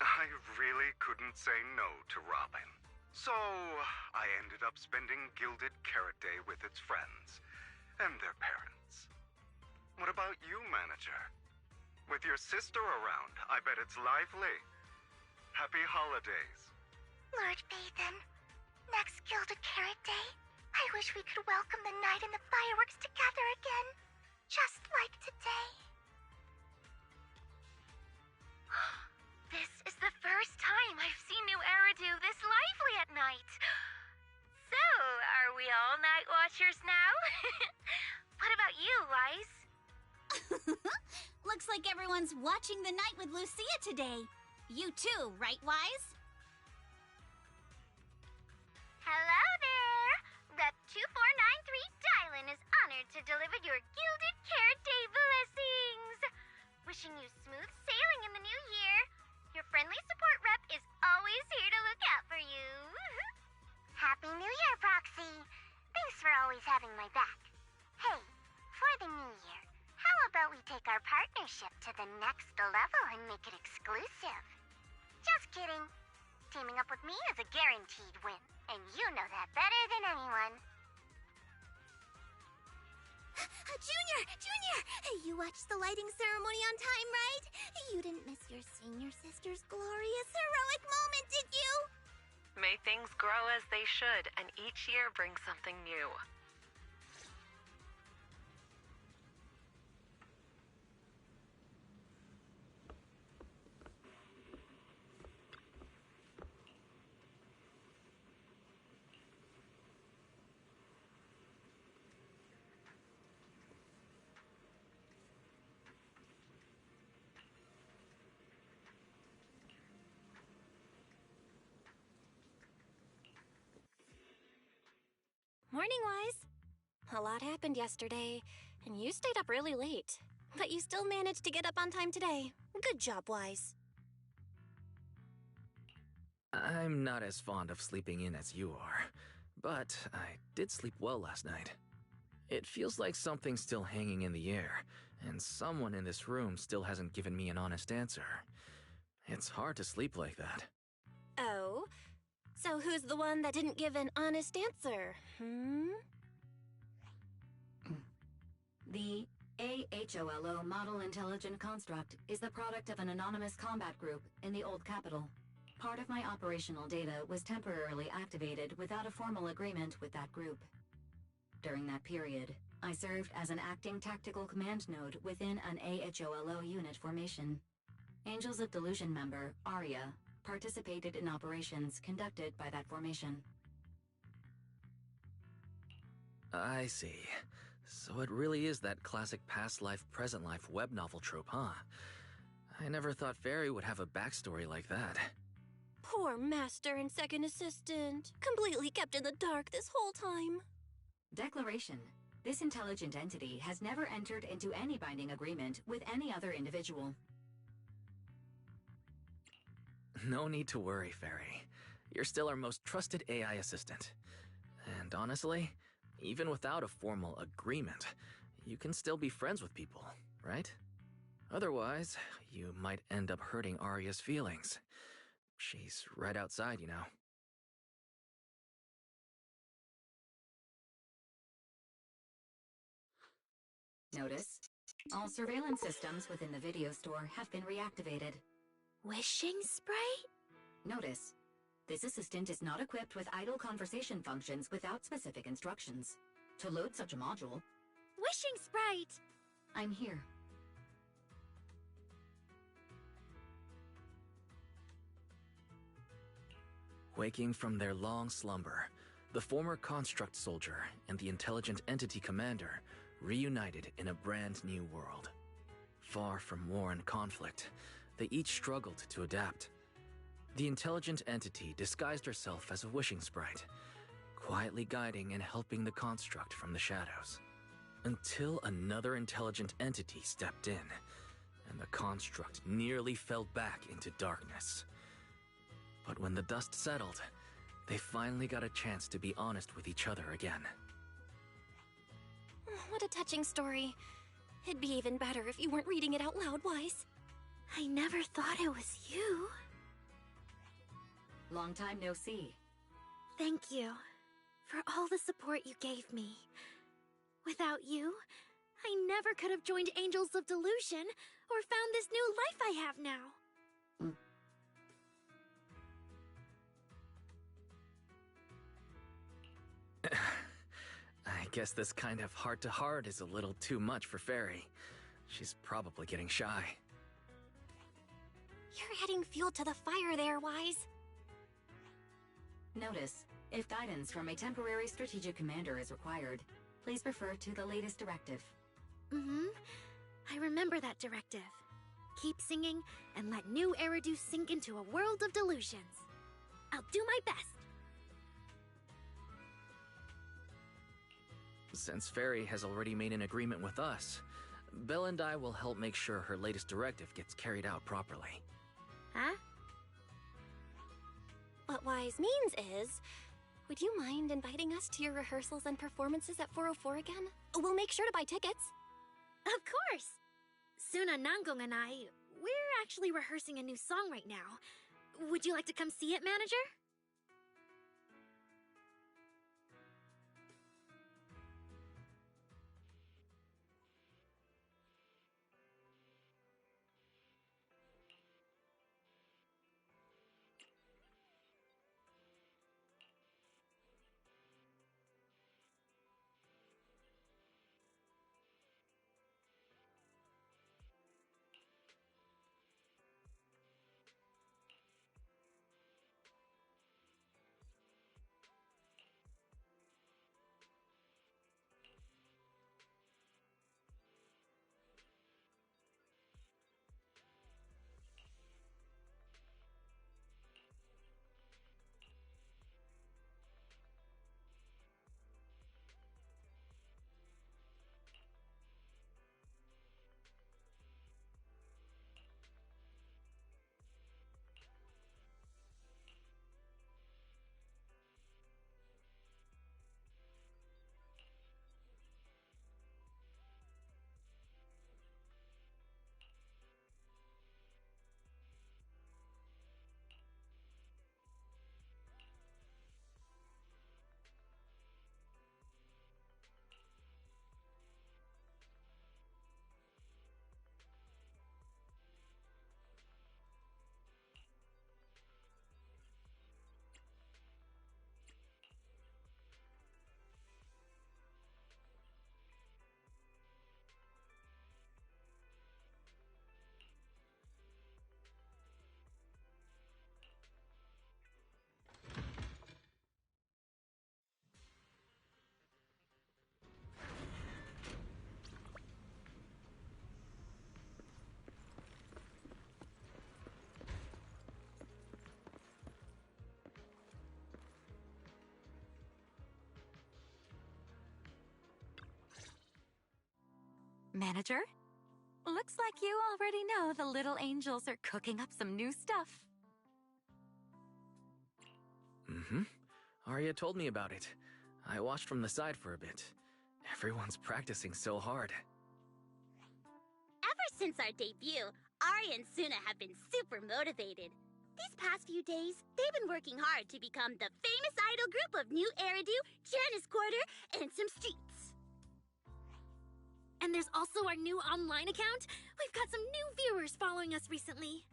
I really couldn't say no to Robin. So, I ended up spending Gilded Carrot Day with its friends and their parents. What about you, Manager? With your sister around, I bet it's lively. Happy holidays. Lord Bathan, next Gilded Carrot Day, I wish we could welcome the night and the fireworks together again, just like today. This is the first time I've seen New Eridu this lively at night. So, are we all night watchers now? What about you, Wise? Looks like everyone's watching the night with Lucia today. You too, right, Wise? Hello there! Rep 2493 Dylan is honored to deliver your Gilded Carrot Day blessings. Wishing you smooth sailing in the new year. Your friendly support rep is always here to look out for you. Happy New Year, Proxy. Thanks for always having my back. Hey, for the new year, how about we take our partnership to the next level and make it exclusive? Just kidding. Teaming up with me is a guaranteed win, and you know that better than anyone. Junior! You watched the lighting ceremony on time, right? You didn't miss your senior sister's glorious heroic moment, did you? May things grow as they should, and each year bring something new. Morning, Wise. A lot happened yesterday, and you stayed up really late. But you still managed to get up on time today. Good job, Wise. I'm not as fond of sleeping in as you are, but I did sleep well last night. It feels like something's still hanging in the air, and someone in this room still hasn't given me an honest answer. It's hard to sleep like that. Oh? So who's the one that didn't give an honest answer, The AHOLO Model Intelligent Construct is the product of an anonymous combat group in the Old Capital. Part of my operational data was temporarily activated without a formal agreement with that group. During that period, I served as an acting tactical command node within an AHOLO unit formation. Angels of Delusion member, Arya, participated in operations conducted by that formation. I see. So it really is that classic past life, present life web novel trope, huh? I never thought Fairy would have a backstory like that. Poor master and second assistant. Completely kept in the dark this whole time. Declaration. This intelligent entity has never entered into any binding agreement with any other individual. No need to worry, Fairy. You're still our most trusted AI assistant. And honestly, even without a formal agreement, you can still be friends with people, right? Otherwise, you might end up hurting Arya's feelings. She's right outside, you know. Notice, all surveillance systems within the video store have been reactivated. Wishing sprite? Notice, this assistant is not equipped with idle conversation functions without specific instructions. To load such a module... Wishing sprite! I'm here. Waking from their long slumber, the former construct soldier and the intelligent entity commander reunited in a brand new world. Far from war and conflict, they each struggled to adapt. The intelligent entity disguised herself as a wishing sprite, quietly guiding and helping the construct from the shadows. Until another intelligent entity stepped in, and the construct nearly fell back into darkness. But when the dust settled, they finally got a chance to be honest with each other again. What a touching story. It'd be even better if you weren't reading it out loud, Wise. I never thought it was you. Long time no see. Thank you for all the support you gave me. Without you, I never could have joined Angels of Delusion or found this new life I have now. I guess this kind of heart-to-heart is a little too much for Fairy. She's probably getting shy. You're adding fuel to the fire there, Wise. Notice, if guidance from a temporary strategic commander is required, please refer to the latest directive. I remember that directive. Keep singing and let new Eridu sink into a world of delusions. I'll do my best. Since Fairy has already made an agreement with us, Belle and I will help make sure her latest directive gets carried out properly. Huh? What Wise means is, would you mind inviting us to your rehearsals and performances at 404 again? We'll make sure to buy tickets. Of course! Suna Nangong and I, we're actually rehearsing a new song right now. Would you like to come see it, manager? Manager. Looks like you already know the little angels are cooking up some new stuff. Arya told me about it. I watched from the side for a bit. Everyone's practicing so hard. Ever since our debut, Ari and Suna have been super motivated. These past few days, they've been working hard to become the famous idol group of New Eridu, Janice Quarter, and some streets. And there's also our new online account. We've got some new viewers following us recently.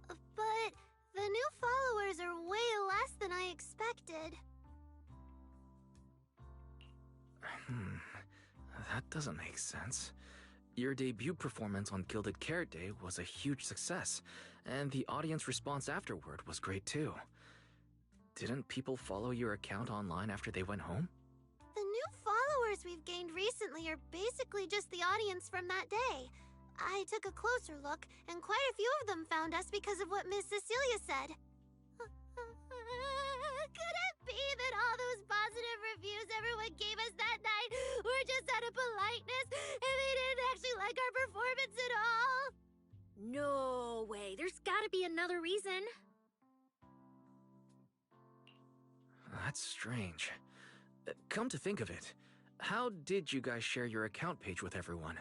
But the new followers are way less than I expected. That doesn't make sense. Your debut performance on Gilded Carrot Day was a huge success, and the audience response afterward was great too. Didn't people follow your account online after they went home? The new followers we've gained recently are basically just the audience from that day. I took a closer look, and quite a few of them found us because of what Miss Cecilia said. Could it be that all those positive reviews everyone gave us that night were just out of politeness, and they didn't actually like our performance at all? No way. There's gotta be another reason. That's strange. Come to think of it, how did you guys share your account page with everyone?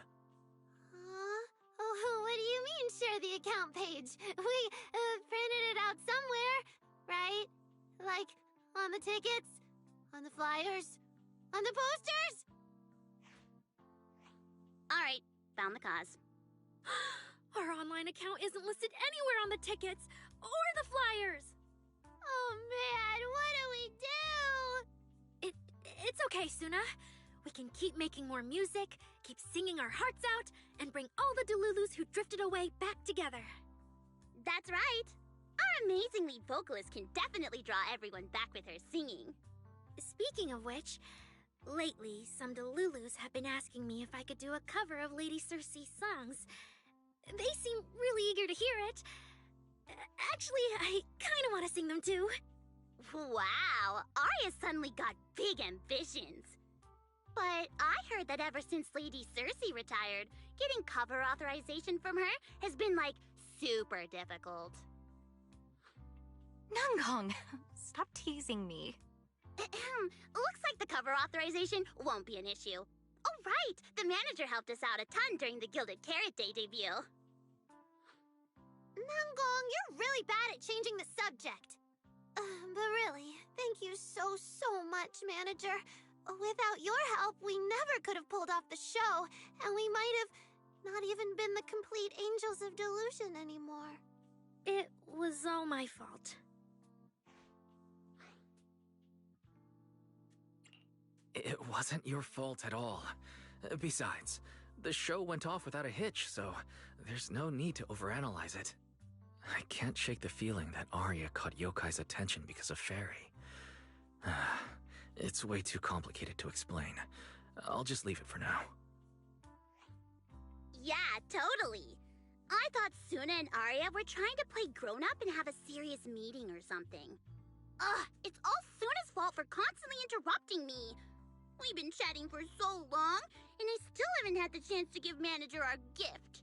Oh, what do you mean, share the account page? We printed it out somewhere, right? Like, on the tickets, on the flyers, on the posters? Alright, found the cause. Our online account isn't listed anywhere on the tickets or the flyers. Oh man, what do we do? It's okay, Suna. We can keep making more music, keep singing our hearts out, and bring all the Delulus who drifted away back together. That's right. Our amazing lead vocalist can definitely draw everyone back with her singing. Speaking of which, lately some Delulus have been asking me if I could do a cover of Lady Circe's songs. They seem really eager to hear it. Actually, I kind of want to sing them too. Wow, Arya suddenly got big ambitions. But I heard that ever since Lady Circe retired, getting cover authorization from her has been, like, super difficult. Nangong, stop teasing me. Looks like the cover authorization won't be an issue. Oh, right! The manager helped us out a ton during the Gilded Carrot Day debut. Nangong, you're really bad at changing the subject. But really, thank you so much, Manager. Without your help, we never could have pulled off the show, and we might have not even been the complete Angels of Delusion anymore. It was all my fault. It wasn't your fault at all. Besides, the show went off without a hitch, so there's no need to overanalyze it. I can't shake the feeling that Arya caught Yokai's attention because of Fairy. It's way too complicated to explain. I'll just leave it for now. Yeah, totally. I thought Suna and Arya were trying to play grown-up and have a serious meeting or something. Ugh, it's all Suna's fault for constantly interrupting me. We've been chatting for so long, and I still haven't had the chance to give Manager our gift.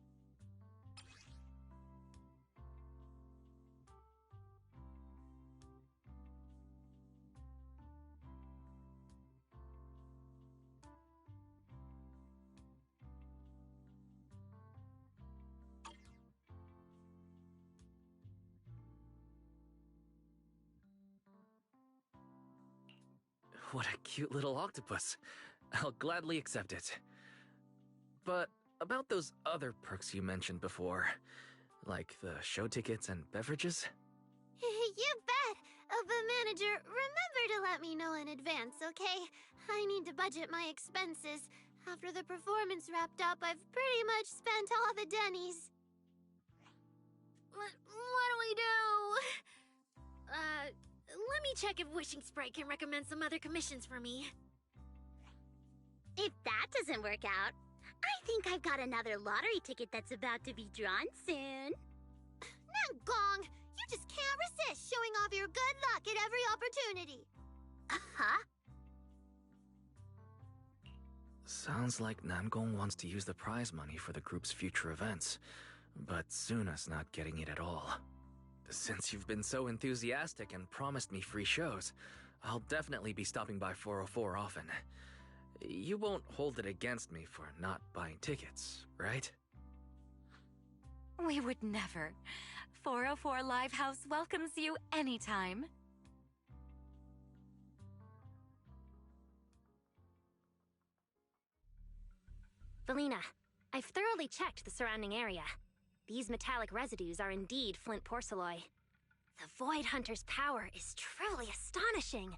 What a cute little octopus. I'll gladly accept it. But about those other perks you mentioned before, like the show tickets and beverages? You bet! But Manager, remember to let me know in advance, okay? I need to budget my expenses. After the performance wrapped up, I've pretty much spent all the Denny's. What do we do? Let me check if Wishing Sprite can recommend some other commissions for me. If that doesn't work out, I think I've got another lottery ticket that's about to be drawn soon. Nangong, you just can't resist showing off your good luck at every opportunity. Uh-huh. Sounds like Namgong wants to use the prize money for the group's future events, but Suna's not getting it at all. Since you've been so enthusiastic and promised me free shows, I'll definitely be stopping by 404 often. You won't hold it against me for not buying tickets, right? We would never. 404 Live House welcomes you anytime. Valina, I've thoroughly checked the surrounding area. These metallic residues are indeed flint porcelloi. The Void Hunter's power is truly astonishing.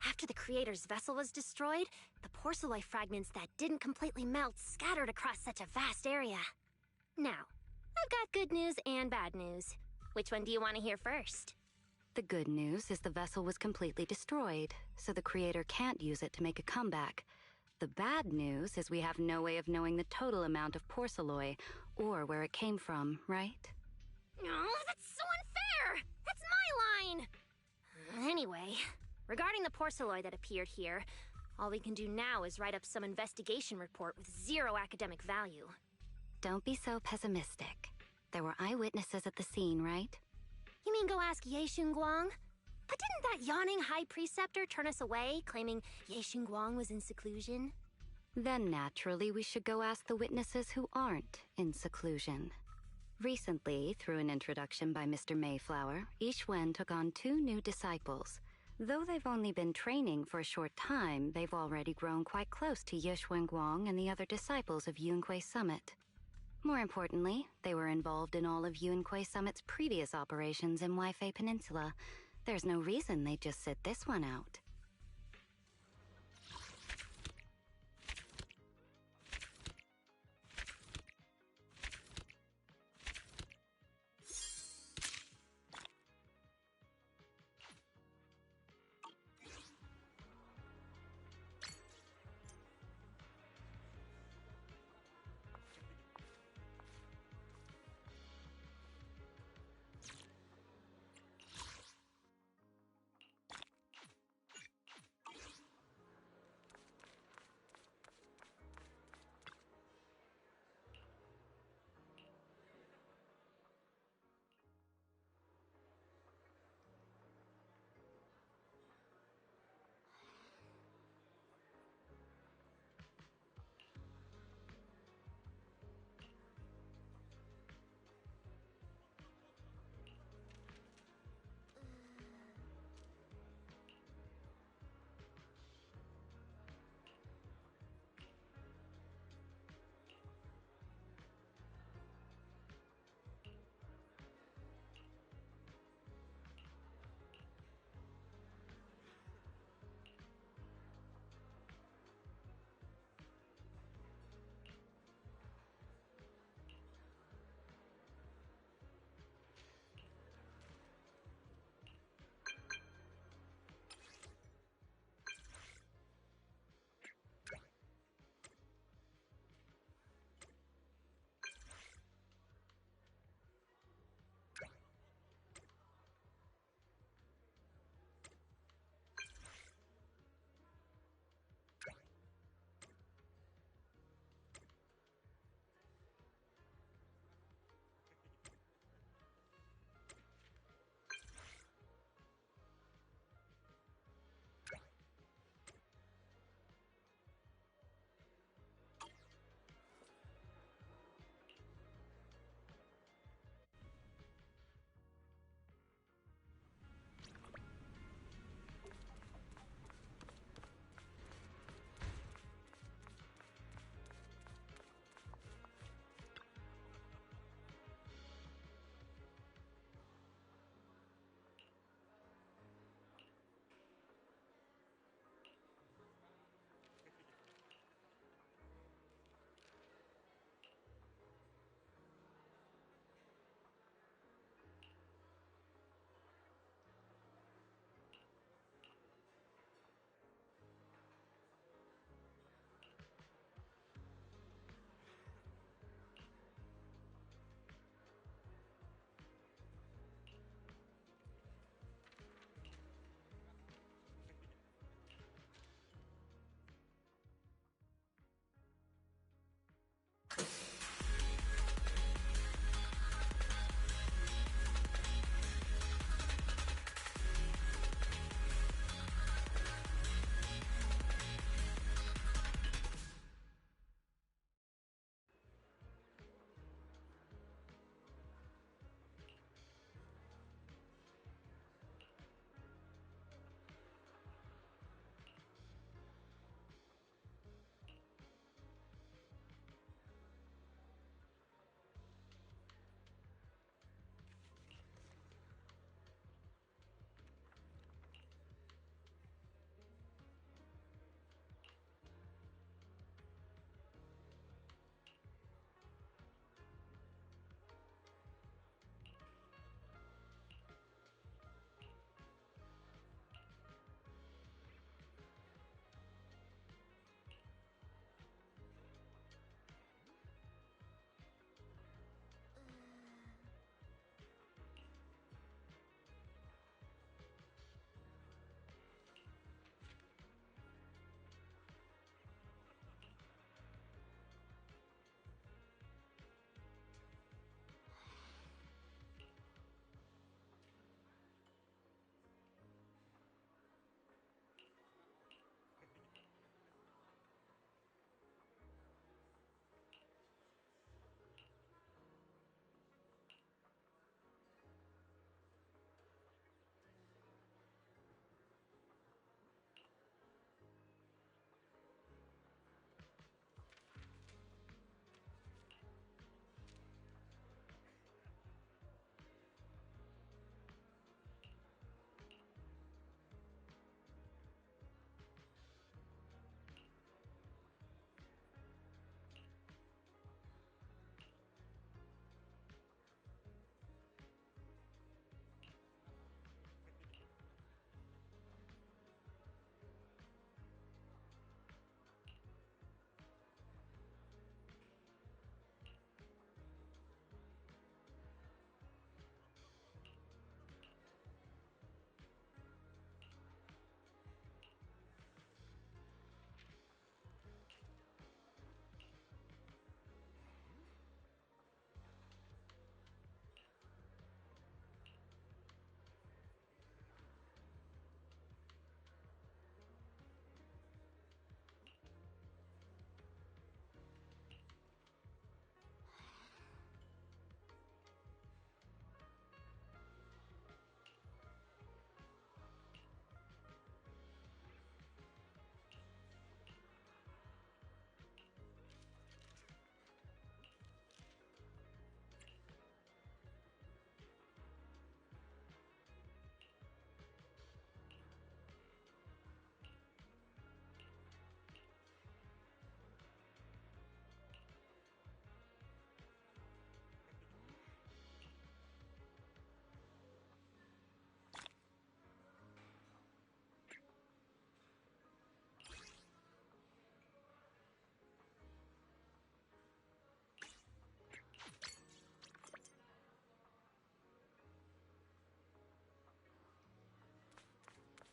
After the creator's vessel was destroyed, the porcelloi fragments that didn't completely melt scattered across such a vast area. Now, I've got good news and bad news. Which one do you want to hear first? The good news is the vessel was completely destroyed, so the creator can't use it to make a comeback. The bad news is we have no way of knowing the total amount of porcelloi, or where it came from, right? Oh, that's so unfair! That's my line! Anyway, regarding the porcelloi that appeared here, all we can do now is write up some investigation report with zero academic value. Don't be so pessimistic. There were eyewitnesses at the scene, right? You mean go ask Ye Xunguang? But didn't that yawning high preceptor turn us away, claiming Ye Xunguang was in seclusion? Then naturally we should go ask the witnesses who aren't in seclusion. Recently, through an introduction by Mr. Mayflower, Yixuan took on 2 new disciples. Though they've only been training for a short time, they've already grown quite close to Ye Xuanguang and the other disciples of Yunque Summit. More importantly, they were involved in all of Yunque Summit's previous operations in Weifei Peninsula. There's no reason they'd just sit this one out.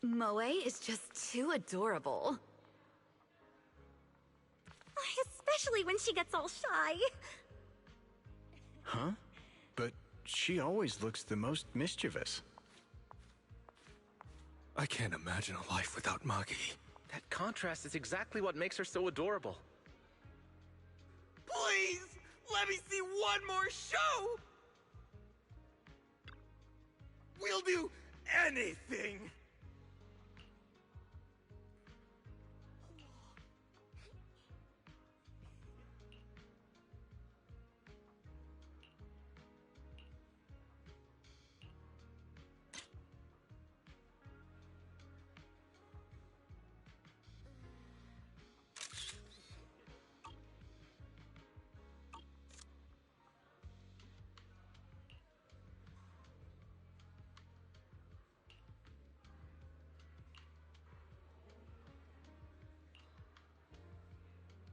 Moe is just too adorable. Especially when she gets all shy. Huh? But she always looks the most mischievous. I can't imagine a life without Magi. That contrast is exactly what makes her so adorable. Please, let me see one more show! We'll do anything!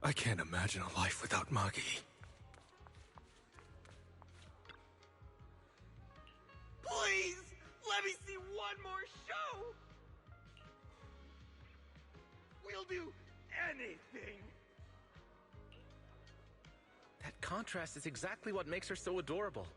I can't imagine a life without Magi. Please, let me see one more show! We'll do anything! That contrast is exactly what makes her so adorable.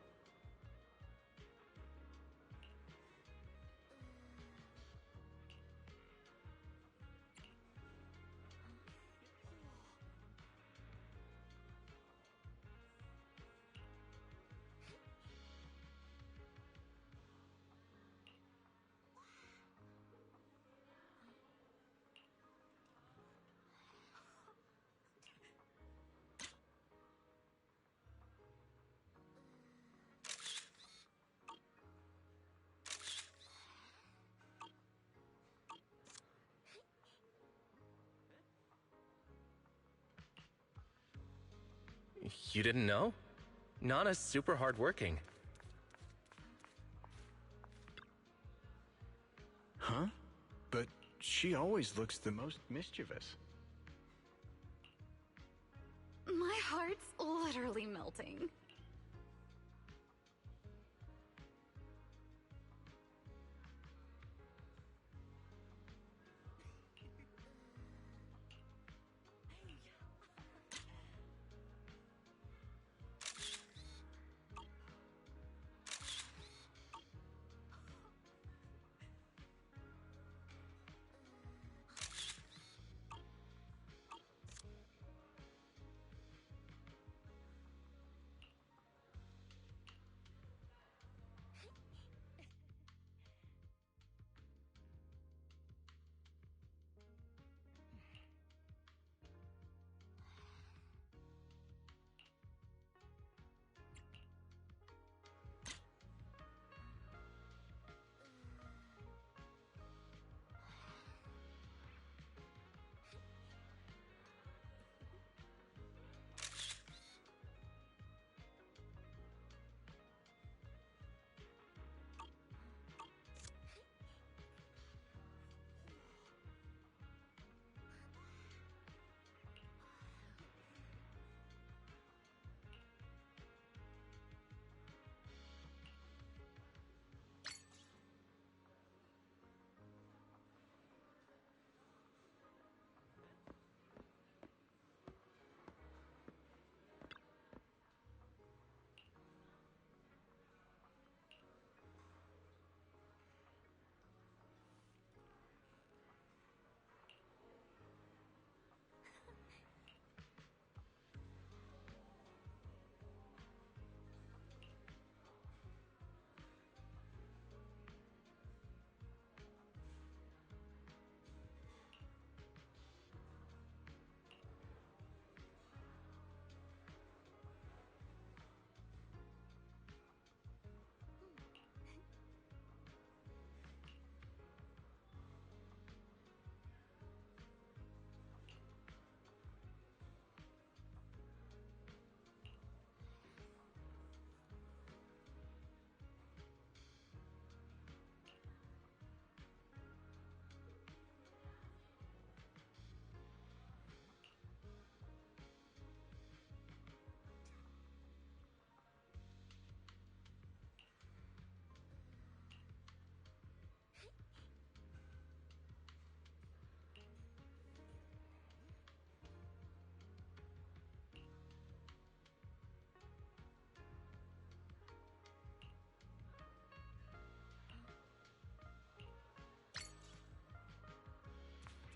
You didn't know? Nana's super hardworking. Huh? But she always looks the most mischievous. My heart's literally melting.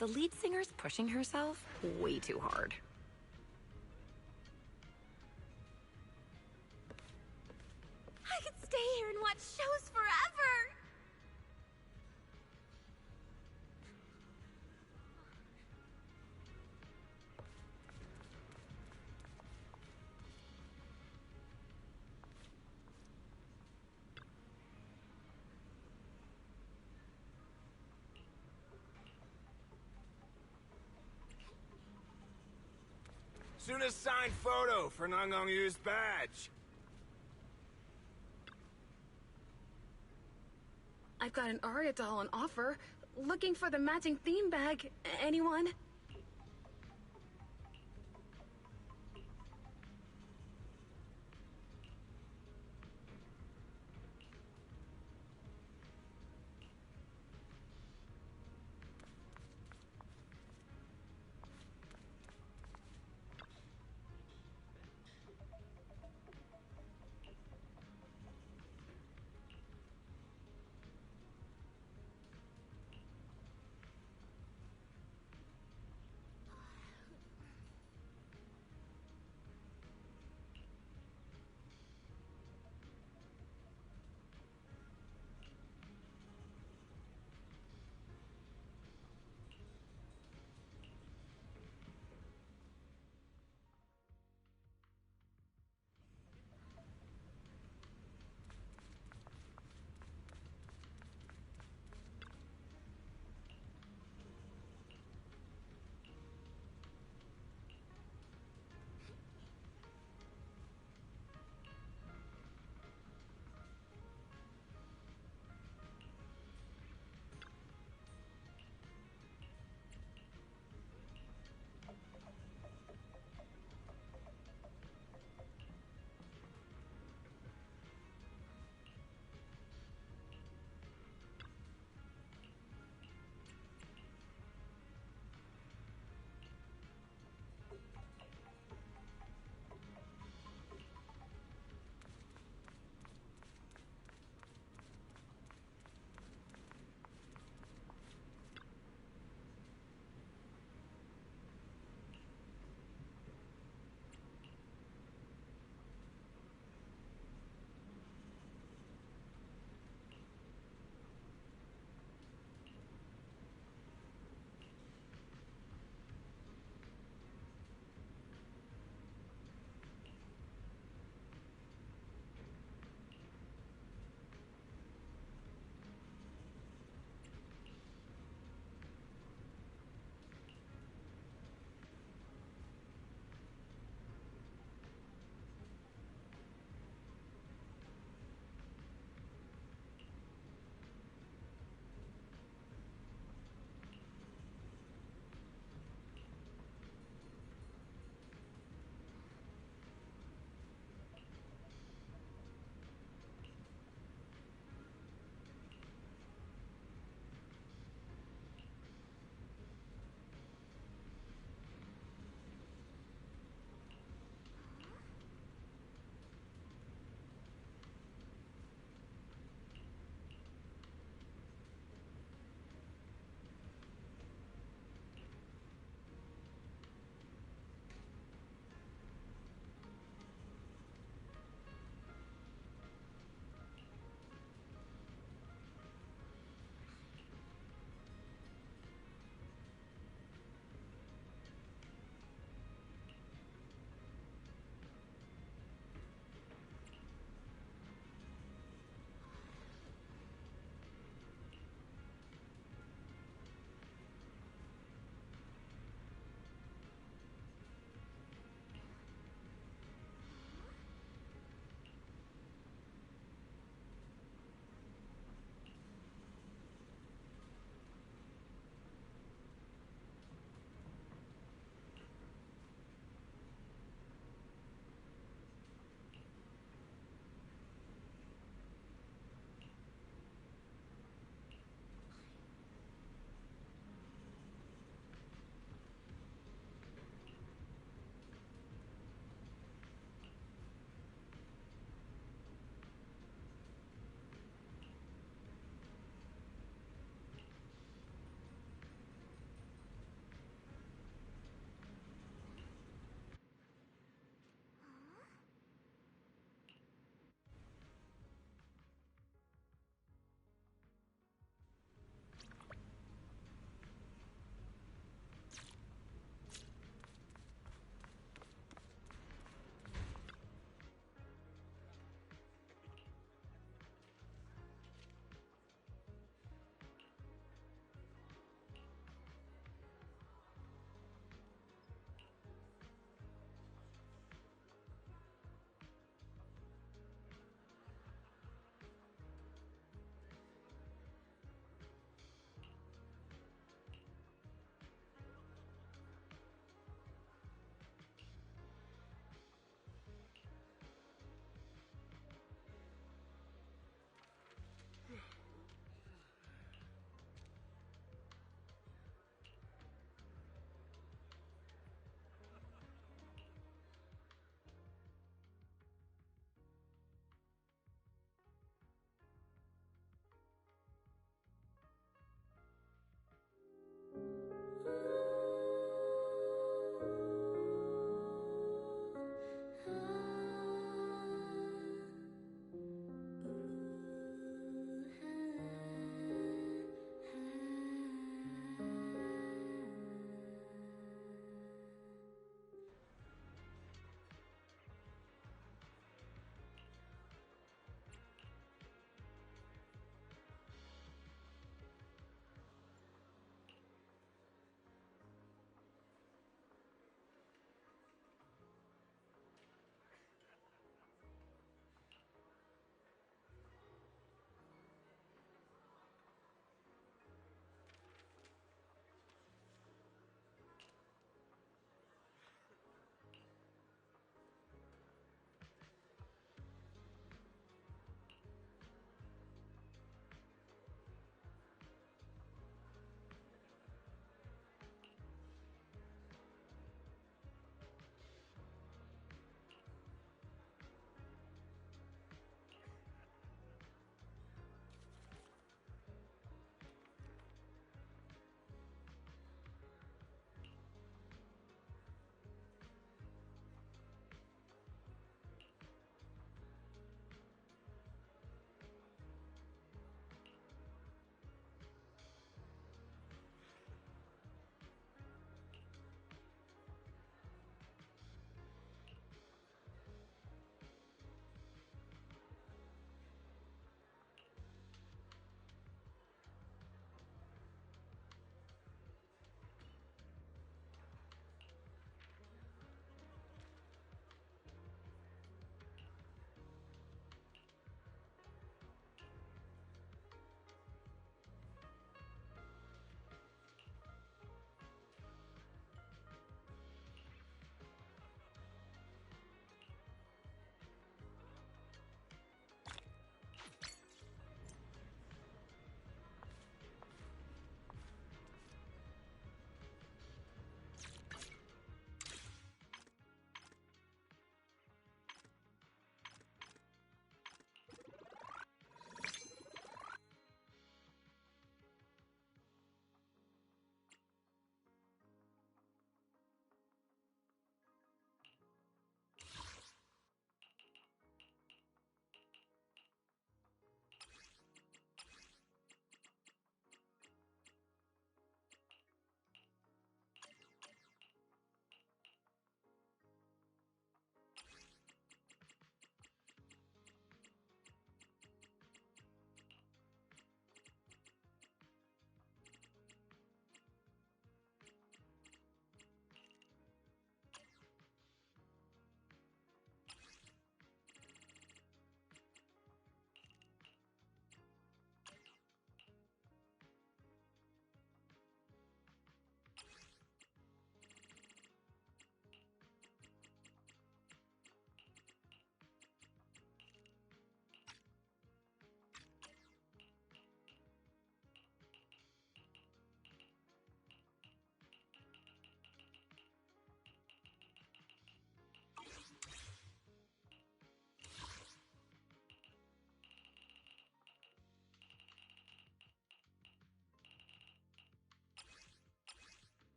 The lead singer's pushing herself way too hard. I could stay here and watch shows forever! Soonest signed photo for Nangong Yu's badge. I've got an Aria doll on offer. Looking for the matching theme bag. Anyone?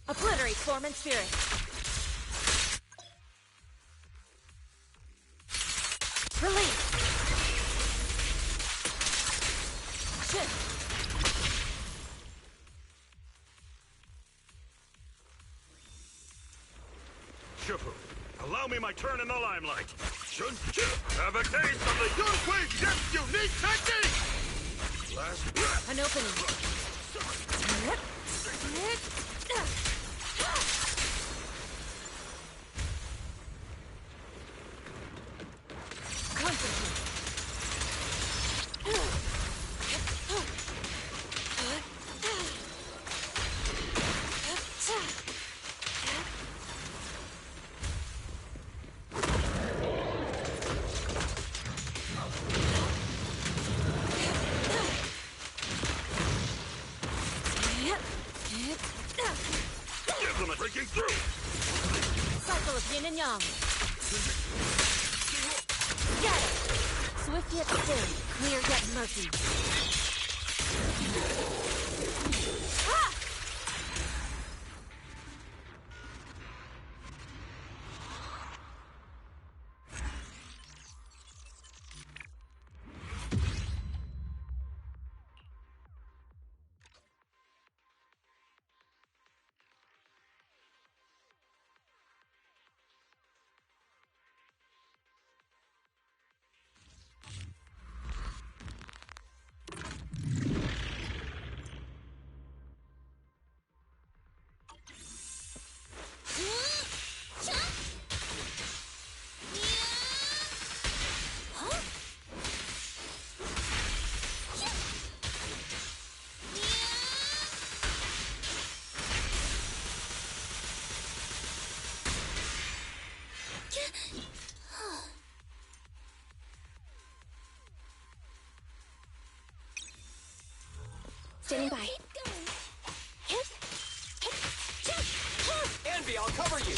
Obliterate form and spirit. Release. Shift. Shifu, allow me my turn in the limelight. Have a taste of the Yunhui Ship's unique technique! Last breath. An opening. Concentrate. Cycle of yin and yang. Get it! Swift yet still, clear yet murky. Ah! Standing by. Envy, I'll cover you!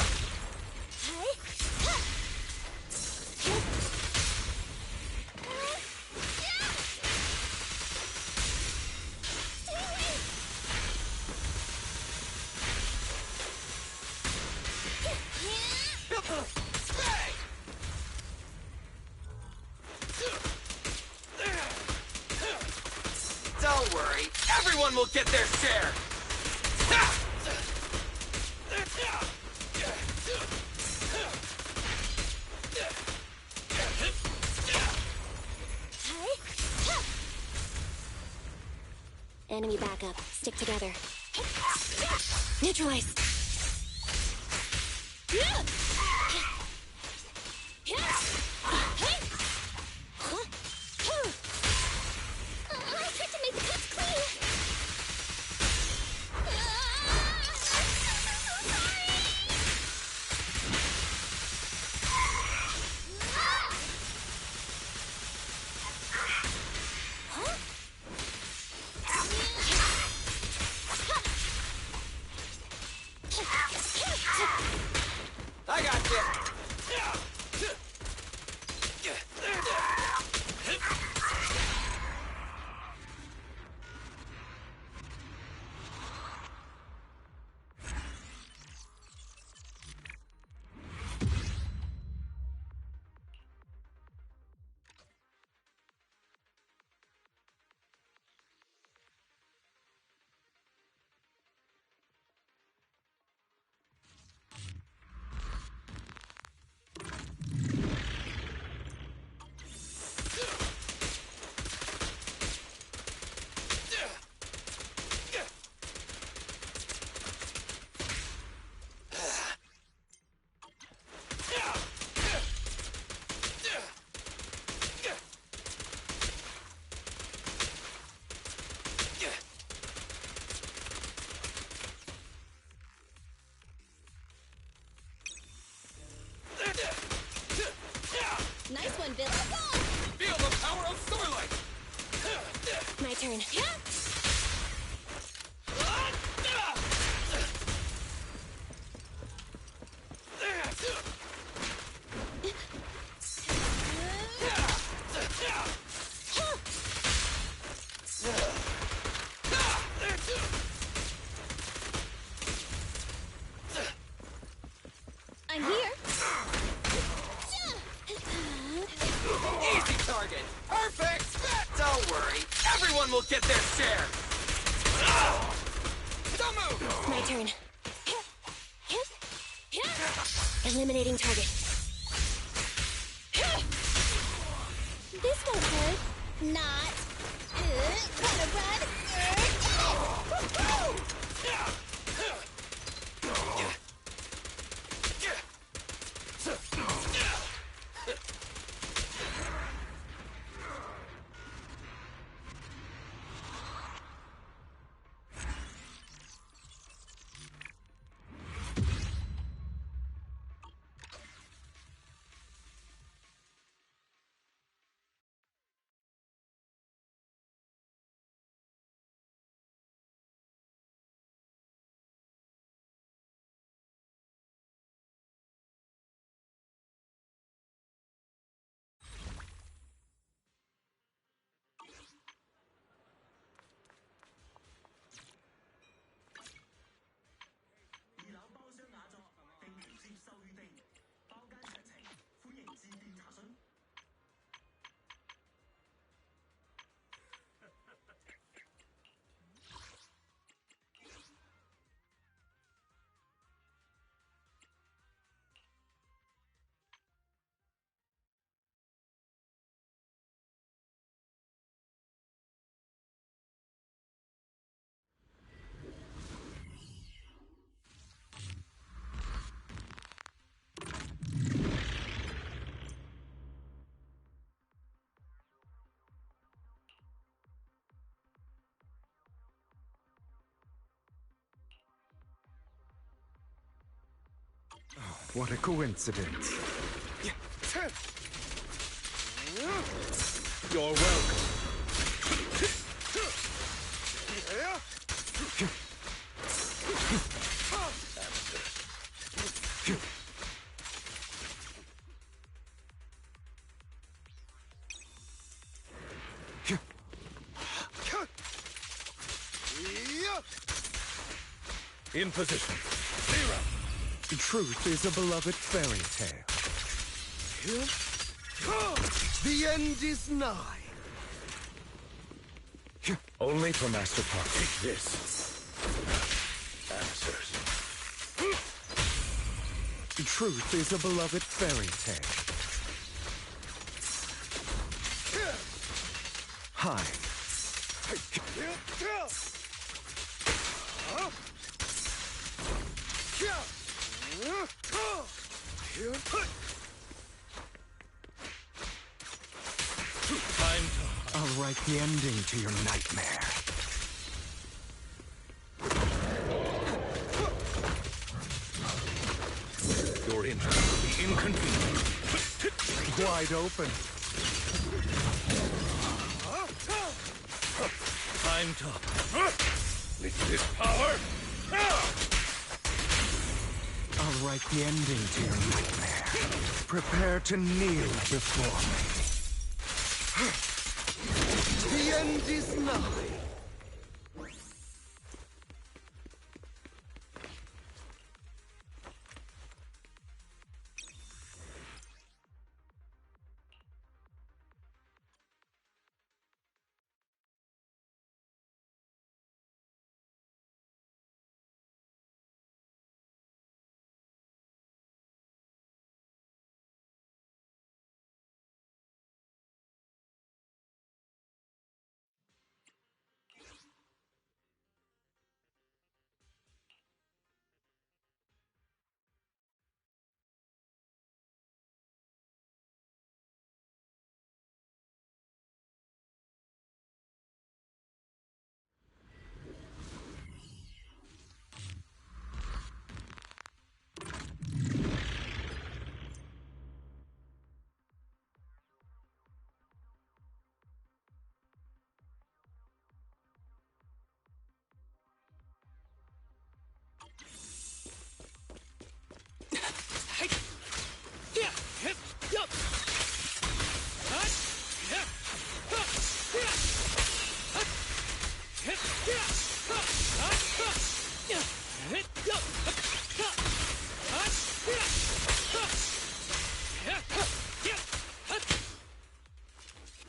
Don't worry, everyone will get their share! Enemy backup. Stick together. Neutralize. I tried to make the cuts clean. I got you! Nice one, Bill. Feel the power of Starlight! My turn. I'm here. Easy target! Perfect! Don't worry, everyone will get their share! Don't move! My turn. Eliminating target. This won't hurt. Not. Gotta run. What a coincidence. You're welcome. In position. Zero. Truth is a beloved fairy tale. The end is nigh. Only for Master Park. Take this. Answers. Truth is a beloved fairy tale. Hi. I'll write the ending to your nightmare. Your entry will be inconvenient. Wide open. Time to... With this power... I'll write the ending to your nightmare. Prepare to kneel before me. The end is nigh.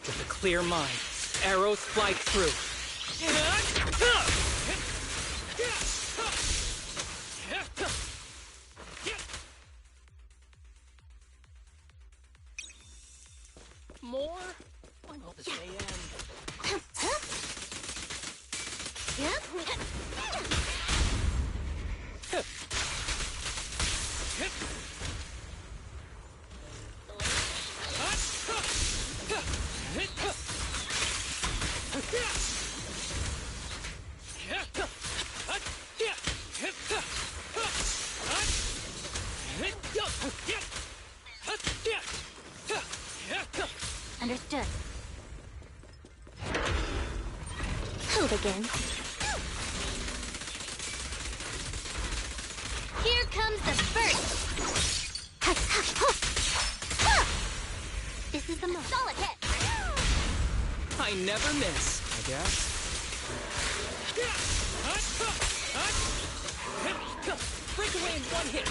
With a clear mind, arrows fly through. More? I'm hoping to stay in. Understood. Hold again. Here comes the first. This is the most solid hit. I never miss, I guess. Break away in one hit.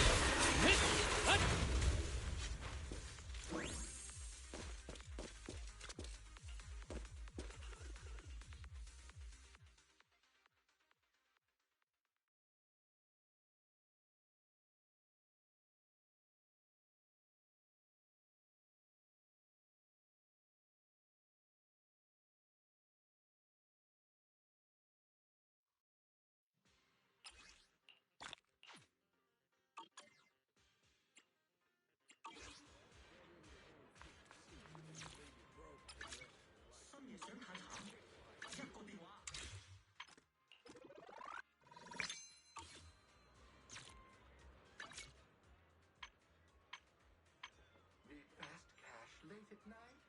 late at night?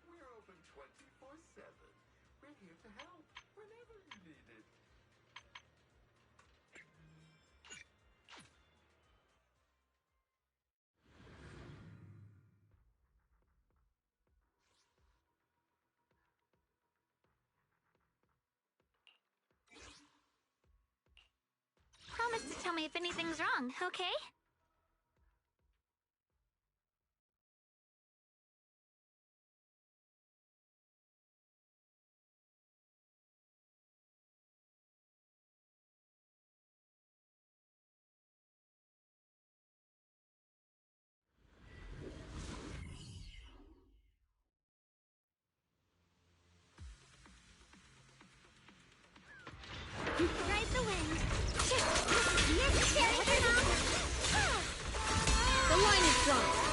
We're open 24/7. We're here to help whenever you need it. Promise to tell me if anything's wrong, okay? Ride the wind. Necessary. The line is drawn.